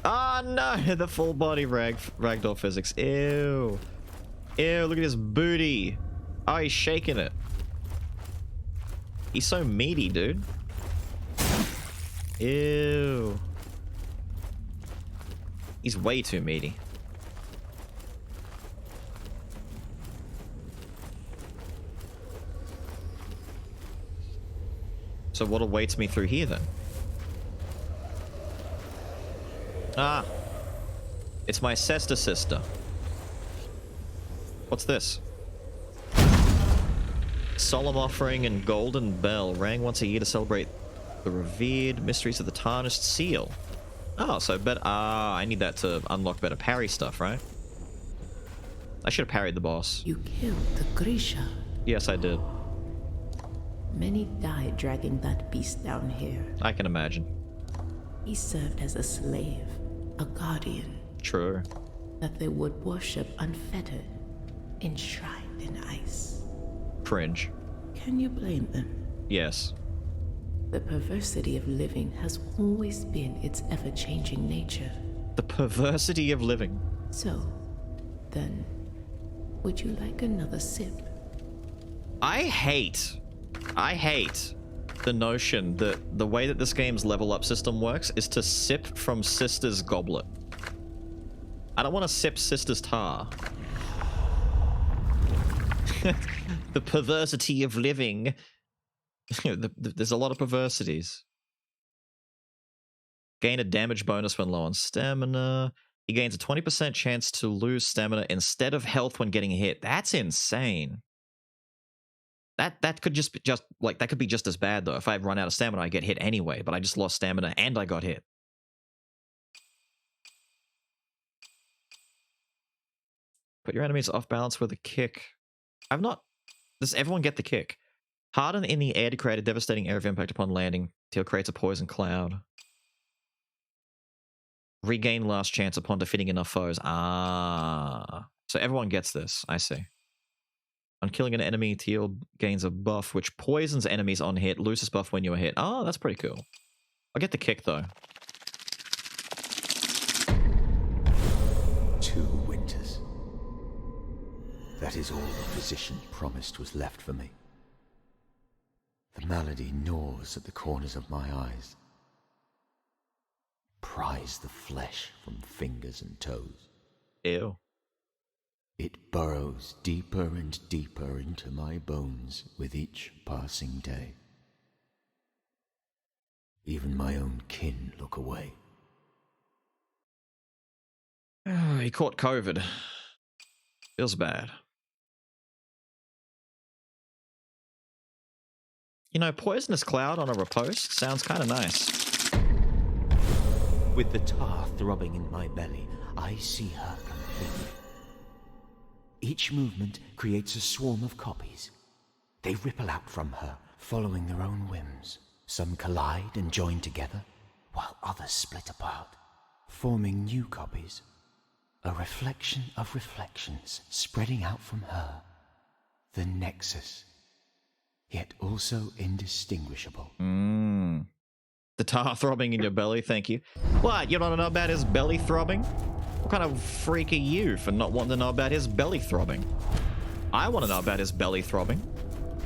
Oh no, the full body ragdoll physics. Ew. Ew, look at his booty. Oh, he's shaking it. He's so meaty, dude. Ew. He's way too meaty. So what awaits me through here then? Ah. It's my sister. What's this? Solemn offering and golden bell rang once a year to celebrate the revered mysteries of the tarnished seal. Oh, so I need that to unlock better parry stuff, right? I should have parried the boss. You killed the Grisha. Yes, I did. Many died dragging that beast down here. I can imagine. He served as a slave, a guardian. True. That they would worship unfettered, enshrined in ice. Cringe. Can you blame them? Yes. The perversity of living has always been its ever-changing nature. The perversity of living. So, then, would you like another sip? I hate the notion that the way that this game's level up system works is to sip from Sister's goblet. I don't want to sip Sister's tar. The perversity of living. There's a lot of perversities. Gain a damage bonus when low on stamina. He gains a 20% chance to lose stamina instead of health when getting hit. That's insane. That could that could be just as bad though. If I run out of stamina, I get hit anyway, but I just lost stamina and I got hit. Put your enemies off balance with a kick. Does everyone get the kick? Harden in the air to create a devastating area of impact upon landing. Till creates a poison cloud. Regain last chance upon defeating enough foes. Ah. So everyone gets this. I see. On killing an enemy, Teal gains a buff which poisons enemies on hit, loses buff when you are hit. Oh, that's pretty cool. I'll get the kick though. 2 winters. That is all the physician promised was left for me. The malady gnaws at the corners of my eyes. Pries the flesh from fingers and toes. Ew. It burrows deeper and deeper into my bones with each passing day. Even my own kin look away. He caught COVID. Feels bad. You know, poisonous cloud on a riposte sounds kind of nice. With the tar throbbing in my belly, I see her completely. Each movement creates a swarm of copies. They ripple out from her, following their own whims. Some collide and join together, while others split apart, forming new copies. A reflection of reflections spreading out from her. The nexus, yet also indistinguishable. The tar throbbing in your belly, thank you. What, you don't know about his belly throbbing? What kind of freak are you for not wanting to know about his belly throbbing? I want to know about his belly throbbing.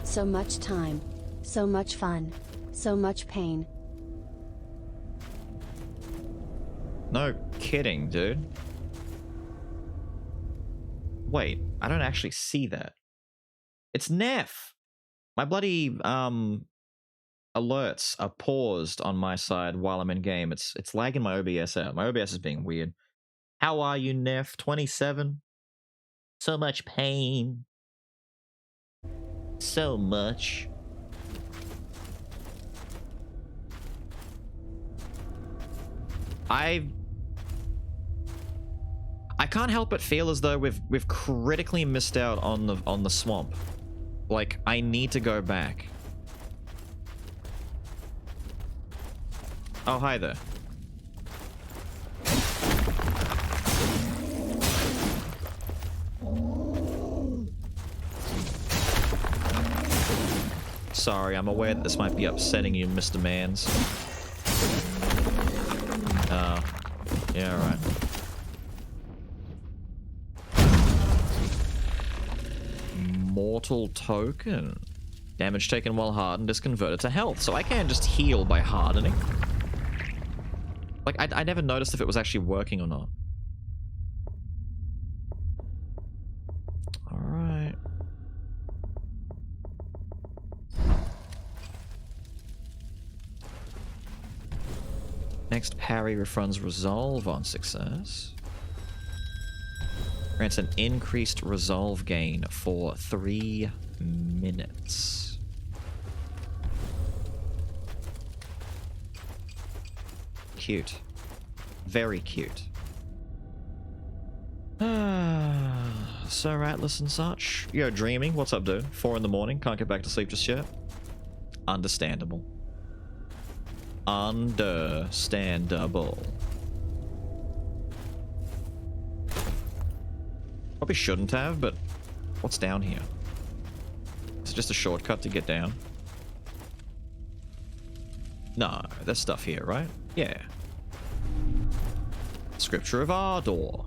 So much time. So much fun. So much pain. No kidding, dude. Wait, I don't actually see that. It's Neff! My bloody, alerts are paused on my side while I'm in game. It's lagging my OBS out. My OBS is being weird. How are you, Neff? 27? So much pain. So much. I can't help but feel as though we've critically missed out on the swamp. Like, I need to go back. Oh, hi there. Sorry, I'm aware that this might be upsetting you, Mr. Mans. Oh, yeah, alright. Mortal token. Damage taken while hardened is converted to health, so I can't just heal by hardening. Like, I never noticed if it was actually working or not. Alright. Next parry refunds resolve on success. Grants an increased resolve gain for 3 minutes. Cute. Very cute. So Ratless and such. Yo, dreaming. What's up, dude? 4 in the morning. Can't get back to sleep just yet. Understandable. Understandable. Probably shouldn't have, but what's down here? Is it just a shortcut to get down? No, there's stuff here, right? Yeah. Scripture of Ardor.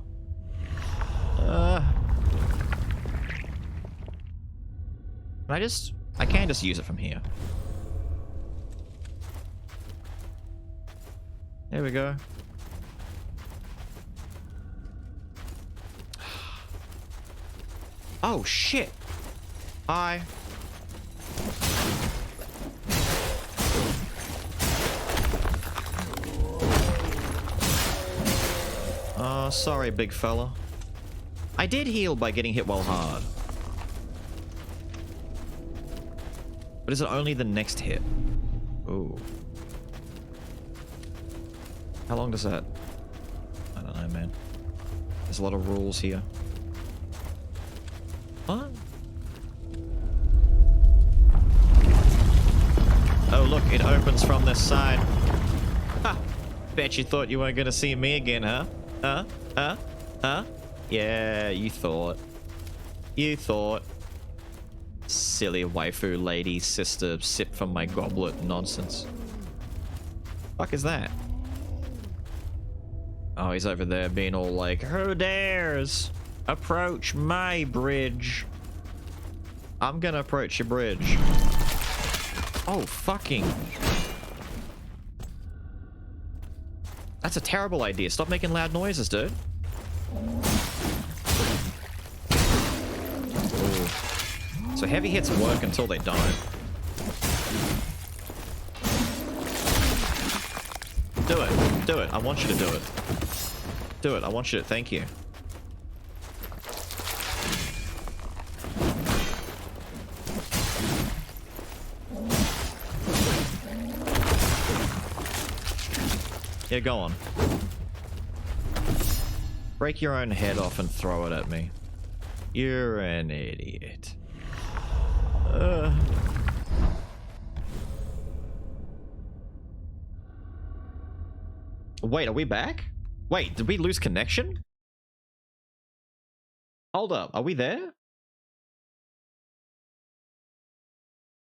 I can just use it from here. There we go. Oh, shit. Hi. Oh, sorry, big fella. I did heal by getting hit well hard. But is it only the next hit? Ooh. How long does that... I don't know, man. There's a lot of rules here. What? Oh, look, it opens from this side. Ha! Bet you thought you weren't gonna see me again, huh? Huh? Huh? Huh? Yeah, you thought. You thought. Silly waifu lady sister sip from my goblet nonsense. Fuck is that? Oh, he's over there being all like, who dares approach my bridge? I'm gonna approach your bridge. Oh, fucking. That's a terrible idea. Stop making loud noises, dude. Ooh. So heavy hits work until they don't. Do it. Do it. I want you to do it. Do it. I want you to. Thank you. Yeah, go on. Break your own head off and throw it at me. You're an idiot. Wait, are we back? Wait, did we lose connection? Hold up, are we there?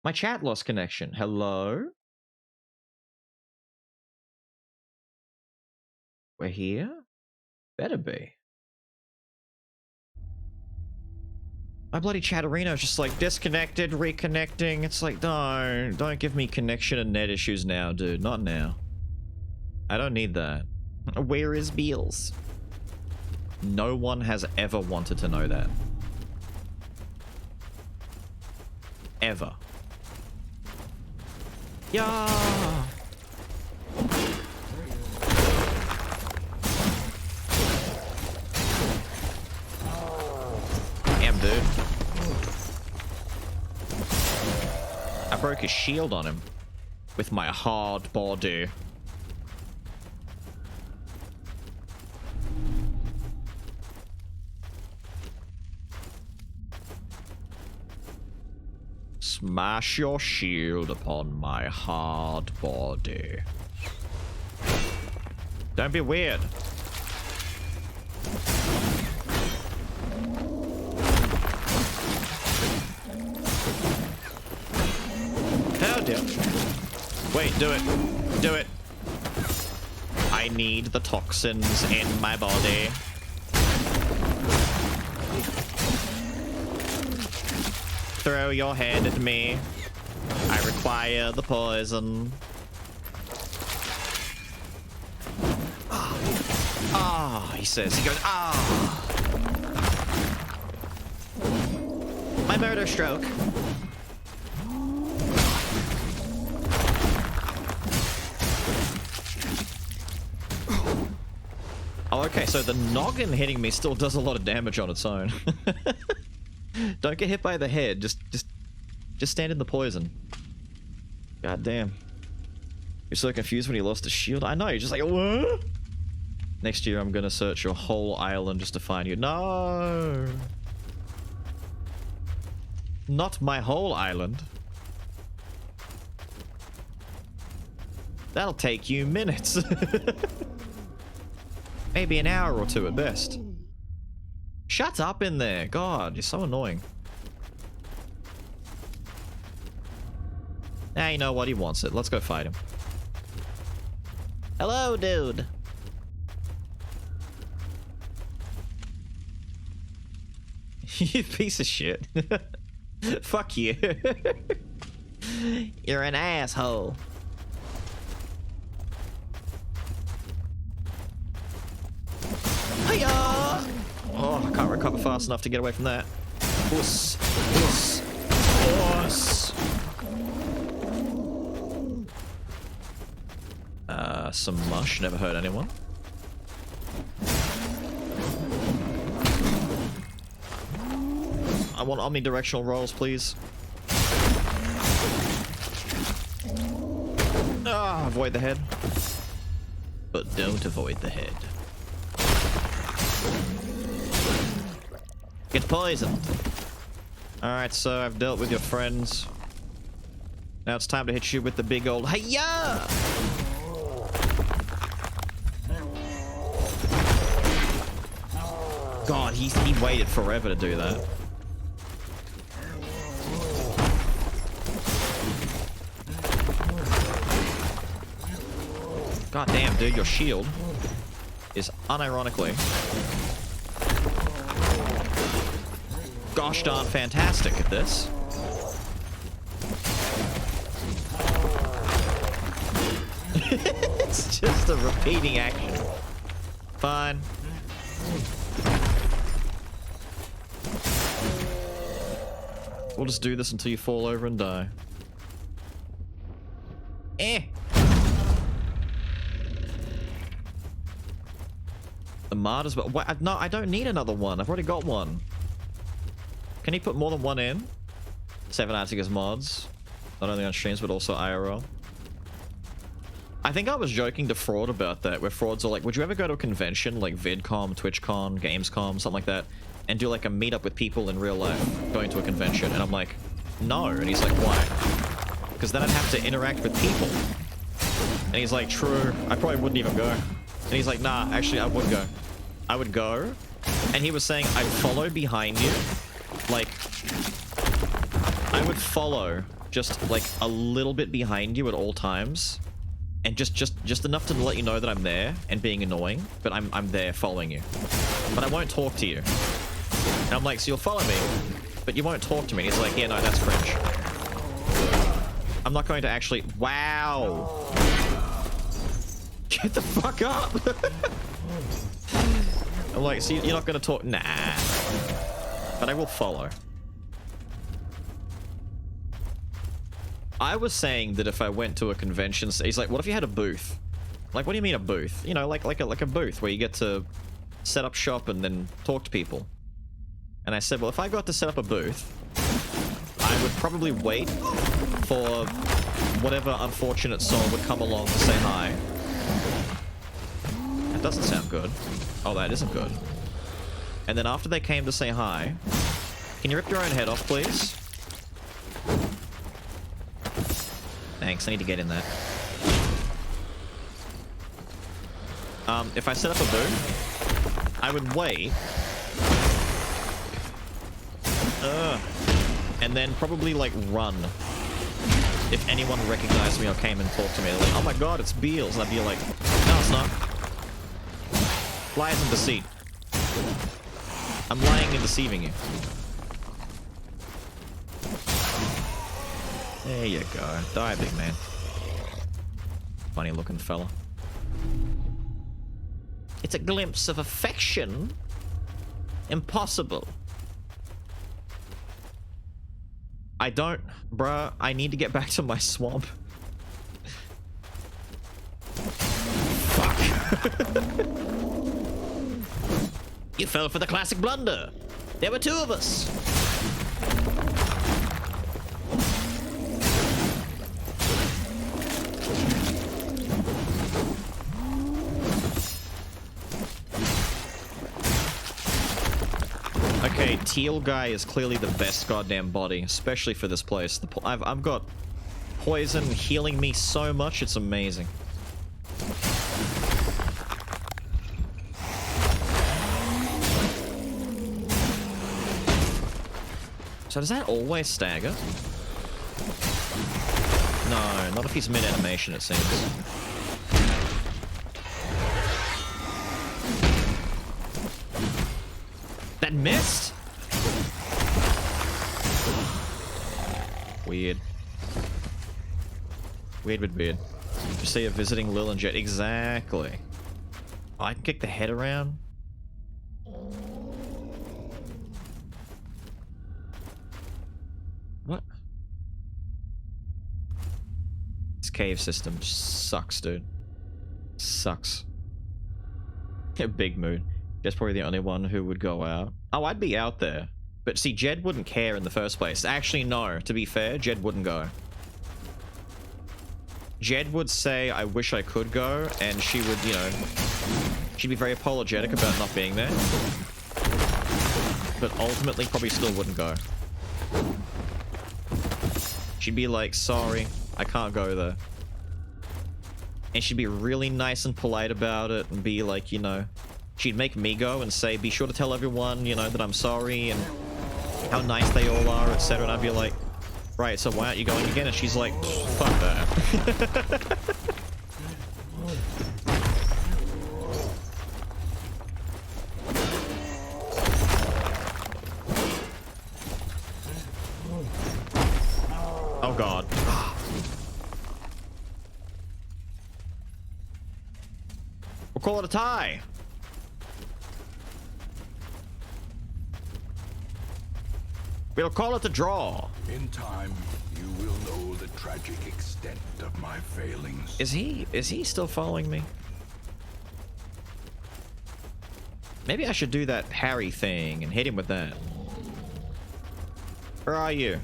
My chat lost connection. Hello? We're here? Better be. My bloody chatterino is just like disconnected, reconnecting. It's like, don't give me connection and net issues now, dude. Not now. I don't need that. Where is Beals? No one has ever wanted to know that. Ever. Yeah. Damn, dude. I broke his shield on him with my hard body. Smash your shield upon my hard body. Don't be weird. Oh dear. Wait, do it. Do it. I need the toxins in my body. Throw your head at me. I require the poison. Ah, he says. He goes, ah. My murder stroke. Oh, okay, so the noggin hitting me still does a lot of damage on its own. Don't get hit by the head. Just stand in the poison. God damn. You're so confused when you lost the shield. I know. You're just like, what? Next year, I'm gonna search your whole island just to find you. No. Not my whole island. That'll take you minutes. Maybe an hour or two at best. Shut up in there. God, you're so annoying. Now you know what, he wants it. Let's go fight him. Hello, dude. You piece of shit. Fuck you. You're an asshole. Hiya! Oh, I can't recover fast enough to get away from that. Puss. Puss. Puss. Some mush. Never hurt anyone. I want omnidirectional rolls, please. Ah, avoid the head. But don't avoid the head. Get poisoned. Alright, so I've dealt with your friends. Now it's time to hit you with the big old hi-ya! God, he waited forever to do that. God damn, dude, your shield is unironically gosh darn fantastic at this. It's just a repeating action. Fine. We'll just do this until you fall over and die. Eh. The martyrs, but what? No, I don't need another one. I've already got one. Can he put more than one in? 7 Atticus mods. Not only on streams, but also IRL. I think I was joking to Fraud about that, where Fraud's are like, would you ever go to a convention like VidCon, TwitchCon, Gamescom, something like that, and do like a meetup with people in real life going to a convention? And I'm like, no. And he's like, why? Because then I'd have to interact with people. And he's like, true, I probably wouldn't even go. And he's like, nah, actually I would go. I would go. And he was saying, I'd follow behind you. Like, I would follow just like a little bit behind you at all times. And just enough to let you know that I'm there and being annoying, but I'm there following you. But I won't talk to you. And I'm like, so you'll follow me, but you won't talk to me. And he's like, yeah, no, that's cringe. I'm not going to actually... Wow! Get the fuck up! I'm like, so you're not going to talk? Nah. But I will follow. I was saying that if I went to a convention, he's like, what if you had a booth? Like, what do you mean a booth? You know, like a booth where you get to set up shop and then talk to people. And I said, well, if I got to set up a booth, I would probably wait for whatever unfortunate soul would come along to say hi. That doesn't sound good. Oh, that isn't good. And then after they came to say hi, can you rip your own head off, please? Thanks, I need to get in that. If I set up a booth, I would wait. And then probably, like, run. If anyone recognized me or came and talked to me, they're like, oh my god, it's Beals. And I'd be like, no, it's not. Lies and deceit. I'm lying and deceiving you. There you go. Die, big man. Funny looking fella. It's a glimpse of affection. Impossible. I don't... Bruh, I need to get back to my swamp. Fuck. You fell for the classic blunder. There were 2 of us. Okay, Teal Guy is clearly the best goddamn body, especially for this place. I've got poison healing me so much, it's amazing. So does that always stagger? No, not if he's mid-animation, it seems. That missed? Weird with beard. You see her visiting Lil and Jet. Exactly. Oh, I can kick the head around. What? This cave system sucks, dude. Sucks. A big mood. Jet's probably the only one who would go out. Oh, I'd be out there. But see, Jed wouldn't care in the first place. Actually, no. To be fair, Jed wouldn't go. Jed would say, I wish I could go, and she would, you know, she'd be very apologetic about not being there. But ultimately, probably still wouldn't go. She'd be like, sorry, I can't go there. And she'd be really nice and polite about it, and be like, you know, she'd make me go and say, be sure to tell everyone, you know, that I'm sorry, and how nice they all are, etc. And I'd be like, right, so why aren't you going again? And she's like, fuck that. Oh god. We'll call it a tie. We'll call it a draw. In time, you will know the tragic extent of my failings. Is he still following me? Maybe I should do that Harry thing and hit him with that. Where are you?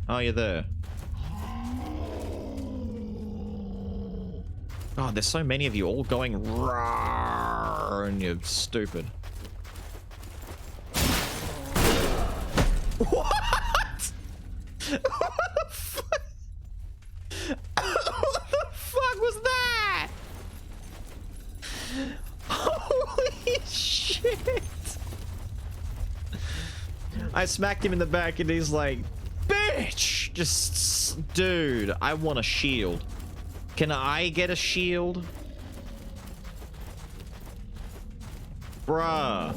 Oh, you're there. God, there's so many of you all going roar, and you're stupid. What? What the fuck? What the fuck was that? Holy shit. I smacked him in the back and he's like, bitch! Just, dude, I want a shield. Can I get a shield? Bruh.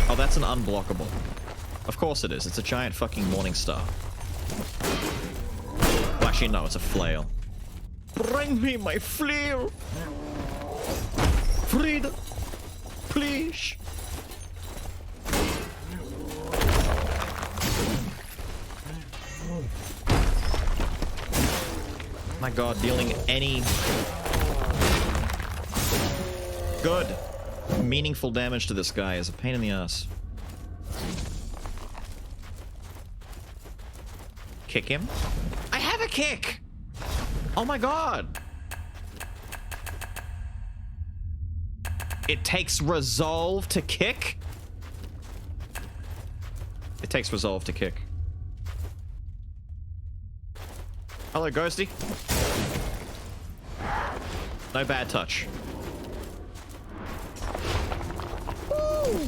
Oh, that's an unblockable. Of course it is. It's a giant fucking morning star. Well, actually, no, it's a flail. Bring me my flail! Frida! Please! My god, dealing any good meaningful damage to this guy is a pain in the ass. Kick him? I have a kick! Oh my god! It takes resolve to kick? It takes resolve to kick. Hello, Ghosty. No bad touch. Woo!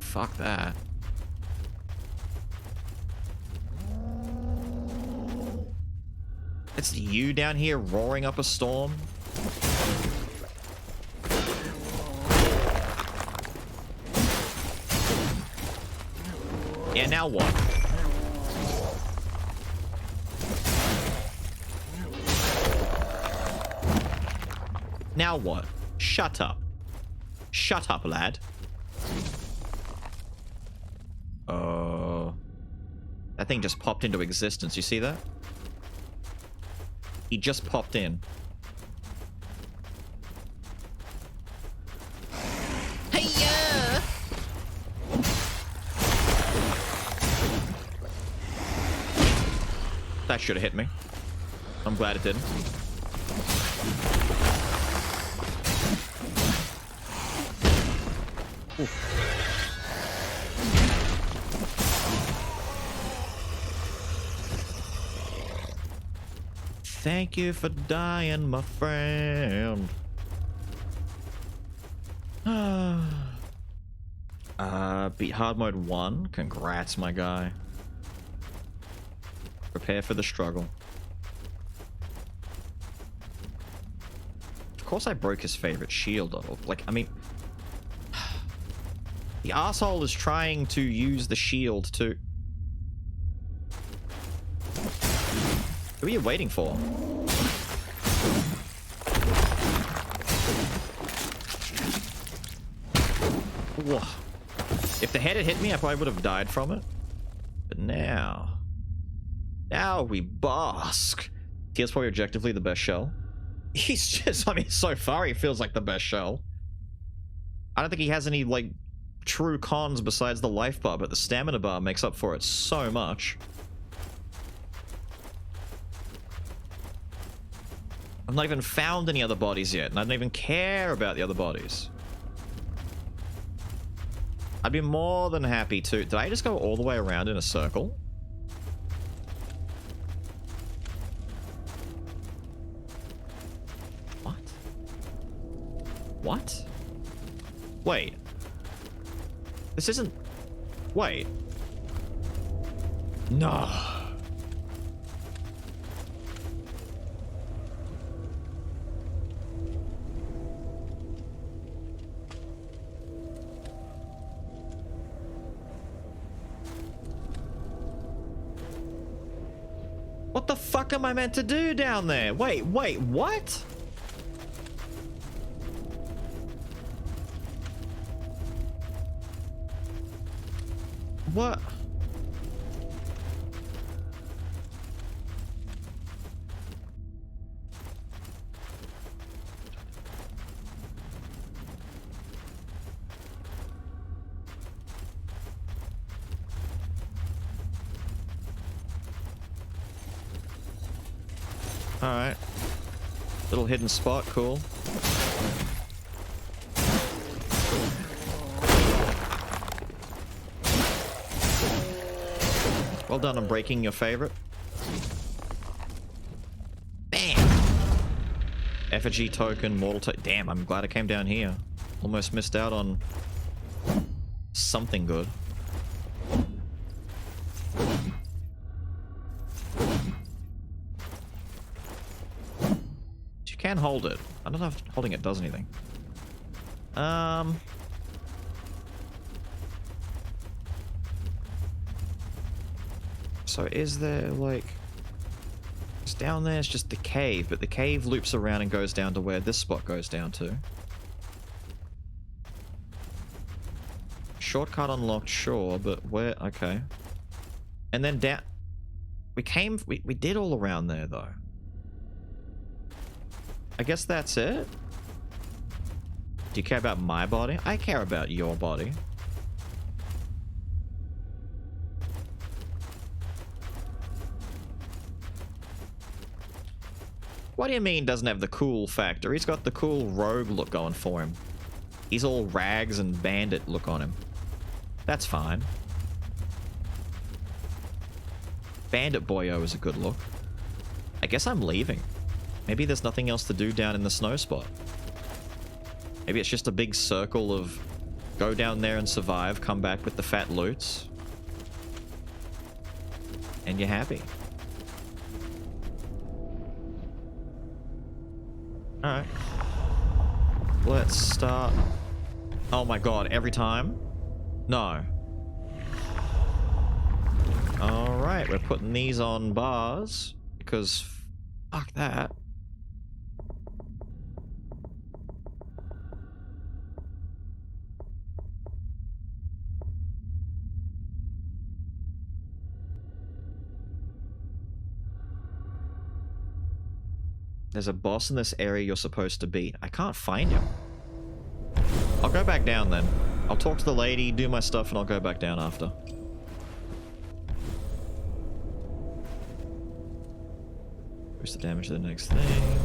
Fuck that. It's you down here roaring up a storm? Yeah, now what? Now what? Shut up. Shut up, lad. That thing just popped into existence. You see that? He just popped in. Hey-ya! That should have hit me. I'm glad it didn't. Ooh. Thank you for dying, my friend. Beat hard mode 1. Congrats, my guy. Prepare for the struggle. Of course I broke his favorite shield. Like, I mean... The asshole is trying to use the shield to... Who are you waiting for? Whoa. If the head had hit me, I probably would have died from it. But now... Now we bask. Here's probably objectively the best shell. He's just... I mean, so far he feels like the best shell. I don't think he has any, like, true cons besides the life bar, but the stamina bar makes up for it so much. I've not even found any other bodies yet, and I don't even care about the other bodies. I'd be more than happy to... Did I just go all the way around in a circle? What? What? Wait. This isn't... Wait. No. What the fuck am I meant to do down there? Wait, what? What? Alright. Little hidden spot, cool. Well done on breaking your favorite. Bam! Effigy token, mortal token. Damn, I'm glad I came down here. Almost missed out on something good. You can hold it. I don't know if holding it does anything. So is there, like... It's down there, it's just the cave, but the cave loops around and goes down to where this spot goes down to. Shortcut unlocked, sure, but where... Okay. And then down... We did all around there, though. I guess that's it? Do you care about my body? I care about your body. What do you mean doesn't have the cool factor? He's got the cool rogue look going for him. He's all rags and bandit look on him. That's fine. Bandit boyo is a good look. I guess I'm leaving. Maybe there's nothing else to do down in the snow spot. Maybe it's just a big circle of go down there and survive, come back with the fat loots. And you're happy. Alright. Let's start. Oh my god, every time? No. Alright, we're putting these on bars. Because fuck that. There's a boss in this area you're supposed to beat. I can't find him. I'll go back down then. I'll talk to the lady, do my stuff, and I'll go back down after. Boost the damage to the next thing.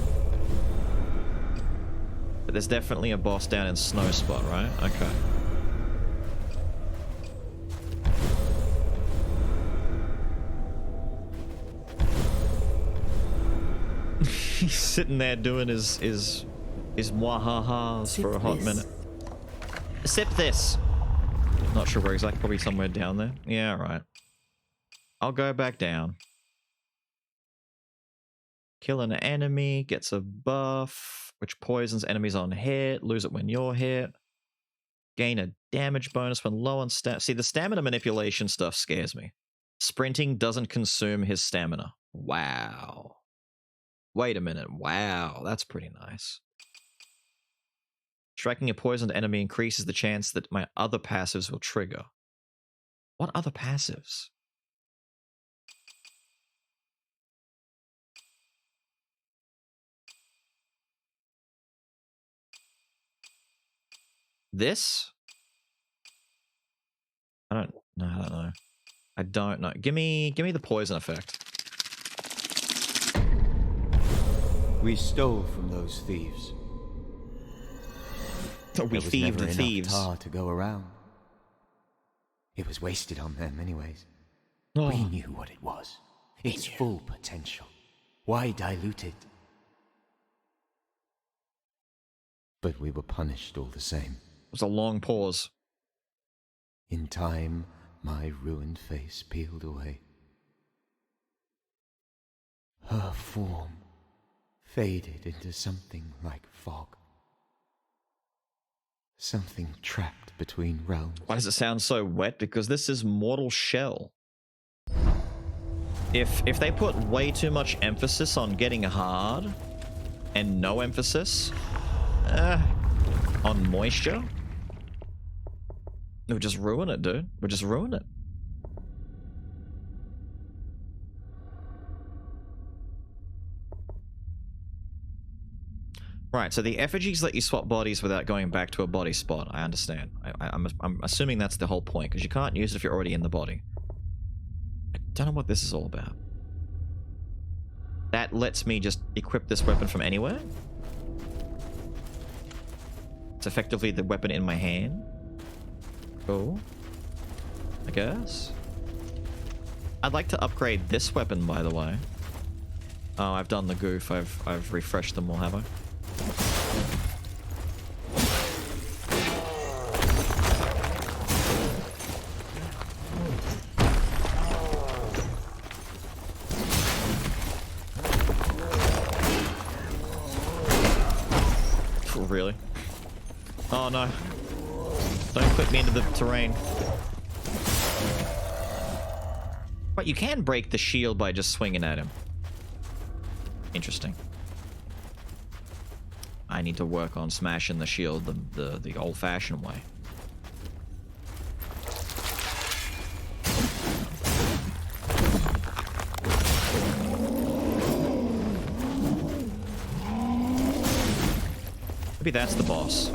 But there's definitely a boss down in Snow Spot, right? Okay. He's sitting there doing his mwaha-has for a hot minute. Sip this. Not sure where exactly. Probably somewhere down there. Yeah, right. I'll go back down. Kill an enemy, gets a buff, which poisons enemies on hit. Lose it when you're hit. Gain a damage bonus when low on stamina. See, the stamina manipulation stuff scares me. Sprinting doesn't consume his stamina. Wow. Wait a minute. Wow, that's pretty nice. Striking a poisoned enemy increases the chance that my other passives will trigger. What other passives? This? I don't know. I don't know. Give me the poison effect. We stole from those thieves. We thieved the thieves. Tar to go around. It was wasted on them anyways. Oh. We knew what it was. Its full potential. Why dilute it? But we were punished all the same. It was a long pause. In time, my ruined face peeled away. Her form faded into something like fog. Something trapped between realms. Why does it sound so wet? Because this is Mortal Shell. If they put way too much emphasis on getting hard and no emphasis on moisture, it would just ruin it, dude. We'd just ruin it. Right, so the effigies let you swap bodies without going back to a body spot. I understand. I'm assuming that's the whole point, because you can't use it if you're already in the body. I don't know what this is all about. That lets me just equip this weapon from anywhere? It's effectively the weapon in my hand. Cool. I guess. I'd like to upgrade this weapon, by the way. Oh, I've done the goof. I've refreshed them all, have I? Really? Oh no. Don't put me into the terrain. But you can break the shield by just swinging at him. Interesting. I need to work on smashing the shield the old-fashioned way. Maybe that's the boss.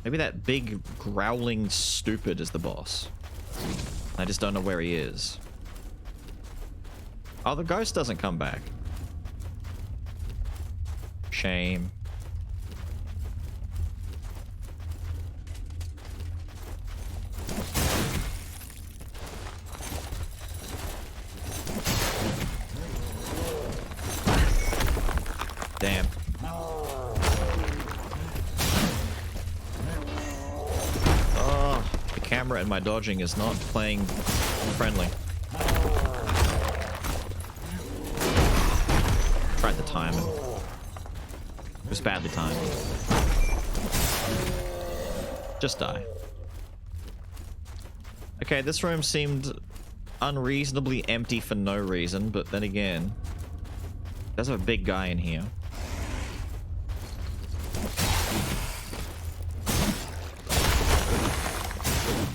Maybe that big growling stupid is the boss. I just don't know where he is. Oh, the ghost doesn't come back. Shame. Damn. Oh, the camera and my dodging is not playing friendly. Tried the timing. It was badly timed. Just die. Okay, this room seemed unreasonably empty for no reason, but then again, there's a big guy in here.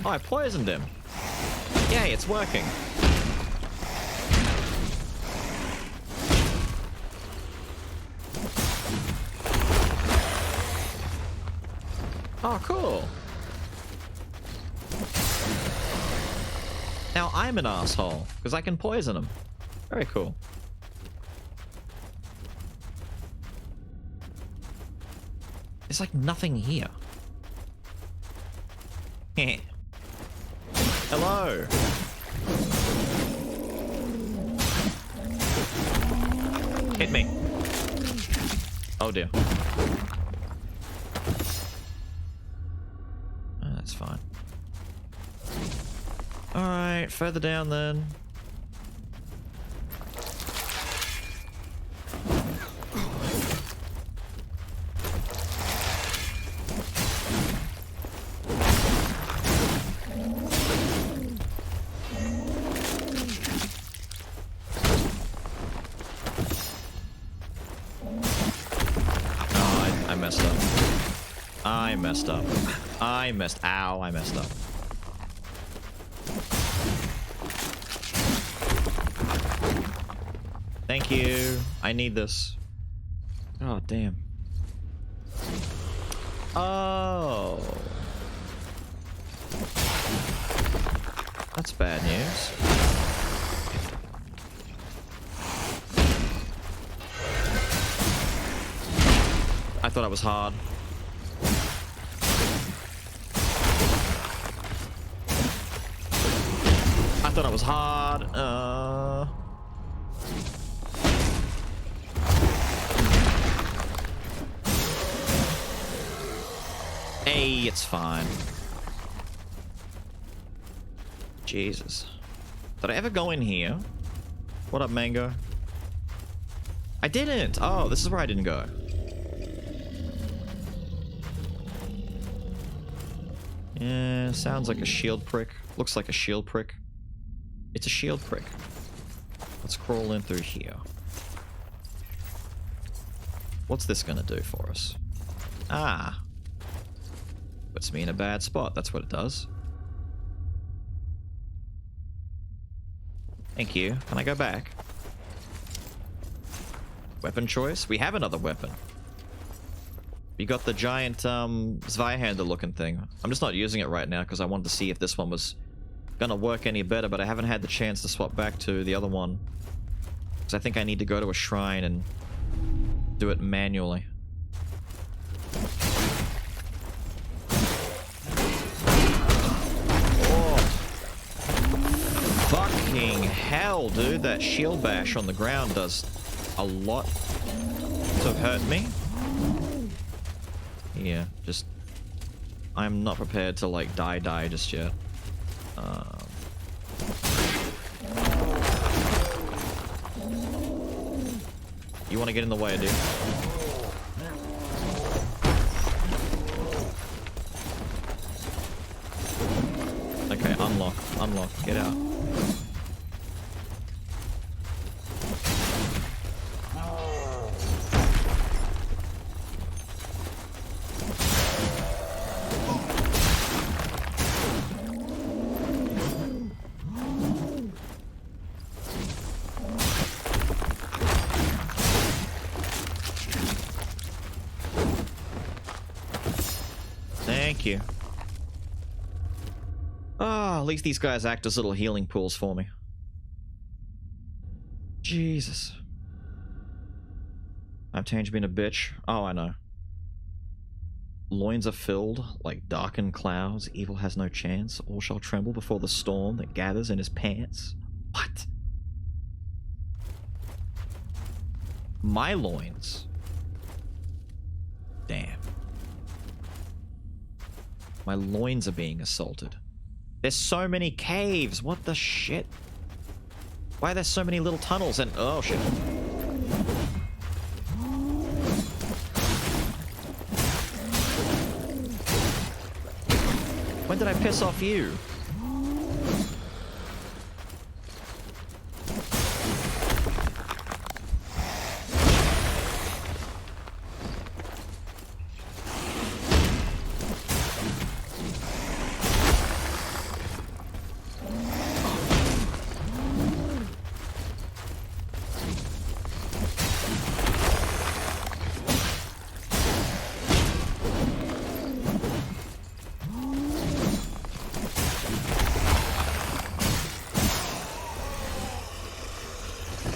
Oh, I poisoned him. Yay, it's working. Oh, cool. Now I'm an asshole, because I can poison him. Very cool. There's like nothing here. Hello. Hit me. Oh dear. Oh, that's fine. Alright, further down then. I messed up. I messed up. Thank you. I need this. Oh, damn. Oh. That's bad news. I thought it was hard. I thought it was hard. Hey, it's fine. Jesus. Did I ever go in here? What up, Mango? I didn't. Oh, this is where I didn't go. Yeah, sounds like a shield prick. Looks like a shield prick. It's a shield prick. Let's crawl in through here. What's this gonna do for us? Ah. Puts me in a bad spot. That's what it does. Thank you. Can I go back? Weapon choice? We have another weapon. We got the giant Zweihander looking thing. I'm just not using it right now because I wanted to see if this one was gonna work any better, but I haven't had the chance to swap back to the other one. Because I think I need to go to a shrine and do it manually. Oh. Fucking hell, dude. That shield bash on the ground does a lot to hurt me. Yeah, just... I'm not prepared to, like, die just yet. You want to get in the way, dude? Okay, unlock. Unlock. Get out. Thank you. Ah, at least these guys act as little healing pools for me. Jesus. I've changed being a bitch. Oh, I know. Loins are filled like darkened clouds. Evil has no chance. All shall tremble before the storm that gathers in his pants. What? My loins. Damn. My loins are being assaulted. There's so many caves. What the shit? Why are there so many little tunnels and... Oh, shit. When did I piss off you?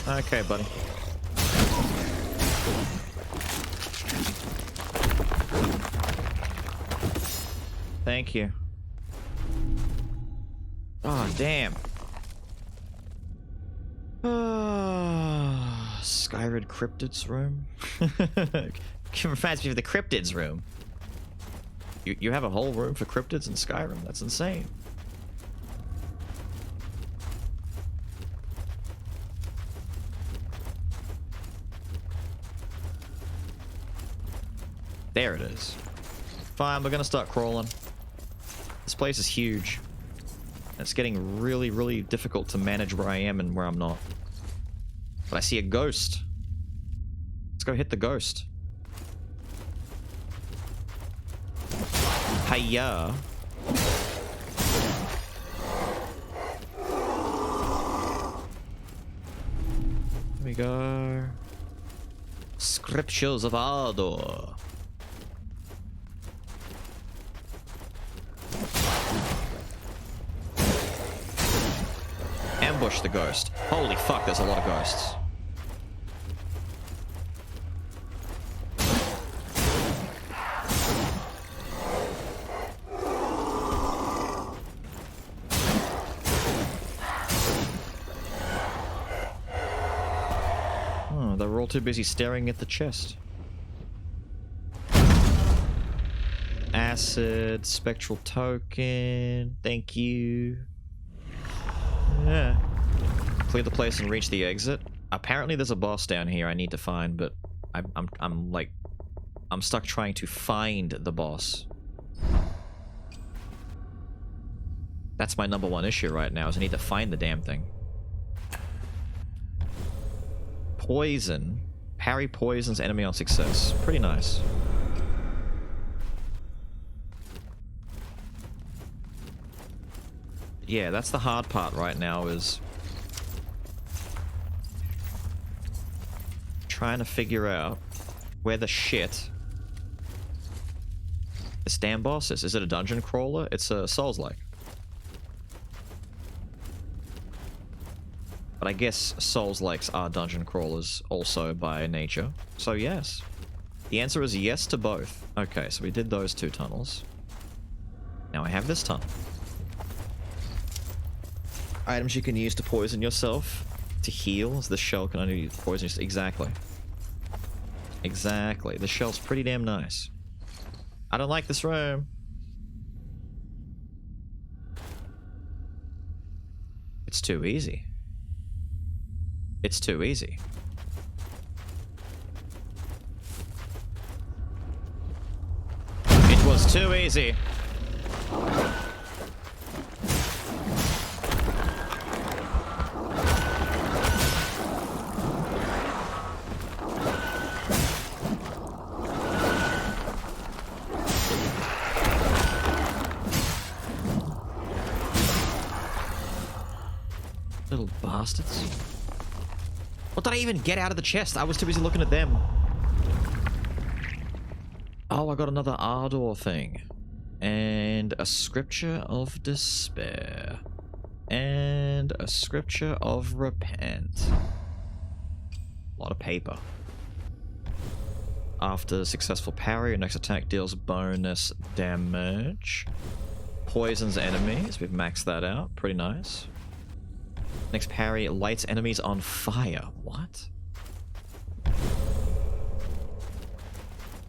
Okay, buddy. Thank you. Oh, damn. Skyrid Cryptids room? Reminds me of the Cryptids room. You have a whole room for Cryptids in Skyrim? That's insane. There it is. Fine, we're gonna start crawling. This place is huge. It's getting really, really difficult to manage where I am and where I'm not. But I see a ghost. Let's go hit the ghost. Hiya. Here we go. Scriptures of Ardor. Ambush the ghost. Holy fuck, there's a lot of ghosts. Oh, they were all too busy staring at the chest. Acid, spectral token, thank you. Yeah. Clear the place and reach the exit. Apparently there's a boss down here I need to find, but I'm stuck trying to find the boss. That's my #1 issue right now, is I need to find the damn thing. Poison. Parry poisons enemy on success. Pretty nice. Yeah, that's the hard part right now, is trying to figure out where the shit this damn boss is. Is it a dungeon crawler? It's a Souls-like. But I guess Souls-likes are dungeon crawlers also by nature. So yes. The answer is yes to both. Okay, so we did those 2 tunnels. Now I have this tunnel. Items you can use to poison yourself. To heal. The shell can only poison yourself. Exactly. Exactly. The shell's pretty damn nice. I don't like this room. It's too easy. It's too easy. It was too easy. Little bastards. What did I even get out of the chest? I was too busy looking at them. Oh, I got another Ardor thing. And a Scripture of Despair. And a Scripture of Repent. A lot of paper. After successful parry, your next attack deals bonus damage. Poisons enemies. We've maxed that out. Pretty nice. Next parry lights enemies on fire. What?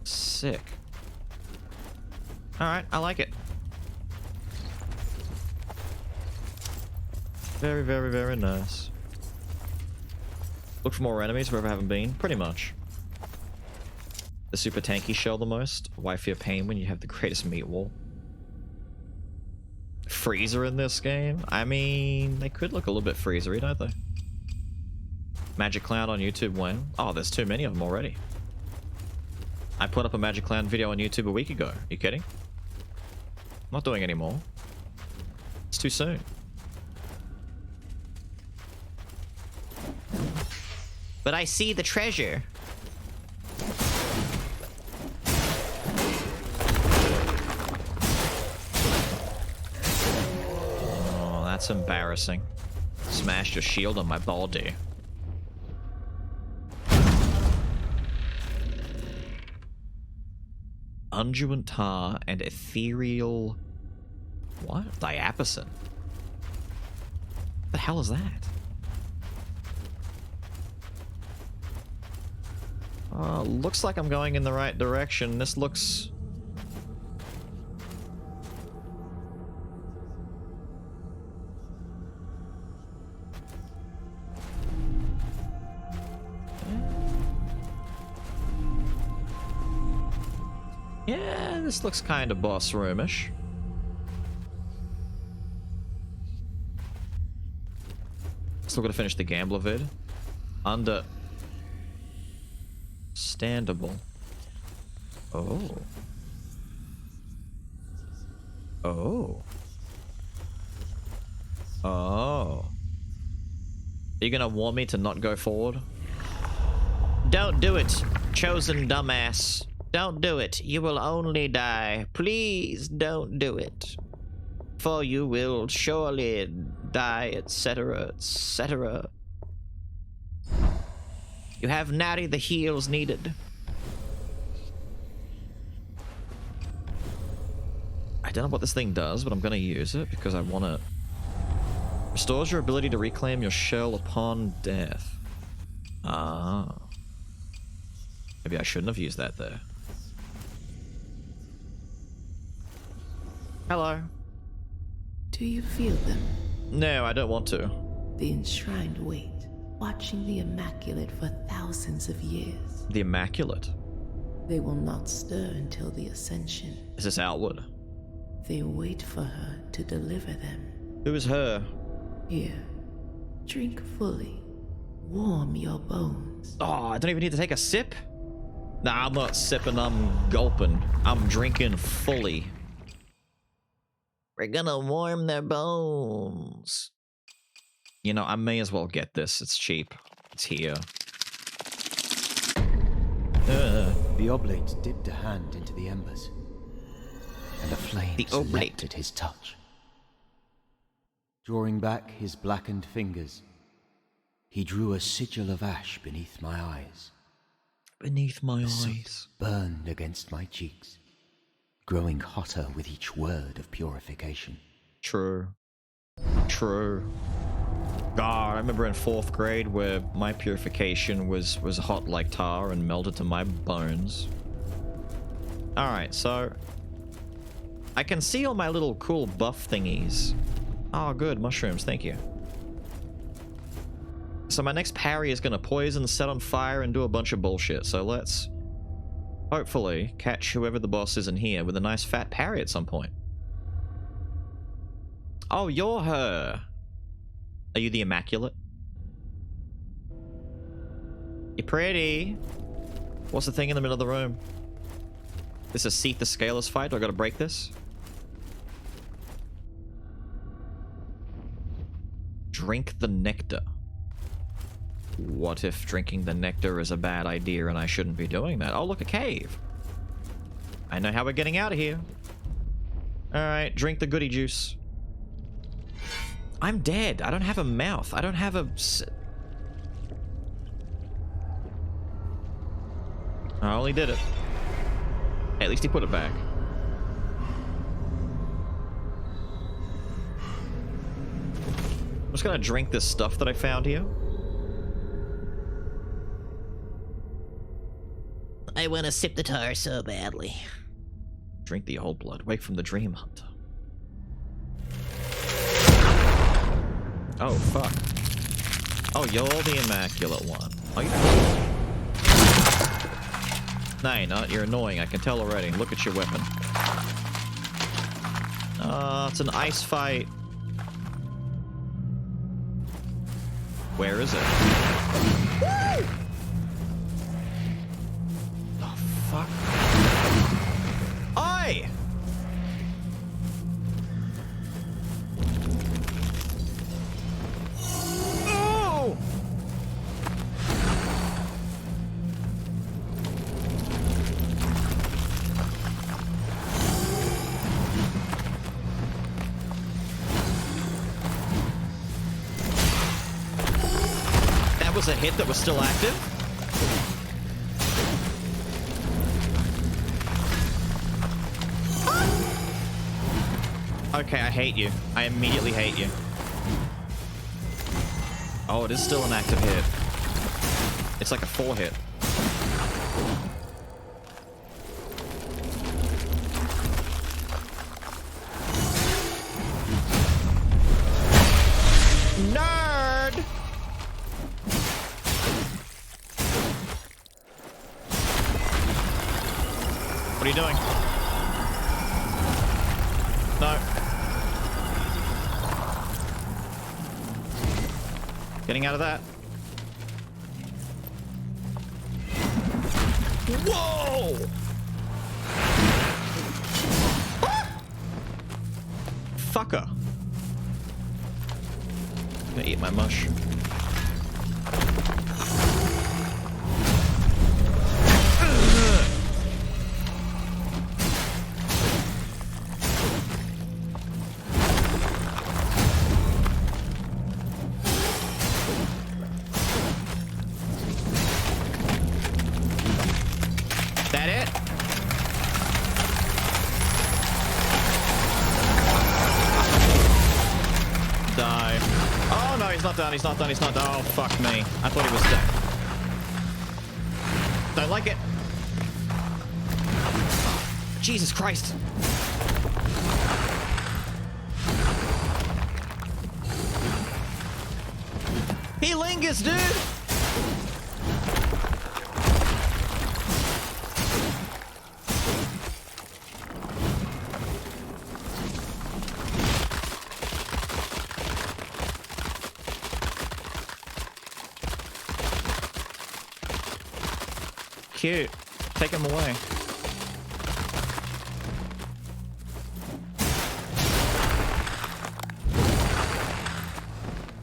Sick. Alright, I like it. Very, very, very nice. Look for more enemies wherever I haven't been. Pretty much. The super tanky shell the most. Why fear pain when you have the greatest meat wall? Freezer in this game? I mean, they could look a little bit freezery, don't they? Magic Clown on YouTube when? Oh, there's too many of them already. I put up a Magic Clown video on YouTube a week ago. Are you kidding? I'm not doing any more. It's too soon. But I see the treasure. Oh, that's embarrassing. Smashed your shield on my body. Unguent tar and ethereal... What? Diapason? What the hell is that? Looks like I'm going in the right direction. This looks... Yeah, this looks kind of boss roomish. Still gotta finish the gambler vid. Understandable. Oh. Oh. Oh. Are you gonna warn me to not go forward? Don't do it, chosen dumbass. Don't do it. You will only die. Please don't do it. For you will surely die, etc., etc. You have nary the heals needed. I don't know what this thing does, but I'm going to use it because I want to. Restores your ability to reclaim your shell upon death. Ah. Maybe I shouldn't have used that there. Hello. Do you feel them? No, I don't want to. The enshrined wait, watching the Immaculate for thousands of years. The Immaculate? They will not stir until the Ascension. Is this Outward? They wait for her to deliver them. Who is her? Here, drink fully. Warm your bones. Oh, I don't even need to take a sip? Nah, I'm not sipping, I'm gulping. I'm drinking fully. We're gonna warm their bones. You know, I may as well get this. It's cheap. It's here. The oblate dipped a hand into the embers, and a flame leapt at his touch. Drawing back his blackened fingers, he drew a sigil of ash beneath my eyes. Beneath my eyes. eyes. Burned against my cheeks, growing hotter with each word of purification. True. True. God, I remember in 4th grade where my purification was hot like tar and melted to my bones. Alright, so I can see all my little cool buff thingies. Oh, good. Mushrooms. Thank you. So my next parry is going to poison, set on fire, and do a bunch of bullshit. So let's hopefully catch whoever the boss is in here with a nice fat parry at some point. Oh, you're her. Are you the Immaculate? You're pretty. What's the thing in the middle of the room? This is Seath the Scaleless fight. Do I gotta break this? Drink the nectar. What if drinking the nectar is a bad idea and I shouldn't be doing that? Oh, look, a cave. I know how we're getting out of here. Alright, drink the goody juice. I'm dead. I don't have a mouth. I don't have a... I only did it. Hey, at least he put it back. I'm just gonna drink this stuff that I found here. I want to sip the tar so badly. Drink the old blood. Wake from the dream hunter. Oh, fuck. Oh, you're the Immaculate one. Oh, you... No, you're not. You're annoying. I can tell already. Look at your weapon. It's an ice fight. Where is it? Woo! The fuck? Oi! Oh! That was a hit that was still active? Okay, I hate you. I immediately hate you. Oh, it is still an active hit. It's like a 4-hit. Nerd! What are you doing? Getting out of that. Whoa! Ah! Fucker. I'm gonna eat my mush. He's not done, he's not done. Oh, fuck me. I thought he was dead. Don't like it. Jesus Christ. He lingers, dude! Cute. Take him away.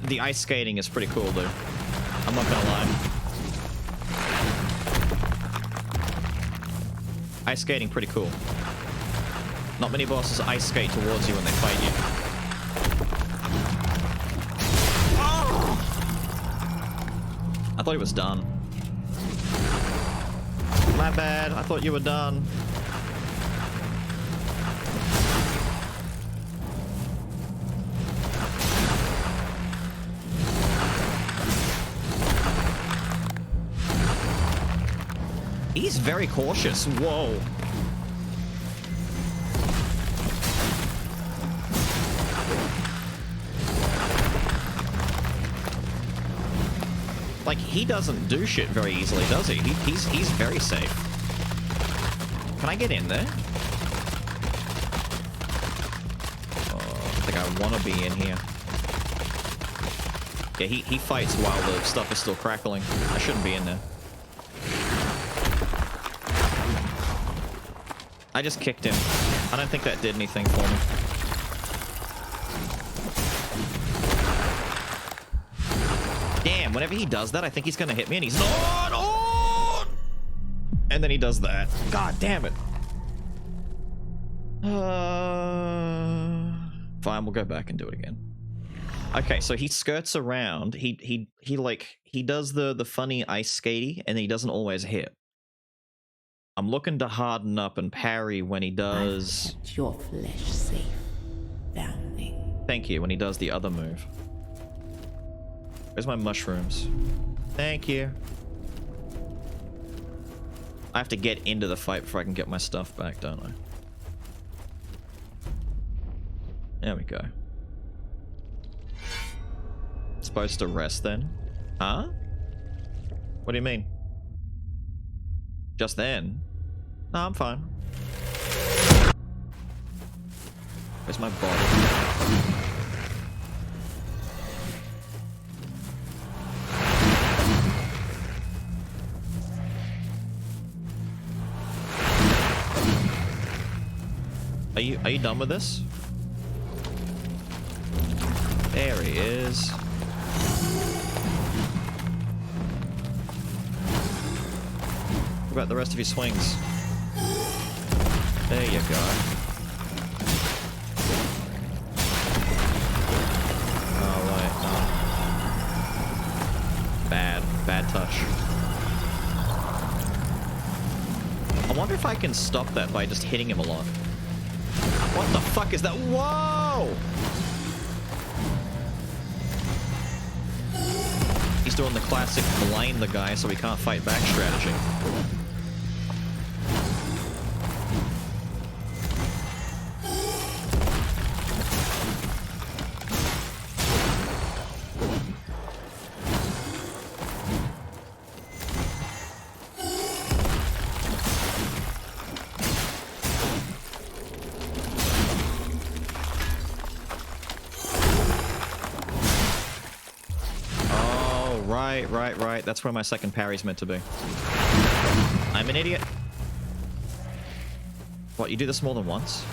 The ice skating is pretty cool, dude. I'm not gonna lie. Ice skating pretty cool. Not many bosses ice skate towards you when they fight you. Oh! I thought he was done. My bad. I thought you were done. He's very cautious. Whoa. Like, he doesn't do shit very easily, does he? He's very safe. Can I get in there? Oh, I think I want to be in here. Yeah, he fights while the stuff is still crackling. I shouldn't be in there. I just kicked him. I don't think that did anything for me. Damn, whenever he does that, I think he's gonna hit me and he's not on! And then he does that. God damn it. Fine, we'll go back and do it again. Okay, so he skirts around. He does the funny ice skatey, and he doesn't always hit. I'm looking to harden up and parry when he does... I've kept your flesh safe, foundling. Thank you, when he does the other move. Where's my mushrooms? Thank you. I have to get into the fight before I can get my stuff back, don't I? There we go. Supposed to rest then? Huh? What do you mean? Just then? No, I'm fine. Where's my body? Are you done with this? There he is. What about the rest of your swings? There you go. Oh, wait, no. Bad touch. I wonder if I can stop that by just hitting him a lot. What the fuck is that? Whoa! He's doing the classic blind the guy so he can't fight back strategy. Right. That's where my second parry's meant to be. I'm an idiot. What, you do this more than once?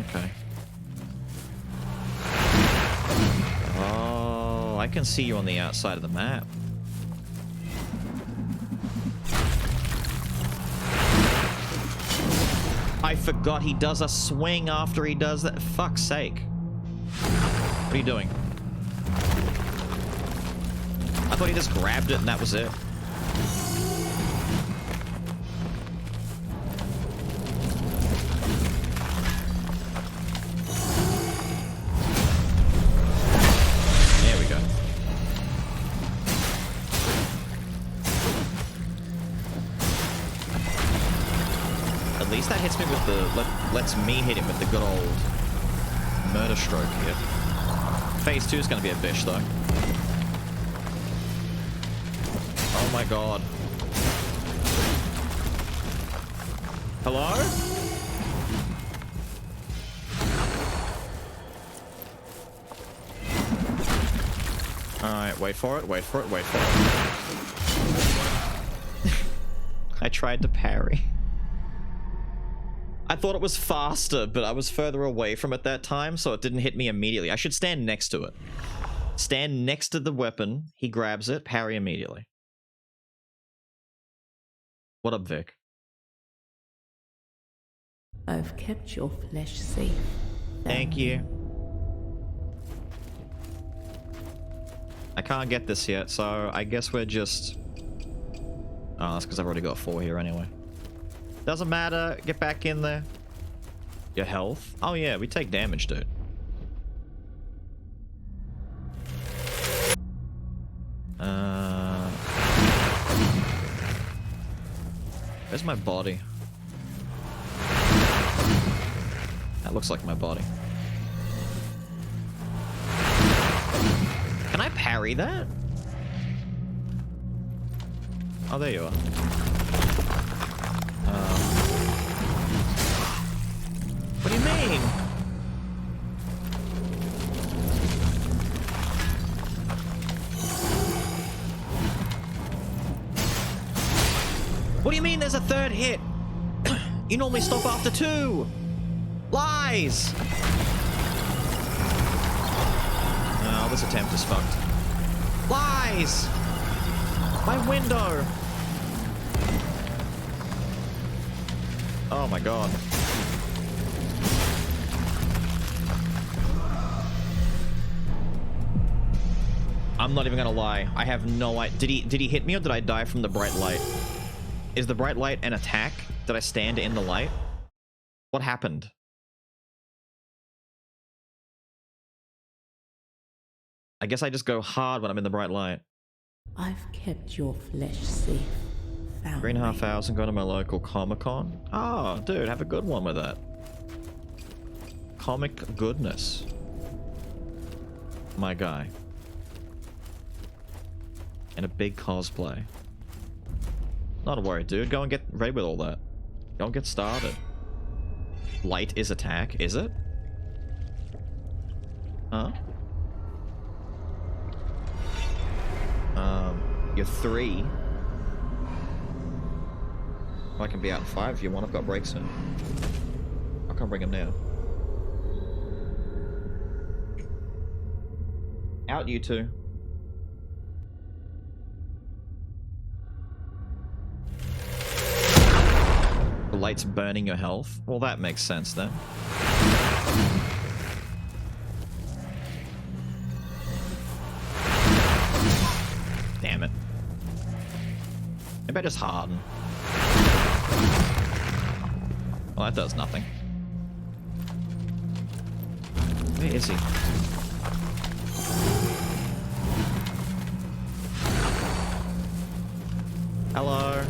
Okay. Oh, I can see you on the outside of the map. I forgot he does a swing after he does that. Fuck's sake. What are you doing? I thought he just grabbed it and that was it. There we go. At least that hits me with the... lets me hit him with the good old murder stroke here. Phase 2 is going to be a bitch, though. Oh my god. Hello? Alright, wait for it. I tried to parry. I thought it was faster, but I was further away from it that time, so it didn't hit me immediately. I should stand next to it. Stand next to the weapon, he grabs it, parry immediately. What up, Vic? I've kept your flesh safe. Thank you. I can't get this yet, so I guess we're just... Oh, that's because I've already got 4 here anyway. Doesn't matter. Get back in there. Your health? Oh yeah, we take damage, dude. Where's my body? That looks like my body. Can I parry that? Oh, there you are. What do you mean? What do you mean there's a third hit? You normally stop after 2. Lies! Oh, this attempt is fucked. Lies! My window! Oh my god. I'm not even gonna lie. I have no idea. Did he hit me or did I die from the bright light? Is the bright light an attack? Did I stand in the light? What happened? I guess I just go hard when I'm in the bright light. I've kept your flesh safe. 3,500 going to my local Comic-Con. Oh, dude, have a good one with that. Comic goodness. My guy. And a big cosplay. Not a worry, dude. Go and get ready with all that. Go and get started. Light is attack, is it? Huh? You're 3. I can be out in 5 if you want. I've got breaks soon. I can't bring him now. Out, you two. The light's burning your health? Well, that makes sense then. Damn it. Maybe I just harden. Well, that does nothing. Where is he? Hello.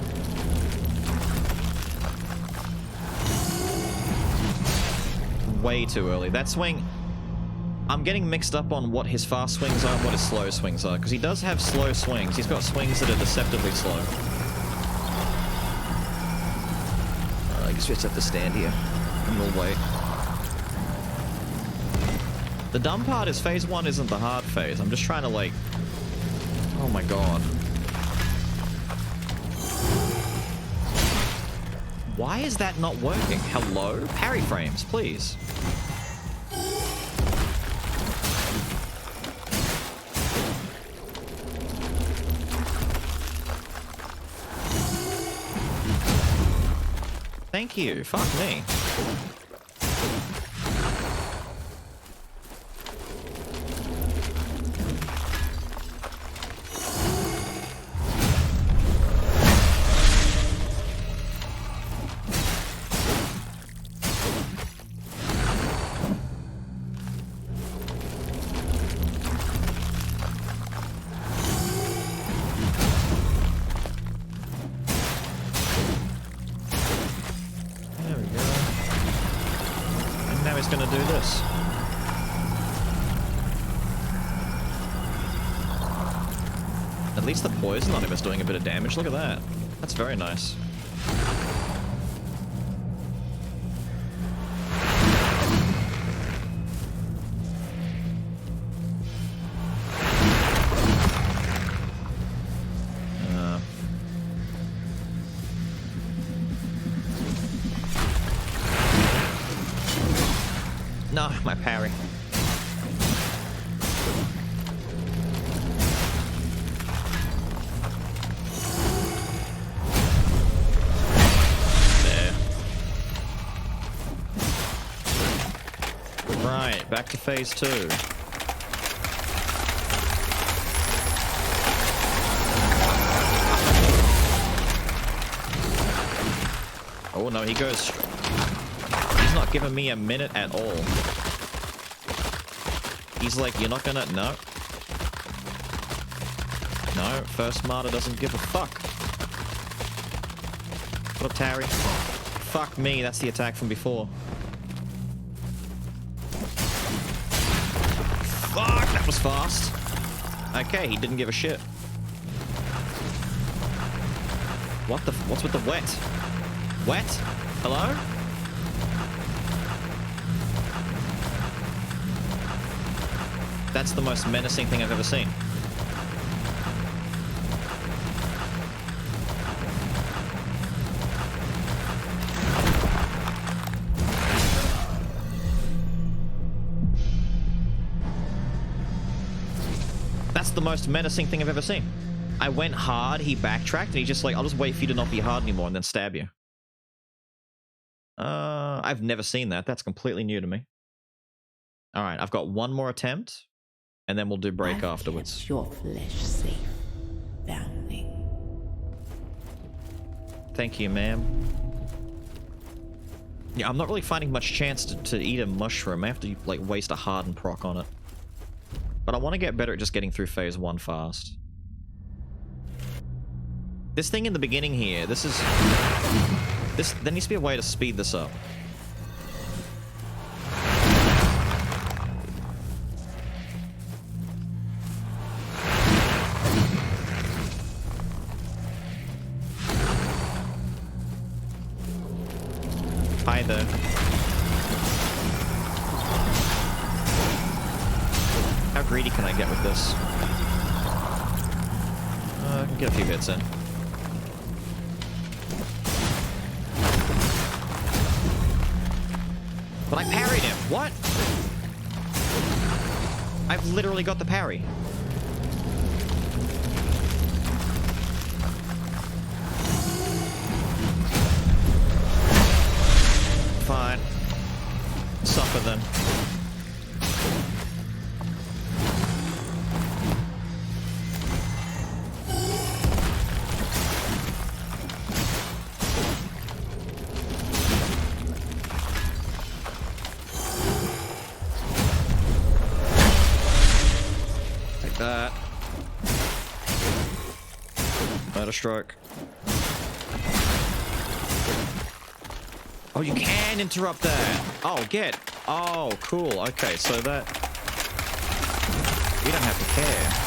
Way too early. That swing... I'm getting mixed up on what his fast swings are and what his slow swings are, because he does have slow swings. He's got swings that are deceptively slow. I guess we just have to stand here and we'll wait. The dumb part is phase 1 isn't the hard phase. I'm just trying to like... Oh my god. Why is that not working? Hello? Parry frames, please. Thank you. Fuck me. Gonna do this. At least the poison on him is doing a bit of damage. Look at that. That's very nice. No, my parry. There. Right, back to phase 2. Oh no, he goes... He's not giving me a minute at all. He's like, you're not gonna... No. No, first martyr doesn't give a fuck. What up, Tarry? Fuck me, that's the attack from before. Fuck, that was fast. Okay, he didn't give a shit. What the... What's with the wet? Wet? Hello? That's the most menacing thing I've ever seen. That's the most menacing thing I've ever seen. I went hard, he backtracked, and he's just like, I'll just wait for you to not be hard anymore and then stab you. I've never seen that. That's completely new to me. Alright, I've got one more attempt. And then we'll do break afterwards. Kept your flesh safe, foundling. Thank you, ma'am. Yeah, I'm not really finding much chance to eat a mushroom. I have to like waste a hardened proc on it. But I want to get better at just getting through phase 1 fast. This thing in the beginning here, there needs to be a way to speed this up. Hi there. How greedy can I get with this? I can get a few hits in. But I parried him! What? I've literally got the parry. Fine. Suffer then. Take that. Murder stroke. Oh, you can interrupt that. Oh, get. Oh, cool. Okay, so that... We don't have to care.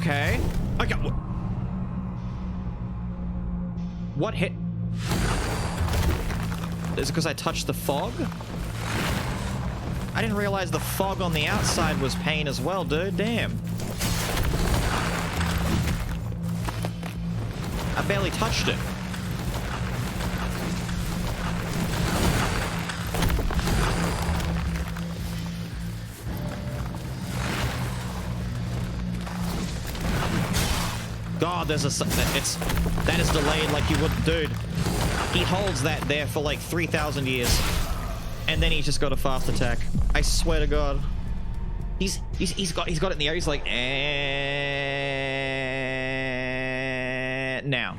Okay. Okay. What hit? Is it because I touched the fog? I didn't realize the fog on the outside was pain as well, dude. Damn. I barely touched it. God, there's a... that is delayed like you wouldn't, dude. He holds that there for like 3,000 years. And then he's just got a fast attack. I swear to God. He's got it in the air. He's like, now.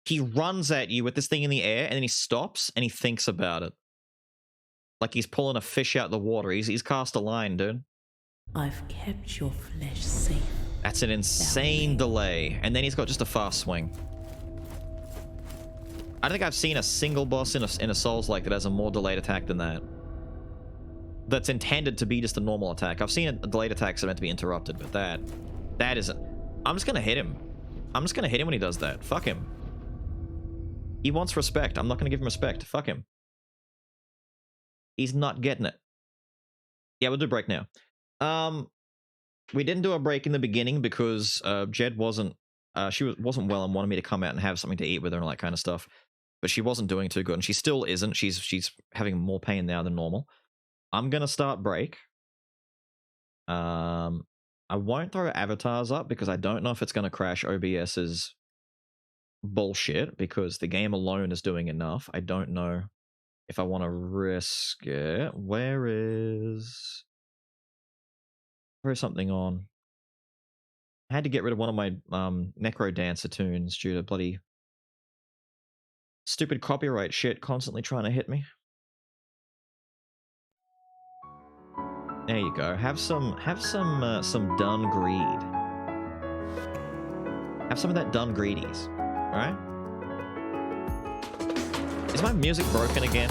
He runs at you with this thing in the air, and then he stops and he thinks about it. Like he's pulling a fish out the water. He's cast a line, dude. I've kept your flesh safe. That's an insane delay. And then he's got just a fast swing. I don't think I've seen a single boss in a Souls like that has a more delayed attack than that. That's intended to be just a normal attack. I've seen delayed attacks that are meant to be interrupted, but that isn't. I'm just gonna hit him. I'm just gonna hit him when he does that. Fuck him. He wants respect. I'm not gonna give him respect. Fuck him. He's not getting it. Yeah, we'll do a break now. We didn't do a break in the beginning because Jed wasn't wasn't well and wanted me to come out and have something to eat with her and all that kind of stuff. But she wasn't doing too good, and she still isn't. She's having more pain now than normal. I'm gonna start break. I won't throw avatars up because I don't know if it's gonna crash OBS's bullshit because the game alone is doing enough. I don't know if I want to risk it. Where is something on? I had to get rid of one of my Necro Dancer tunes due to bloody stupid copyright shit constantly trying to hit me. There you go. Have some done greed. Have some of that done greedies, right? Is my music broken again?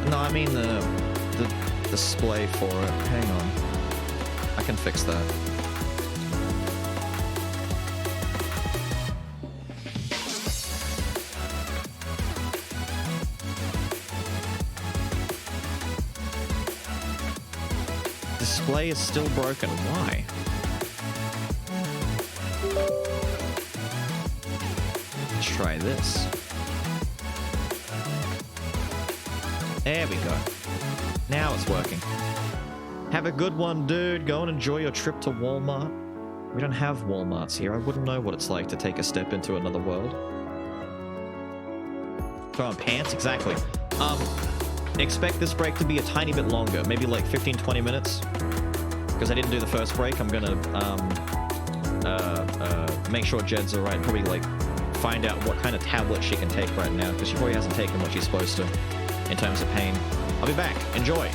No, I mean the display for it. Hang on. I can fix that. Display is still broken. Why? Let's try this. There we go. Now it's working. Have a good one, dude. Go and enjoy your trip to Walmart. We don't have Walmarts here. I wouldn't know what it's like to take a step into another world. Throw on pants? Exactly. Expect this break to be a tiny bit longer. Maybe like 15-20 minutes. Because I didn't do the first break. I'm gonna make sure Jed's alright. Probably like find out what kind of tablet she can take right now. Because she probably hasn't taken what she's supposed to. In terms of pain. I'll be back. Enjoy.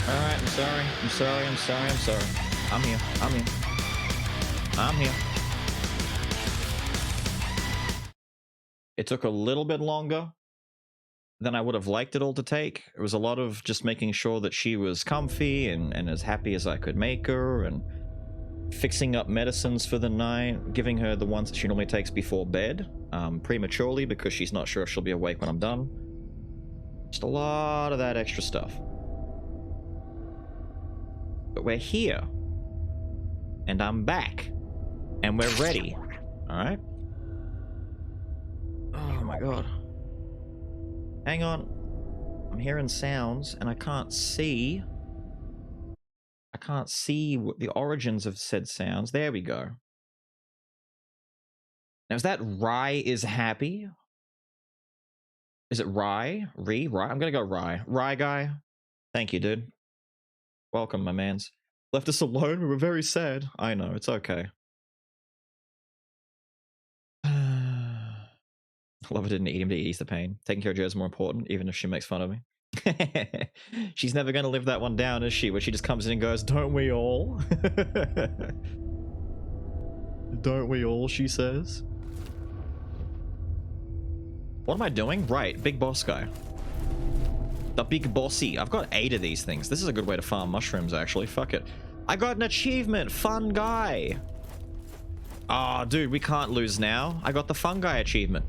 Alright, I'm sorry. I'm sorry, I'm sorry, I'm sorry. I'm here. I'm here. I'm here. It took a little bit longer than I would have liked it all to take. It was a lot of just making sure that she was comfy and as happy as I could make her, and fixing up medicines for the night, giving her the ones that she normally takes before bed, prematurely, because she's not sure if she'll be awake when I'm done. Just a lot of that extra stuff. But we're here. And I'm back. And we're ready. Alright? Oh my god. Hang on. I'm hearing sounds and I can't see. I can't see what the origins of said sounds. There we go. Now is that Rye is happy? Is it Rye? Rye? I'm gonna go Rye. Rye guy. Thank you, dude. Welcome, my mans. Left us alone. We were very sad. I know, it's okay. I love I didn't eat him to ease the pain. Taking care of Joe is more important, even if she makes fun of me. She's never going to live that one down, is she? Where she just comes in and goes, "Don't we all?" Don't we all, she says. What am I doing? Right, big boss guy. The big bossy. I've got 8 of these things. This is a good way to farm mushrooms, actually. Fuck it. I got an achievement. Fun guy. Ah, oh, dude, we can't lose now. I got the fun guy achievement.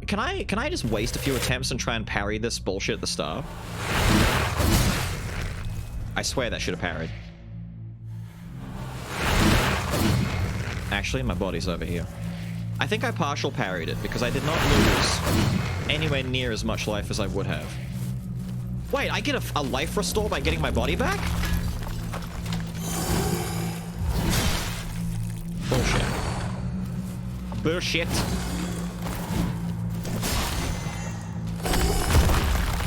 Can I just waste a few attempts and try and parry this bullshit at the start? I swear that should have parried. Actually, my body's over here. I think I partial parried it because I did not lose anywhere near as much life as I would have. Wait, I get a life restore by getting my body back? Bullshit. Bullshit.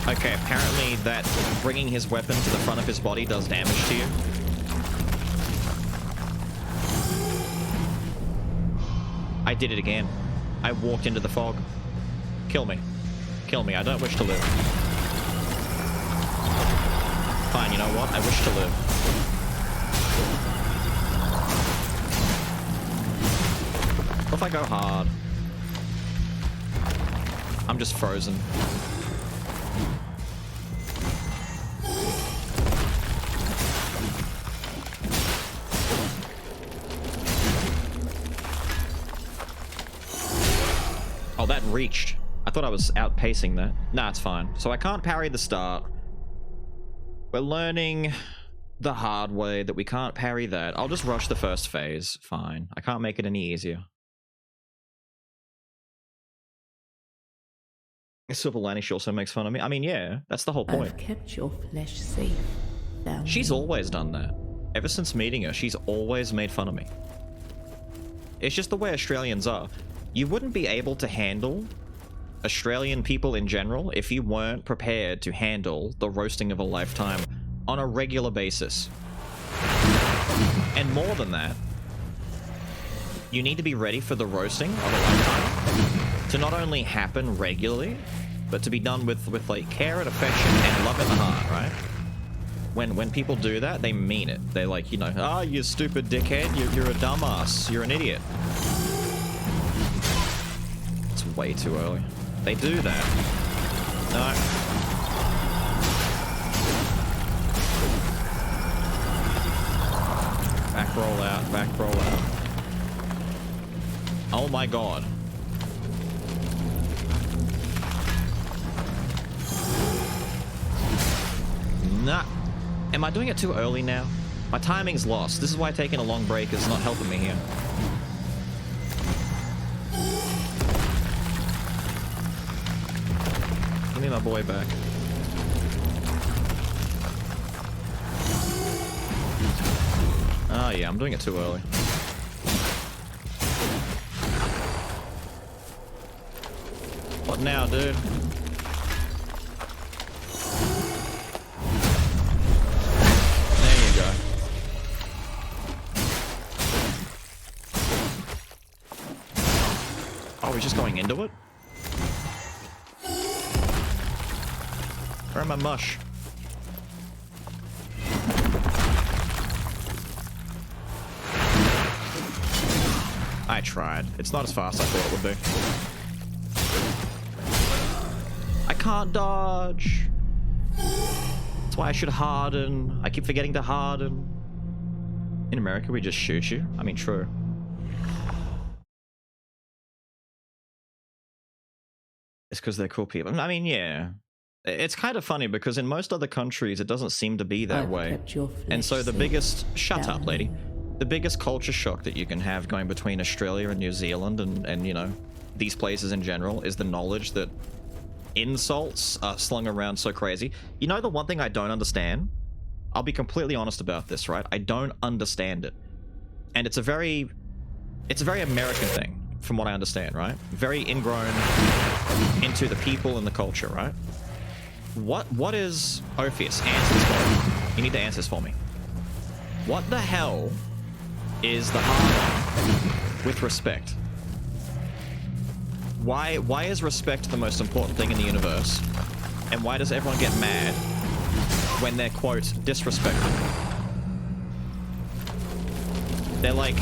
Okay, apparently that bringing his weapon to the front of his body does damage to you. I did it again. I walked into the fog. Kill me. Kill me. I don't wish to live. Fine, you know what? I wish to live. What if I go hard? I'm just frozen. Oh, that reached. I thought I was outpacing that. Nah, it's fine. So I can't parry the start. We're learning the hard way that we can't parry that. I'll just rush the first phase. Fine. I can't make it any easier. Silver Lining, she also makes fun of me. I mean, yeah, that's the whole point. I've kept your flesh safe. She's always done that. Ever since meeting her, she's always made fun of me. It's just the way Australians are. You wouldn't be able to handle Australian people in general if you weren't prepared to handle the roasting of a lifetime on a regular basis. And more than that, you need to be ready for the roasting of a lifetime to not only happen regularly, but to be done with like care and affection and love in the heart, right? When people do that, they mean it. They're like, you know, "Ah, oh, you stupid dickhead, you're a dumbass, you're an idiot." It's way too early. They do that. No. Back roll out, back roll out. Oh my god. Nah. Am I doing it too early now? My timing's lost. This is why taking a long break is not helping me here. Give me my boy back. Oh yeah, I'm doing it too early. What now, dude? There you go. Oh, he's just going into it? Where am I mush? I tried. It's not as fast as I thought it would be. I can't dodge. That's why I should harden. I keep forgetting to harden. In America, we just shoot you. I mean, true. It's because they're cool people. I mean, yeah. It's kind of funny because in most other countries, it doesn't seem to be that way. And so the biggest... Shut up, lady. The biggest culture shock that you can have going between Australia and New Zealand and you know, these places in general is the knowledge that insults are slung around so crazy. You know the one thing I don't understand? I'll be completely honest about this, right? I don't understand it. And it's a very American thing, from what I understand, right? Very ingrown into the people and the culture, right? What is Orpheus? Answer this for me. You need to answer this for me. What the hell is the hard with respect? Why is respect the most important thing in the universe? And why does everyone get mad when they're, quote, disrespected? They're like,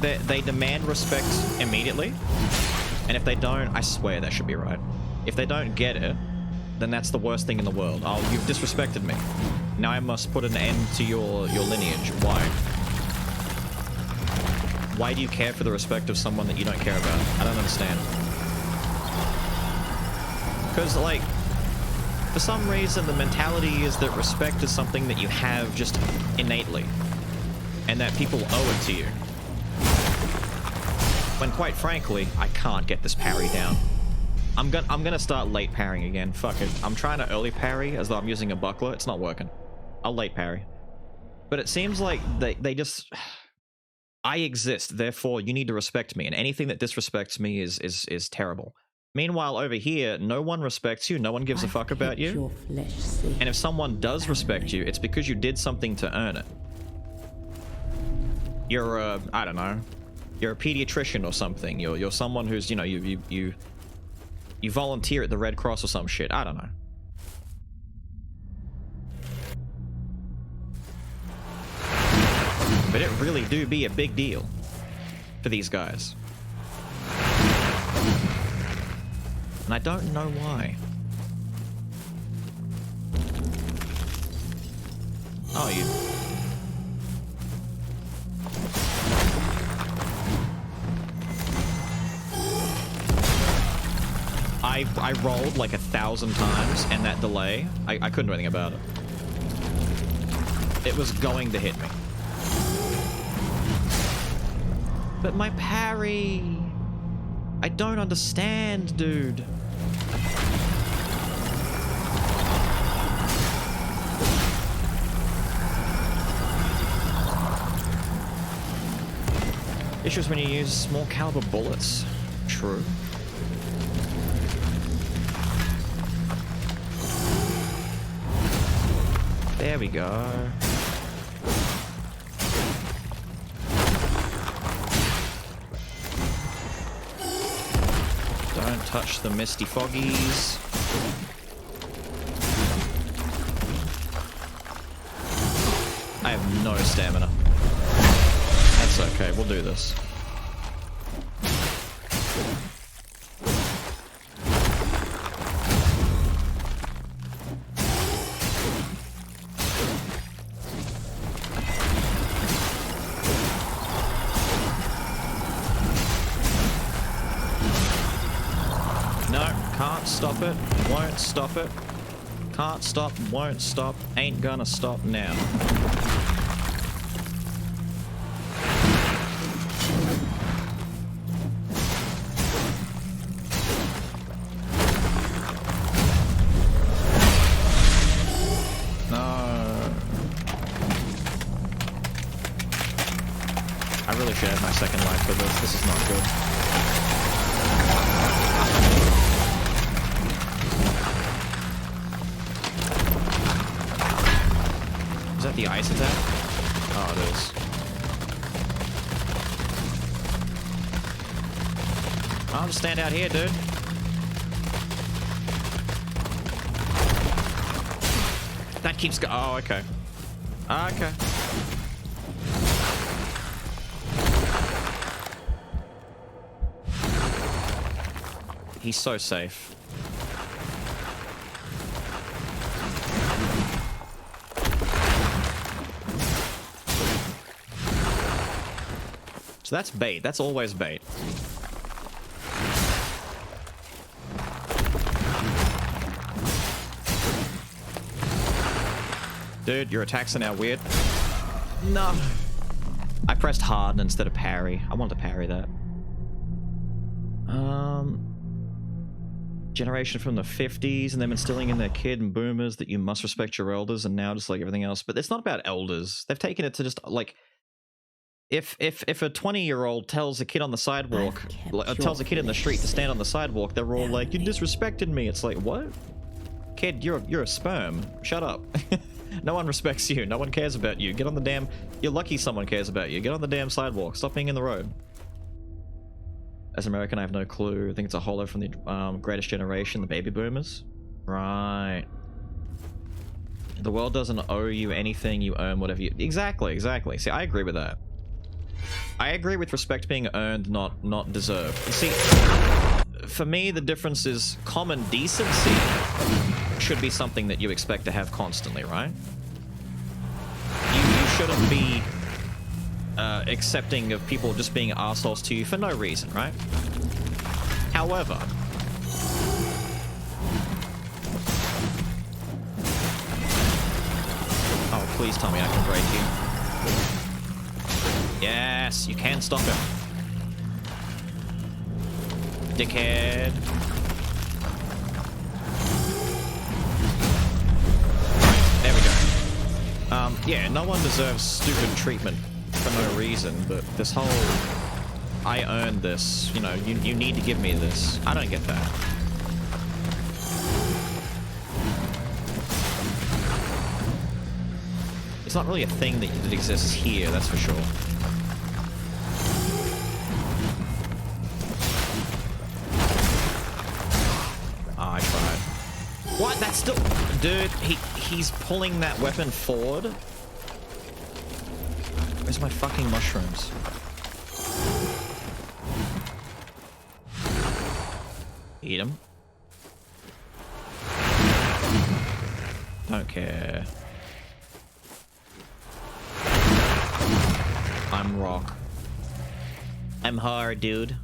they demand respect immediately, and if they don't, I swear that should be right. If they don't get it, then that's the worst thing in the world. Oh, you've disrespected me. Now I must put an end to your lineage. Why? Why do you care for the respect of someone that you don't care about? I don't understand. Because, like, for some reason, the mentality is that respect is something that you have just innately, and that people owe it to you. When, quite frankly, I can't get this parry down. I'm gonna start late parrying again. Fuck it. I'm trying to early parry as though I'm using a buckler. It's not working. I'll late parry. But it seems like they just... I exist, therefore you need to respect me, and anything that disrespects me is terrible. Meanwhile, over here, no one respects you, no one gives a fuck about you. And if someone does respect you, it's because you did something to earn it. You're a, I don't know, you're a pediatrician or something. You're someone who's, you know, you volunteer at the Red Cross or some shit. I don't know. But it really do be a big deal for these guys. And I don't know why. Oh, you... I rolled like 1,000 times, and that delay, I couldn't do anything about it. It was going to hit me. But my parry... I don't understand, dude. Issues when you use small caliber bullets. True. There we go. Don't touch the misty foggies. I have no stamina. That's okay, we'll do this. Stop it, won't stop it. Can't stop, won't stop, ain't gonna stop now. No. I really should have my second life for this. This is not good. Is that the ice attack? Oh, it is. I'll just stand out here, dude. That keeps go- oh, okay. Okay. He's so safe. So that's bait. That's always bait. Dude, your attacks are now weird. No. I pressed hard instead of parry. I wanted to parry that. Generation from the 50s, and them instilling in their kid and boomers that you must respect your elders, and now just like everything else. But it's not about elders. They've taken it to just like... If a 20-year-old tells a kid on the sidewalk, tells a kid in the street to stand on the sidewalk, they're all like, you disrespected me. It's like, what? Kid, you're a sperm. Shut up. No one respects you. No one cares about you. Get on the damn... You're lucky someone cares about you. Get on the damn sidewalk. Stop being in the road. As an American, I have no clue. I think it's a hollow from the greatest generation, the baby boomers. Right. The world doesn't owe you anything. You earn whatever you... Exactly. See, I agree with that. I agree with respect being earned, not deserved. You see, for me, the difference is common decency should be something that you expect to have constantly, right? You shouldn't be accepting of people just being assholes to you for no reason, right? However, oh, please tell me I can break you. Yes, you can stop him. Dickhead. There we go. Yeah, no one deserves stupid treatment for no reason, but this whole... I earned this, you know, you need to give me this. I don't get that. It's not really a thing that exists here, that's for sure. I tried. What? That's still... Dude, he's pulling that weapon forward? Where's my fucking mushrooms? Eat them. Don't care. I'm rock. I'm hard, dude.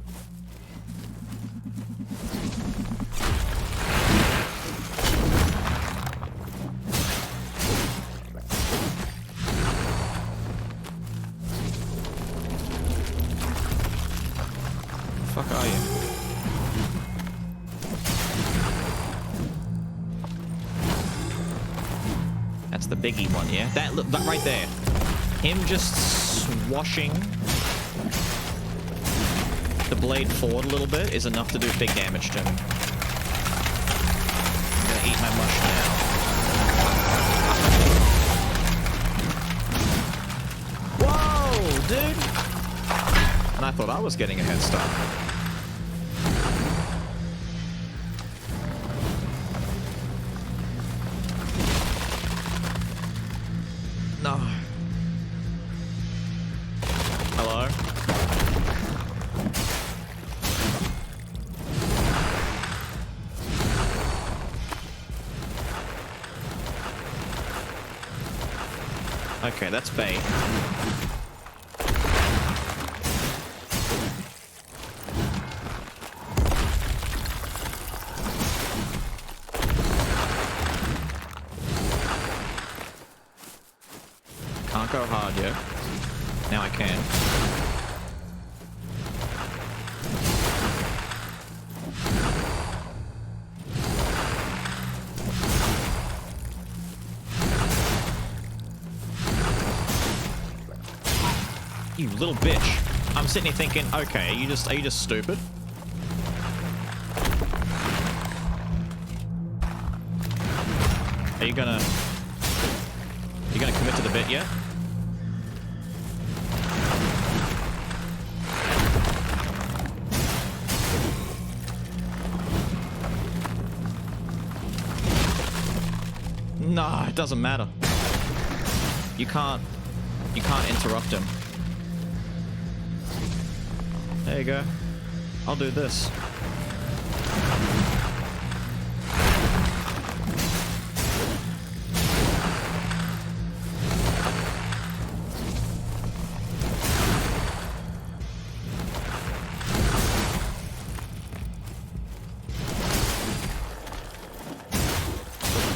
Fuck are you? That's the biggie one, yeah? That right there. Him just swashing the blade forward a little bit is enough to do big damage to him. I'm gonna eat my mush now. Whoa, dude! And I thought I was getting a head start. No. Hello? Okay, that's bait. Can't go hard yet. Now I can. You little bitch. I'm sitting here thinking, okay, are you just stupid? Are you gonna commit to the bit yet? No, it doesn't matter. You can't interrupt him. There you go. I'll do this.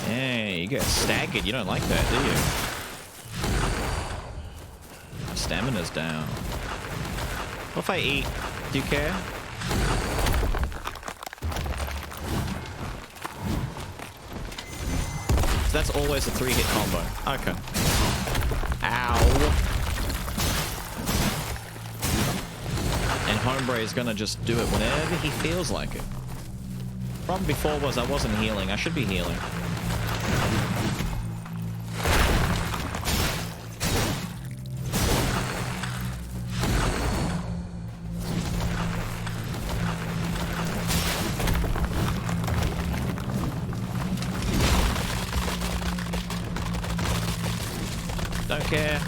Hey, you get staggered. You don't like that, do you? Stamina's down. What if I eat? Do you care? So that's always a 3-hit combo. Okay. Ow. And Hombre is gonna just do it whenever he feels like it. Problem before was I wasn't healing. I should be healing. Don't care.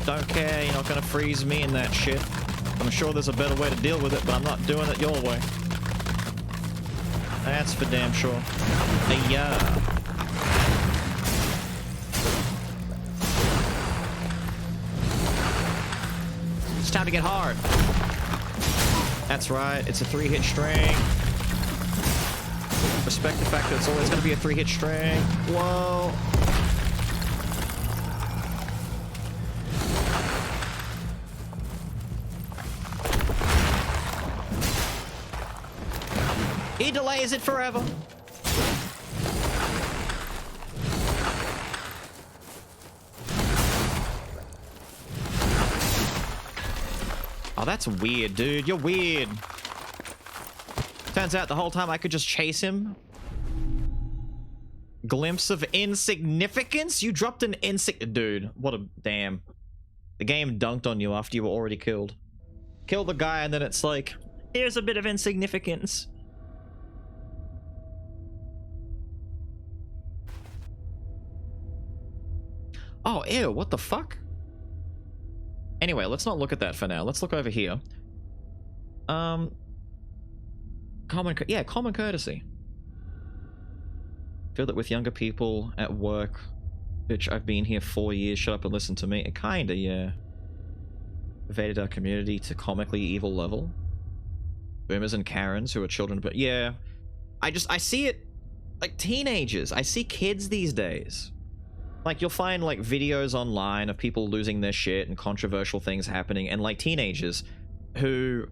Don't care. You're not gonna freeze me in that shit. I'm sure there's a better way to deal with it, but I'm not doing it your way. That's for damn sure. Hey, yeah. It's time to get hard. That's right. It's a 3-hit string. Respect the fact that it's always going to be a 3-hit string. Whoa. He delays it forever. Oh, that's weird, dude. You're weird. Turns out the whole time I could just chase him. Glimpse of insignificance? You dropped an Dude, what a damn. The game dunked on you after you were already killed. Kill the guy and then it's like, here's a bit of insignificance. Oh, ew, what the fuck? Anyway, let's not look at that for now. Let's look over here. Common courtesy. Feel that with younger people at work, bitch, I've been here 4 years, shut up and listen to me. Kinda, yeah. Evaded our community to comically evil level. Boomers and Karens who are children, but yeah. I see it, like, teenagers. I see kids these days. Like, you'll find, like, videos online of people losing their shit and controversial things happening, and, like, teenagers who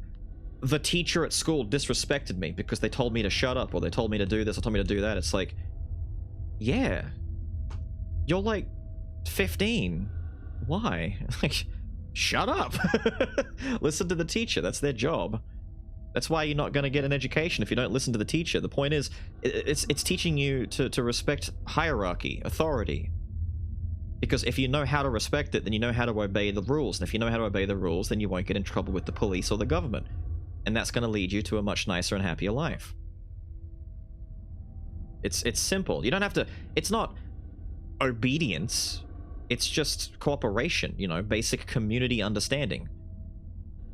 the teacher at school disrespected me because they told me to shut up, or they told me to do this, or told me to do that. It's like, yeah. You're, like, 15. Why? Like, shut up. Listen to the teacher. That's their job. That's why you're not going to get an education if you don't listen to the teacher. The point is, it's teaching you to respect hierarchy, authority. Because if you know how to respect it, then you know how to obey the rules. And if you know how to obey the rules, then you won't get in trouble with the police or the government. And that's going to lead you to a much nicer and happier life. It's simple. You don't have to... It's not obedience. It's just cooperation, you know, basic community understanding.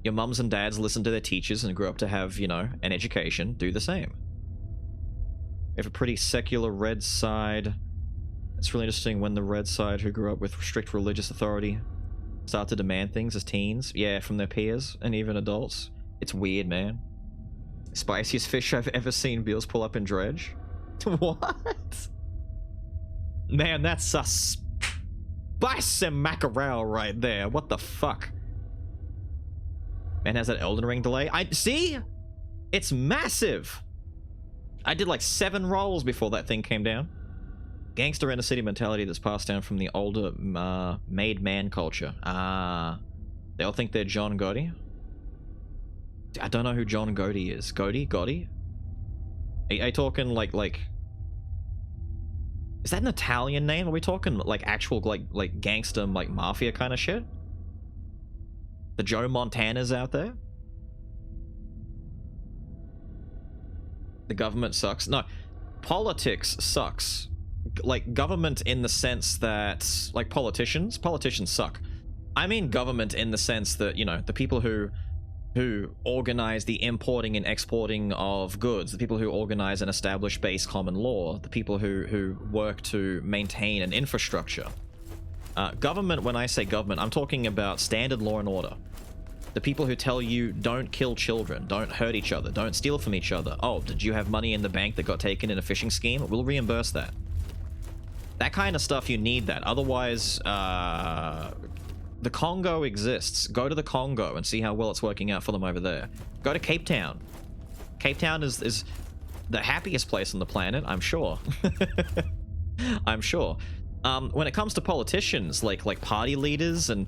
Your mums and dads listen to their teachers and grew up to have, you know, an education. Do the same. We have a pretty secular red side... It's really interesting when the red side, who grew up with strict religious authority, start to demand things as teens. Yeah, from their peers and even adults. It's weird, man. Spiciest fish I've ever seen Beals pull up in Dredge. What? Man, that's a spicy mackerel right there. What the fuck? Man has that Elden Ring delay. See? It's massive. I did like 7 rolls before that thing came down. Gangster inner city mentality that's passed down from the older made man culture. They all think they're John Gotti. I don't know who John Gotti is. Gotti? Are you talking like... Is that an Italian name? Are we talking like actual like gangster like mafia kind of shit? The Joe Montanas out there? The government sucks. No, politics sucks. Like, government in the sense that, like, politicians suck. I mean government in the sense that, you know, the people who organize the importing and exporting of goods, the people who organize and establish base common law, the people who work to maintain an infrastructure. Government, when I say government, I'm talking about standard law and order. The people who tell you don't kill children, don't hurt each other, don't steal from each other. Oh, did you have money in the bank that got taken in a phishing scheme? We'll reimburse that. That kind of stuff, you need that. Otherwise, the Congo exists. Go to the Congo and see how well it's working out for them over there. Go to Cape Town. Cape Town is the happiest place on the planet, I'm sure. I'm sure. When it comes to politicians, like party leaders and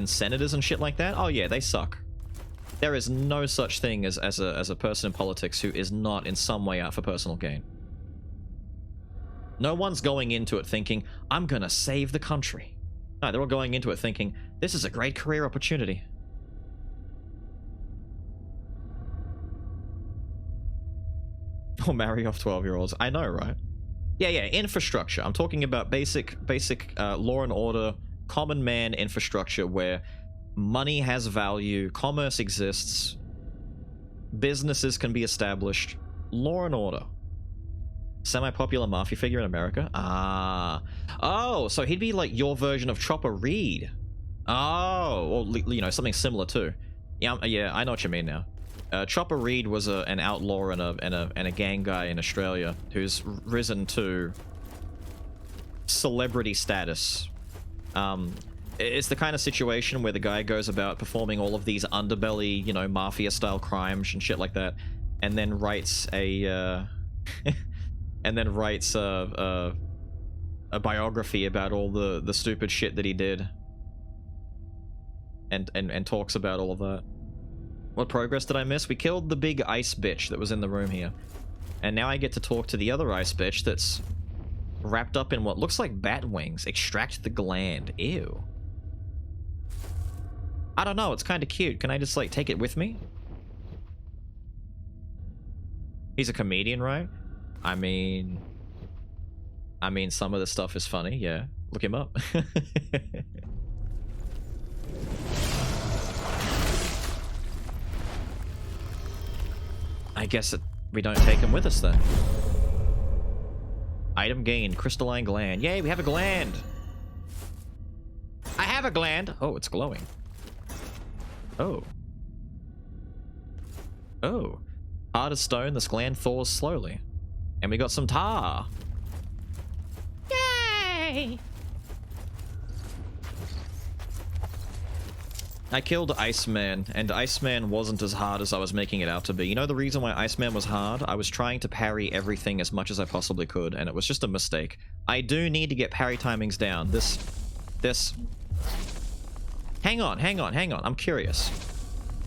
senators and shit like that, oh yeah, they suck. There is no such thing as a person in politics who is not in some way out for personal gain. No one's going into it thinking, I'm gonna save the country. No, they're all going into it thinking, this is a great career opportunity. Or marry off 12-year-olds. I know, right? Yeah, infrastructure. I'm talking about basic law and order, common man infrastructure where money has value, commerce exists, businesses can be established, law and order. Semi-popular mafia figure in America? Ah. Oh, so he'd be like your version of Chopper Reed. Oh, or, you know, something similar too. Yeah, I know what you mean now. Chopper Reed was an outlaw and a gang guy in Australia who's risen to celebrity status. It's the kind of situation where the guy goes about performing all of these underbelly, you know, mafia-style crimes and shit like that, and then writes a biography about all the stupid shit that he did, and talks about all of that. What progress did I miss? We killed the big ice bitch that was in the room here. And now I get to talk to the other ice bitch that's wrapped up in what looks like bat wings. Extract the gland. Ew. I don't know, it's kind of cute. Can I just, like, take it with me? He's a comedian, right? I mean, some of the stuff is funny, yeah. Look him up. I guess we don't take him with us then. Item gained, crystalline gland. Yay, we have a gland! I have a gland! Oh, it's glowing. Oh. Oh. Hard as stone, this gland thaws slowly. And we got some tar! Yay! I killed Iceman, and Iceman wasn't as hard as I was making it out to be. You know the reason why Iceman was hard? I was trying to parry everything as much as I possibly could, and it was just a mistake. I do need to get parry timings down. This... Hang on. I'm curious.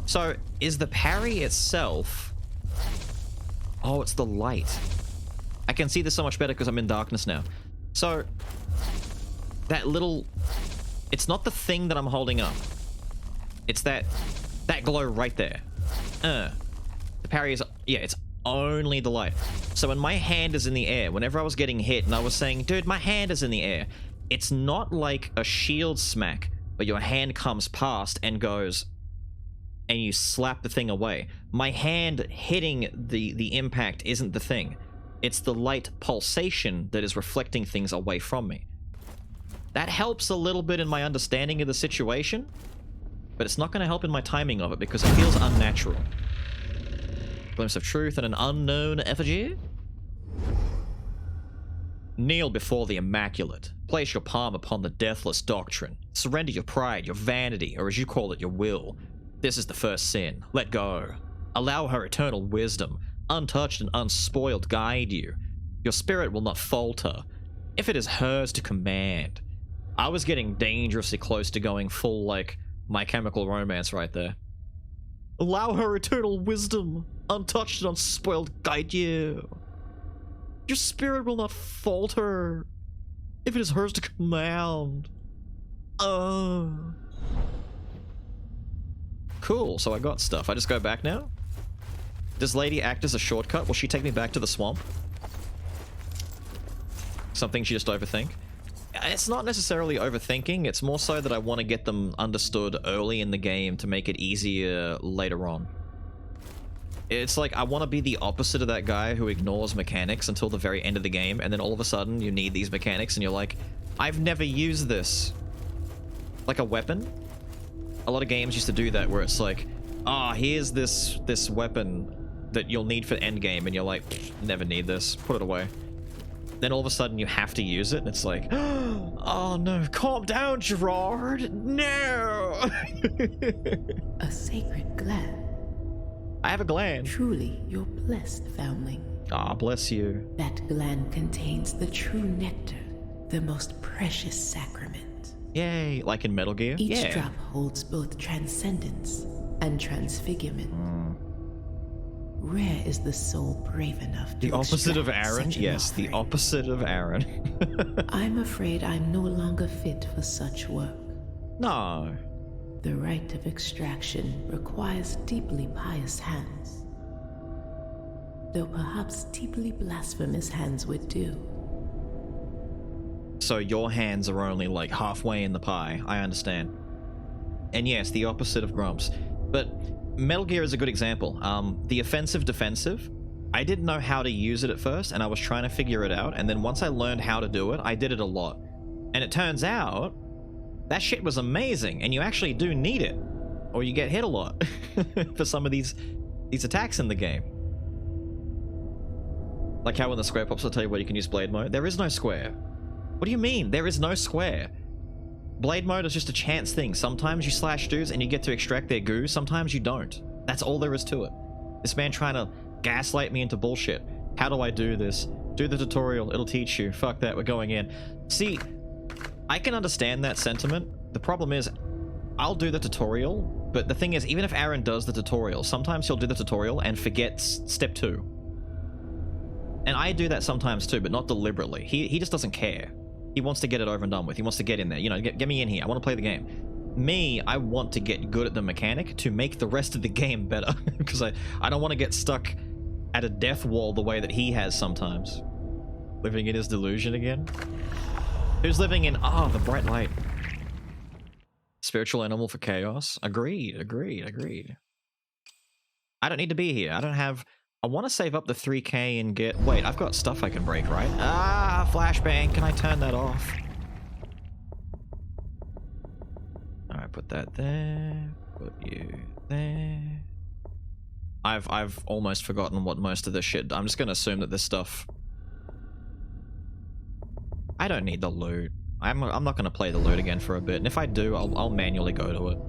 So, is the parry itself... Oh, it's the light. I can see this so much better because I'm in darkness now. So, that little... It's not the thing that I'm holding up. It's that glow right there. The parry is... Yeah, it's only the light. So when my hand is in the air, whenever I was getting hit and I was saying, dude, my hand is in the air, it's not like a shield smack where your hand comes past and goes and you slap the thing away. My hand hitting the impact isn't the thing. It's the light pulsation that is reflecting things away from me. That helps a little bit in my understanding of the situation, but it's not going to help in my timing of it because it feels unnatural. Glimpse of truth and an unknown effigy? Kneel before the Immaculate. Place your palm upon the deathless doctrine. Surrender your pride, your vanity, or as you call it, your will. This is the first sin. Let go. Allow her eternal wisdom, untouched and unspoiled, guide you. Your spirit will not falter, if it is hers to command. I was getting dangerously close to going full, like, My Chemical Romance right there. Allow her eternal wisdom, untouched and unspoiled, guide you. Your spirit will not falter, if it is hers to command. Cool, so I got stuff. I just go back now? Does Lady act as a shortcut? Will she take me back to the swamp? Something she just overthink? It's not necessarily overthinking, it's more so that I want to get them understood early in the game to make it easier later on. It's like, I want to be the opposite of that guy who ignores mechanics until the very end of the game, and then all of a sudden you need these mechanics and you're like, I've never used this. Like a weapon? A lot of games used to do that where it's like, here's this weapon that you'll need for endgame, and you're like, never need this, put it away. Then all of a sudden you have to use it, and it's like, oh no, calm down, Gerard, no! A sacred gland. I have a gland. Truly, you're blessed, foundling. Ah, bless you. That gland contains the true nectar, the most precious sacrament. Yay, like in Metal Gear? Each drop holds both transcendence and transfigurement. Rare is the soul brave enough to The opposite of extract Aaron? such an Yes, the offering. opposite of Aaron. I'm afraid I'm no longer fit for such work. No. The rite of extraction requires deeply pious hands. Though perhaps deeply blasphemous hands would do. So your hands are only like halfway in the pie. I understand. And yes, the opposite of Grumps. But Metal Gear is a good example. The offensive defensive, I didn't know how to use it at first, and I was trying to figure it out, and then once I learned how to do it, I did it a lot. And it turns out, that shit was amazing, and you actually do need it. Or you get hit a lot for some of these attacks in the game. Like how in the square pops will tell you where you can use blade mode. There is no square. What do you mean? There is no square. Blade mode is just a chance thing. Sometimes you slash dudes and you get to extract their goo. Sometimes you don't. That's all there is to it. This man trying to gaslight me into bullshit. How do I do this? Do the tutorial. It'll teach you. Fuck that. We're going in. See, I can understand that sentiment. The problem is, I'll do the tutorial, but the thing is, even if Aaron does the tutorial, sometimes he'll do the tutorial and forgets step 2. And I do that sometimes too, but not deliberately. He just doesn't care. He wants to get it over and done with. He wants to get in there. You know, get me in here. I want to play the game. Me, I want to get good at the mechanic to make the rest of the game better. Because I don't want to get stuck at a death wall the way that he has sometimes. Living in his delusion again. Who's living in... Oh, the bright light. Spiritual animal for chaos. Agreed. I don't need to be here. I don't have... I want to save up the 3k and get... Wait, I've got stuff I can break, right? Ah, flashbang. Can I turn that off? Alright, put that there. Put you there. I've almost forgotten what most of this shit... I'm just going to assume that this stuff... I don't need the loot. I'm not going to play the loot again for a bit. And if I do, I'll manually go to it.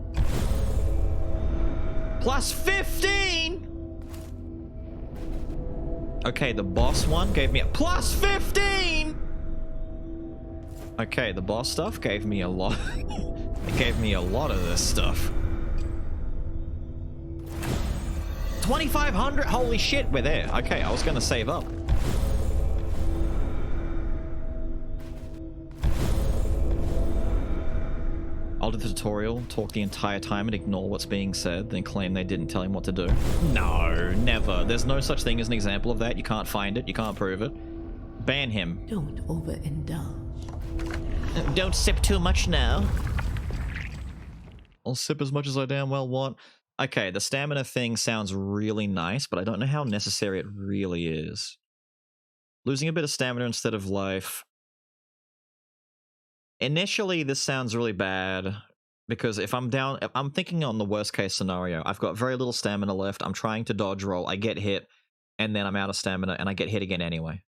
Plus 15! Okay, the boss one gave me a plus 15! Okay, the boss stuff gave me a lot. It gave me a lot of this stuff. 2,500? Holy shit, we're there. Okay, I was gonna save up. I'll do the tutorial, talk the entire time and ignore what's being said, then claim they didn't tell him what to do. No, never. There's no such thing as an example of that. You can't find it. You can't prove it. Ban him. Don't overindulge. Don't sip too much now. I'll sip as much as I damn well want. Okay, the stamina thing sounds really nice, but I don't know how necessary it really is. Losing a bit of stamina instead of life... Initially, this sounds really bad, because if I'm down... I'm thinking on the worst case scenario. I've got very little stamina left, I'm trying to dodge roll, I get hit, and then I'm out of stamina, and I get hit again anyway.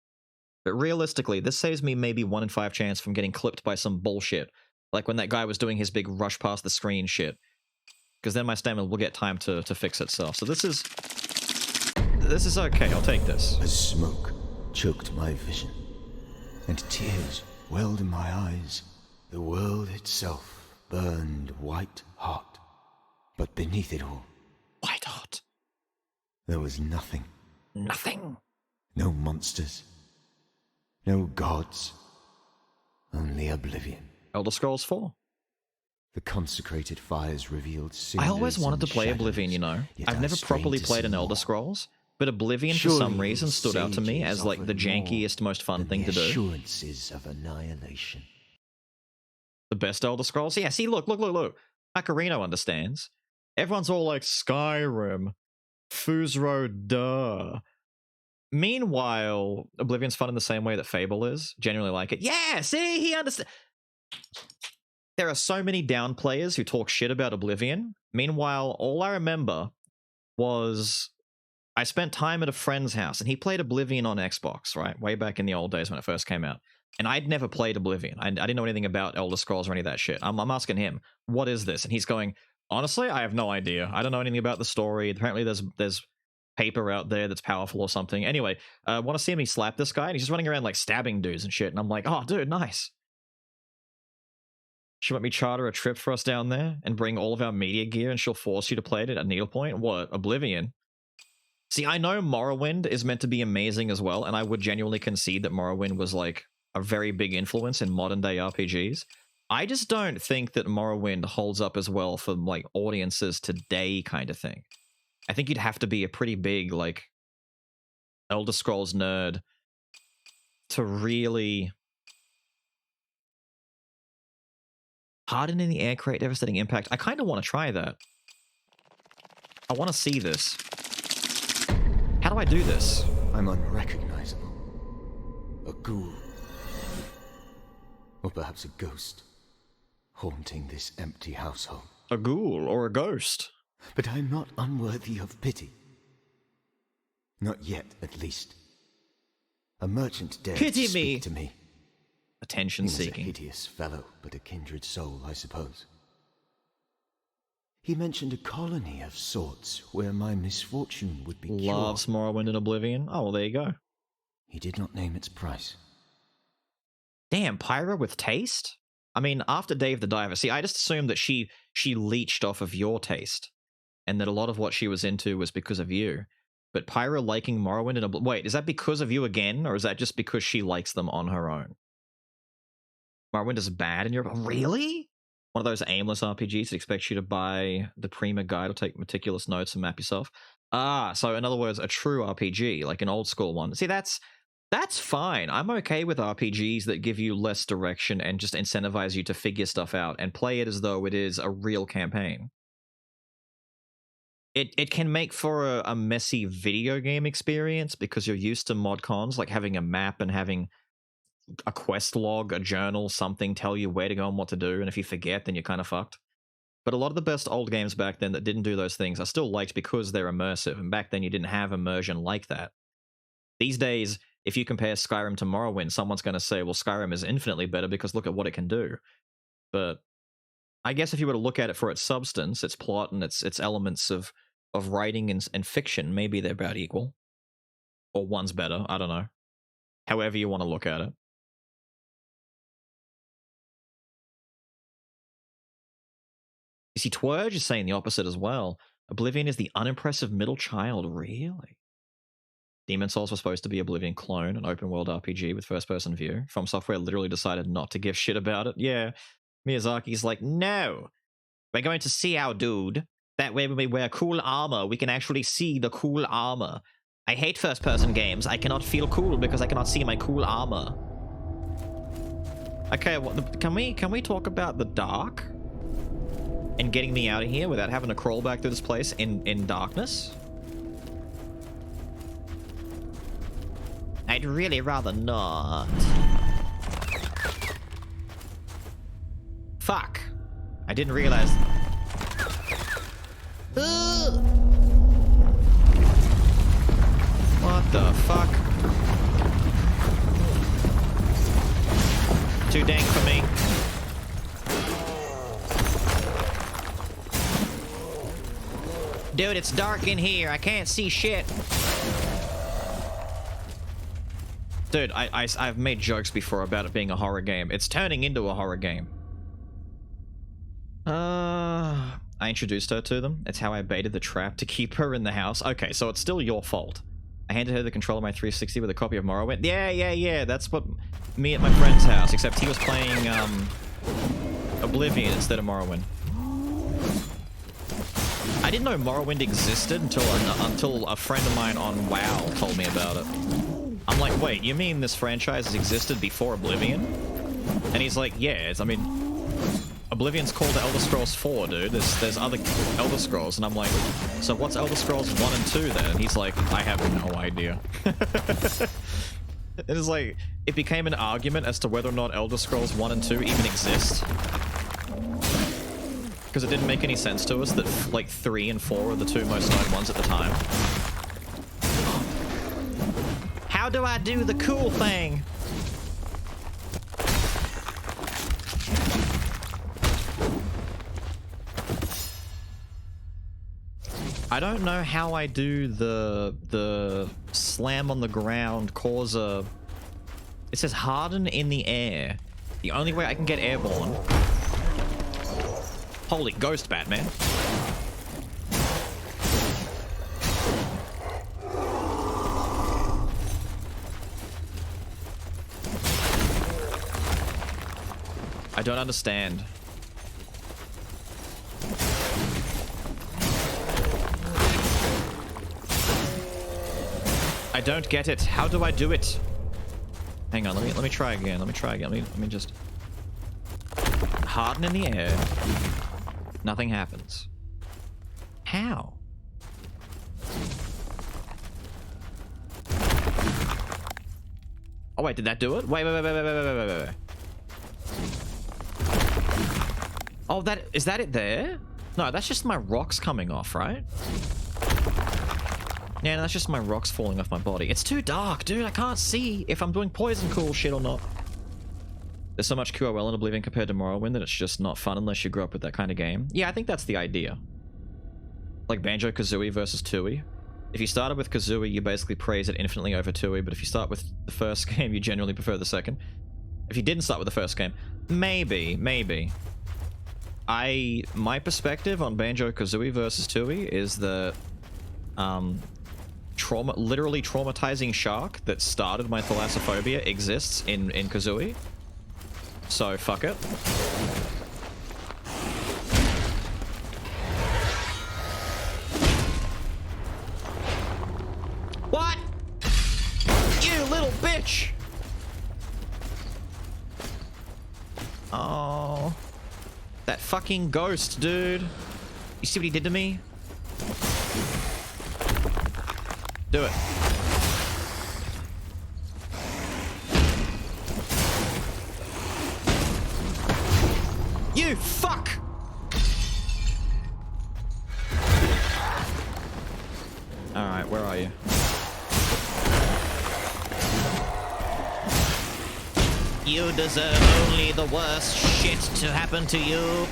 But realistically, this saves me maybe 1 in 5 chance from getting clipped by some bullshit. Like when that guy was doing his big rush past the screen shit. Because then my stamina will get time to fix itself. So this is... This is okay, I'll take this. As smoke choked my vision, and tears welled in my eyes, the world itself burned white hot. But beneath it all... White hot? There was nothing. Nothing? No monsters. No gods. Only oblivion. Elder Scrolls 4. The consecrated fires revealed I always cinders wanted to and play shadows, Oblivion, you know? yet I've I never strained properly to played see an Elder more. Scrolls, but Oblivion for Surely some reason the stood out to me sages as like the offered jankiest, most fun than thing the to do. Assurances of annihilation. The best Elder Scrolls? Yeah, see, look. Macarino understands. Everyone's all like, Skyrim, Fusro, duh. Meanwhile, Oblivion's fun in the same way that Fable is. Genuinely like it. Yeah, see, he understands. There are so many down players who talk shit about Oblivion. Meanwhile, all I remember was I spent time at a friend's house and he played Oblivion on Xbox, right? Way back in the old days when it first came out. And I'd never played Oblivion. I didn't know anything about Elder Scrolls or any of that shit. I'm asking him, what is this? And he's going, honestly, I have no idea. I don't know anything about the story. Apparently there's paper out there that's powerful or something. Anyway, want to see me slap this guy? And he's just running around like stabbing dudes and shit. And I'm like, oh, dude, nice. She'll let me charter a trip for us down there and bring all of our media gear, and she'll force you to play it at Needlepoint? What? Oblivion? See, I know Morrowind is meant to be amazing as well, and I would genuinely concede that Morrowind was like a very big influence in modern day RPGs. I just don't think that Morrowind holds up as well for like audiences today kind of thing. I think you'd have to be a pretty big like Elder Scrolls nerd to really harden in the air, create devastating impact. I kind of want to try that. I want to see this. How do I do this? I'm unrecognizable. A ghoul. Or perhaps a ghost. Haunting this empty household. A ghoul or a ghost? But I'm not unworthy of pity. Not yet, at least. A merchant dared to speak to me. Attention seeking. He was a hideous fellow, but a kindred soul, I suppose. He mentioned a colony of sorts where my misfortune would be cured. Loves Morrowind and Oblivion. Oh, well, there you go. He did not name its price. Damn, Pyra with taste? I mean, after Dave the Diver, see, I just assumed that she leached off of your taste, and that a lot of what she was into was because of you. But Pyra liking Morrowind and Oblivion... Wait, is that because of you again, or is that just because she likes them on her own? Morrowind is bad and you're... Really? One of those aimless RPGs that expects you to buy the Prima guide or take meticulous notes and map yourself. Ah, so in other words, a true RPG, like an old school one. See, that's fine. I'm okay with RPGs that give you less direction and just incentivize you to figure stuff out and play it as though it is a real campaign. It can make for a messy video game experience because you're used to mod cons, like having a map and having a quest log, a journal, something tell you where to go and what to do, and if you forget, then you're kind of fucked. But a lot of the best old games back then that didn't do those things are still liked because they're immersive, and back then you didn't have immersion like that. These days, if you compare Skyrim to Morrowind, someone's going to say, well, Skyrim is infinitely better because look at what it can do. But I guess if you were to look at it for its substance, its plot, and its elements of writing and fiction, maybe they're about equal. Or one's better, I don't know. However you want to look at it. You see, Twerge is saying the opposite as well. Oblivion is the unimpressive middle child, really? Demon Souls was supposed to be Oblivion clone, an open-world RPG with first-person view. From Software literally decided not to give shit about it. Yeah, Miyazaki's like, no, we're going to see our dude. That way when we wear cool armor, we can actually see the cool armor. I hate first-person games. I cannot feel cool because I cannot see my cool armor. Okay, well, can we talk about the dark? And getting me out of here without having to crawl back through this place in darkness? I'd really rather not. Fuck. I didn't realize. What the fuck? Too dank for me. Dude, it's dark in here. I can't see shit. Dude, I've made jokes before about it being a horror game. It's turning into a horror game. I introduced her to them. It's how I baited the trap to keep her in the house. Okay, so it's still your fault. I handed her the controller of my 360 with a copy of Morrowind. Yeah. That's what me at my friend's house, except he was playing Oblivion instead of Morrowind. I didn't know Morrowind existed until a friend of mine on WoW told me about it. I'm like, wait, you mean this franchise has existed before Oblivion? And he's like, yeah, I mean, Oblivion's called Elder Scrolls 4, dude. There's other Elder Scrolls. And I'm like, so what's Elder Scrolls 1 and 2 then? And he's like, I have no idea. It is like, it became an argument as to whether or not Elder Scrolls 1 and 2 even exist. Because it didn't make any sense to us that, like, 3 and 4 are the two most known ones at the time. How do I do the cool thing? I don't know how I do the slam on the ground, cause a... It says harden in the air. The only way I can get airborne Holy ghost, Batman. I don't understand. I don't get it. How do I do it? Hang on, let me try again. Let me just harden in the air. Nothing happens. How? Oh wait, did that do it? Wait. Oh, is that it there? No, that's just my rocks coming off, right? Yeah, no, that's just my rocks falling off my body. It's too dark, dude. I can't see if I'm doing poison cool shit or not. There's so much QOL in Oblivion compared to Morrowind that it's just not fun unless you grew up with that kind of game. Yeah, I think that's the idea. Like Banjo-Kazooie versus Tooie. If you started with Kazooie, you basically praise it infinitely over Tooie, but if you start with the first game, you genuinely prefer the second. If you didn't start with the first game, maybe. My perspective on Banjo-Kazooie versus Tooie is the literally traumatizing shark that started my thalassophobia exists in Kazooie. So fuck it. What? You little bitch! Oh. That fucking ghost, dude. You see what he did to me? Do it. You fuck! Alright, where are you? You deserve only the worst shit to happen to you.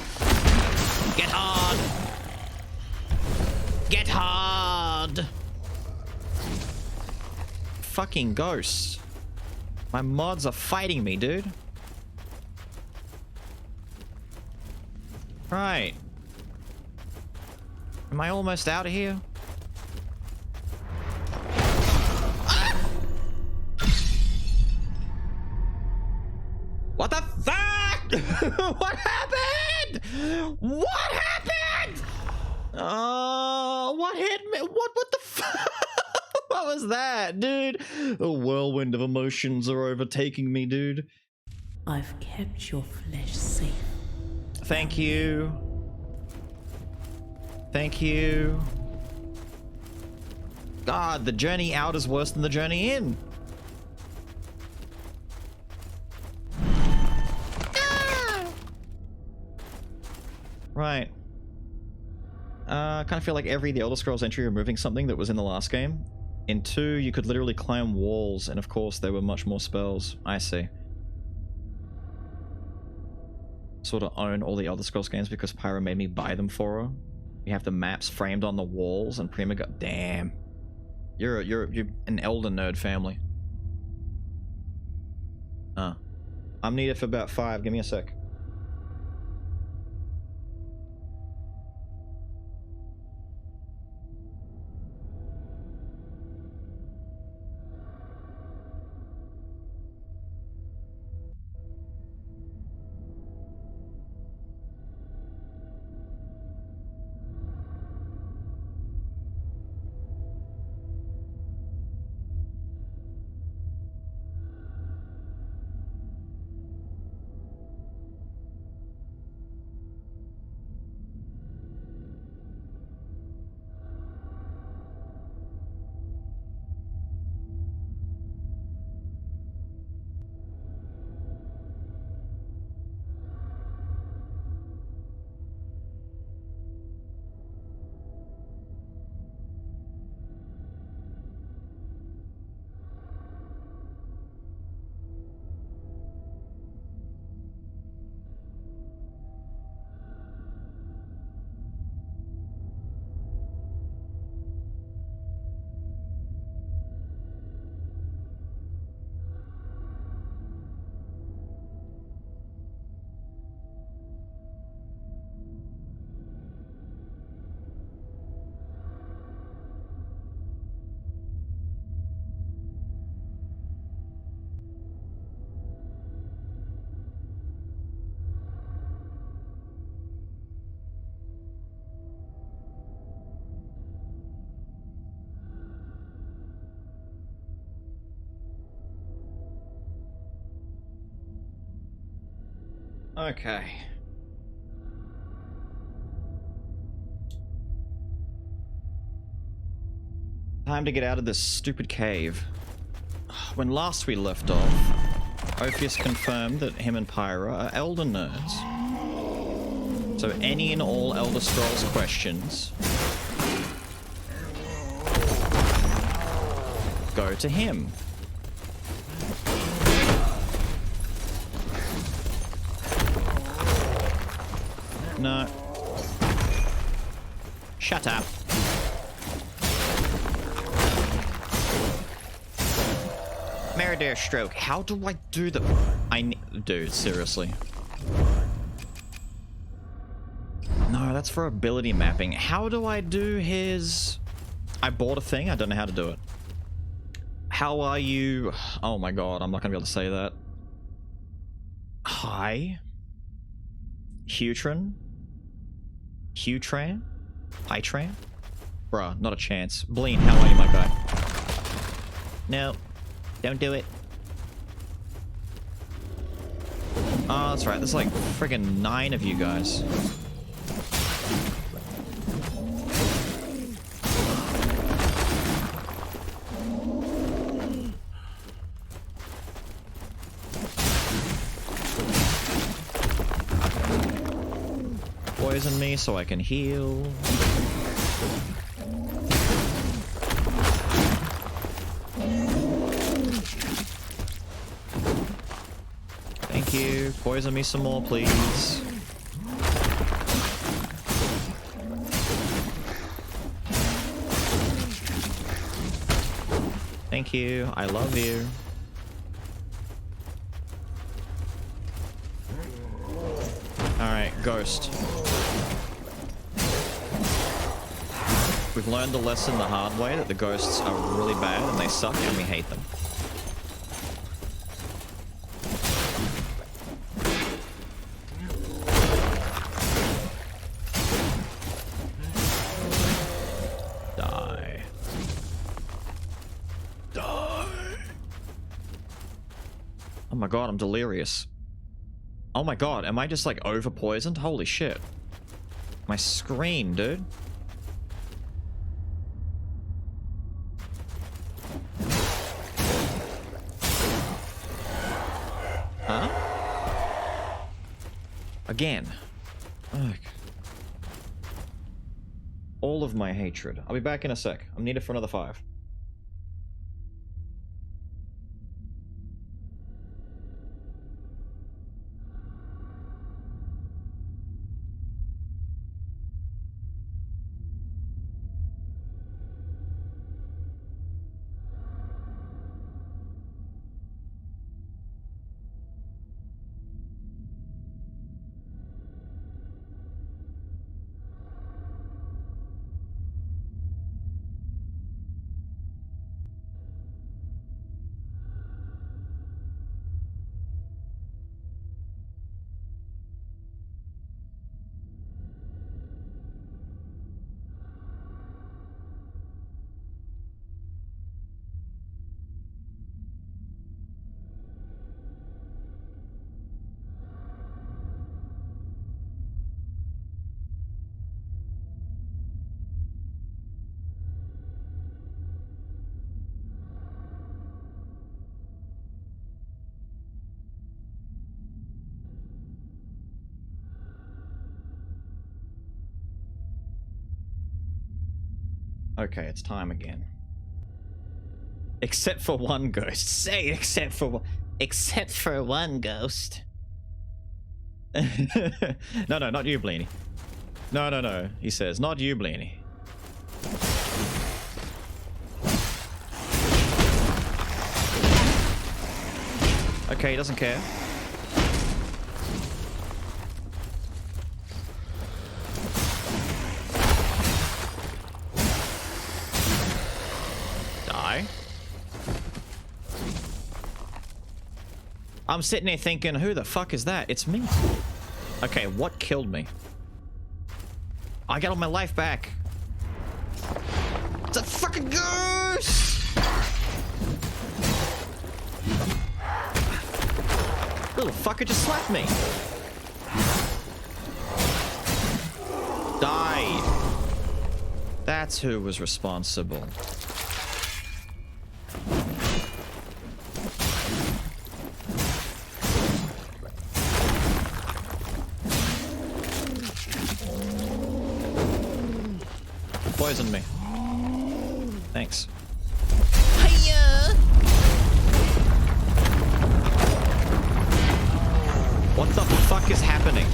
Get hard! Get hard! Fucking ghosts. My mods are fighting me, dude. Right. Am I almost out of here? What the fuck? What happened? What happened? Oh, what hit me? What the fuck? What was that, dude? A whirlwind of emotions are overtaking me, dude. I've kept your flesh safe. Thank you. Thank you. God, the journey out is worse than the journey in. Right. I kind of feel like every The Elder Scrolls entry removing something that was in the last game. In 2, you could literally climb walls, and of course there were much more spells. I see. Sort of own all the Elder Scrolls games because Pyra made me buy them for her. You have the maps framed on the walls, and Prima got... Damn. You're an Elder nerd family. I'm needed for about 5. Give me a sec. Okay. Time to get out of this stupid cave. When last we left off, Ophius confirmed that him and Pyra are Elder nerds. So any and all Elder Scrolls questions go to him. No. Shut up. Meridair stroke. How do I do the... Dude, seriously. No, that's for ability mapping. How do I do his... I bought a thing. I don't know how to do it. How are you... Oh my god, I'm not going to be able to say that. Hi? Hutran? Hutran? Hytran? Bruh, not a chance. Bleen, how are you, my guy? No. Don't do it. Oh, that's right. There's like friggin' 9 of you guys. Poison me so I can heal. Thank you. Poison me some more, please. Thank you. I love you. Alright, Ghost. We've learned the lesson the hard way that the ghosts are really bad and they suck and we hate them. Die. Die. Oh my god, I'm delirious. Oh my god, am I just like over poisoned? Holy shit. My screen, dude. Huh? Again. Ugh. All of my hatred. I'll be back in a sec. I'm needed for another 5. Okay, it's time again. Except for one ghost. Say except for one ghost. No, not you, Bleeny. No. He says, not you, Bleeny. Okay, he doesn't care. I'm sitting there thinking, who the fuck is that? It's me. Okay, what killed me? I got all my life back. It's a fucking ghost! Little fucker just slapped me. died. That's who was responsible. Poisoned me. Thanks. Hiya! What the fuck is happening?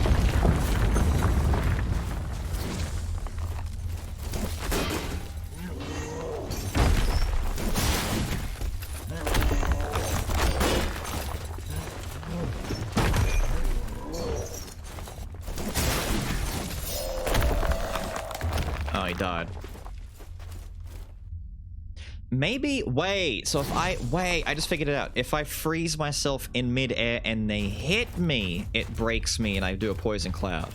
Oh, he died. Maybe, wait, so if I just figured it out. If I freeze myself in midair and they hit me, it breaks me and I do a poison cloud.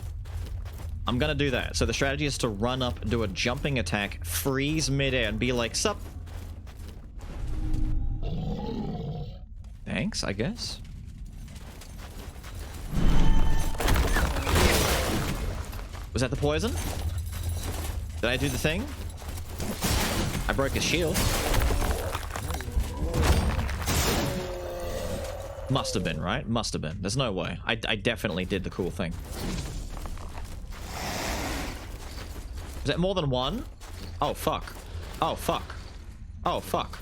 I'm gonna do that. So the strategy is to run up, do a jumping attack, freeze midair, and be like, sup? Thanks, I guess. Was that the poison? Did I do the thing? I broke his shield. Must have been, right? Must have been. There's no way. I definitely did the cool thing. Is that more than one? Oh, fuck. Oh, fuck. Oh, fuck.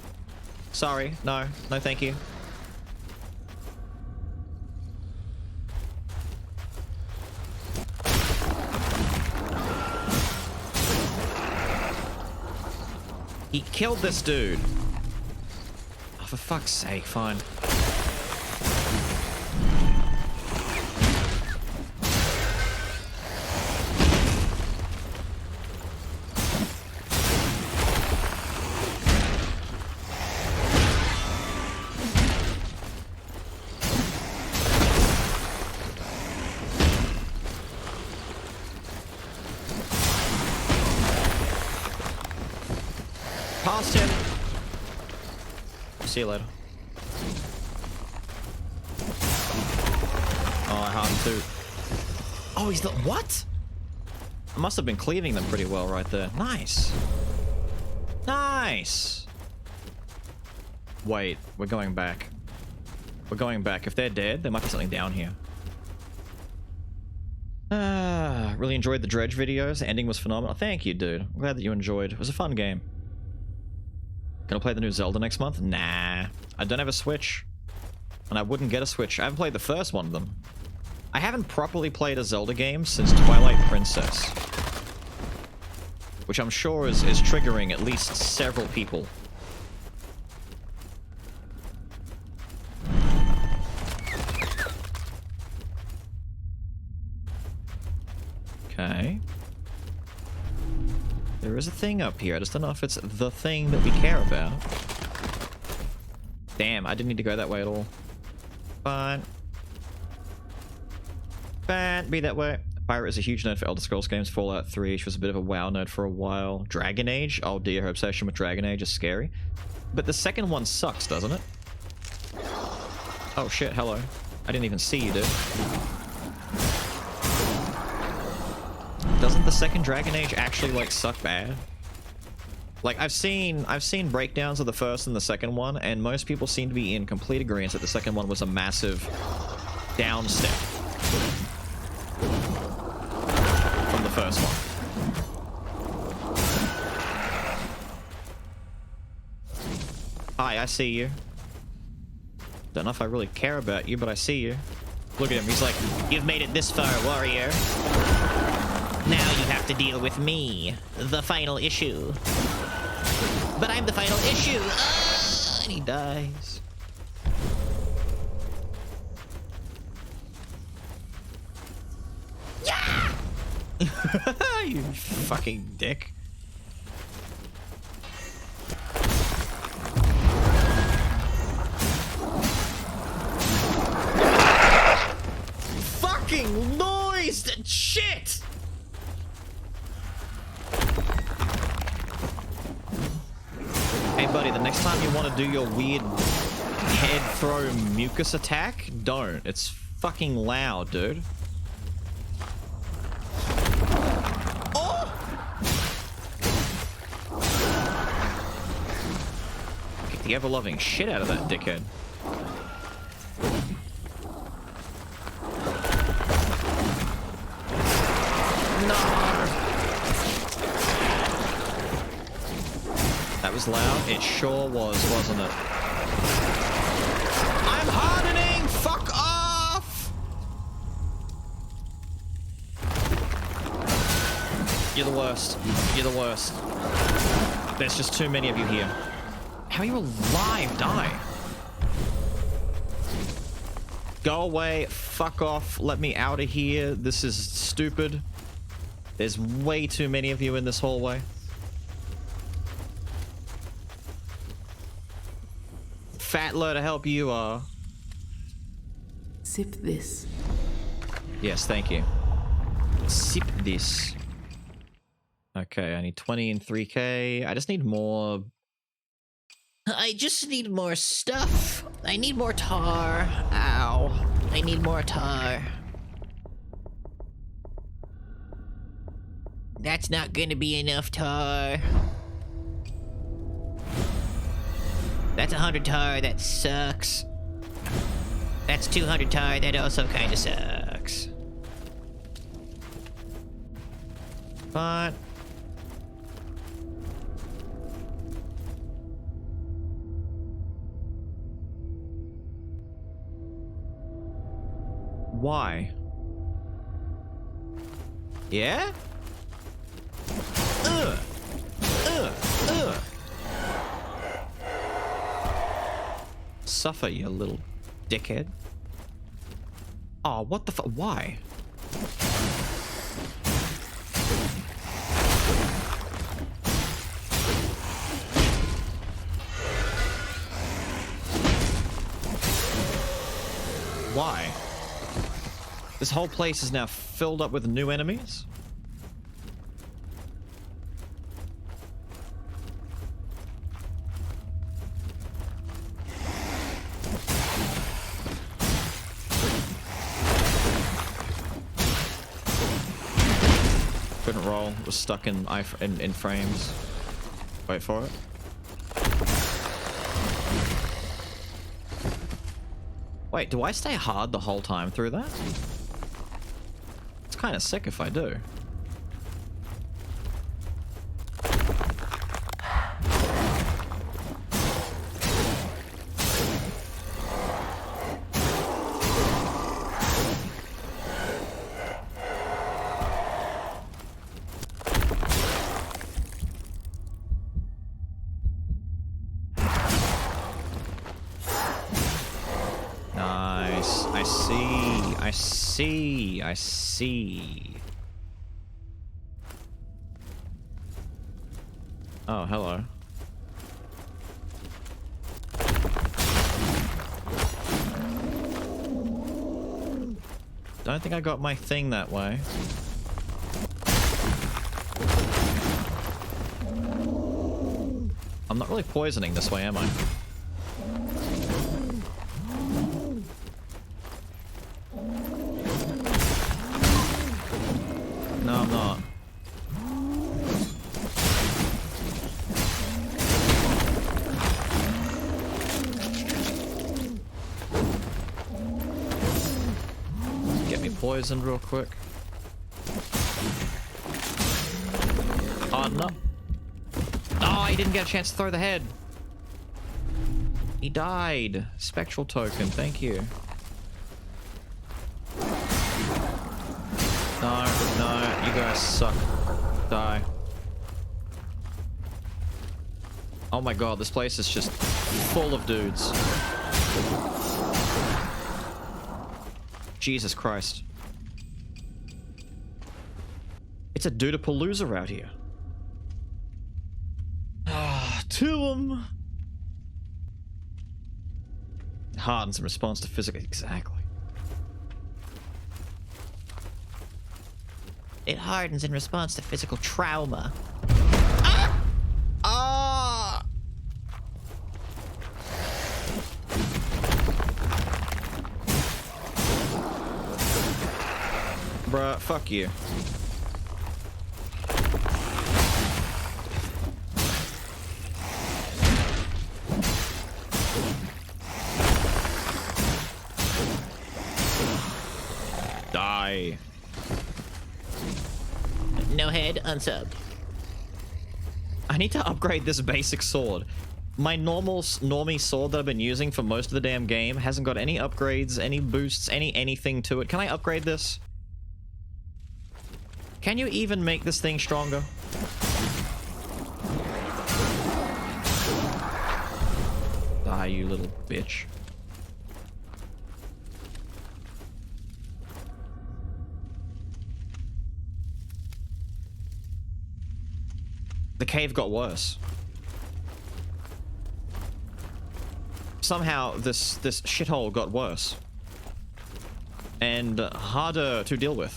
Sorry. No. No, thank you. He killed this dude. Oh, for fuck's sake, fine. Past him. See you later. Oh, I harmed too. Oh, he's the what? I must have been cleaving them pretty well right there. Nice. Nice. Wait, we're going back. We're going back. If they're dead, there might be something down here. Really enjoyed the Dredge videos. The ending was phenomenal. Thank you, dude. I'm glad that you enjoyed. It was a fun game. Gonna play the new Zelda next month? Nah. I don't have a Switch. And I wouldn't get a Switch. I haven't played the first one of them. I haven't properly played a Zelda game since Twilight Princess. Which I'm sure is triggering at least several people. Okay. There is a thing up here. I just don't know if it's the thing that we care about. Damn, I didn't need to go that way at all. Fine. Fine, be that way. Pirate is a huge nerd for Elder Scrolls games. Fallout 3, she was a bit of a WoW nerd for a while. Dragon Age? Oh dear, her obsession with Dragon Age is scary. But the second one sucks, doesn't it? Oh shit, hello. I didn't even see you, dude. Doesn't the second Dragon Age actually, like, suck bad? Like, I've seen breakdowns of the first and the second one, and most people seem to be in complete agreement that the second one was a massive downstep from the first one. Hi, I see you. Don't know if I really care about you, but I see you. Look at him, he's like, you've made it this far, warrior. Now you have to deal with me, the final issue. But I'm the final issue! Ah, and he dies. Yeah! You fucking dick. Fucking noise! Shit! Hey buddy, the next time you want to do your weird head throw mucus attack, don't. It's fucking loud, dude. Oh! the ever-loving shit out of that dickhead. That was loud. It sure was, wasn't it? I'm hardening! Fuck off! You're the worst. You're the worst. There's just too many of you here. How are you alive? Die. Go away. Fuck off. Let me out of here. This is stupid. There's way too many of you in this hallway. Fat load of help you are. Sip this. Yes, thank you. Sip this. Okay, I need 20 and 3k. I just need more... I just need more stuff. I need more tar. Ow. I need more tar. That's not gonna be enough tar. That's 100 tar, that sucks. That's 200 tar, that also kinda sucks. But... why? Yeah? Ugh. Ugh. Ugh. Suffer, you little dickhead. Oh, what the fuck? Why? Why? This whole place is now filled up with new enemies? Couldn't roll, was stuck in frames. Wait for it. Wait, do I stay hard the whole time through that? It's kind of sick if I do. Nice. I see. I see. I see. Oh, hello. Don't think I got my thing that way. I'm not really poisoning this way, am I? No, I'm not. Get me poisoned real quick. Oh, no. Oh, he didn't get a chance to throw the head. He died. Spectral token, thank you. No, no, you guys suck. Die. Oh my god, this place is just full of dudes. Jesus Christ. It's a dudapalooza out here. Ah, to them. Hardens in response to physical... Exactly. It hardens in response to physical trauma. Ah! Ah! Bruh, fuck you. Oh, 1 Die. No head, unsubbed. I need to upgrade this basic sword. My normie sword that I've been using for most of the damn game hasn't got any upgrades, any boosts, anything to it. Can I upgrade this? Can you even make this thing stronger? Die, you little bitch. The cave got worse. Somehow this shithole got worse. And harder to deal with.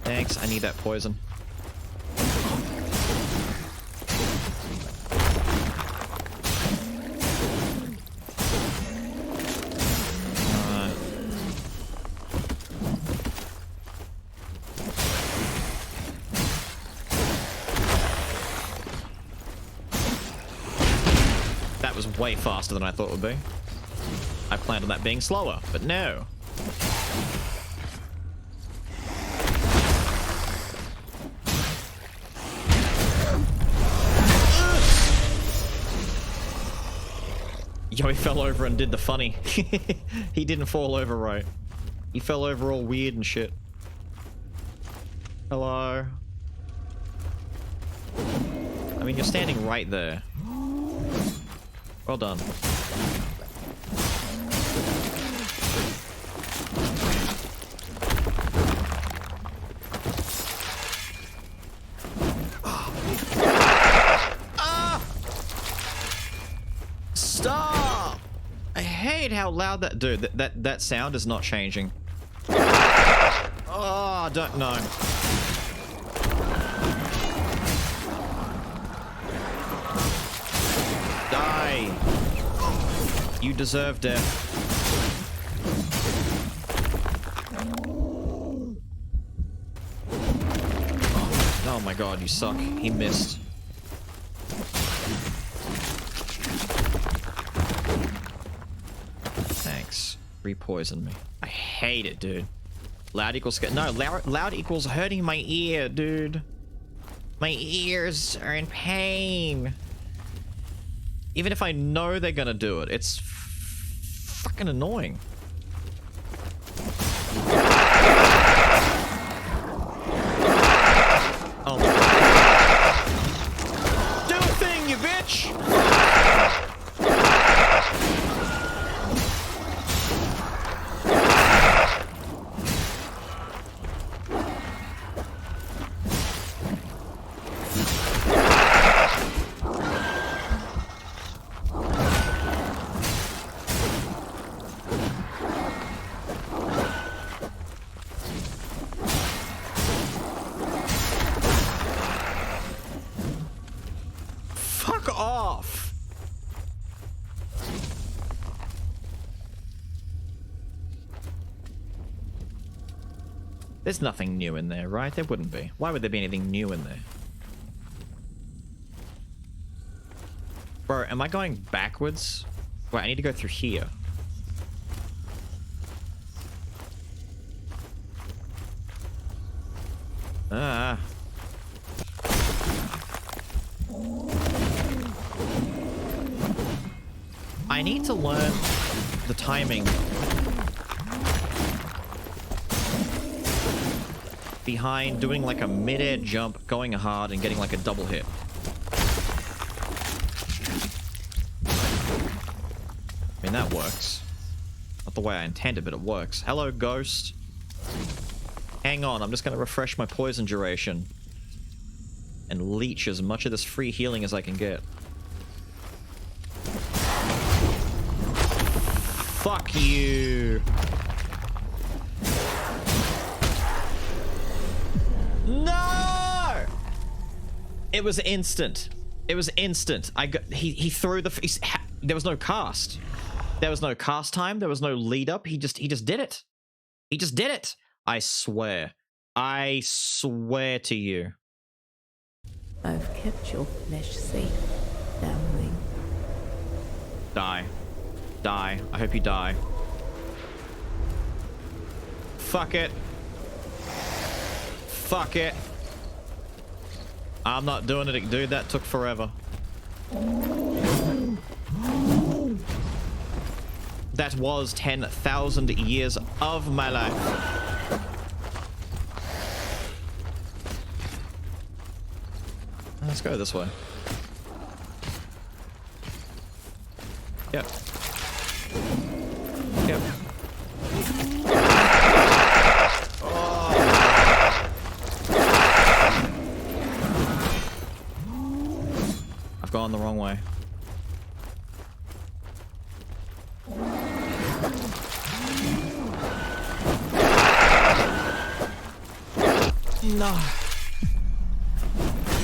Thanks, I need that poison. That was way faster than I thought it would be. I planned on that being slower, but no. Yo, he fell over and did the funny. He didn't fall over right. He fell over all weird and shit. Hello. I mean, you're standing right there. Well done. Stop! I hate how loud that dude. That sound is not changing. Oh, I don't know. Die. You deserve death. Oh my god, you suck. He missed. Thanks. Repoison me. I hate it, dude. Loud equals... No, loud equals hurting my ear, dude. My ears are in pain. Even if I know they're gonna do it, it's fucking annoying. Oh my god. Do a thing, you bitch! There's nothing new in there, right? There wouldn't be. Why would there be anything new in there? Bro, am I going backwards? Wait, I need to go through here. Ah. I need to learn the timing behind doing like a mid-air jump, going hard, and getting like a double hit. I mean, that works. Not the way I intended, but it works. Hello, ghost. Hang on, I'm just gonna refresh my poison duration and leech as much of this free healing as I can get. Fuck you. No! It was instant. It was instant. He threw the... There was no cast. There was no cast time. There was no lead up. He just did it. He just did it. I swear. I swear to you. I've kept your flesh safe, damling. Die. Die. I hope you die. Fuck it. Fuck it. I'm not doing it, dude. That took forever. That was 10,000 years of my life. Let's go this way. Yep. Yep. Oh. I've gone the wrong way. No.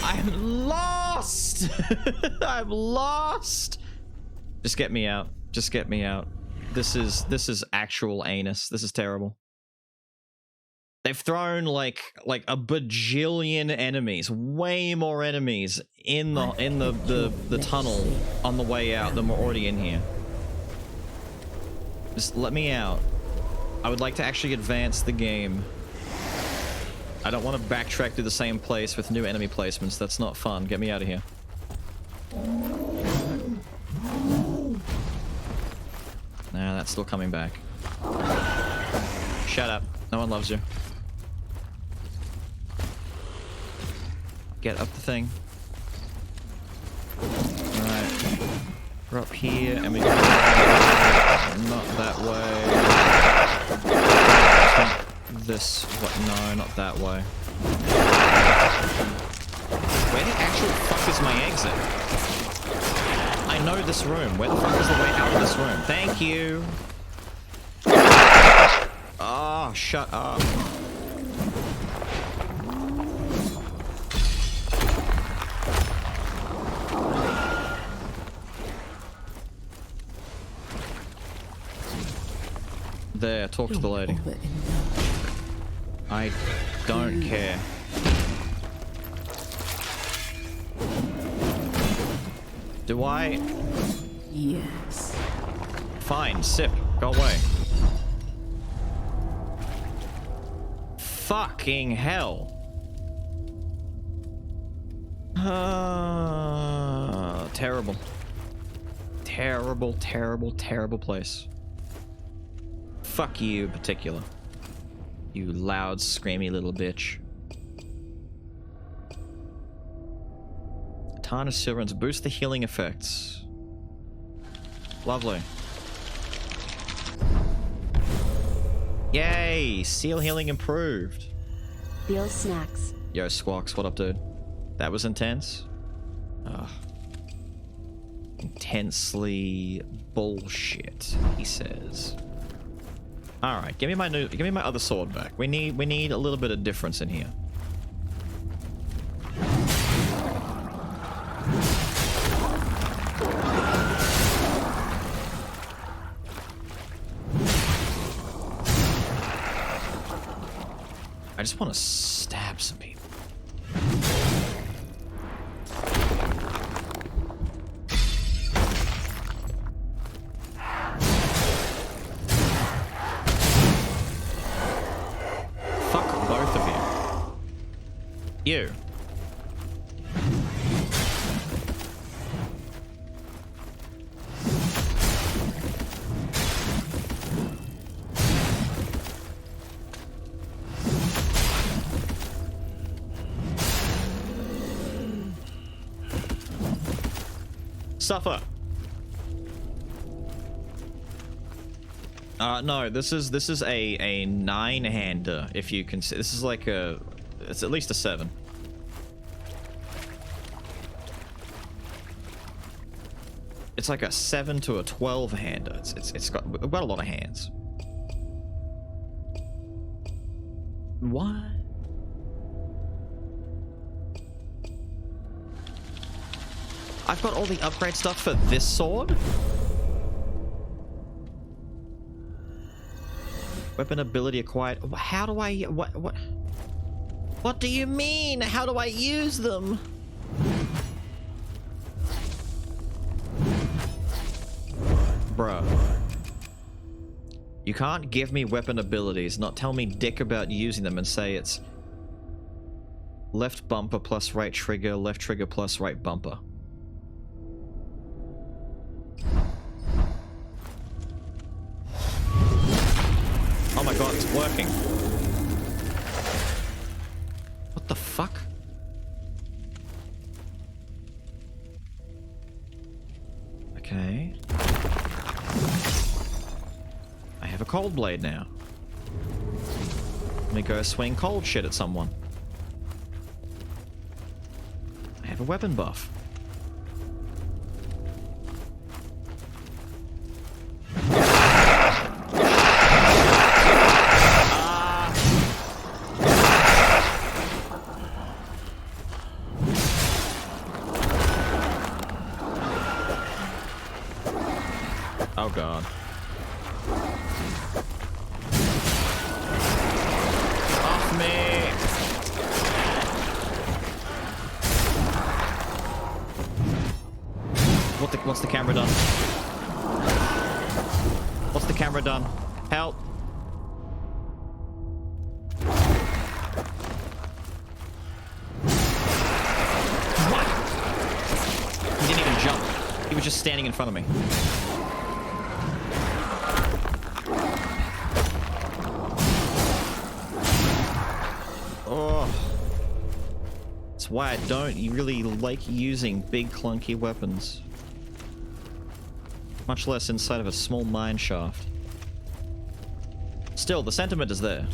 I'm lost. I'm lost. Just get me out. Just get me out. This is actual anus. This is terrible. They've thrown like a bajillion enemies, way more enemies in the tunnel on the way out than we're already in here. Just let me out. I would like to actually advance the game. I don't want to backtrack through the same place with new enemy placements. That's not fun. Get me out of here. Nah, that's still coming back. Shut up. No one loves you. Get up the thing. Alright. We're up here and we go not that way. This, what? No, not that way. Where the actual fuck is my exit? I know this room. Where the fuck is the way out of this room? Thank you. Oh, shut up. There, talk to the lady. I don't care. Do I? Yes. Fine, sip. Go away. Fucking hell. Terrible. Terrible, terrible, terrible place. Fuck you in particular. You loud, screamy little bitch. Tarnished Silverins boost the healing effects. Lovely. Yay! Seal healing improved. Beal's snacks. Yo, Squawks, what up, dude? That was intense. Ugh. Intensely bullshit, he says. All right, give me my other sword back. We need a little bit of difference in here. I just want to stab some people. Fuck both of you. You. Suffer. No, this is a 9-hander. If you can, this is like it's at least a 7. It's like a 7 to a 12-hander. It's got a lot of hands. What? I've got all the upgrade stuff for this sword. Weapon ability acquired. How do I? What do you mean? How do I use them? Bruh. You can't give me weapon abilities, not tell me dick about using them and say it's left bumper plus right trigger, left trigger plus right bumper. Oh my god, it's working. What the fuck? Okay. I have a cold blade now. Let me go swing cold shit at someone. I have a weapon buff. Oh god. Off me! What's the camera done? What's the camera done? Help! What? He didn't even jump. He was just standing in front of me. Oh. That's why I don't really like using big clunky weapons. Much less inside of a small mine shaft. Still, the sentiment is there.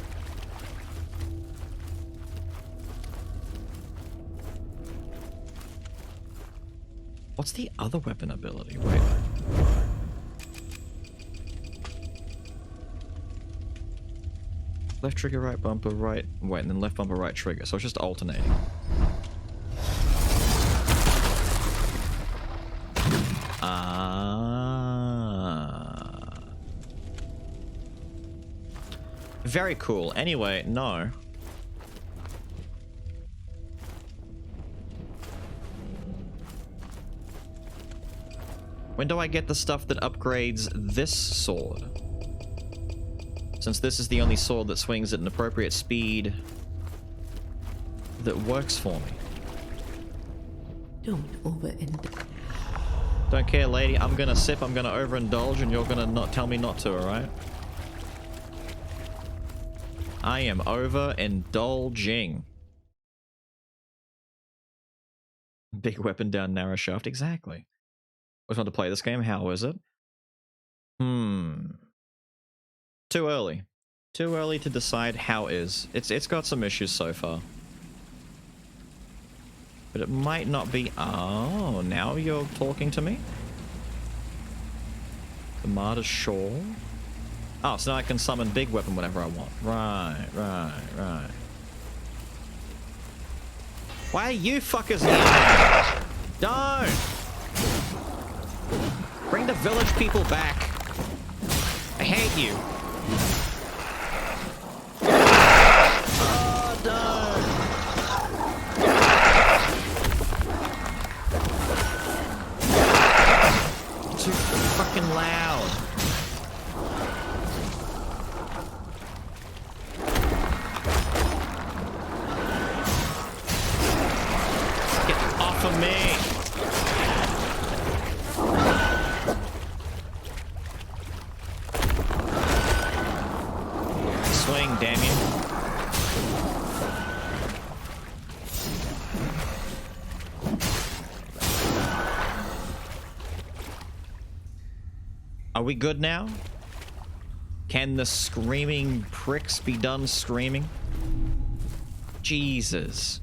What's the other weapon ability? Wait. Left trigger, right bumper, right... Wait, and then left bumper, right trigger. So it's just alternating. Very cool. Anyway, no. When do I get the stuff that upgrades this sword? Since this is the only sword that swings at an appropriate speed that works for me. Don't overindulge. Don't care, lady. I'm gonna sip, I'm gonna overindulge, and you're gonna not tell me not to, alright? I am overindulging. Big weapon down narrow shaft, exactly. I just want to play this game, how is it? Too early. Too early to decide how is. It's got some issues so far. But it might not be... Oh, now you're talking to me? The Martyr's Shawl? Oh, so now I can summon big weapon whenever I want. Right. Why are you fuckers here now? Don't! Bring the village people back. I hate you. Oh, don't. Too fucking loud. Get off of me. Swing, damn you. Are we good now? Can the screaming pricks be done screaming? Jesus.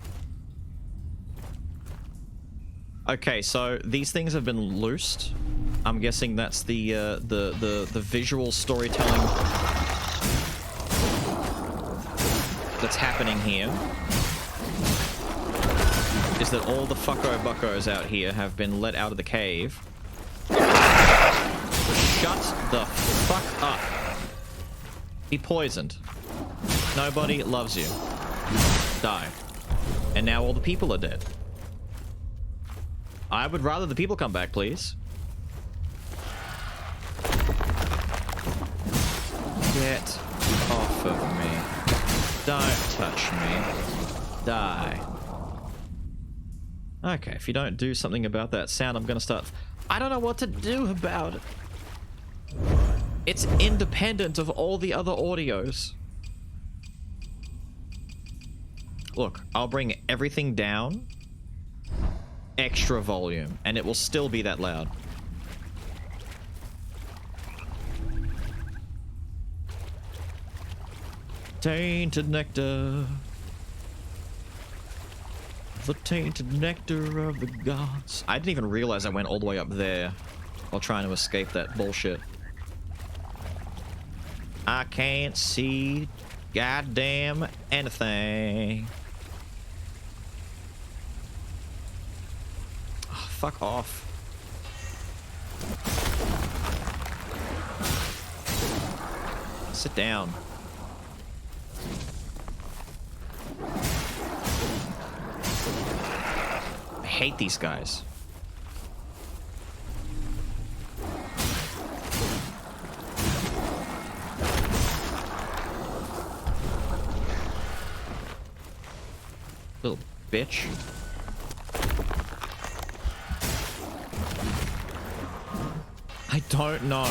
Okay, so these things have been loosed. I'm guessing that's the visual storytelling that's happening here. Is that all the fucko buckos out here have been let out of the cave. Shut the fuck up. Be poisoned. Nobody loves you. Die. And now all the people are dead. I would rather the people come back, please. Get off of me. Don't touch me. Die. Okay, if you don't do something about that sound, I'm gonna start... I don't know what to do about it. It's independent of all the other audios. Look, I'll bring everything down. Extra volume, and it will still be that loud. Tainted nectar. The tainted nectar of the gods. I didn't even realize I went all the way up there while trying to escape that bullshit. I can't see goddamn anything. Oh, fuck off. Sit down. I hate these guys. Little bitch. I don't know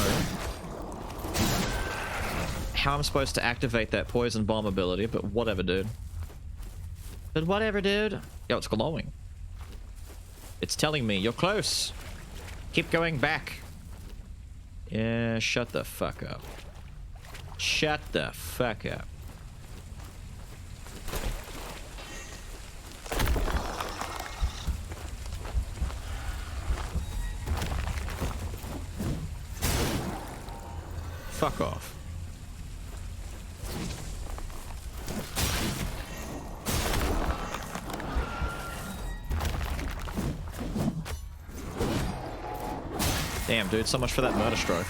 how I'm supposed to activate that poison bomb ability, but whatever, dude. But whatever, dude. Yo, it's glowing. It's telling me you're close. Keep going back. Yeah, shut the fuck up. Shut the fuck up. Fuck off. Damn, dude, so much for that murder stroke.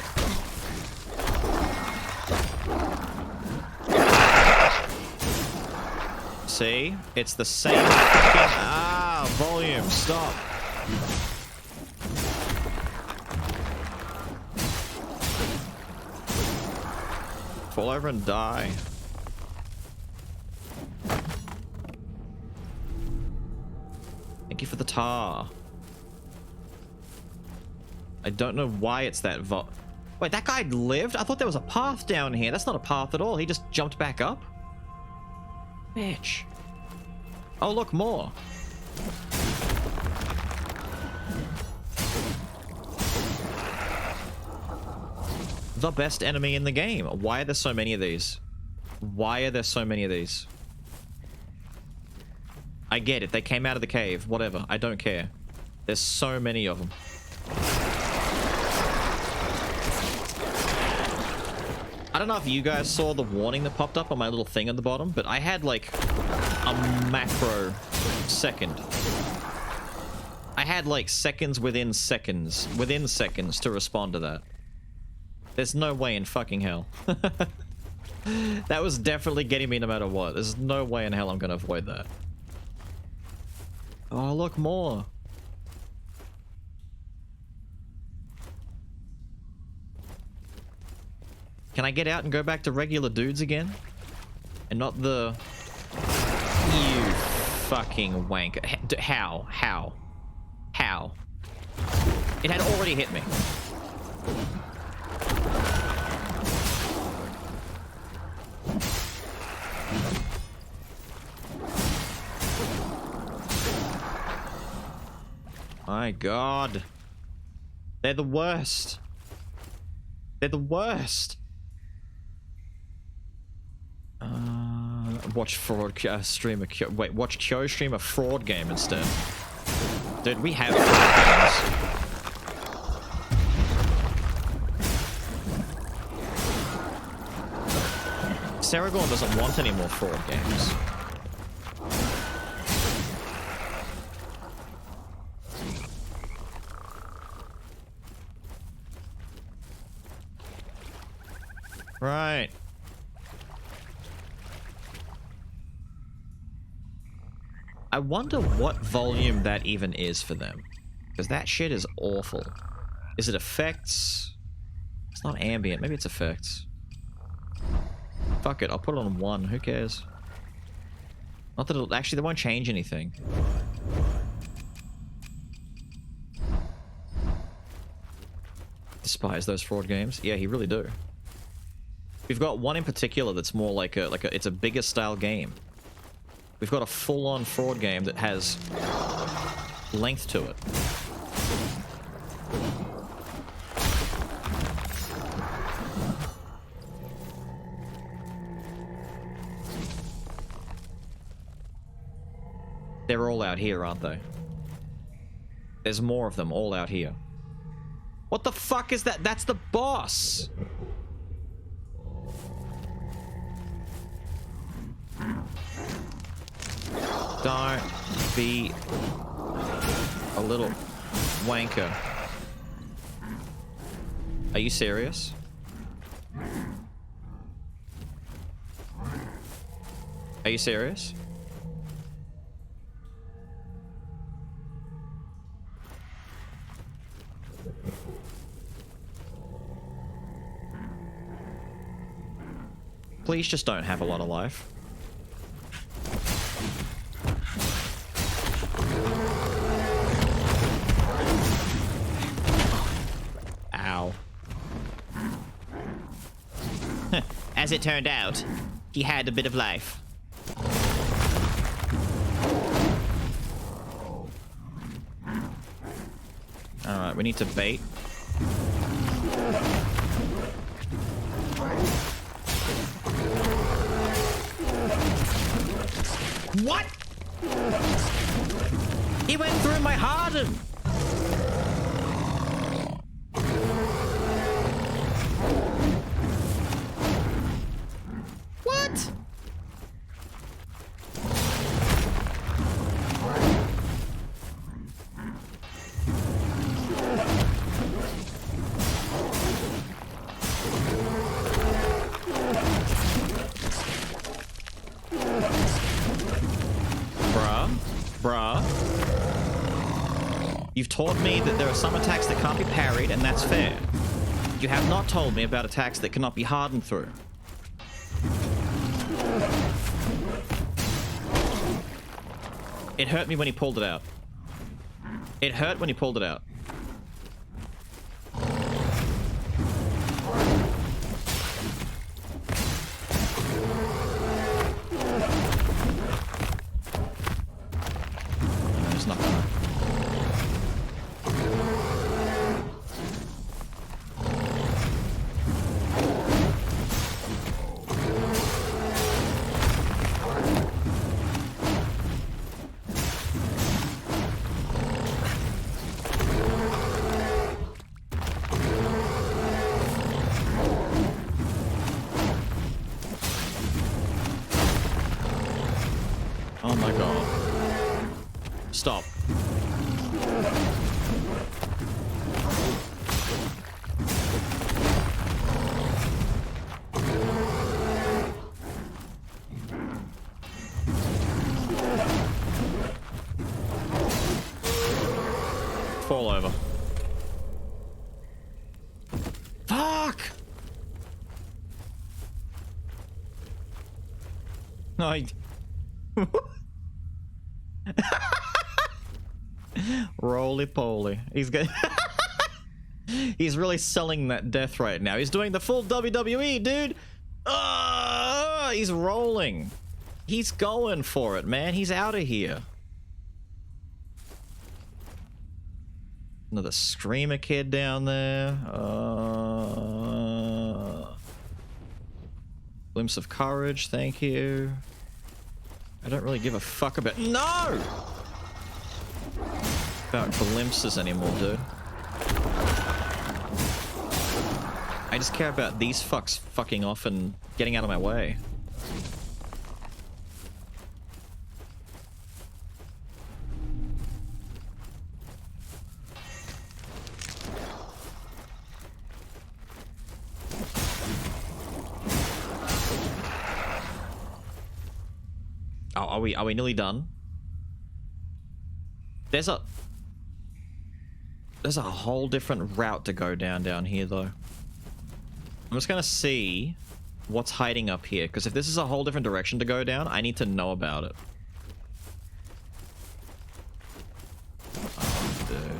See? It's the same fucking... Ah, volume, stop. Fall over and die. Thank you for the tar. I don't know why it's that Wait, that guy lived? I thought there was a path down here. That's not a path at all. He just jumped back up. Bitch. Oh, look, more. The best enemy in the game. Why are there so many of these? Why are there so many of these? I get it. They came out of the cave. Whatever. I don't care. There's so many of them. I don't know if you guys saw the warning that popped up on my little thing at the bottom, but I had like a macro second. I had like seconds within seconds to respond to that. There's no way in fucking hell. That was definitely getting me no matter what. There's no way in hell I'm gonna avoid that. Oh, look, more. Can I get out and go back to regular dudes again? And not the... You fucking wanker. How? How? How? It had already hit me. My God. They're the worst. They're the worst. Watch fraud streamer. Wait, watch Kyo stream a fraud game instead. Dude, we have fraud games. Saragorn doesn't want any more fraud games. Right. I wonder what volume that even is for them. Because that shit is awful. Is it effects? It's not ambient. Maybe it's effects. Fuck it, I'll put it on 1. Who cares? Not that it'll... Actually, they won't change anything. Despise those fraud games. Yeah, he really do. We've got one in particular that's more like a it's a bigger style game. We've got a full-on fraud game that has length to it. They're all out here, aren't they? There's more of them all out here. What the fuck is that? That's the boss! Don't be a little wanker. Are you serious? Are you serious? Please just don't have a lot of life. Ow. As it turned out, he had a bit of life. Alright, we need to bait. What? He went through my harden. What? Bruh. You've taught me that there are some attacks that can't be parried, and that's fair. You have not told me about attacks that cannot be hardened through. It hurt me when he pulled it out. It hurt when he pulled it out. It's not gonna. Oh my god. Stop. Fall over. Fuck! No, roly poly. He's good. He's really selling that death right now. He's doing the full WWE, dude. He's rolling. He's going for it, man. He's out of here. Another screamer kid down there. Glimpse of courage, thank you. I don't really give a fuck about— No! About glimpses anymore, dude. I just care about these fucks fucking off and getting out of my way. Oh, are we nearly done? There's a whole different route to go down here, though. I'm just gonna see what's hiding up here. Because if this is a whole different direction to go down, I need to know about it. Oh, dude.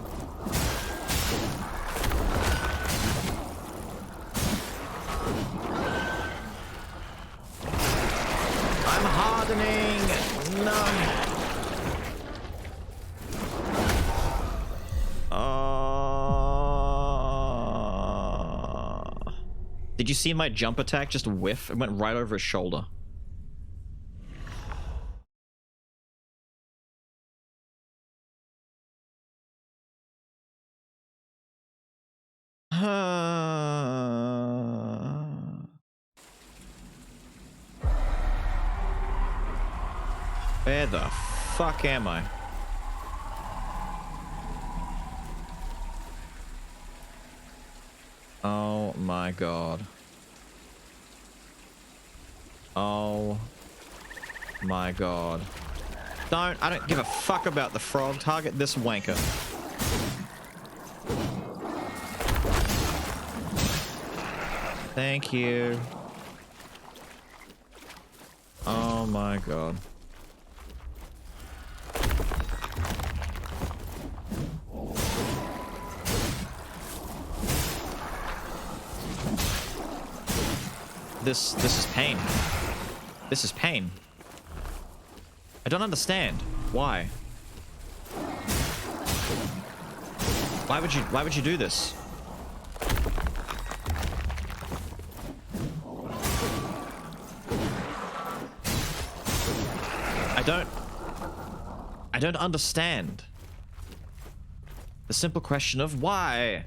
I'm hardening! No! Did you see my jump attack just whiff? It went right over his shoulder. Where the fuck am I? Oh my god. Oh my god. I don't give a fuck about the frog. Target this wanker. Thank you. Oh my god. This is pain. This is pain. I don't understand. Why? Why would you do this? I don't understand. The simple question of why?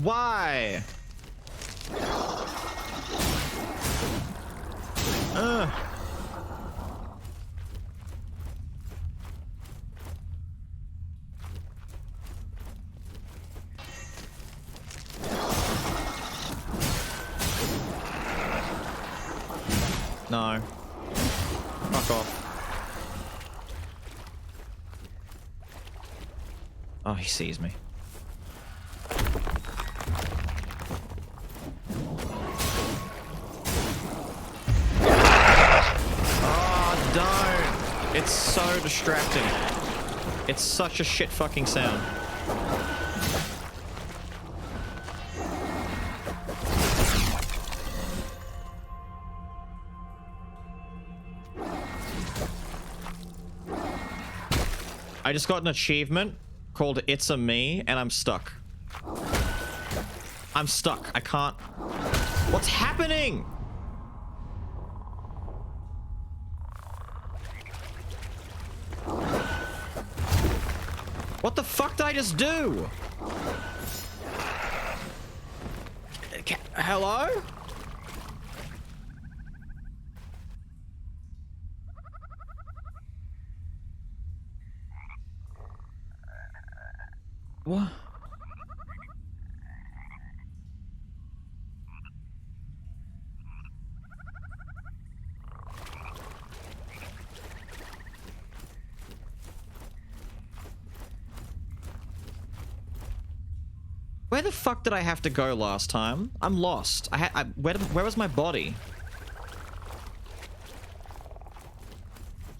Why? No. Fuck off. Oh, he sees me. Oh, don't. It's so distracting. It's such a shit fucking sound. I just got an achievement called It's a Me, and I'm stuck. I'm stuck. I can't... What's happening? What the fuck did I just do? Hello? What? Where the fuck did I have to go last time? I'm lost. Where was my body?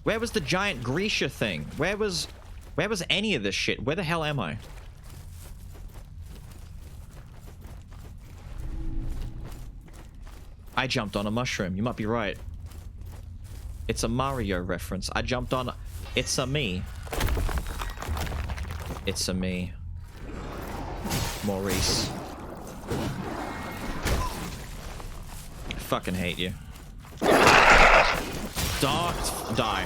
Where was the giant Grisha thing? Where was any of this shit? Where the hell am I? I jumped on a mushroom. You might be right. It's a Mario reference. I jumped on... It's a me. It's a me. Maurice. I fucking hate you. Die.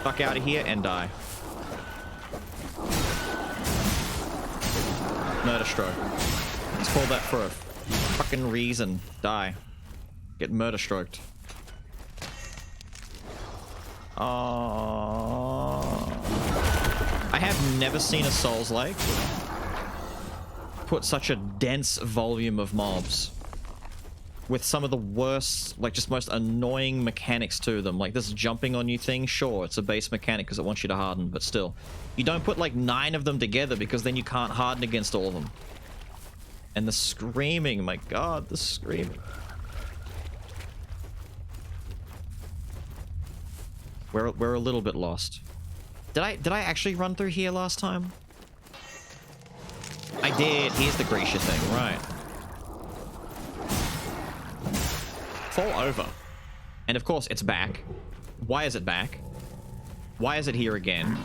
Fuck out of here and die. Murder stroke. Let's call that for a fucking reason. Die. Get murder stroked. I have never seen a Souls-like put such a dense volume of mobs. with some of the worst, like just most annoying mechanics to them. Like this jumping on you thing, sure, it's a base mechanic because it wants you to harden, but still. You don't put like 9 of them together because then you can't harden against all of them. And the screaming, my god, the screaming. We're a little bit lost. Did I actually run through here last time? I did. Here's the Grisha thing, right. Fall over. And of course, it's back. Why is it back? Why is it here again?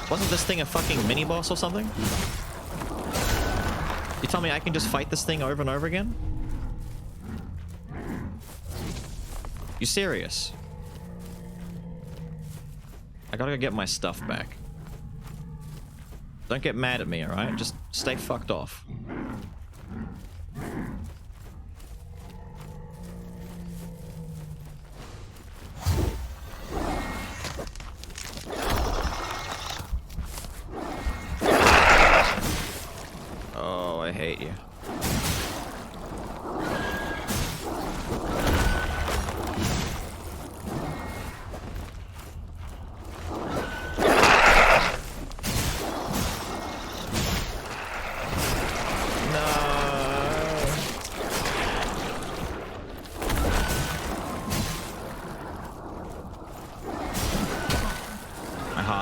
Wasn't this thing a fucking mini-boss or something? You tell me I can just fight this thing over and over again? You serious? I gotta go get my stuff back. Don't get mad at me, alright? Just stay fucked off. Oh, I hate you.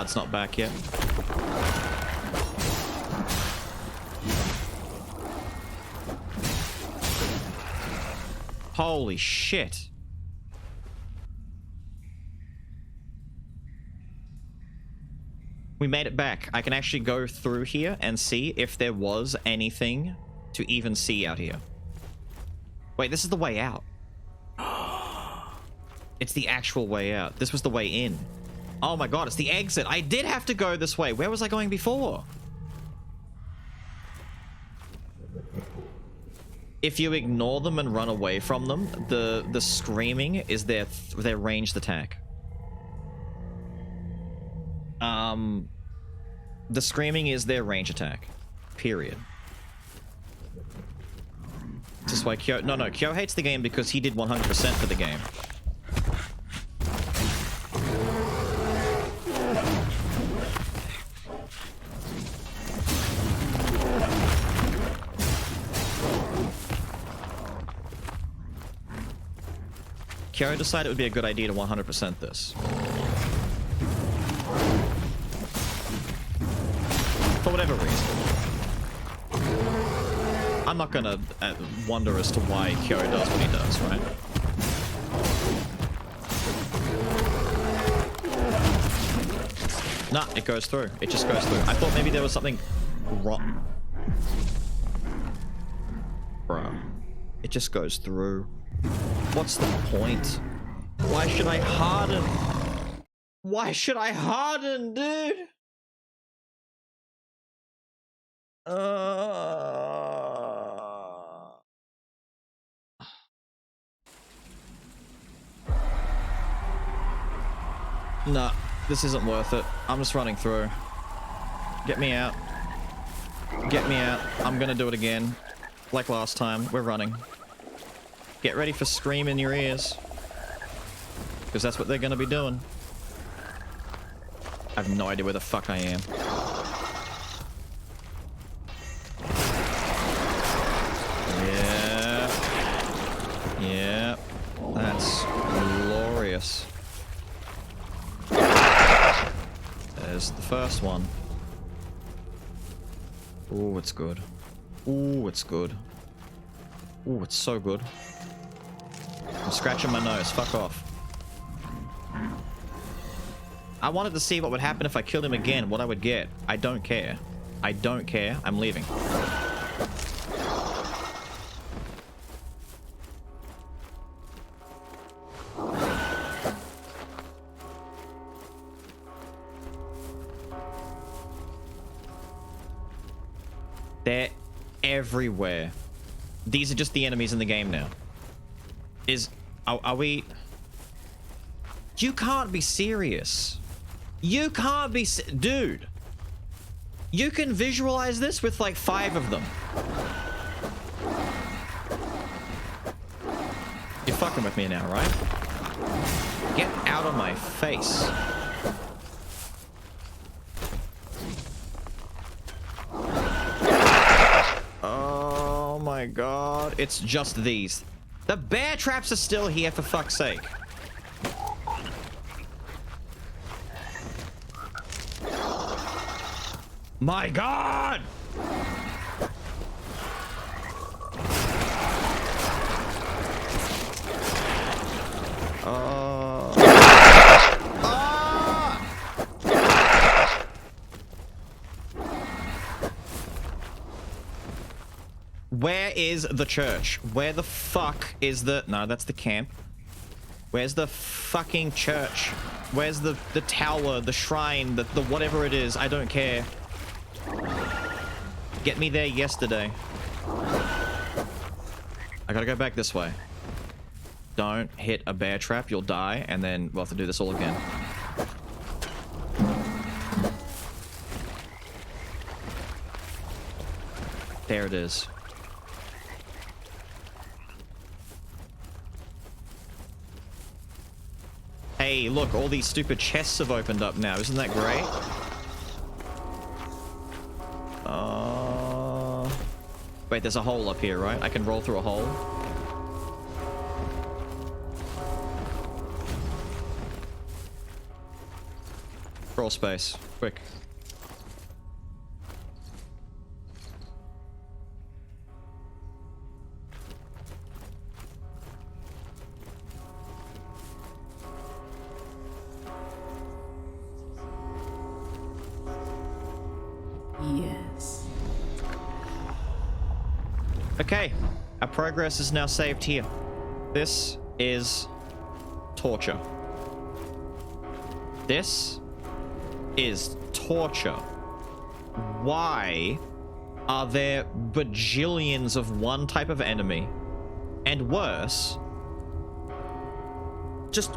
It's not back yet. Holy shit. We made it back. I can actually go through here and see if there was anything to even see out here. Wait, this is the way out. It's the actual way out. This was the way in. Oh my god, it's the exit. I did have to go this way. Where was I going before? If you ignore them and run away from them, the screaming is their ranged attack. The screaming is their range attack. Period. This is why Kyo... No, Kyo hates the game because he did 100% for the game. Kyo decided it would be a good idea to 100% this. For whatever reason. I'm not gonna wonder as to why Kyo does what he does, right? Nah, it goes through. It just goes through. I thought maybe there was something wrong. Bro. It just goes through. What's the point? Why should I harden? Why should I harden, dude? Nah, this isn't worth it. I'm just running through. Get me out. Get me out. I'm gonna do it again. Like last time. We're running. Get ready for scream in your ears. Because that's what they're gonna be doing. I have no idea where the fuck I am. Yeah. Yeah. That's glorious. There's the first one. Ooh, it's good. Ooh, it's good. Ooh, it's so good. I'm scratching my nose. Fuck off. I wanted to see what would happen if I killed him again, what I would get. I don't care. I don't care. I'm leaving. They're everywhere. These are just the enemies in the game now. Are we... You can't be serious. You can't be... Dude. You can visualize this with like 5 of them. You're fucking with me now, right? Get out of my face. Oh my god. It's just these. The bear traps are still here, for fuck's sake. My god! Where is the church? Where the fuck is the... No, that's the camp. Where's the fucking church? Where's the tower, the shrine, the whatever it is? I don't care. Get me there yesterday. I gotta go back this way. Don't hit a bear trap, you'll die, and then we'll have to do this all again. There it is. Hey, look, all these stupid chests have opened up now. Isn't that great? Wait, there's a hole up here, right? I can roll through a hole. Crawl space. Quick. Yes. Okay, our progress is now saved here. This is torture. This is torture. Why are there bajillions of one type of enemy? And worse, just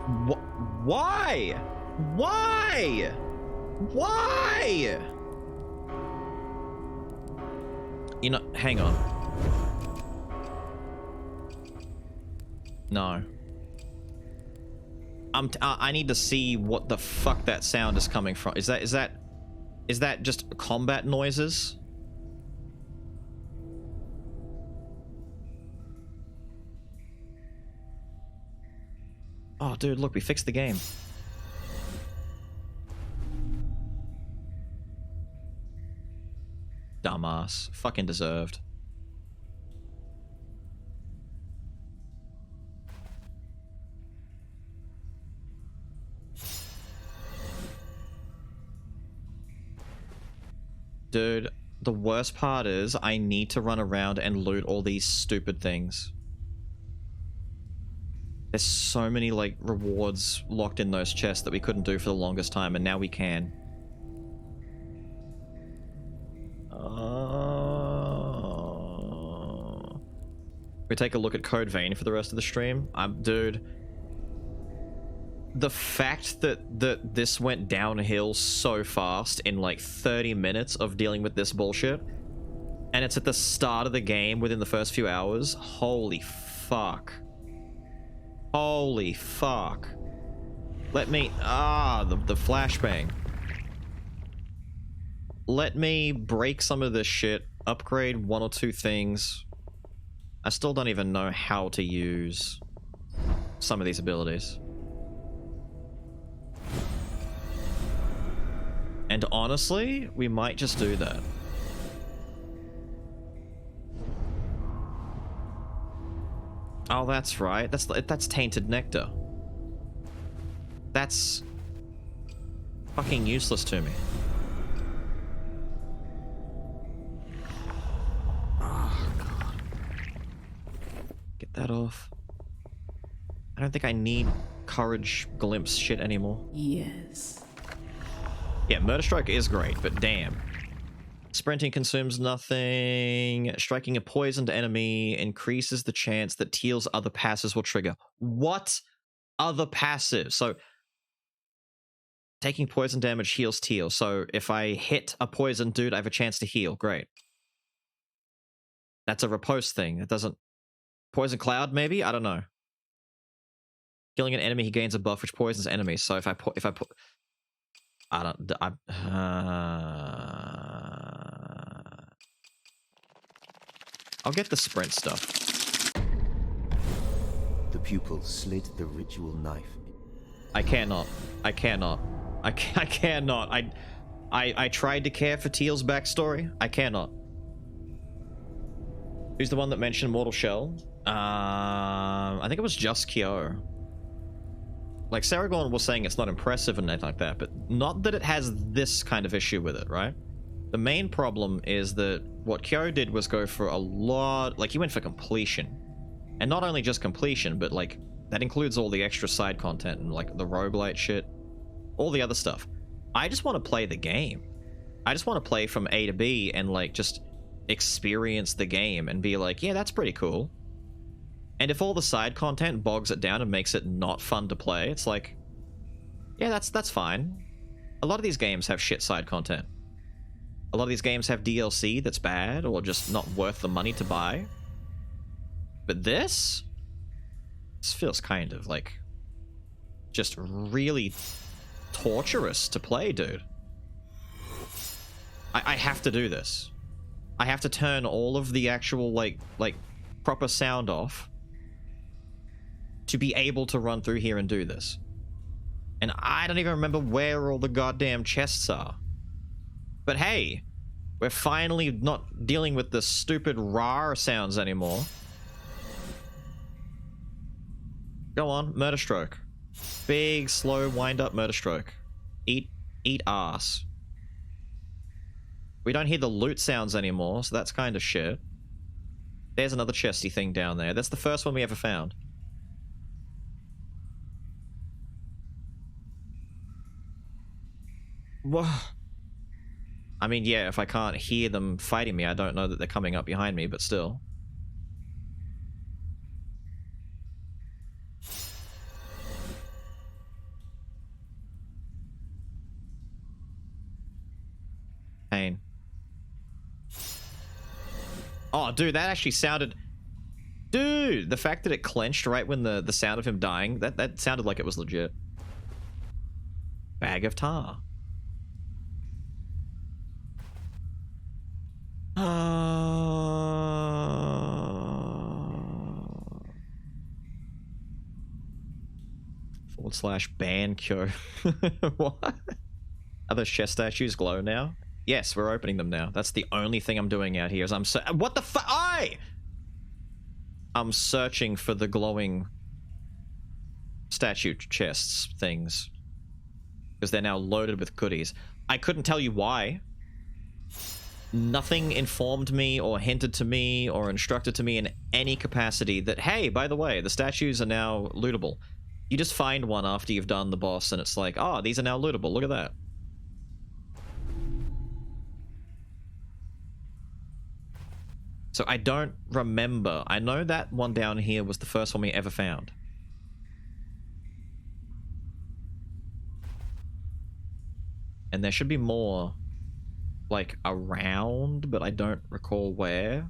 why? Why? Why? You know, hang on. No. I need to see what the fuck that sound is coming from. Is that just combat noises? Oh, dude, look, we fixed the game. Dumbass. Fucking deserved. Dude, the worst part is I need to run around and loot all these stupid things. There's so many, like, rewards locked in those chests that we couldn't do for the longest time, and now we can. We take a look at Code Vein for the rest of the stream. Dude, the fact that this went downhill so fast in like 30 minutes of dealing with this bullshit, and it's at the start of the game within the first few hours. Holy fuck. Holy fuck. Let me... the flashbang. Let me break some of this shit, upgrade one or two things. I still don't even know how to use some of these abilities. And honestly, we might just do that. Oh, that's right. That's tainted nectar. That's fucking useless to me. Oh, God. Get that off. I don't think I need courage glimpse shit anymore. Yes. Yeah, Murder Strike is great, but damn. Sprinting consumes nothing. Striking a poisoned enemy increases the chance that Teal's other passives will trigger. What other passive? So, taking poison damage heals Teal. So, if I hit a poisoned dude, I have a chance to heal. Great. That's a riposte thing. It doesn't... Poison Cloud, maybe? I don't know. Killing an enemy, he gains a buff which poisons enemies. So if I put, I'll get the sprint stuff. The pupil slid the ritual knife. I cannot. I cannot. I cannot. I tried to care for Teal's backstory. I cannot. Who's the one that mentioned Mortal Shell? I think it was just Kyo. Like, Saragorn was saying it's not impressive and anything like that, but not that it has this kind of issue with it, right? The main problem is that what Kyo did was go for a lot... Like, he went for completion. And not only just completion, but, like, that includes all the extra side content and, like, the roguelite shit. All the other stuff. I just want to play the game. I just want to play from A to B and, like, just experience the game and be like, yeah, that's pretty cool. And if all the side content bogs it down and makes it not fun to play, it's like, yeah, that's fine. A lot of these games have shit side content. A lot of these games have DLC that's bad or just not worth the money to buy. But this feels kind of like just really torturous to play, dude. I have to do this. I have to turn all of the actual like proper sound off to be able to run through here and do this. And I don't even remember where all the goddamn chests are. But hey, we're finally not dealing with the stupid rar sounds anymore. Go on, murder stroke. Big, slow, wind-up murder stroke. Eat ass. We don't hear the loot sounds anymore, so that's kind of shit. There's another chesty thing down there. That's the first one we ever found. Whoa. I mean, yeah, if I can't hear them fighting me, I don't know that they're coming up behind me, but still. Pain. Oh, dude, that actually sounded... Dude, the fact that it clenched right when the sound of him dying, that sounded like it was legit. Bag of tar. / ban Kyo. What? Are those chest statues glow now? Yes, we're opening them now. That's the only thing I'm doing out here is what the fuck? I'm searching for the glowing statue chests things. Because they're now loaded with goodies. I couldn't tell you why. Nothing informed me or hinted to me or instructed to me in any capacity that, hey, by the way, the statues are now lootable. You just find one after you've done the boss and it's like, oh, these are now lootable. Look at that. So I don't remember. I know that one down here was the first one we ever found. And there should be more, like, around, but I don't recall where.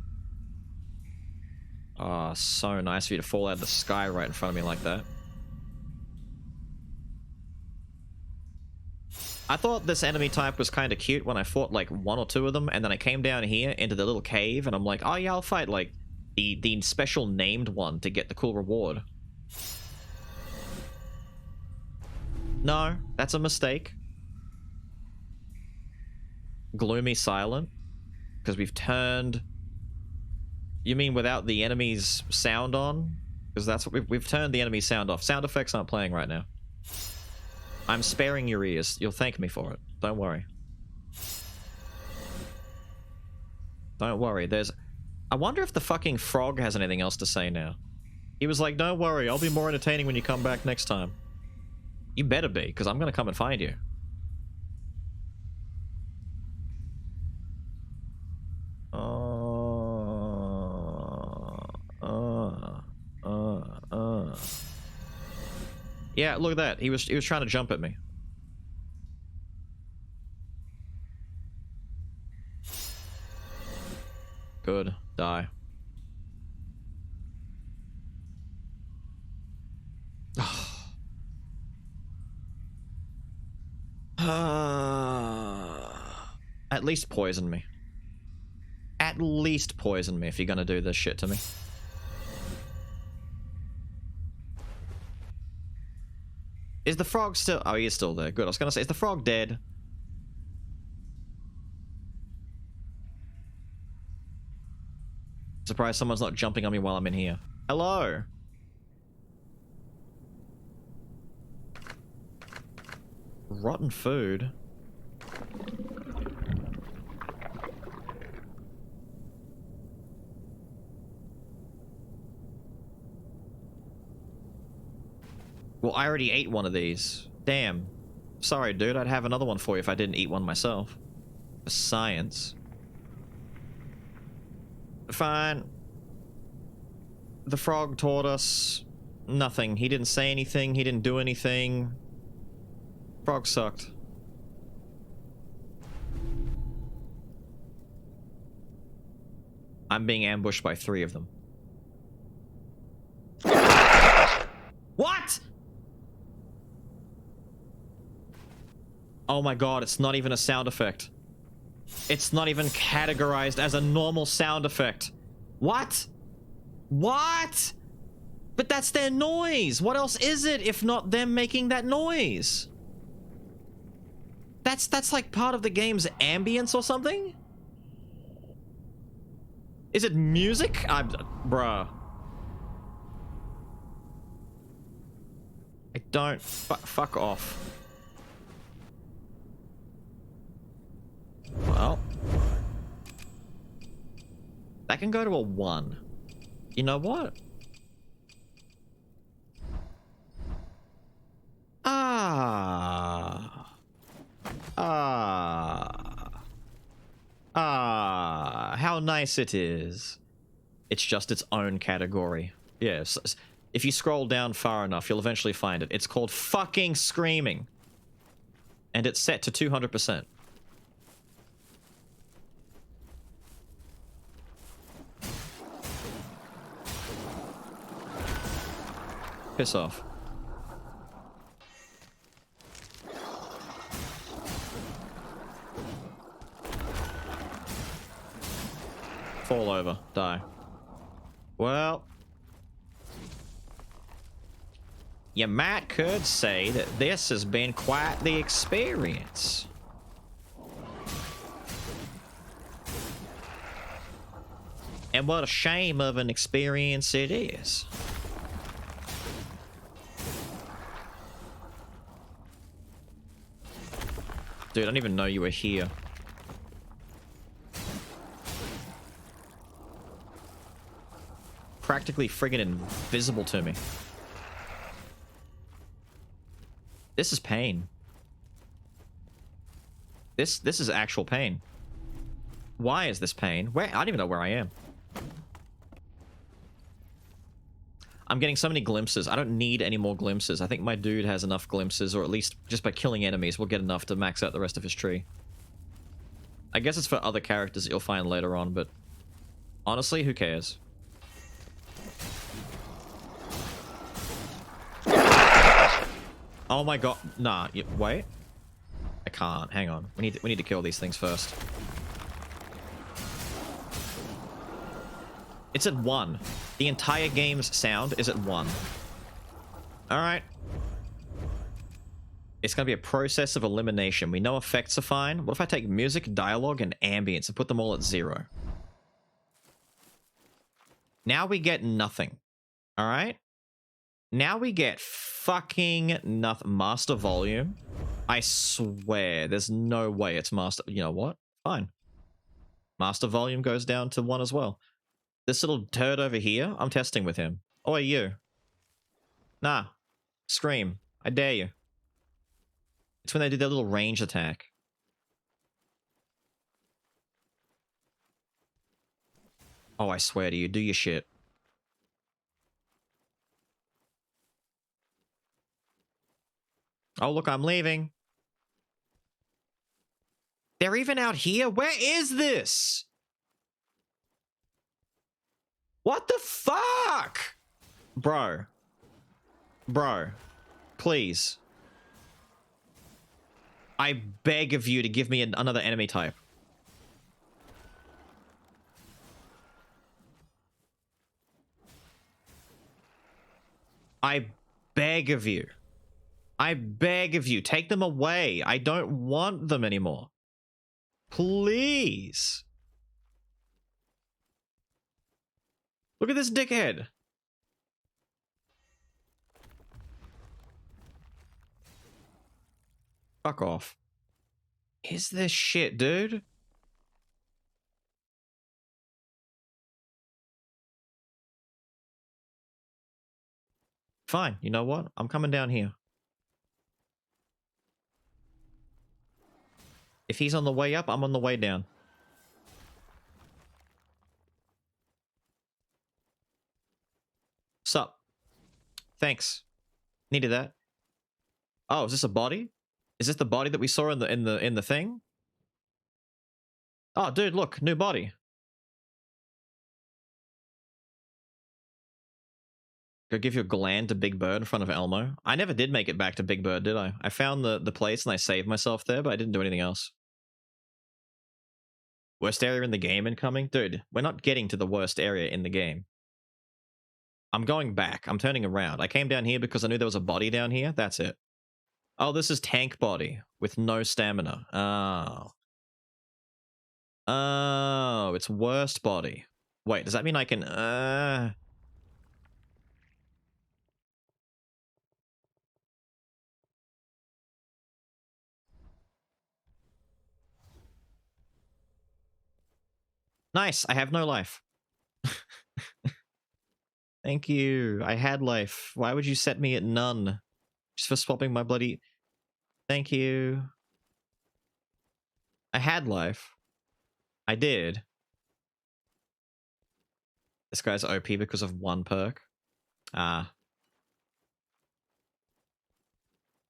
Oh, so nice for you to fall out of the sky right in front of me like that. I thought this enemy type was kind of cute when I fought, like, 1 or 2 of them, and then I came down here into the little cave, and I'm like, oh yeah, I'll fight, like, the special named one to get the cool reward. No, that's a mistake. Gloomy silent, because we've turned... You mean without the enemy's sound on? Because that's what we've turned the enemy's sound off. Sound effects aren't playing right now. I'm sparing your ears. You'll thank me for it. Don't worry. Don't worry. There's... I wonder if the fucking frog has anything else to say now. He was like, don't worry, I'll be more entertaining when you come back next time. You better be, because I'm going to come and find you. Yeah, look at that. He was trying to jump at me. Good. Die. At least poison me. At least poison me if you're gonna do this shit to me. Is the frog still... Oh, he is still there. Good. I was gonna say, is the frog dead? Surprised someone's not jumping on me while I'm in here. Hello. Rotten food. Well, I already ate one of these. Damn. Sorry, dude. I'd have another one for you if I didn't eat one myself. For science. Fine. The frog taught us nothing. He didn't say anything. He didn't do anything. Frog sucked. I'm being ambushed by 3 of them. What? Oh my god, it's not even a sound effect. It's not even categorized as a normal sound effect. What? What? But that's their noise. What else is it if not them making that noise? That's like part of the game's ambience or something? Is it music? Bruh. I don't... Fuck off. Well. That can go to a 1. You know what? How nice it is. It's just its own category. Yes. If you scroll down far enough, you'll eventually find it. It's called fucking screaming. And it's set to 200%. Piss off. Fall over. Die. Well... You could say that this has been quite the experience. And what a shame of an experience it is. Dude, I didn't even know you were here. Practically friggin' invisible to me. This is pain. This is actual pain. Why is this pain? Where? I don't even know where I am. I'm getting so many glimpses. I don't need any more glimpses. I think my dude has enough glimpses, or at least just by killing enemies, we'll get enough to max out the rest of his tree. I guess it's for other characters that you'll find later on, but honestly, who cares? Oh my god. Nah, wait. I can't. Hang on. We need to kill these things first. It's at 1. The entire game's sound is at 1. Alright. It's gonna be a process of elimination. We know effects are fine. What if I take music, dialogue, and ambience and put them all at 0? Now we get nothing. Alright? Now we get fucking nothing. Master volume. I swear, there's no way it's master. You know what? Fine. Master volume goes down to 1 as well. This little turd over here, I'm testing with him. Oi, you. Nah. Scream. I dare you. It's when they do their little range attack. Oh, I swear to you, do your shit. Oh, look, I'm leaving. They're even out here? Where is this? What the fuck? Bro. Bro. Please. I beg of you to give me another enemy type. I beg of you. I beg of you, take them away. I don't want them anymore. Please. Look at this dickhead. Fuck off. Is this shit, dude? Fine, you know what? I'm coming down here. If he's on the way up, I'm on the way down. Sup? Thanks. Needed that. Oh, is this a body? Is this the body that we saw in the thing? Oh, dude, look, new body. Go give your gland to Big Bird in front of Elmo. I never did make it back to Big Bird, did I? I found the place and I saved myself there, but I didn't do anything else. Worst area in the game incoming? Dude, we're not getting to the worst area in the game. I'm going back. I'm turning around. I came down here because I knew there was a body down here. That's it. Oh, this is tank body with no stamina. Oh. Oh, it's worst body. Wait, does that mean I can... Nice, I have no life. Thank you. I had life. Why would you set me at none? Just for swapping my bloody... Thank you. I had life. I did. This guy's OP because of one perk. Ah.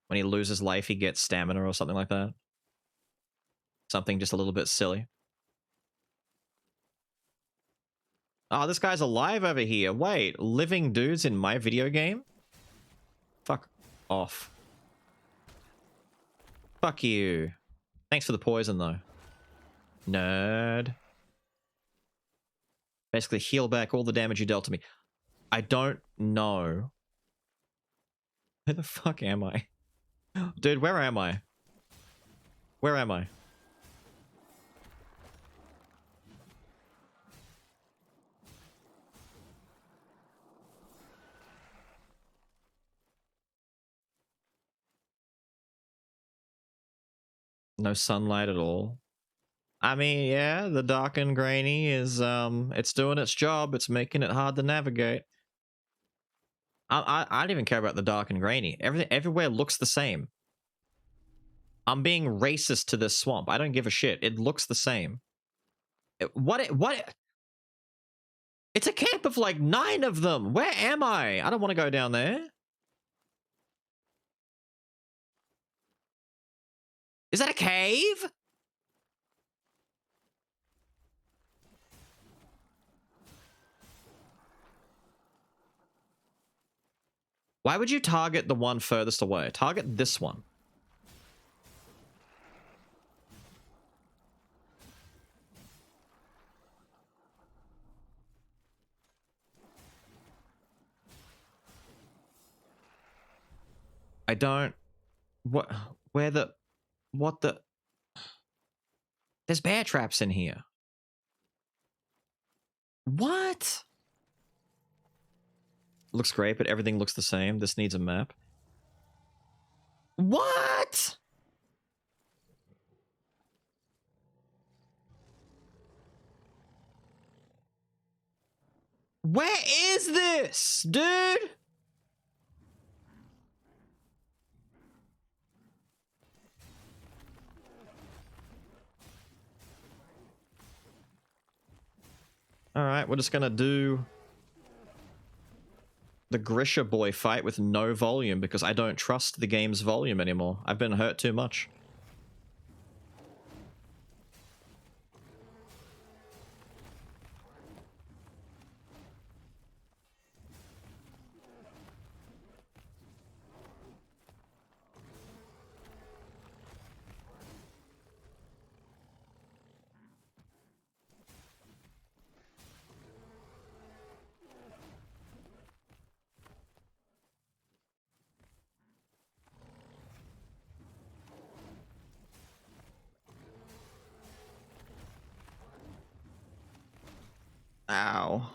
When he loses life, he gets stamina or something like that. Something just a little bit silly. Oh, this guy's alive over here. Wait, living dudes in my video game? Fuck off. Fuck you. Thanks for the poison, though. Nerd. Basically heal back all the damage you dealt to me. I don't know. Where the fuck am I? Dude, where am I? Where am I? No sunlight at all. I mean, yeah, the dark and grainy is, it's doing its job. It's making it hard to navigate. I don't even care about the dark and grainy. Everywhere looks the same. I'm being racist to this swamp. I don't give a shit. It looks the same. What? It's a camp of like 9 of them. Where am I? I don't want to go down there. Is that a cave? Why would you target the one furthest away? Target this one. I don't... What? Where the... What the... There's bear traps in here. What? Looks great, but everything looks the same. This needs a map. What? Where is this, dude? Alright, we're just gonna do the Grisha boy fight with no volume because I don't trust the game's volume anymore. I've been hurt too much. Ow.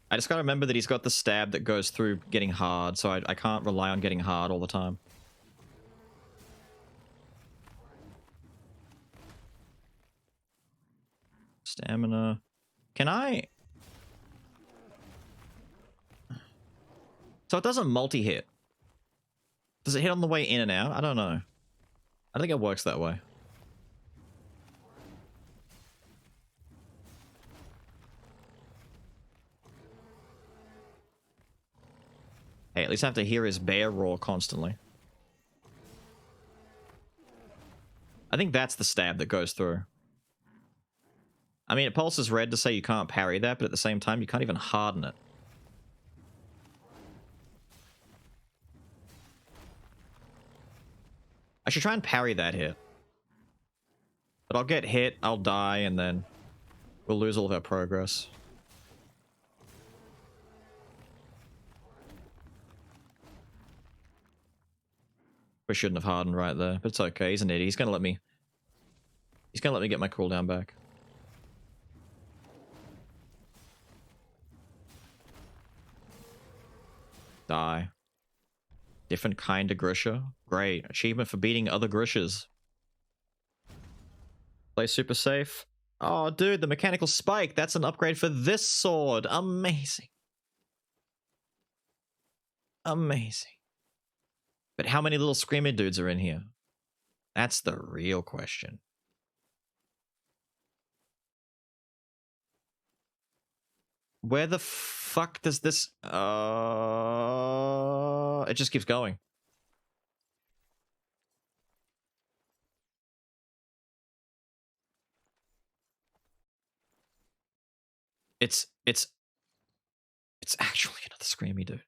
I just gotta remember that he's got the stab that goes through getting hard, so I can't rely on getting hard all the time. Stamina. Can I... So it doesn't multi-hit. Does it hit on the way in and out? I don't know. I think it works that way. Hey, at least I have to hear his bear roar constantly. I think that's the stab that goes through. I mean, it pulses red to say you can't parry that, but at the same time, you can't even harden it. I should try and parry that hit. But I'll get hit, I'll die, and then we'll lose all of our progress. We shouldn't have hardened right there, but it's okay. He's an idiot. He's gonna let me get my cooldown back. Die. Different kind of Grisha. Great. Achievement for beating other Grishas. Play super safe. Oh, dude, the mechanical spike. That's an upgrade for this sword. Amazing. Amazing. But how many little screamer dudes are in here? That's the real question. Where the fuck does this... it just keeps going. It's actually another screamy dude.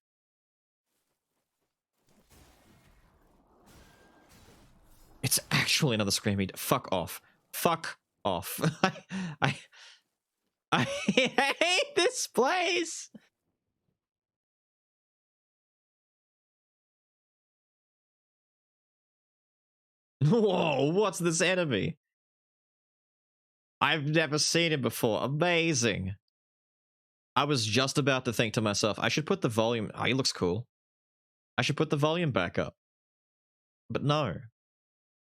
It's actually another screamy dude. Fuck off. Fuck off. I hate this place. Whoa, what's this enemy? I've never seen him before. Amazing. I was just about to think to myself, I should put the volume... Oh, he looks cool. I should put the volume back up. But no.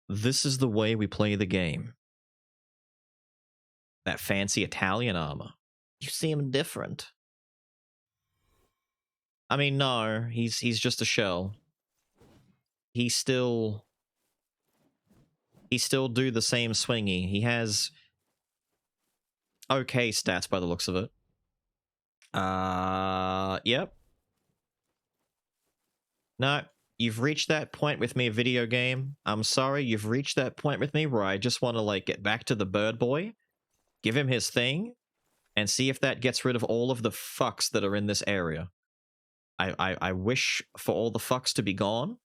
This is the way we play the game. That fancy Italian armor. You seem different. I mean, no. He's just a shell. He still do the same swingy. He has okay stats by the looks of it. Yep. No, you've reached that point with me, video game. I'm sorry, you've reached that point with me where I just want to, like, get back to the bird boy, give him his thing, and see if that gets rid of all of the fucks that are in this area. I wish for all the fucks to be gone.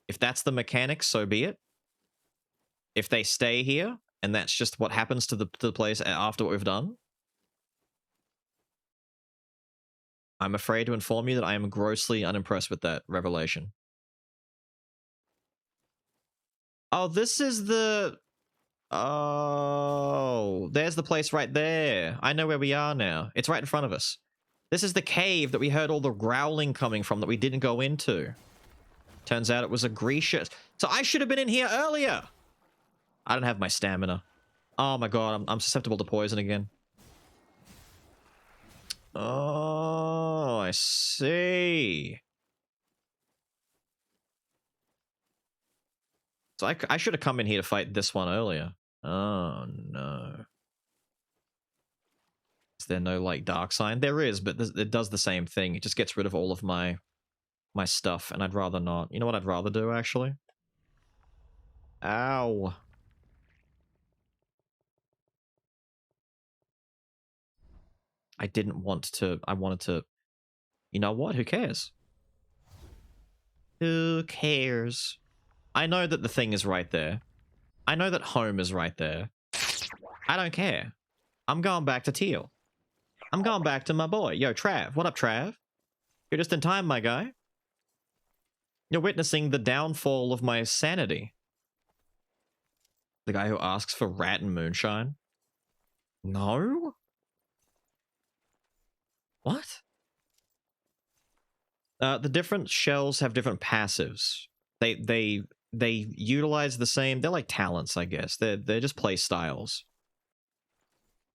If that's the mechanic, so be it. If they stay here, and that's just what happens to the place after what we've done, I'm afraid to inform you that I am grossly unimpressed with that revelation. Oh, this is the... Oh, there's the place right there. I know where we are now. It's right in front of us. This is the cave that we heard all the growling coming from that we didn't go into. Turns out it was a Grisha. So I should have been in here earlier. I don't have my stamina. Oh my god, I'm susceptible to poison again. Oh, I see. So I should have come in here to fight this one earlier. Oh, no. Is there no, like, dark sign? There is, but it does the same thing. It just gets rid of all of my stuff, and I'd rather not. You know what I'd rather do, actually? Ow. I didn't want to... I wanted to... You know what? Who cares? Who cares? I know that the thing is right there. I know that home is right there. I don't care. I'm going back to Teal. I'm going back to my boy. Yo, Trav. What up, Trav? You're just in time, my guy. You're witnessing the downfall of my sanity. The guy who asks for rat and moonshine. No? What? The different shells have different passives. They utilize the same. They're like talents, I guess. They're just play styles.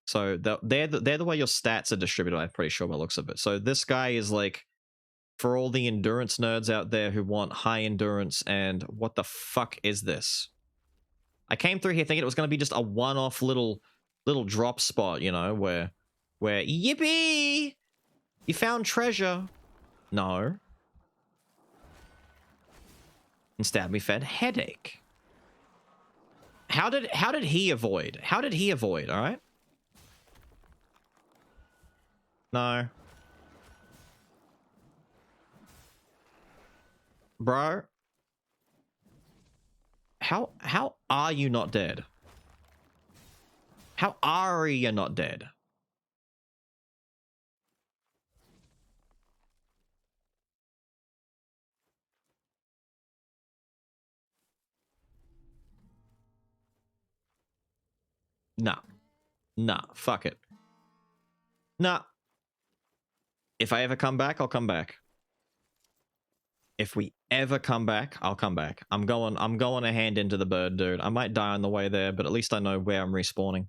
So they're the way your stats are distributed. I'm pretty sure by the looks of it. So this guy is like, for all the endurance nerds out there who want high endurance. And what the fuck is this? I came through here thinking it was going to be just a one-off little drop spot, you know, where yippee, you found treasure. No. Instead, we fed headache. How did he avoid? How did he avoid? All right. No. Bro. How are you not dead? How are you not dead? Nah. Nah. Fuck it. Nah. If I ever come back, I'll come back. If we ever come back, I'll come back. I'm going a hand into the bird, dude. I might die on the way there, but at least I know where I'm respawning.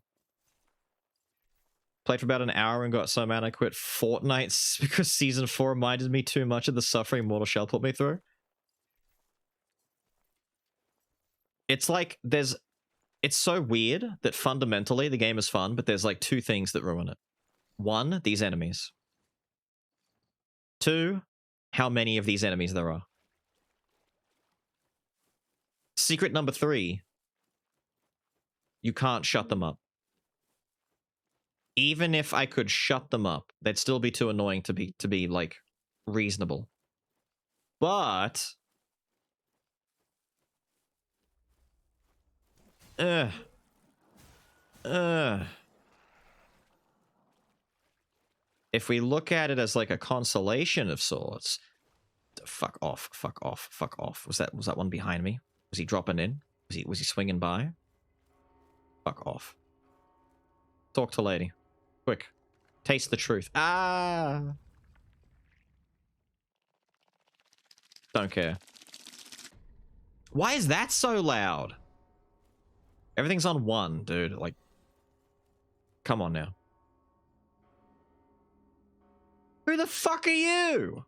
Played for about an hour and got so mad I quit Fortnite because Season 4 reminded me too much of the suffering Mortal Shell put me through. It's like it's so weird that fundamentally the game is fun, but there's like two things that ruin it. One, these enemies. Two, how many of these enemies there are. Secret number 3, you can't shut them up. Even if I could shut them up, they'd still be too annoying to be like reasonable. But if we look at it as like a consolation of sorts, fuck off, fuck off, fuck off. Was that one behind me? Was he dropping in? Was he swinging by? Fuck off. Talk to lady. Quick. Taste the truth. Ah! Don't care. Why is that so loud? Everything's on 1, dude. Like, come on now. Who the fuck are you?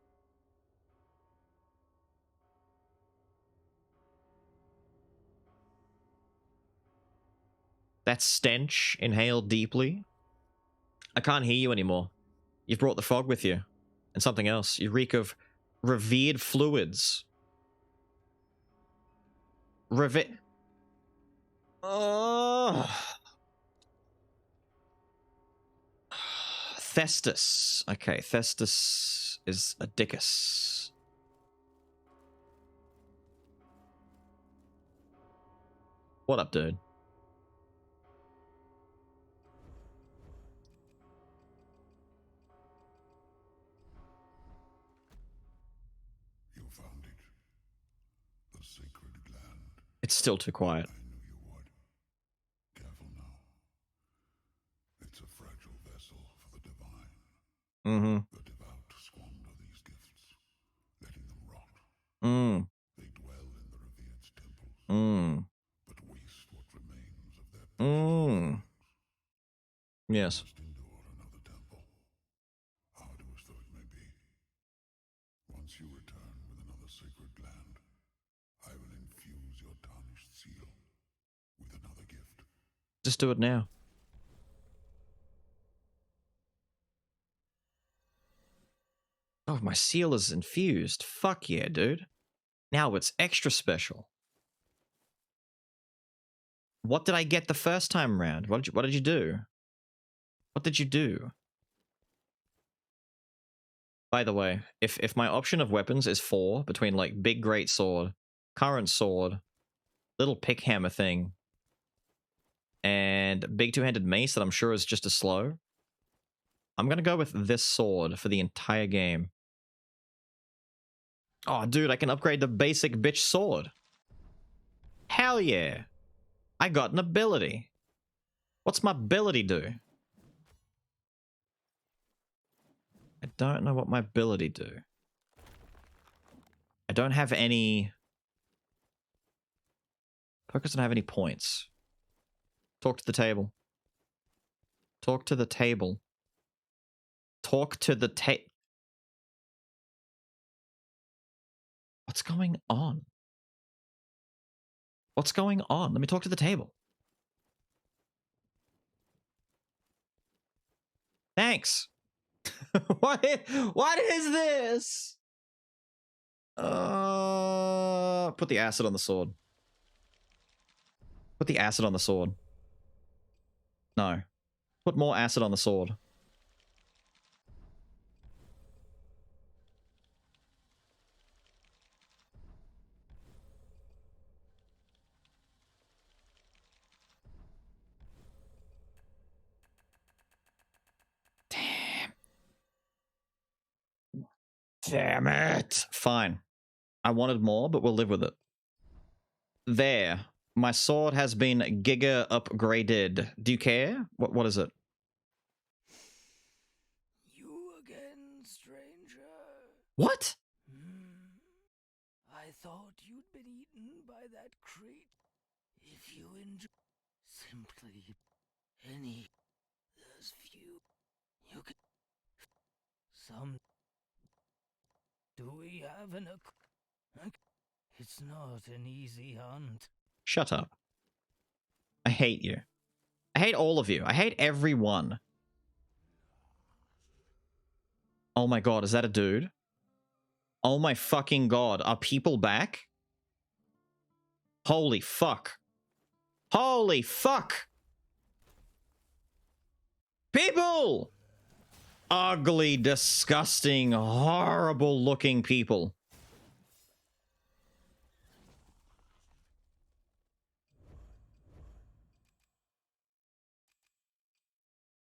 That stench. Inhale deeply. I can't hear you anymore. You've brought the fog with you. And something else. You reek of revered fluids. Oh. Thestus. Okay, Thestus is a dickus. What up, dude? You found it. The sacred gland. It's still too quiet. I knew you would. Careful now. It's a fragile vessel for the divine. Mm-hmm. The devout squander these gifts, letting them rot. They dwell in the revered's temples, but waste what remains of their precious Yes. must endure another temple, arduous though it may be. Once you return with another sacred gland, I will infuse your tarnished seal with another gift. Just do it now. Oh, my seal is infused. Fuck yeah, dude. Now it's extra special. What did I get the first time around? What did you do? What did you do? By the way, if my option of weapons is 4 between like big great sword, current sword, little pick hammer thing, and big two-handed mace that I'm sure is just as slow, I'm gonna go with this sword for the entire game. Oh, dude, I can upgrade the basic bitch sword. Hell yeah. I got an ability. What's my ability do? don't know what my ability do. I don't have any... Focus don't have any points. Talk to the table. Talk to the table. Talk to the What's going on? What's going on? Let me talk to the table. Thanks. What is this? Put the acid on the sword. Put the acid on the sword. No. Put more acid on the sword. Damn it. Fine. I wanted more, but we'll live with it. There. My sword has been giga upgraded. Do you care? What is it? You again, stranger. What? I thought you'd been eaten by that crate. If you enjoy simply any, there's few. You can some. Do we have an? It's not an easy hunt. Shut up. I hate you. I hate all of you. I hate everyone. Oh my god, is that a dude? Oh my fucking god, are people back? Holy fuck. Holy fuck! People! Ugly, disgusting, horrible looking people.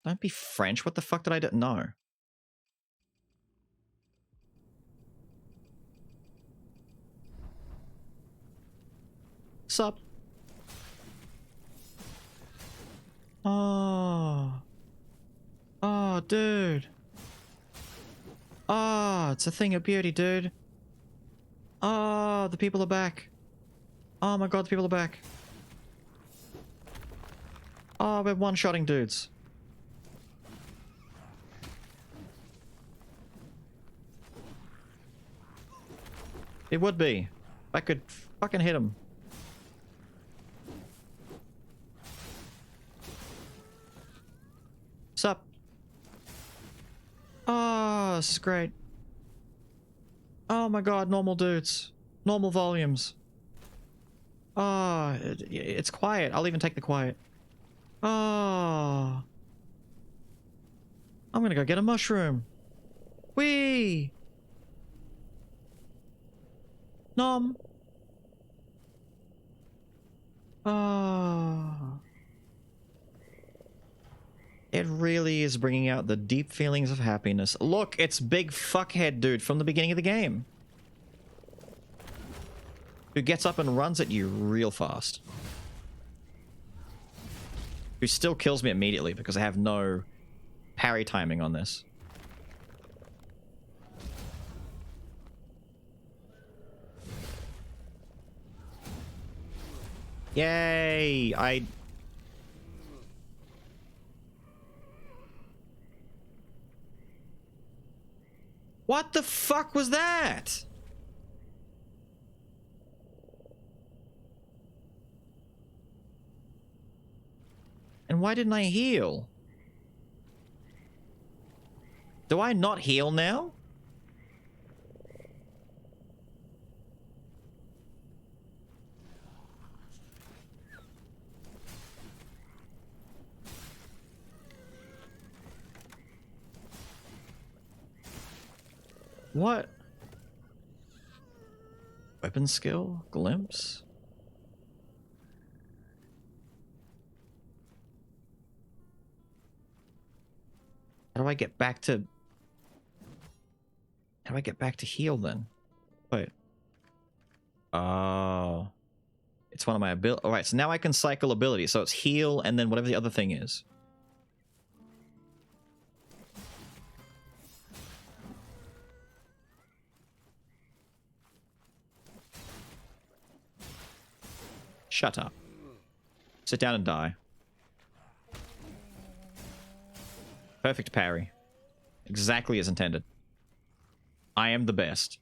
Don't be French. What the fuck did I do? No. Sup? Oh. Oh, dude. Oh, it's a thing of beauty, dude. Oh, the people are back. Oh my god, the people are back. Oh, we're one-shotting dudes. It would be. If I could fucking hit him. Sup? Oh, this is great. Oh my god, normal dudes. Normal volumes. Oh, it's quiet. I'll even take the quiet. Oh. I'm gonna go get a mushroom. Whee! Nom. Oh. It really is bringing out the deep feelings of happiness. Look, it's big fuckhead dude from the beginning of the game. Who gets up and runs at you real fast. Who still kills me immediately because I have no parry timing on this. Yay! What the fuck was that? And why didn't I heal? Do I not heal now? What? Weapon skill? Glimpse? How do I get back to... How do I get back to heal then? Wait. Oh. It's one of my abilities. Alright, so now I can cycle abilities. So it's heal and then whatever the other thing is. Shut up. Sit down and die. Perfect parry. Exactly as intended. I am the best.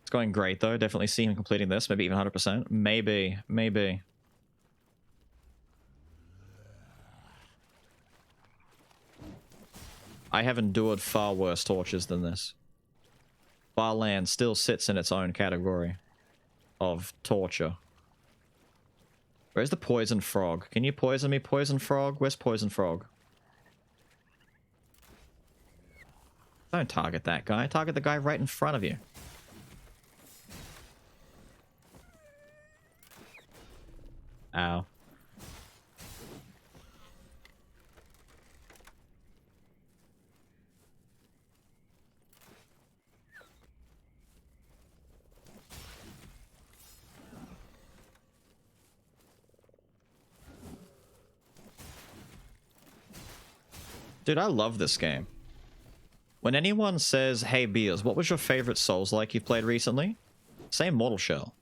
It's going great, though. Definitely see him completing this. Maybe even 100%. Maybe. Maybe. I have endured far worse tortures than this. Barland still sits in its own category of torture. Where's the poison frog? Can you poison me, poison frog? Where's poison frog? Don't target that guy. Target the guy right in front of you. Ow. Dude, I love this game. When anyone says, hey Beers, what was your favorite Souls-like you've played recently? Say Mortal Shell.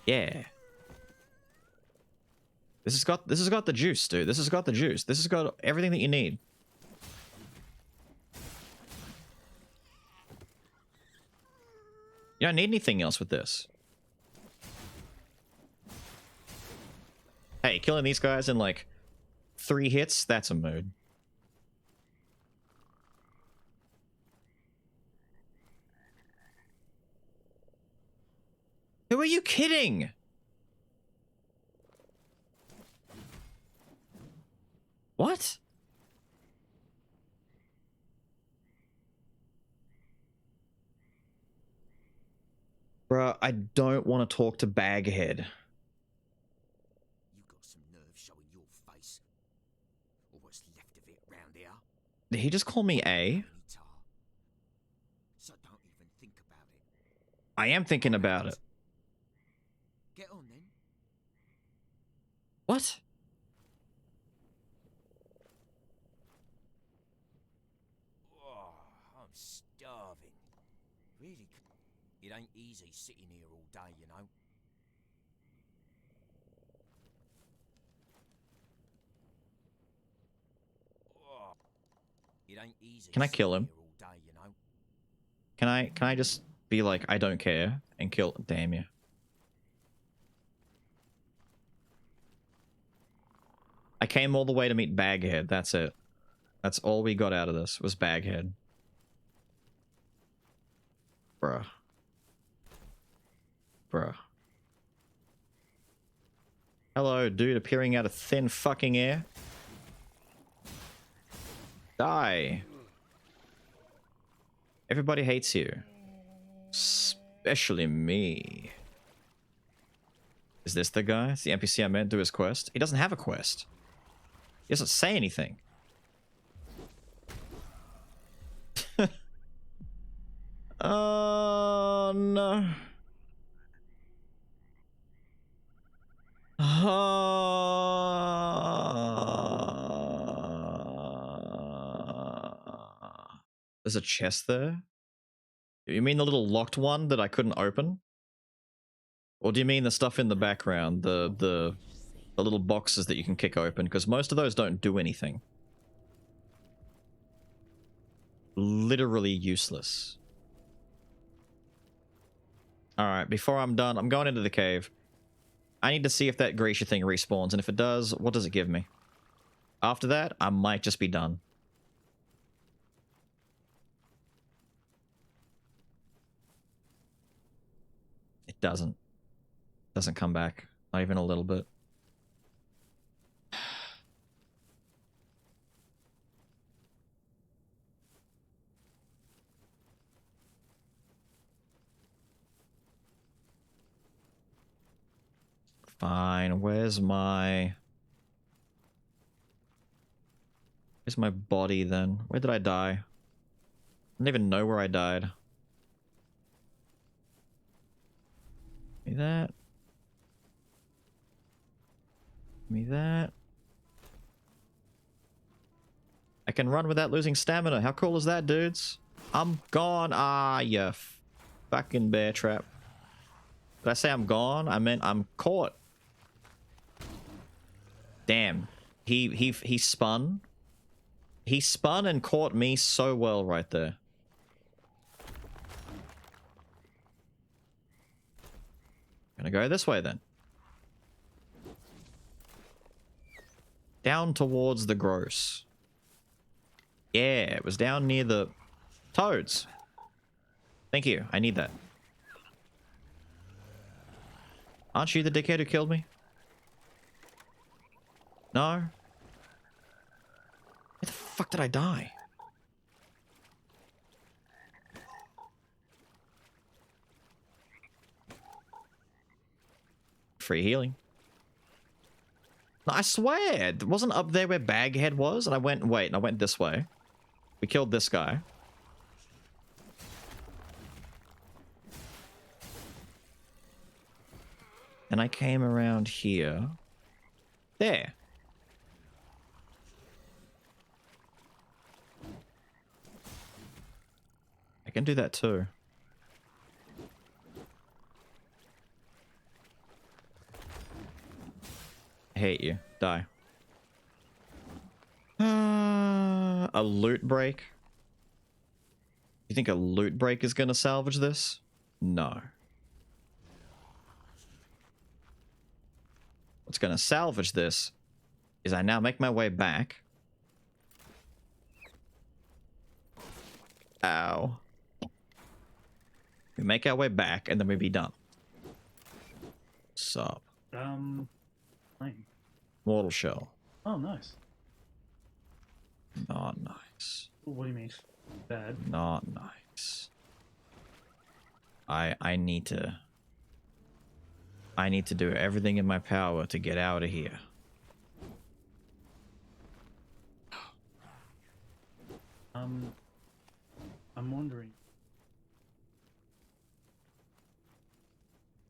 Yeah. This has got the juice, dude. This has got the juice. This has got everything that you need. You don't need anything else with this. Hey, killing these guys in like 3 hits, that's a mood. Who are you kidding? What? Bruh, I don't want to talk to Baghead. You got some nerve showing your face. Or what's left of it round here. Did he just call me A? So don't even think about it. I am thinking about it. Get on then. What? Oh, I'm starving. Really, it ain't easy sitting here all day, you know. Oh, it ain't easy. Can I kill him? All day, you know. Can I just be like, I don't care and kill? Damn you. I came all the way to meet Baghead. That's it. That's all we got out of this was Baghead. Bruh. Bruh. Hello, dude appearing out of thin fucking air. Die. Everybody hates you. Especially me. Is this the guy? It's the NPC I meant to do his quest? He doesn't have a quest. He doesn't say anything. Oh no. There's a chest there? You mean the little locked one that I couldn't open? Or do you mean the stuff in the background? The little boxes that you can kick open? Because most of those don't do anything. Literally useless. Alright, before I'm done, I'm going into the cave. I need to see if that Grisha thing respawns, and if it does, what does it give me? After that, I might just be done. It doesn't. Doesn't come back. Not even a little bit. Fine, where's my body then? Where did I die? I don't even know where I died. Give me that. Give me that. I can run without losing stamina. How cool is that, dudes? I'm gone. Ah, you Fucking bear trap. Did I say I'm gone? I meant I'm caught. Damn. He spun. He spun and caught me so well right there. Gonna go this way then. Down towards the gross. Yeah, it was down near the toads. Thank you. I need that. Aren't you the dickhead who killed me? No? Where the fuck did I die? Free healing. No, I swear, it wasn't up there where Baghead was, and I went, wait, I went this way. We killed this guy. And I came around here. There. I can do that too. I hate you. Die. A loot break? You think a loot break is gonna salvage this? No. What's gonna salvage this is I now make my way back. Ow. We make our way back and then we be done. Sup? Fine. Mortal shell. Oh, nice. Not nice. What do you mean? Bad. Not nice. I need to do everything in my power to get out of here. I'm wondering.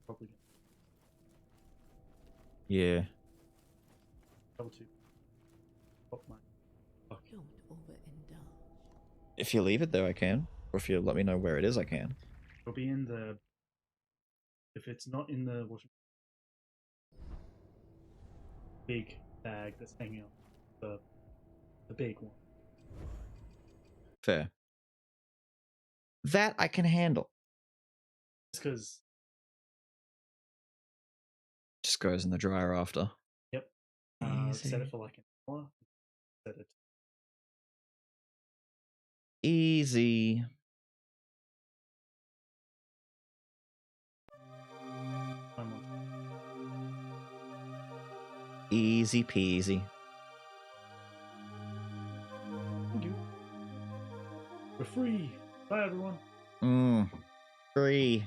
Probably. Yeah. Double two. Oh my. Don't overindulge. If you leave it there, I can. Or if you let me know where it is, I can. It'll be in the. If it's not in the washing, big bag that's hanging on the big one. Fair. That I can handle. It's because. Just goes in the dryer after. Yep. Set it for like an hour. Set it. Easy. Easy peasy. Thank you. We're free. Bye, everyone. Free.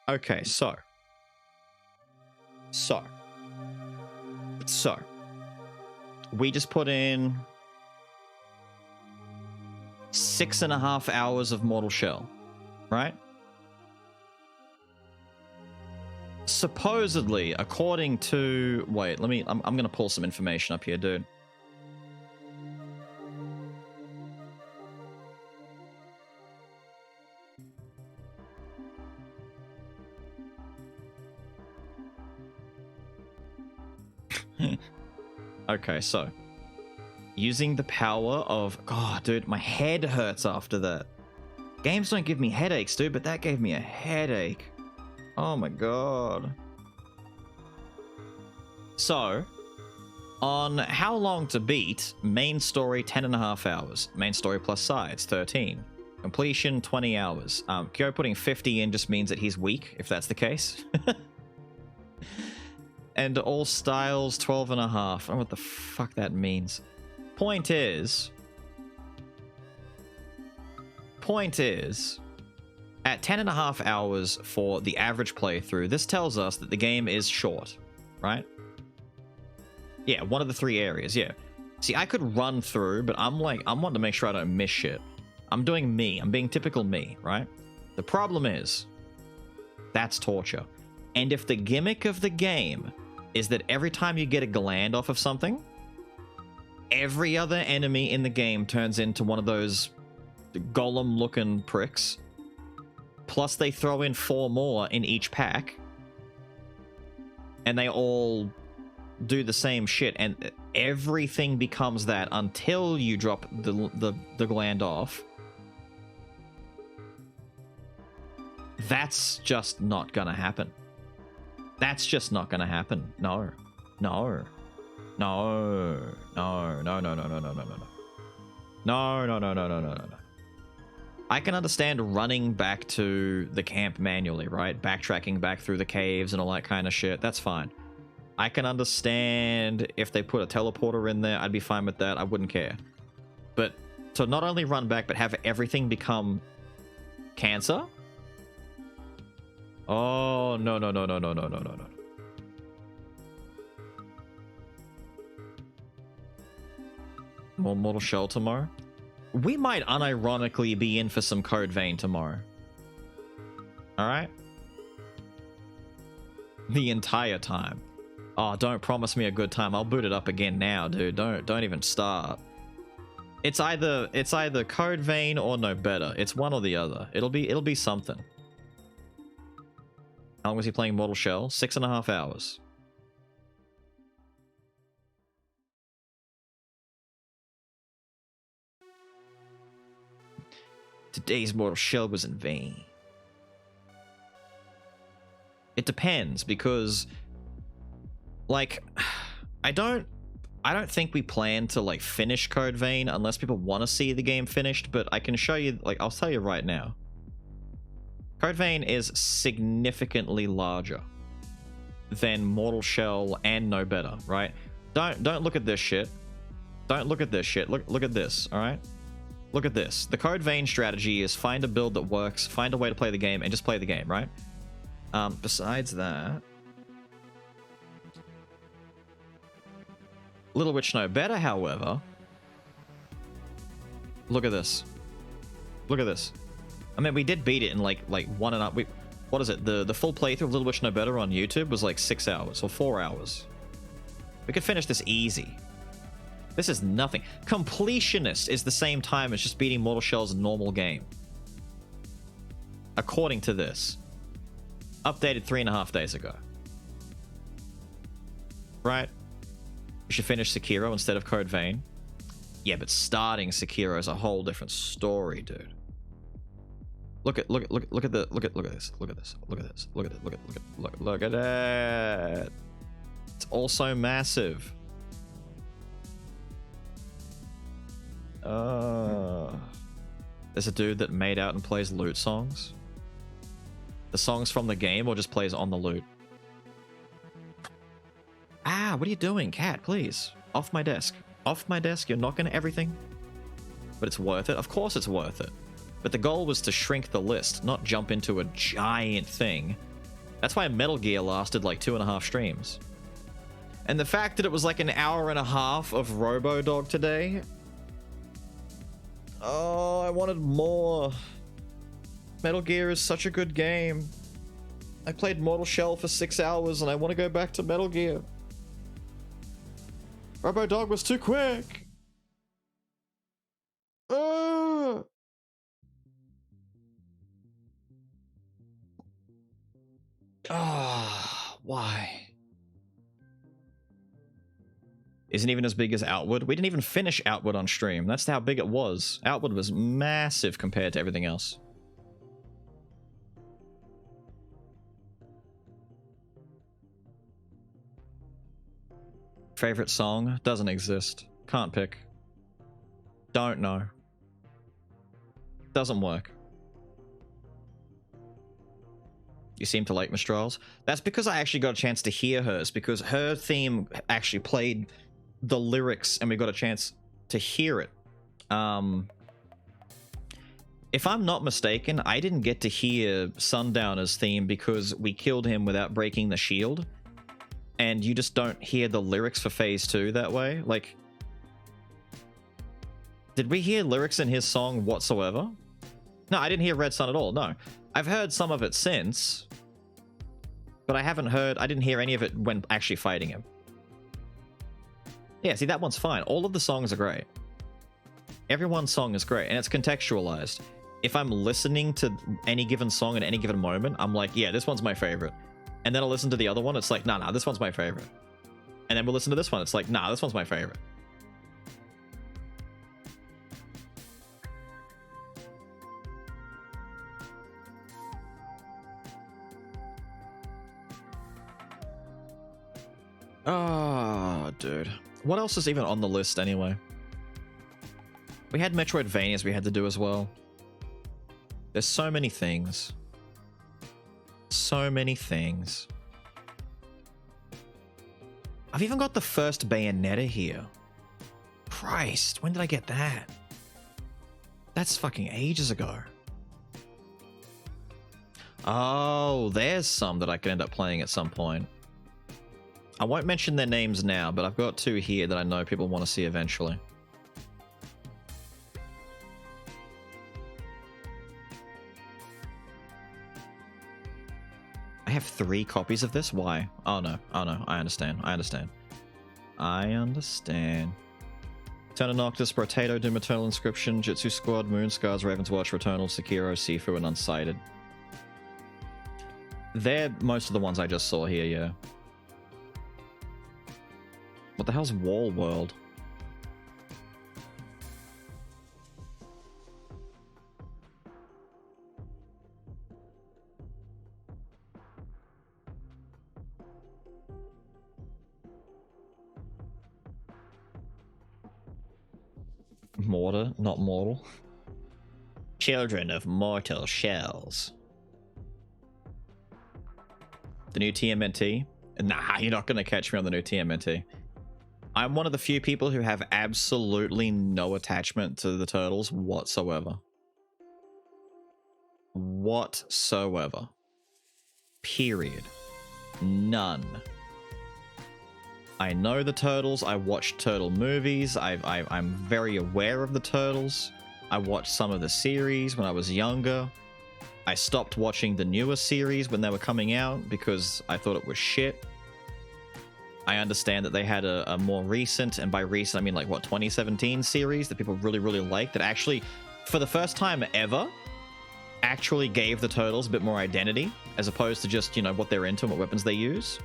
Okay, so. We just put in 6.5 hours of Mortal Shell, right? Supposedly, according to... Wait, I'm gonna pull some information up here, dude. Okay, so using the power of... God, dude, my head hurts after that. Games don't give me headaches, dude, but that gave me a headache. Oh my god. So, on how long to beat, main story 10.5 hours. Main story plus sides 13. Completion 20 hours. Kyo putting 50 in just means that he's weak, if that's the case. And all styles 12.5. I don't know what the fuck that means. Point is, at 10.5 hours for the average playthrough, this tells us that the game is short, right? Yeah, one of the 3 areas, yeah. See, I could run through, but I'm wanting to make sure I don't miss shit. I'm doing me. I'm being typical me, right? The problem is, that's torture. And if the gimmick of the game is that every time you get a gland off of something, every other enemy in the game turns into one of those golem-looking pricks. Plus they throw in 4 more in each pack. And they all do the same shit. And everything becomes that until you drop the gland off. That's just not gonna happen. That's just not gonna happen. No. No. No. No. No, no, no, no, no, no, no, no. No, no, no, no, no, no, no, no. I can understand running back to the camp manually, right? Backtracking back through the caves and all that kind of shit. That's fine. I can understand if they put a teleporter in there. I'd be fine with that. I wouldn't care. But to not only run back, but have everything become cancer? Oh, no, no, no, no, no, no, no, no, no. More Mortal Shell tomorrow? We might unironically be in for some Code Vein tomorrow. Alright? The entire time. Oh, don't promise me a good time. I'll boot it up again now, dude. Don't even start. It's either Code Vein or No Better. It's one or the other. It'll be something. How long was he playing Mortal Shell? 6.5 hours. Today's Mortal Shell was in vain. It depends, because like I don't think we plan to like finish Code Vein unless people want to see the game finished, but I can show you, like, I'll tell you right now. Code Vein is significantly larger than Mortal Shell and No Better, right? Don't look at this shit. Don't look at this shit. Look at this, all right? Look at this. The Code Vein strategy is find a build that works, find a way to play the game, and just play the game, right? Besides that, Little Witch No Better, however, look at this. Look at this. I mean, we did beat it in like 1.5. What is it? The full playthrough of Little Witch No Better on YouTube was like 6 hours or 4 hours. We could finish this easy. This is nothing. Completionist is the same time as just beating Mortal Shell's normal game. According to this. Updated 3.5 days ago. Right? You should finish Sekiro instead of Code Vein. Yeah, but starting Sekiro is a whole different story, dude. Look at this. Look at this. Look at this. Look at this. Look at it. It's also massive. There's a dude that made out and plays loot songs. The songs from the game or just plays on the loot. Ah, what are you doing, cat? Please. Off my desk. Off my desk. You're knocking everything. But it's worth it. Of course it's worth it. But the goal was to shrink the list, not jump into a giant thing. That's why Metal Gear lasted like 2.5 streams. And the fact that it was like an hour and a half of Robo-Dog today. Oh, I wanted more. Metal Gear is such a good game. I played Mortal Shell for 6 hours and I want to go back to Metal Gear. Robo-Dog was too quick. Why? Isn't even as big as Outward. We didn't even finish Outward on stream. That's how big it was. Outward was massive compared to everything else. Favorite song? Doesn't exist. Can't pick. Don't know. Doesn't work. You seem to like Mistral's. That's because I actually got a chance to hear hers, because her theme actually played the lyrics and we got a chance to hear it. If I'm not mistaken, I didn't get to hear Sundowner's theme because we killed him without breaking the shield. And you just don't hear the lyrics for Phase 2 that way. Like, did we hear lyrics in his song whatsoever? No, I didn't hear Red Sun at all, no. I've heard some of it since, but I didn't hear any of it when actually fighting him. Yeah, see, that one's fine. All of the songs are great. Everyone's song is great, and it's contextualized. If I'm listening to any given song at any given moment, I'm like, yeah, this one's my favorite. And then I'll listen to the other one, it's like, nah, this one's my favorite. And then we'll listen to this one, it's like, nah, this one's my favorite. Oh, dude. What else is even on the list anyway? We had Metroidvanias we had to do as well. There's so many things. So many things. I've even got the first Bayonetta here. Christ, when did I get that? That's fucking ages ago. Oh, there's some that I could end up playing at some point. I won't mention their names now, but I've got two here that I know people want to see eventually. I have 3 copies of this? Why? Oh no, I understand. I understand. Turn Noctis, Potato, Doom Eternal Inscription, Jitsu Squad, Moonscars, Raven's Watch, Returnal, Sekiro, Sifu, and Unsighted. They're most of the ones I just saw here, yeah. What the hell's Wall World? Mortar, not mortal. Children of mortal shells. The new TMNT? Nah, you're not gonna catch me on the new TMNT. I'm one of the few people who have absolutely no attachment to the Turtles whatsoever. Whatsoever. Period. None. I know the Turtles, I watched Turtle movies, I'm very aware of the Turtles. I watched some of the series when I was younger. I stopped watching the newer series when they were coming out because I thought it was shit. I understand that they had a more recent, and by recent I mean like what, 2017 series that people really, really liked, that actually, for the first time ever, actually gave the Turtles a bit more identity, as opposed to just, you know, what they're into and what weapons they use.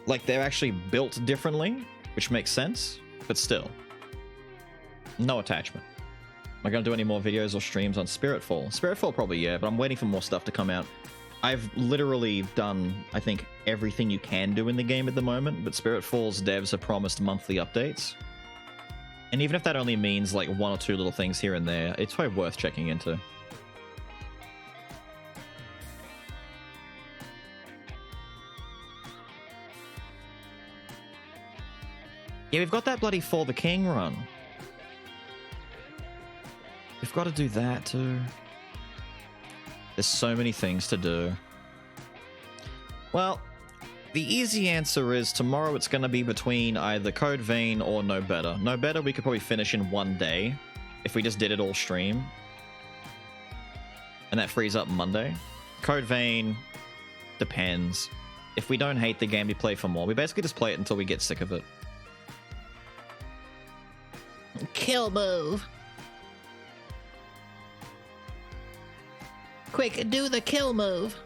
Like, they're actually built differently, which makes sense, but still. No attachment. Am I going to do any more videos or streams on Spiritfall? Spiritfall probably, yeah, but I'm waiting for more stuff to come out. I've literally done, I think, everything you can do in the game at the moment, but Spiritfall's devs have promised monthly updates. And even if that only means like 1 or 2 little things here and there, it's probably worth checking into. Yeah, we've got that bloody For the King run. We've got to do that too. There's so many things to do. Well, the easy answer is tomorrow it's going to be between either Code Vein or No Better. No Better we could probably finish in 1 day if we just did it all stream. And that frees up Monday. Code Vein depends. If we don't hate the game, we play for more. We basically just play it until we get sick of it. Kill move. Quick, do the kill move.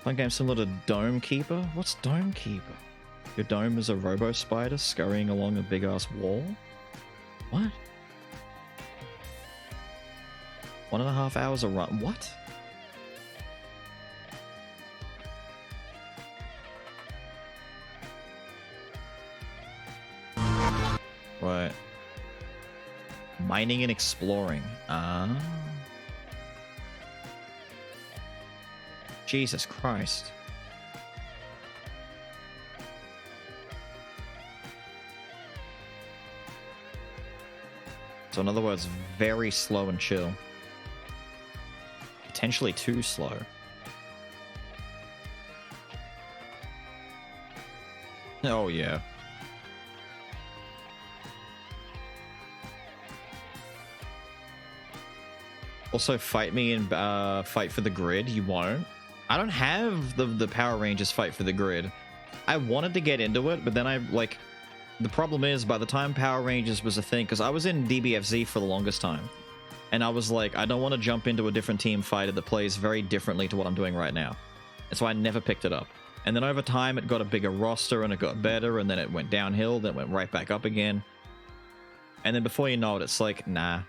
One game similar to Dome Keeper? What's Dome Keeper? Your dome is a robo spider scurrying along a big ass wall? What? 1.5 hours a run. What? Right. Mining and exploring. Ah. Jesus Christ. So in other words, very slow and chill. Potentially too slow. Oh yeah. Also, fight me and fight for the grid. You won't. I don't have the Power Rangers fight for the grid. I wanted to get into it, but then I like The problem is, by the time Power Rangers was a thing, because I was in DBFZ for the longest time, and I was like, I don't want to jump into a different team fighter that plays very differently to what I'm doing right now. And so I never picked it up. And then over time, it got a bigger roster, and it got better, and then it went downhill, then it went right back up again. And then before you know it, it's like, nah,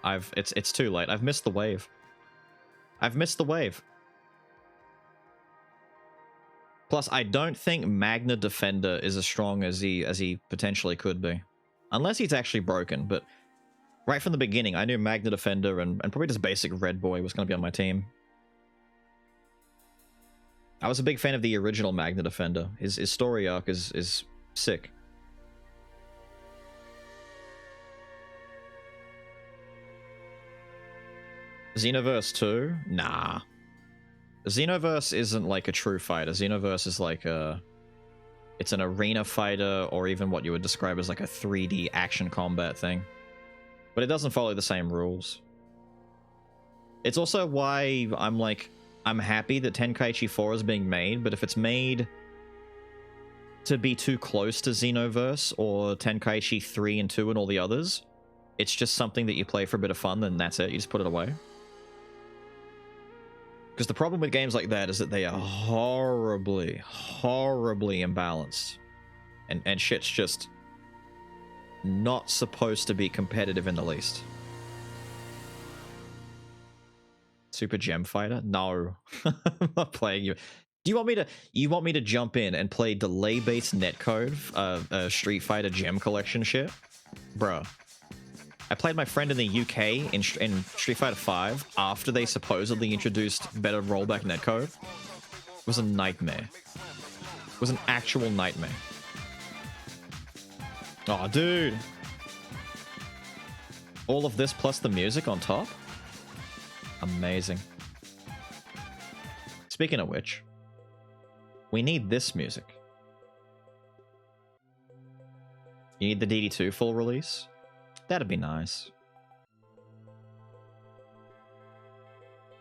it's too late. I've missed the wave. I've missed the wave. Plus, I don't think Magna Defender is as strong as he potentially could be. Unless he's actually broken, but right from the beginning, I knew Magna Defender and probably just basic Red Boy was going to be on my team. I was a big fan of the original Magna Defender. His story arc is sick. Xenoverse 2? Nah. Xenoverse isn't like a true fighter. Xenoverse is like it's an arena fighter, or even what you would describe as like a 3D action combat thing. But it doesn't follow the same rules. It's also why I'm happy that Tenkaichi 4 is being made, but if it's made to be too close to Xenoverse or Tenkaichi 3 and 2 and all the others, it's just something that you play for a bit of fun, then that's it. You just put it away. Because the problem with games like that is that they are horribly, horribly imbalanced. And shit's just not supposed to be competitive in the least. Super Gem Fighter? No. I'm not playing you. Do you want me to jump in and play delay-based netcode Street Fighter Gem Collection shit? Bruh. I played my friend in the UK in Street Fighter 5 after they supposedly introduced better rollback netcode. It was a nightmare. It was an actual nightmare. Oh, dude. All of this plus the music on top? Amazing. Speaking of which, we need this music. You need the DD2 full release? That'd be nice.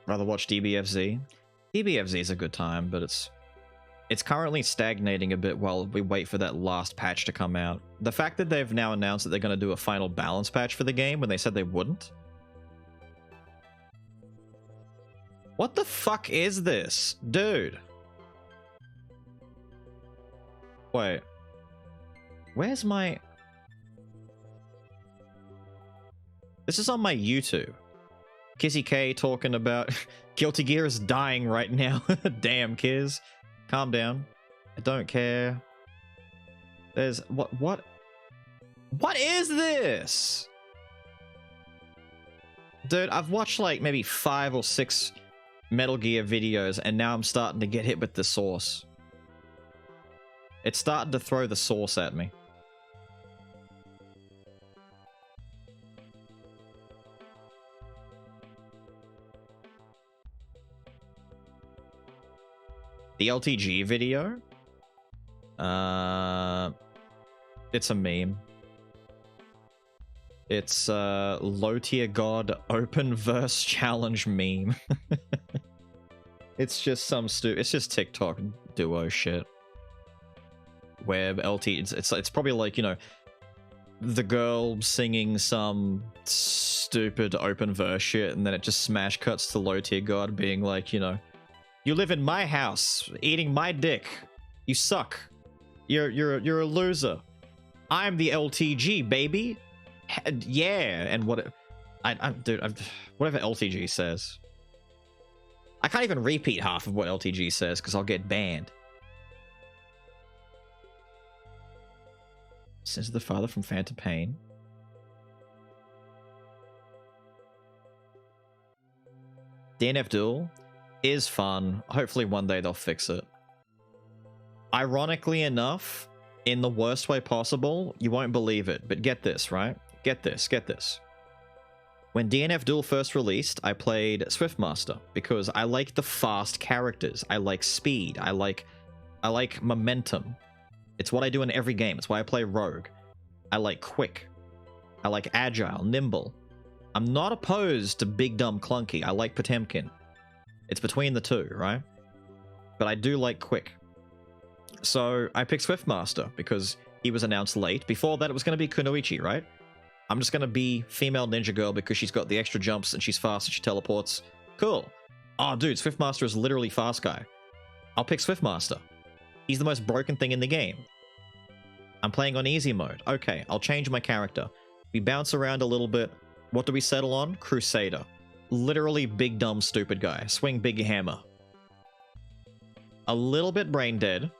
Rather watch DBFZ. DBFZ is a good time, but it's currently stagnating a bit while we wait for that last patch to come out. The fact that they've now announced that they're going to do a final balance patch for the game when they said they wouldn't. What the fuck is this? Dude. Wait. Where's my... This is on my YouTube. Kizzy K talking about Guilty Gear is dying right now. Damn, Kiz. Calm down. I don't care. There's... What is this? Dude, I've watched like maybe 5 or 6 Metal Gear videos, and now I'm starting to get hit with the sauce. It's starting to throw the sauce at me. The LTG video? It's a meme. It's low tier god open verse challenge meme. It's just some it's just TikTok duo shit. Where it's probably like, you know, the girl singing some stupid open verse shit, and then it just smash cuts to low tier god being like, you know, you live in my house, eating my dick. You suck. You're a loser. I'm the LTG, baby. Yeah, and what? Dude, whatever LTG says. I can't even repeat half of what LTG says because I'll get banned. Sins of the Father from Phantom Pain. DNF Duel is fun. Hopefully one day they'll fix it. Ironically enough, in the worst way possible, you won't believe it, but get this, right? Get this. When DNF Duel first released, I played Swiftmaster because I like the fast characters. I like speed. I like momentum. It's what I do in every game. It's why I play Rogue. I like quick. I like agile, nimble. I'm not opposed to big, dumb, clunky. I like Potemkin. It's between the two, right? But I do like quick. So I picked Swiftmaster because he was announced late. Before that, it was going to be Kunoichi, right? I'm just going to be female ninja girl because she's got the extra jumps and she's fast and she teleports. Cool. Oh, dude, Swiftmaster is literally fast guy. I'll pick Swiftmaster. He's the most broken thing in the game. I'm playing on easy mode. Okay, I'll change my character. We bounce around a little bit. What do we settle on? Crusader. Literally big, dumb, stupid guy. Swing big hammer. A little bit brain dead,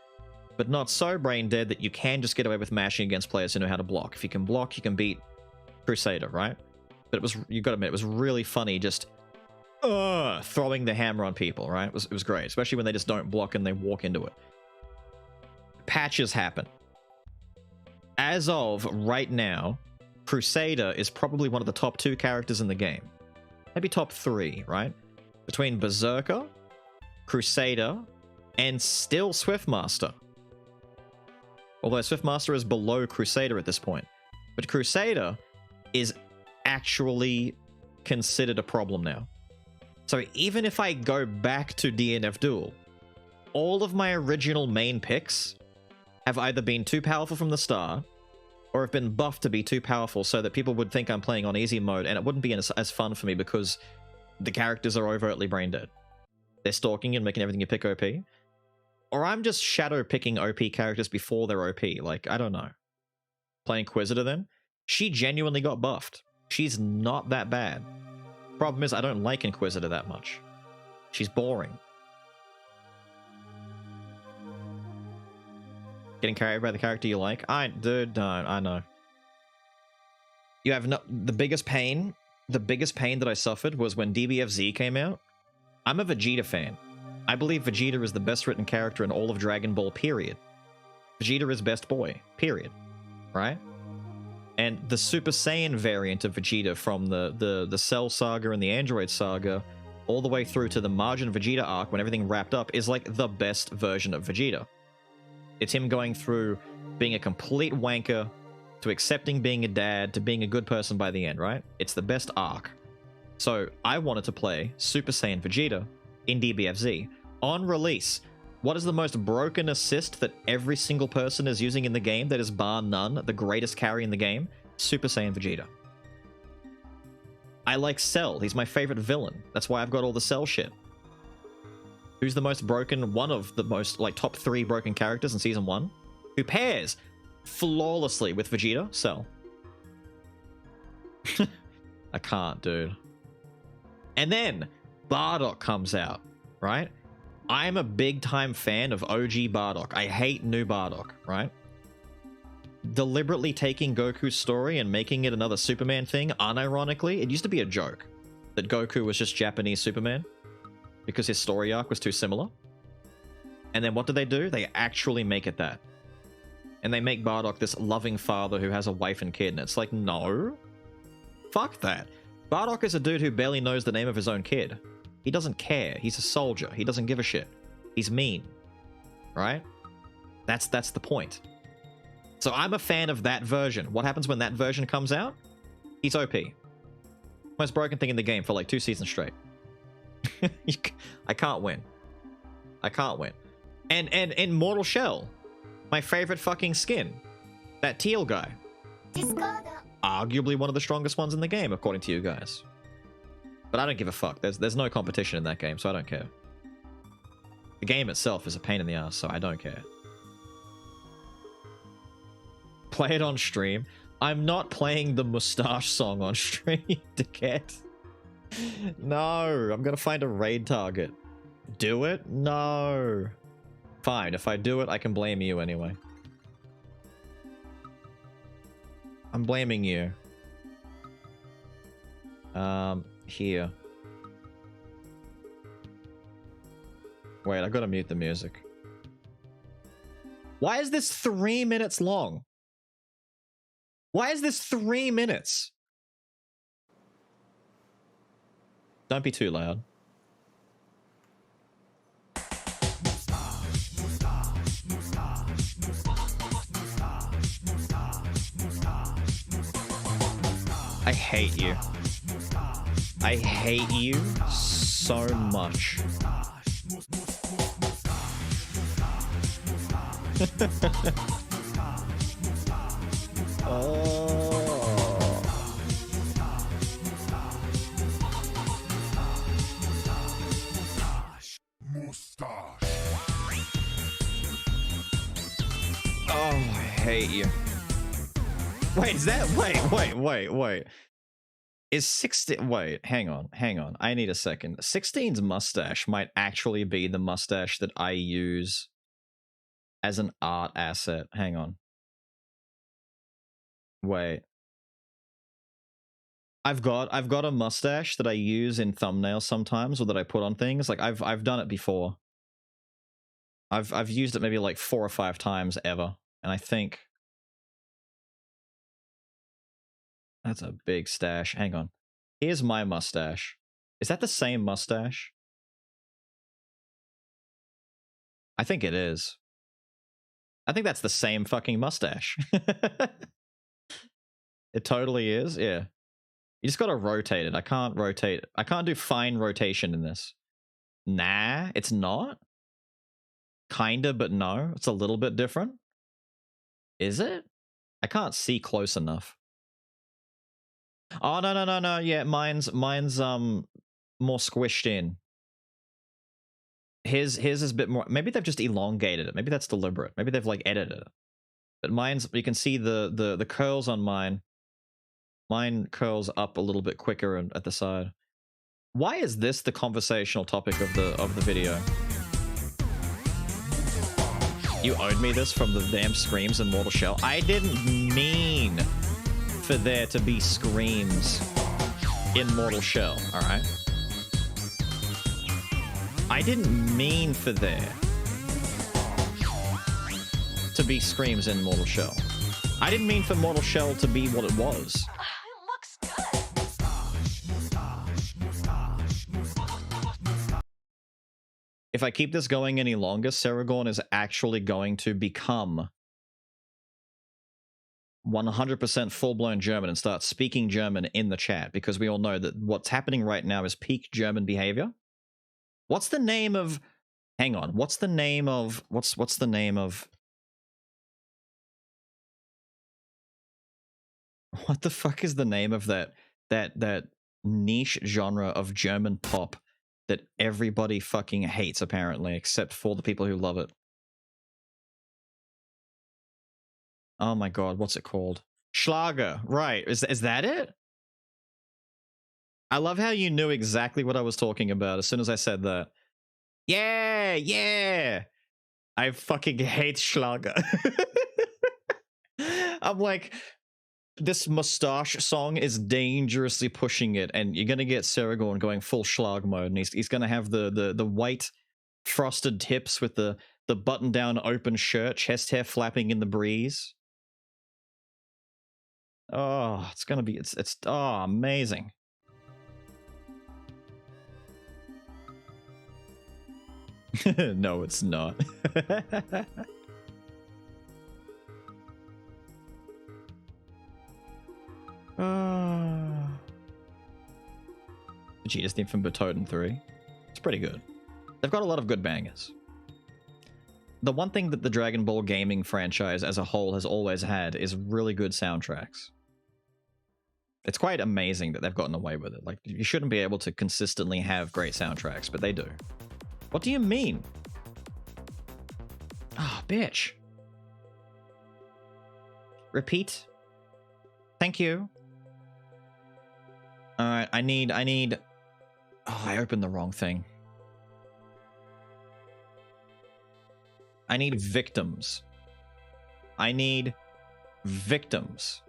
but not so brain dead that you can just get away with mashing against players who know how to block. If you can block, you can beat Crusader, right? But it was, you gotta admit, it was really funny just throwing the hammer on people, right? It was great, especially when they just don't block and they walk into it. Patches happen. As of right now, Crusader is probably one of the top 2 characters in the game. Maybe top 3, right? Between Berserker, Crusader, and still Swiftmaster. Although Swiftmaster is below Crusader at this point. But Crusader is actually considered a problem now. So even if I go back to DNF Duel, all of my original main picks have either been too powerful from the start, or have been buffed to be too powerful so that people would think I'm playing on easy mode, and it wouldn't be as fun for me because the characters are overtly brain dead. They're stalking and making everything you pick OP. Or I'm just shadow picking OP characters before they're OP, like, I don't know. Play Inquisitor then? She genuinely got buffed. She's not that bad. Problem is, I don't like Inquisitor that much. She's boring. Getting carried by the character you like? Dude, no, I know. You have no, the biggest pain that I suffered was when DBFZ came out. I'm a Vegeta fan. I believe Vegeta is the best written character in all of Dragon Ball, period. Vegeta is best boy, period. Right? And the Super Saiyan variant of Vegeta from the Cell Saga and the Android Saga all the way through to the Margin Vegeta arc when everything wrapped up is like the best version of Vegeta. It's him going through being a complete wanker to accepting being a dad to being a good person by the end, right? It's the best arc. So I wanted to play Super Saiyan Vegeta in DBFZ. On release, what is the most broken assist that every single person is using in the game that is bar none the greatest carry in the game? Super Saiyan Vegeta. I like Cell. He's my favorite villain. That's why I've got all the Cell shit. Who's the most broken, one of the most, like, top 3 broken characters in Season 1? Who pairs flawlessly with Vegeta? Cell. I can't, dude. And then, Bardock comes out, right? I'm a big-time fan of OG Bardock. I hate new Bardock, right? Deliberately taking Goku's story and making it another Superman thing, unironically, it used to be a joke that Goku was just Japanese Superman because his story arc was too similar. And then what do? They actually make it that. And they make Bardock this loving father who has a wife and kid, and it's like, no. Fuck that. Bardock is a dude who barely knows the name of his own kid. He doesn't care. He's a soldier. He doesn't give a shit. He's mean. Right? That's the point. So I'm a fan of that version. What happens when that version comes out? He's OP. Most broken thing in the game for like 2 seasons straight. I can't win. I can't win. And in Mortal Shell, my favorite fucking skin, that teal guy. Arguably one of the strongest ones in the game, according to you guys. But I don't give a fuck. There's no competition in that game, so I don't care. The game itself is a pain in the ass, so I don't care. Play it on stream. I'm not playing the mustache song on stream, dickhead. No, I'm gonna find a raid target. Do it? No. Fine, if I do it, I can blame you anyway. I'm blaming you. Here. Wait, I gotta mute the music. Why is this 3 minutes long? Why is this 3 minutes? Don't be too loud. I hate you. I hate you so much. Oh, I hate you. Wait, is that... Wait. Is 16... Wait, hang on. I need a second. 16's mustache might actually be the mustache that I use as an art asset. Hang on. Wait. I've got a mustache that I use in thumbnails sometimes, or that I put on things. Like I've done it before. I've used it maybe like 4 or 5 times ever, and I think that's a big stash. Hang on. Here's my mustache. Is that the same mustache? I think it is. I think that's the same fucking mustache. It totally is, yeah. You just gotta rotate it. I can't rotate it. I can't do fine rotation in this. Nah, it's not. Kinda, but no. It's a little bit different. Is it? I can't see close enough. Oh, no. Yeah, mine's more squished in. His is a bit more... Maybe they've just elongated it. Maybe that's deliberate. Maybe they've, like, edited it. But mine's... You can see the curls on mine. Mine curls up a little bit quicker at the side. Why is this the conversational topic of the video? You owed me this from the damn screams in Mortal Shell. I didn't mean for there to be screams in Mortal Shell, alright? I didn't mean for there to be screams in Mortal Shell. I didn't mean for Mortal Shell to be what it was. If I keep this going any longer, Seragorn is actually going to become 100% full-blown German and start speaking German in the chat, because we all know that what's happening right now is peak German behavior. What's the name of... Hang on. What's the name of... What's the name of... What the fuck is the name of that niche genre of German pop that everybody fucking hates, apparently, except for the people who love it? Oh my god, what's it called? Schlager, right. Is that it? I love how you knew exactly what I was talking about as soon as I said that. Yeah! I fucking hate Schlager. I'm like... This mustache song is dangerously pushing it, and you're gonna get Seragorn going full schlag mode, and he's gonna have the white frosted tips with the button down open shirt, chest hair flapping in the breeze. Oh, it's gonna be it's amazing. No, it's not. Vegeta's theme from Butoden 3. It's pretty good. They've got a lot of good bangers. The one thing that the Dragon Ball gaming franchise as a whole has always had is really good soundtracks. It's quite amazing that they've gotten away with it. Like, you shouldn't be able to consistently have great soundtracks, but they do. What do you mean? Ah, oh, bitch. Repeat. Thank you. Alright, I need... Oh, I opened the wrong thing. I need victims. I need victims.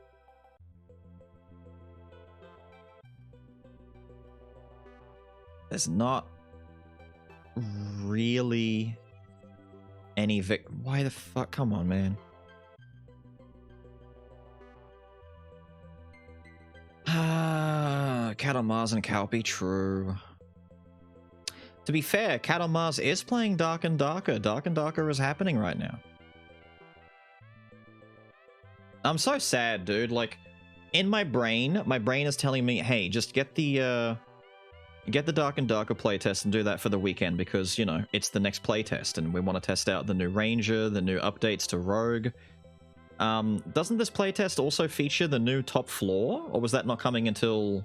There's not really any Why the fuck? Come on, man. Cattle Mars and Calpy, true. To be fair, Cattle Mars is playing Dark and Darker. Dark and Darker is happening right now. I'm so sad, dude. Like, in my brain is telling me, hey, just get the Dark and Darker playtest and do that for the weekend, because, you know, it's the next playtest and we want to test out the new Ranger, the new updates to Rogue. Doesn't this playtest also feature the new top floor, or was that not coming until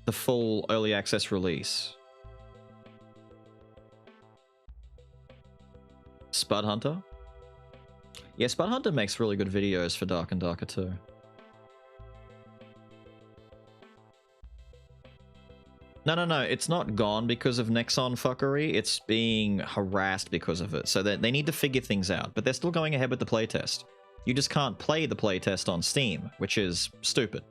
the full early access release? Spud Hunter? Yeah, Spud Hunter makes really good videos for Dark and Darker too. No, it's not gone because of Nexon fuckery, it's being harassed because of it, so that they need to figure things out, but they're still going ahead with the playtest. You just can't play the playtest on Steam, which is stupid.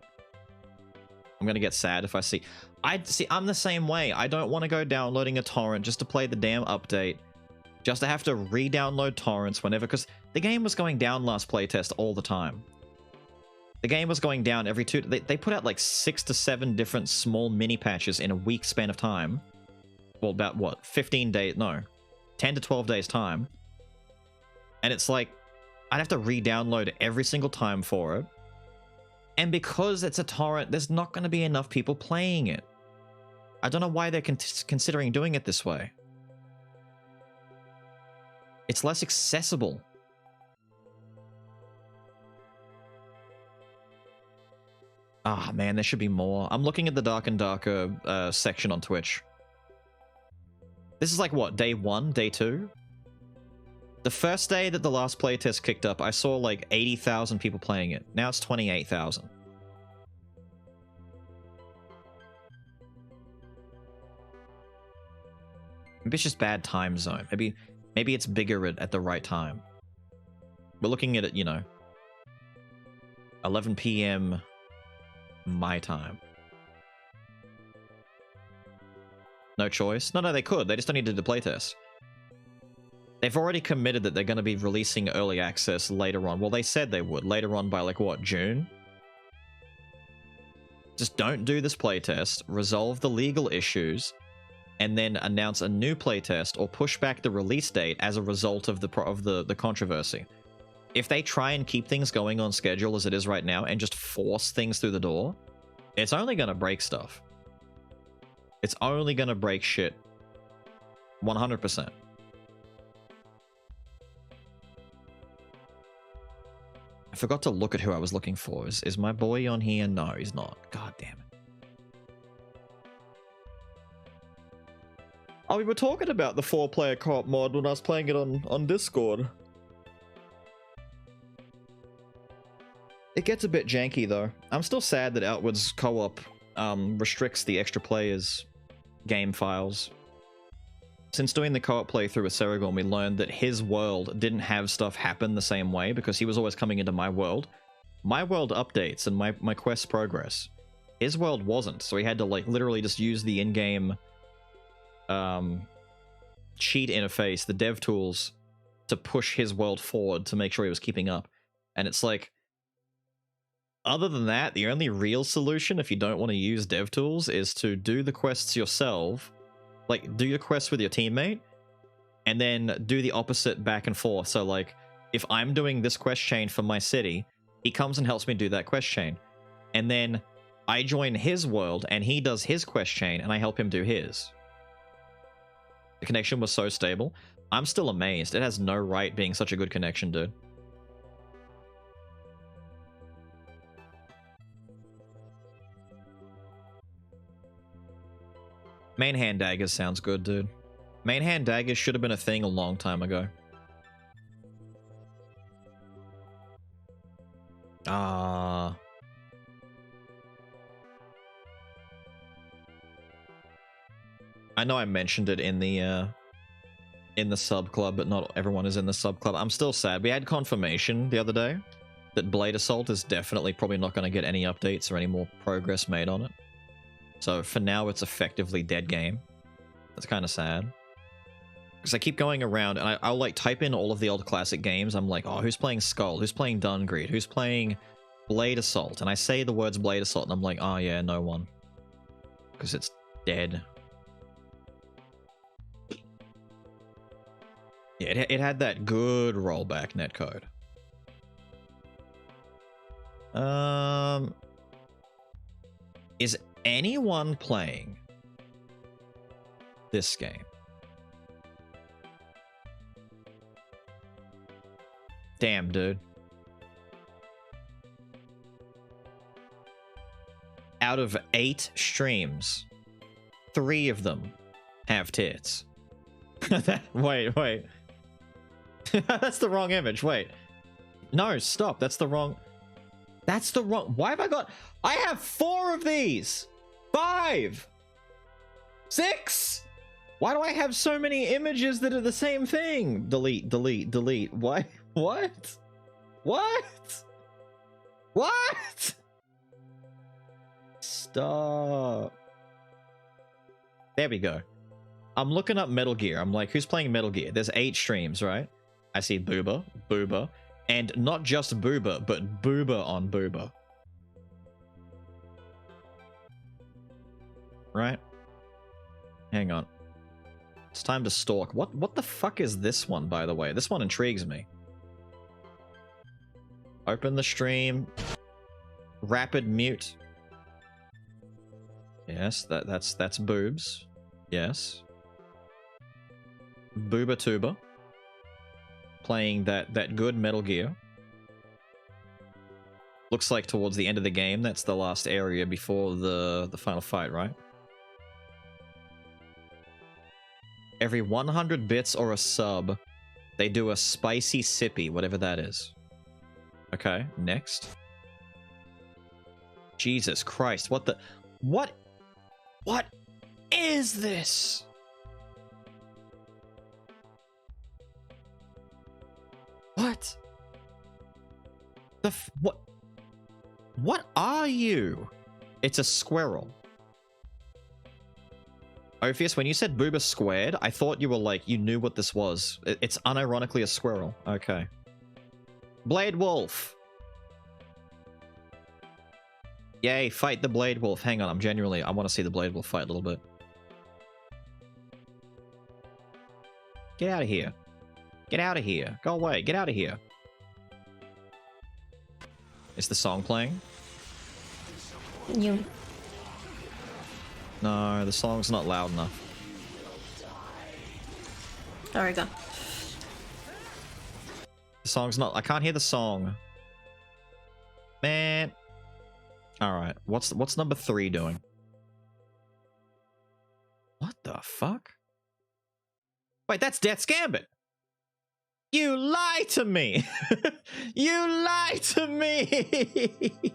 I'm gonna get sad if I see... I'm the same way. I don't want to go downloading a torrent just to play the damn update, just to have to re-download torrents whenever, because the game was going down last playtest all the time. The game was going down every two... They put out like 6 to 7 different small mini patches in a week span of time. Well, about what? 15 days... No. 10 to 12 days time. And it's like, I'd have to re-download every single time for it. And because it's a torrent, there's not going to be enough people playing it. I don't know why they're considering doing it this way. It's less accessible. Ah, man, there should be more. I'm looking at the Dark and Darker section on Twitch. This is like, what, day 1, day 2? The first day that the last playtest kicked up, I saw like 80,000 people playing it. Now it's 28,000. Maybe it's just bad time zone. Maybe it's bigger at the right time. We're looking at it, you know, 11 p.m. my time. No choice? No, they could. They just don't need to do the playtest. They've already committed that they're going to be releasing early access later on. Well, they said they would. Later on by, like, what, June? Just don't do this playtest, resolve the legal issues, and then announce a new playtest or push back the release date as a result of the controversy. If they try and keep things going on schedule as it is right now and just force things through the door, it's only going to break stuff. It's only going to break shit. 100%. I forgot to look at who I was looking for. Is my boy on here? No, he's not. God damn it. Oh, we were talking about the 4-player co-op mod when I was playing it on Discord. It gets a bit janky, though. I'm still sad that Outward's co-op restricts the extra players' game files. Since doing the co-op playthrough with Ceregorn, we learned that his world didn't have stuff happen the same way because he was always coming into my world. My world updates and my quest progress. His world wasn't, so he had to like literally just use the in-game cheat interface, the dev tools, to push his world forward to make sure he was keeping up. And it's like, other than that, the only real solution if you don't want to use dev tools is to do the quests yourself. Like, do your quests with your teammate, and then do the opposite back and forth. So, like, if I'm doing this quest chain for my city, he comes and helps me do that quest chain. And then I join his world, and he does his quest chain, and I help him do his. The connection was so stable. I'm still amazed. It has no right being such a good connection, dude. Main hand daggers sounds good, dude. Main hand daggers should have been a thing a long time ago. I know I mentioned it in the sub club, but not everyone is in the sub club. I'm still sad. We had confirmation the other day that Blade Assault is definitely probably not going to get any updates or any more progress made on it. So for now, it's effectively dead game. That's kind of sad. Because I keep going around and I'll like type in all of the old classic games. I'm like, oh, who's playing Skull? Who's playing Dungreed? Who's playing Blade Assault? And I say the words Blade Assault and I'm like, oh yeah, no one. Because it's dead. Yeah, it had that good rollback netcode. Is anyone playing this game? Damn, dude. Out of 8 streams, 3 of them have tits. Wait. That's the wrong image. Wait. No, stop. That's the wrong... Why have I got... I have 4 of these! 5! 6! Why do I have so many images that are the same thing? Delete, delete, delete. Why? What? What? What? Stop. There we go. I'm looking up Metal Gear. I'm like, who's playing Metal Gear? There's 8 streams, right? I see Booba, and not just Booba, but Booba on Booba. Right? Hang on. It's time to stalk. What the fuck is this one, by the way? This one intrigues me. Open the stream. Rapid mute. Yes, that's boobs. Yes. Booba Tuba. Playing that good Metal Gear. Looks like towards the end of the game, that's the last area before the final fight, right? Every 100 bits or a sub, they do a spicy sippy, whatever that is. Okay, next. Jesus Christ, what is this? What? What are you? It's a squirrel. Ophius, when you said Booba squared, I thought you were like, you knew what this was. It's unironically a squirrel. Okay. Blade Wolf. Yay, fight the Blade Wolf. Hang on, I want to see the Blade Wolf fight a little bit. Get out of here. Get out of here. Go away. Get out of here. Is the song playing? You. No, the song's not loud enough. There we go. The song's not... I can't hear the song. Man. Alright, what's number 3 doing? What the fuck? Wait, that's Death's Gambit! You lie to me! You lie to me!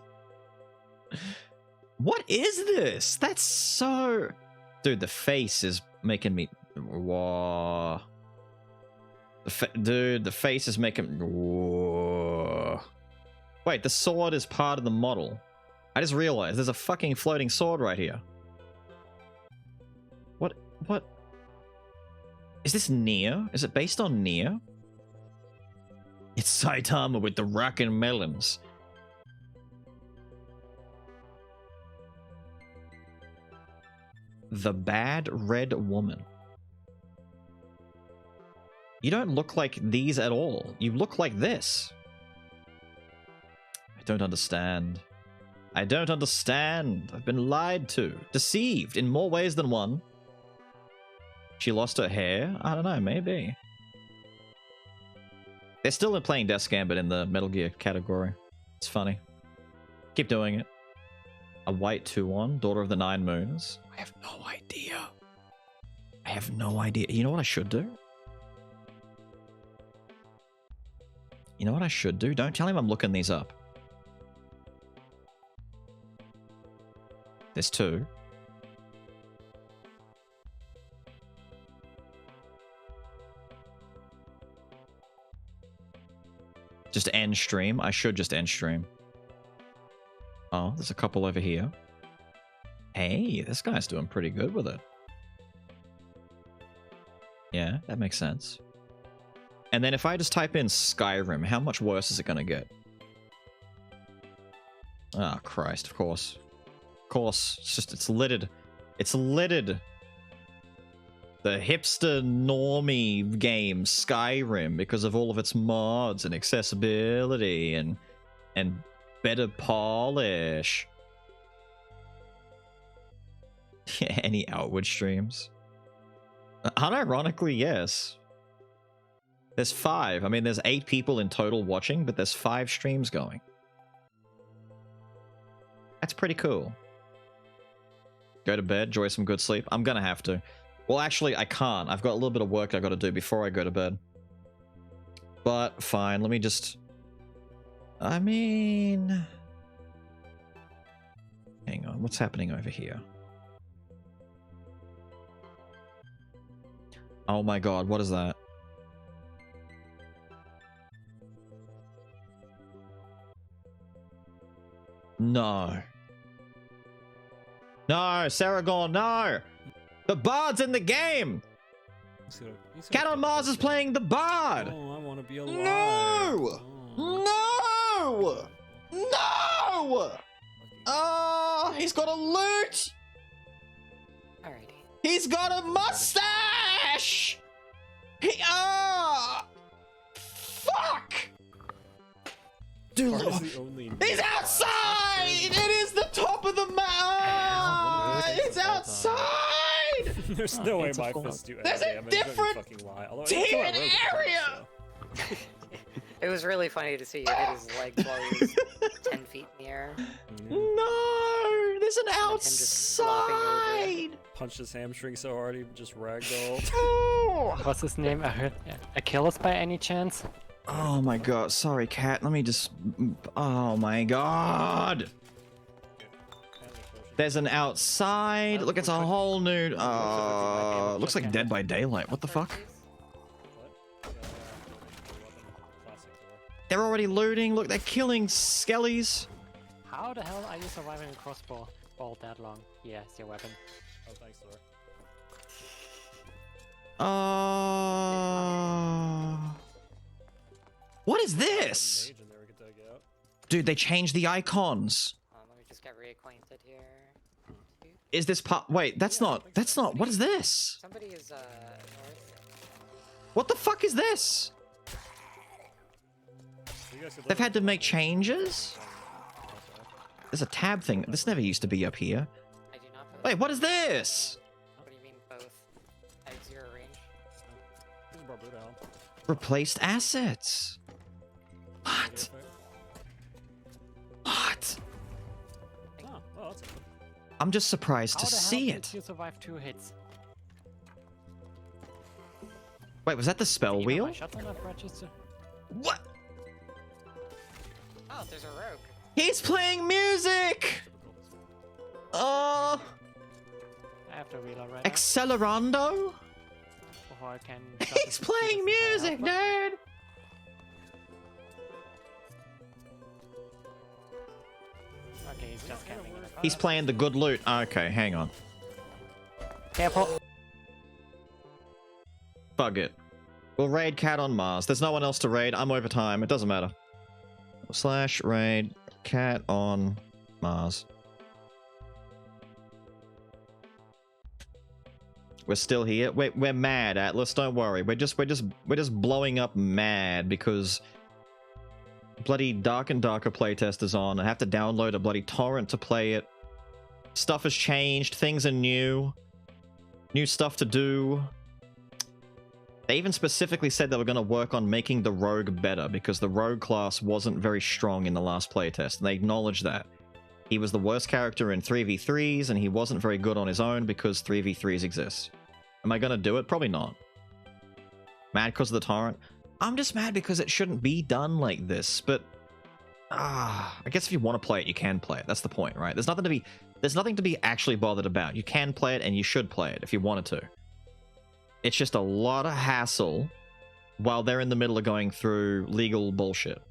What is this? That's so... Dude, the face is making me... Whoa. Dude, the face is making... Whoa. Wait, the sword is part of the model. I just realized there's a fucking floating sword right here. What? Is this Nier? Is it based on Nier? It's Saitama with the rockin' melons. The Bad Red Woman. You don't look like these at all. You look like this. I don't understand. I don't understand. I've been lied to. Deceived in more ways than one. She lost her hair? I don't know, maybe. They're still playing Death's Gambit in the Metal Gear category. It's funny. Keep doing it. A white 2-1, Daughter of the Nine Moons. I have no idea. I have no idea. You know what I should do? You know what I should do? Don't tell him I'm looking these up. There's 2. Just end stream. I should just end stream. Oh, there's a couple over here. Hey, this guy's doing pretty good with it. Yeah, that makes sense. And then if I just type in Skyrim, how much worse is it going to get? Oh, Christ, of course. Of course, it's littered. It's littered. The hipster normie game, Skyrim, because of all of its mods and accessibility and better polish. Any Outward streams? Unironically, yes. There's 5. I mean, there's 8 people in total watching, but there's 5 streams going. That's pretty cool. Go to bed, enjoy some good sleep. I'm gonna have to. Well, actually, I can't. I've got a little bit of work I gotta do before I go to bed. But fine, let me just... I mean... Hang on, what's happening over here? Oh my god, what is that? No. No, Saragon, no! The Bard's in the game! Cat on Mars is playing the Bard! Oh, I want to be alive. No! No! No! Oh, he's got a loot! Alrighty. He's got a mustache! Fuck! Dude, he's outside! It is the top of the map! It's outside! There's no way my fists do any There's a damage. different team area! It was really funny to see you hit his leg while he was 10 feet in the air. No! There's an outside! Punched his hamstring so hard he just ragdolled. What's his name? Achilles by any chance? Oh my god, sorry cat, let me just... Oh my god! There's an outside, look, it's a whole new... looks like Dead by Daylight, what the fuck? They're already looting, look, they're killing skellies. How the hell are you surviving a crossbow all that long? Yeah, it's your weapon. Oh, thanks, Thor. What is this? Dude, they changed the icons. Let me just get reacquainted here. Is this part? Wait, that's not. What is this? Somebody is, north. What the fuck is this? They've had to make changes? There's a tab thing. This never used to be up here. I do not. Wait, what is this? What do you mean both? I have 0 range. Replaced assets. What? What? Oh, well, that's I'm just surprised to see it. You survived 2 hits. Wait, was that the spell wheel? What? Oh, there's a rogue. He's playing music! I have to reload right Accelerando? Before I can He's playing music, dude! Okay, he's just camping in the car. He's playing the good loot. Okay, hang on. Careful. Fuck it. We'll raid Cat on Mars. There's no one else to raid. I'm over time. It doesn't matter. / raid Cat on Mars. We're still here. We're mad, Atlas. Don't worry. We're just blowing up mad because bloody Dark and Darker playtest is on. I have to download a bloody torrent to play it. Stuff has changed. Things are new. New stuff to do. They even specifically said they were going to work on making the rogue better because the rogue class wasn't very strong in the last playtest, and they acknowledged that. He was the worst character in 3v3s, and he wasn't very good on his own because 3v3s exist. Am I going to do it? Probably not. Mad because of the torrent? I'm just mad because it shouldn't be done like this, but... I guess if you want to play it, you can play it. That's the point, right? There's nothing to be actually bothered about. You can play it, and you should play it if you wanted to. It's just a lot of hassle while they're in the middle of going through legal bullshit.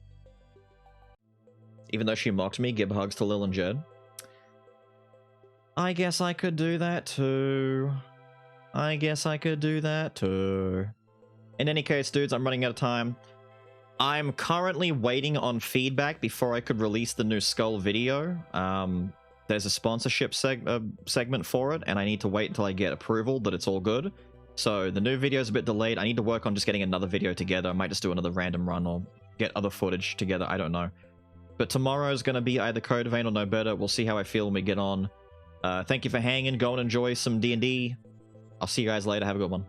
Even though she mocked me, give hugs to Lil and Jed. I guess I could do that too. I guess I could do that too. In any case, dudes, I'm running out of time. I'm currently waiting on feedback before I could release the new Skull video. There's a sponsorship segment for it, and I need to wait until I get approval that it's all good. So the new video is a bit delayed. I need to work on just getting another video together. I might just do another random run or get other footage together. I don't know. But tomorrow's going to be either Code Vein or No Better. We'll see how I feel when we get on. Thank you for hanging. Go and enjoy some D&D. I'll see you guys later. Have a good one.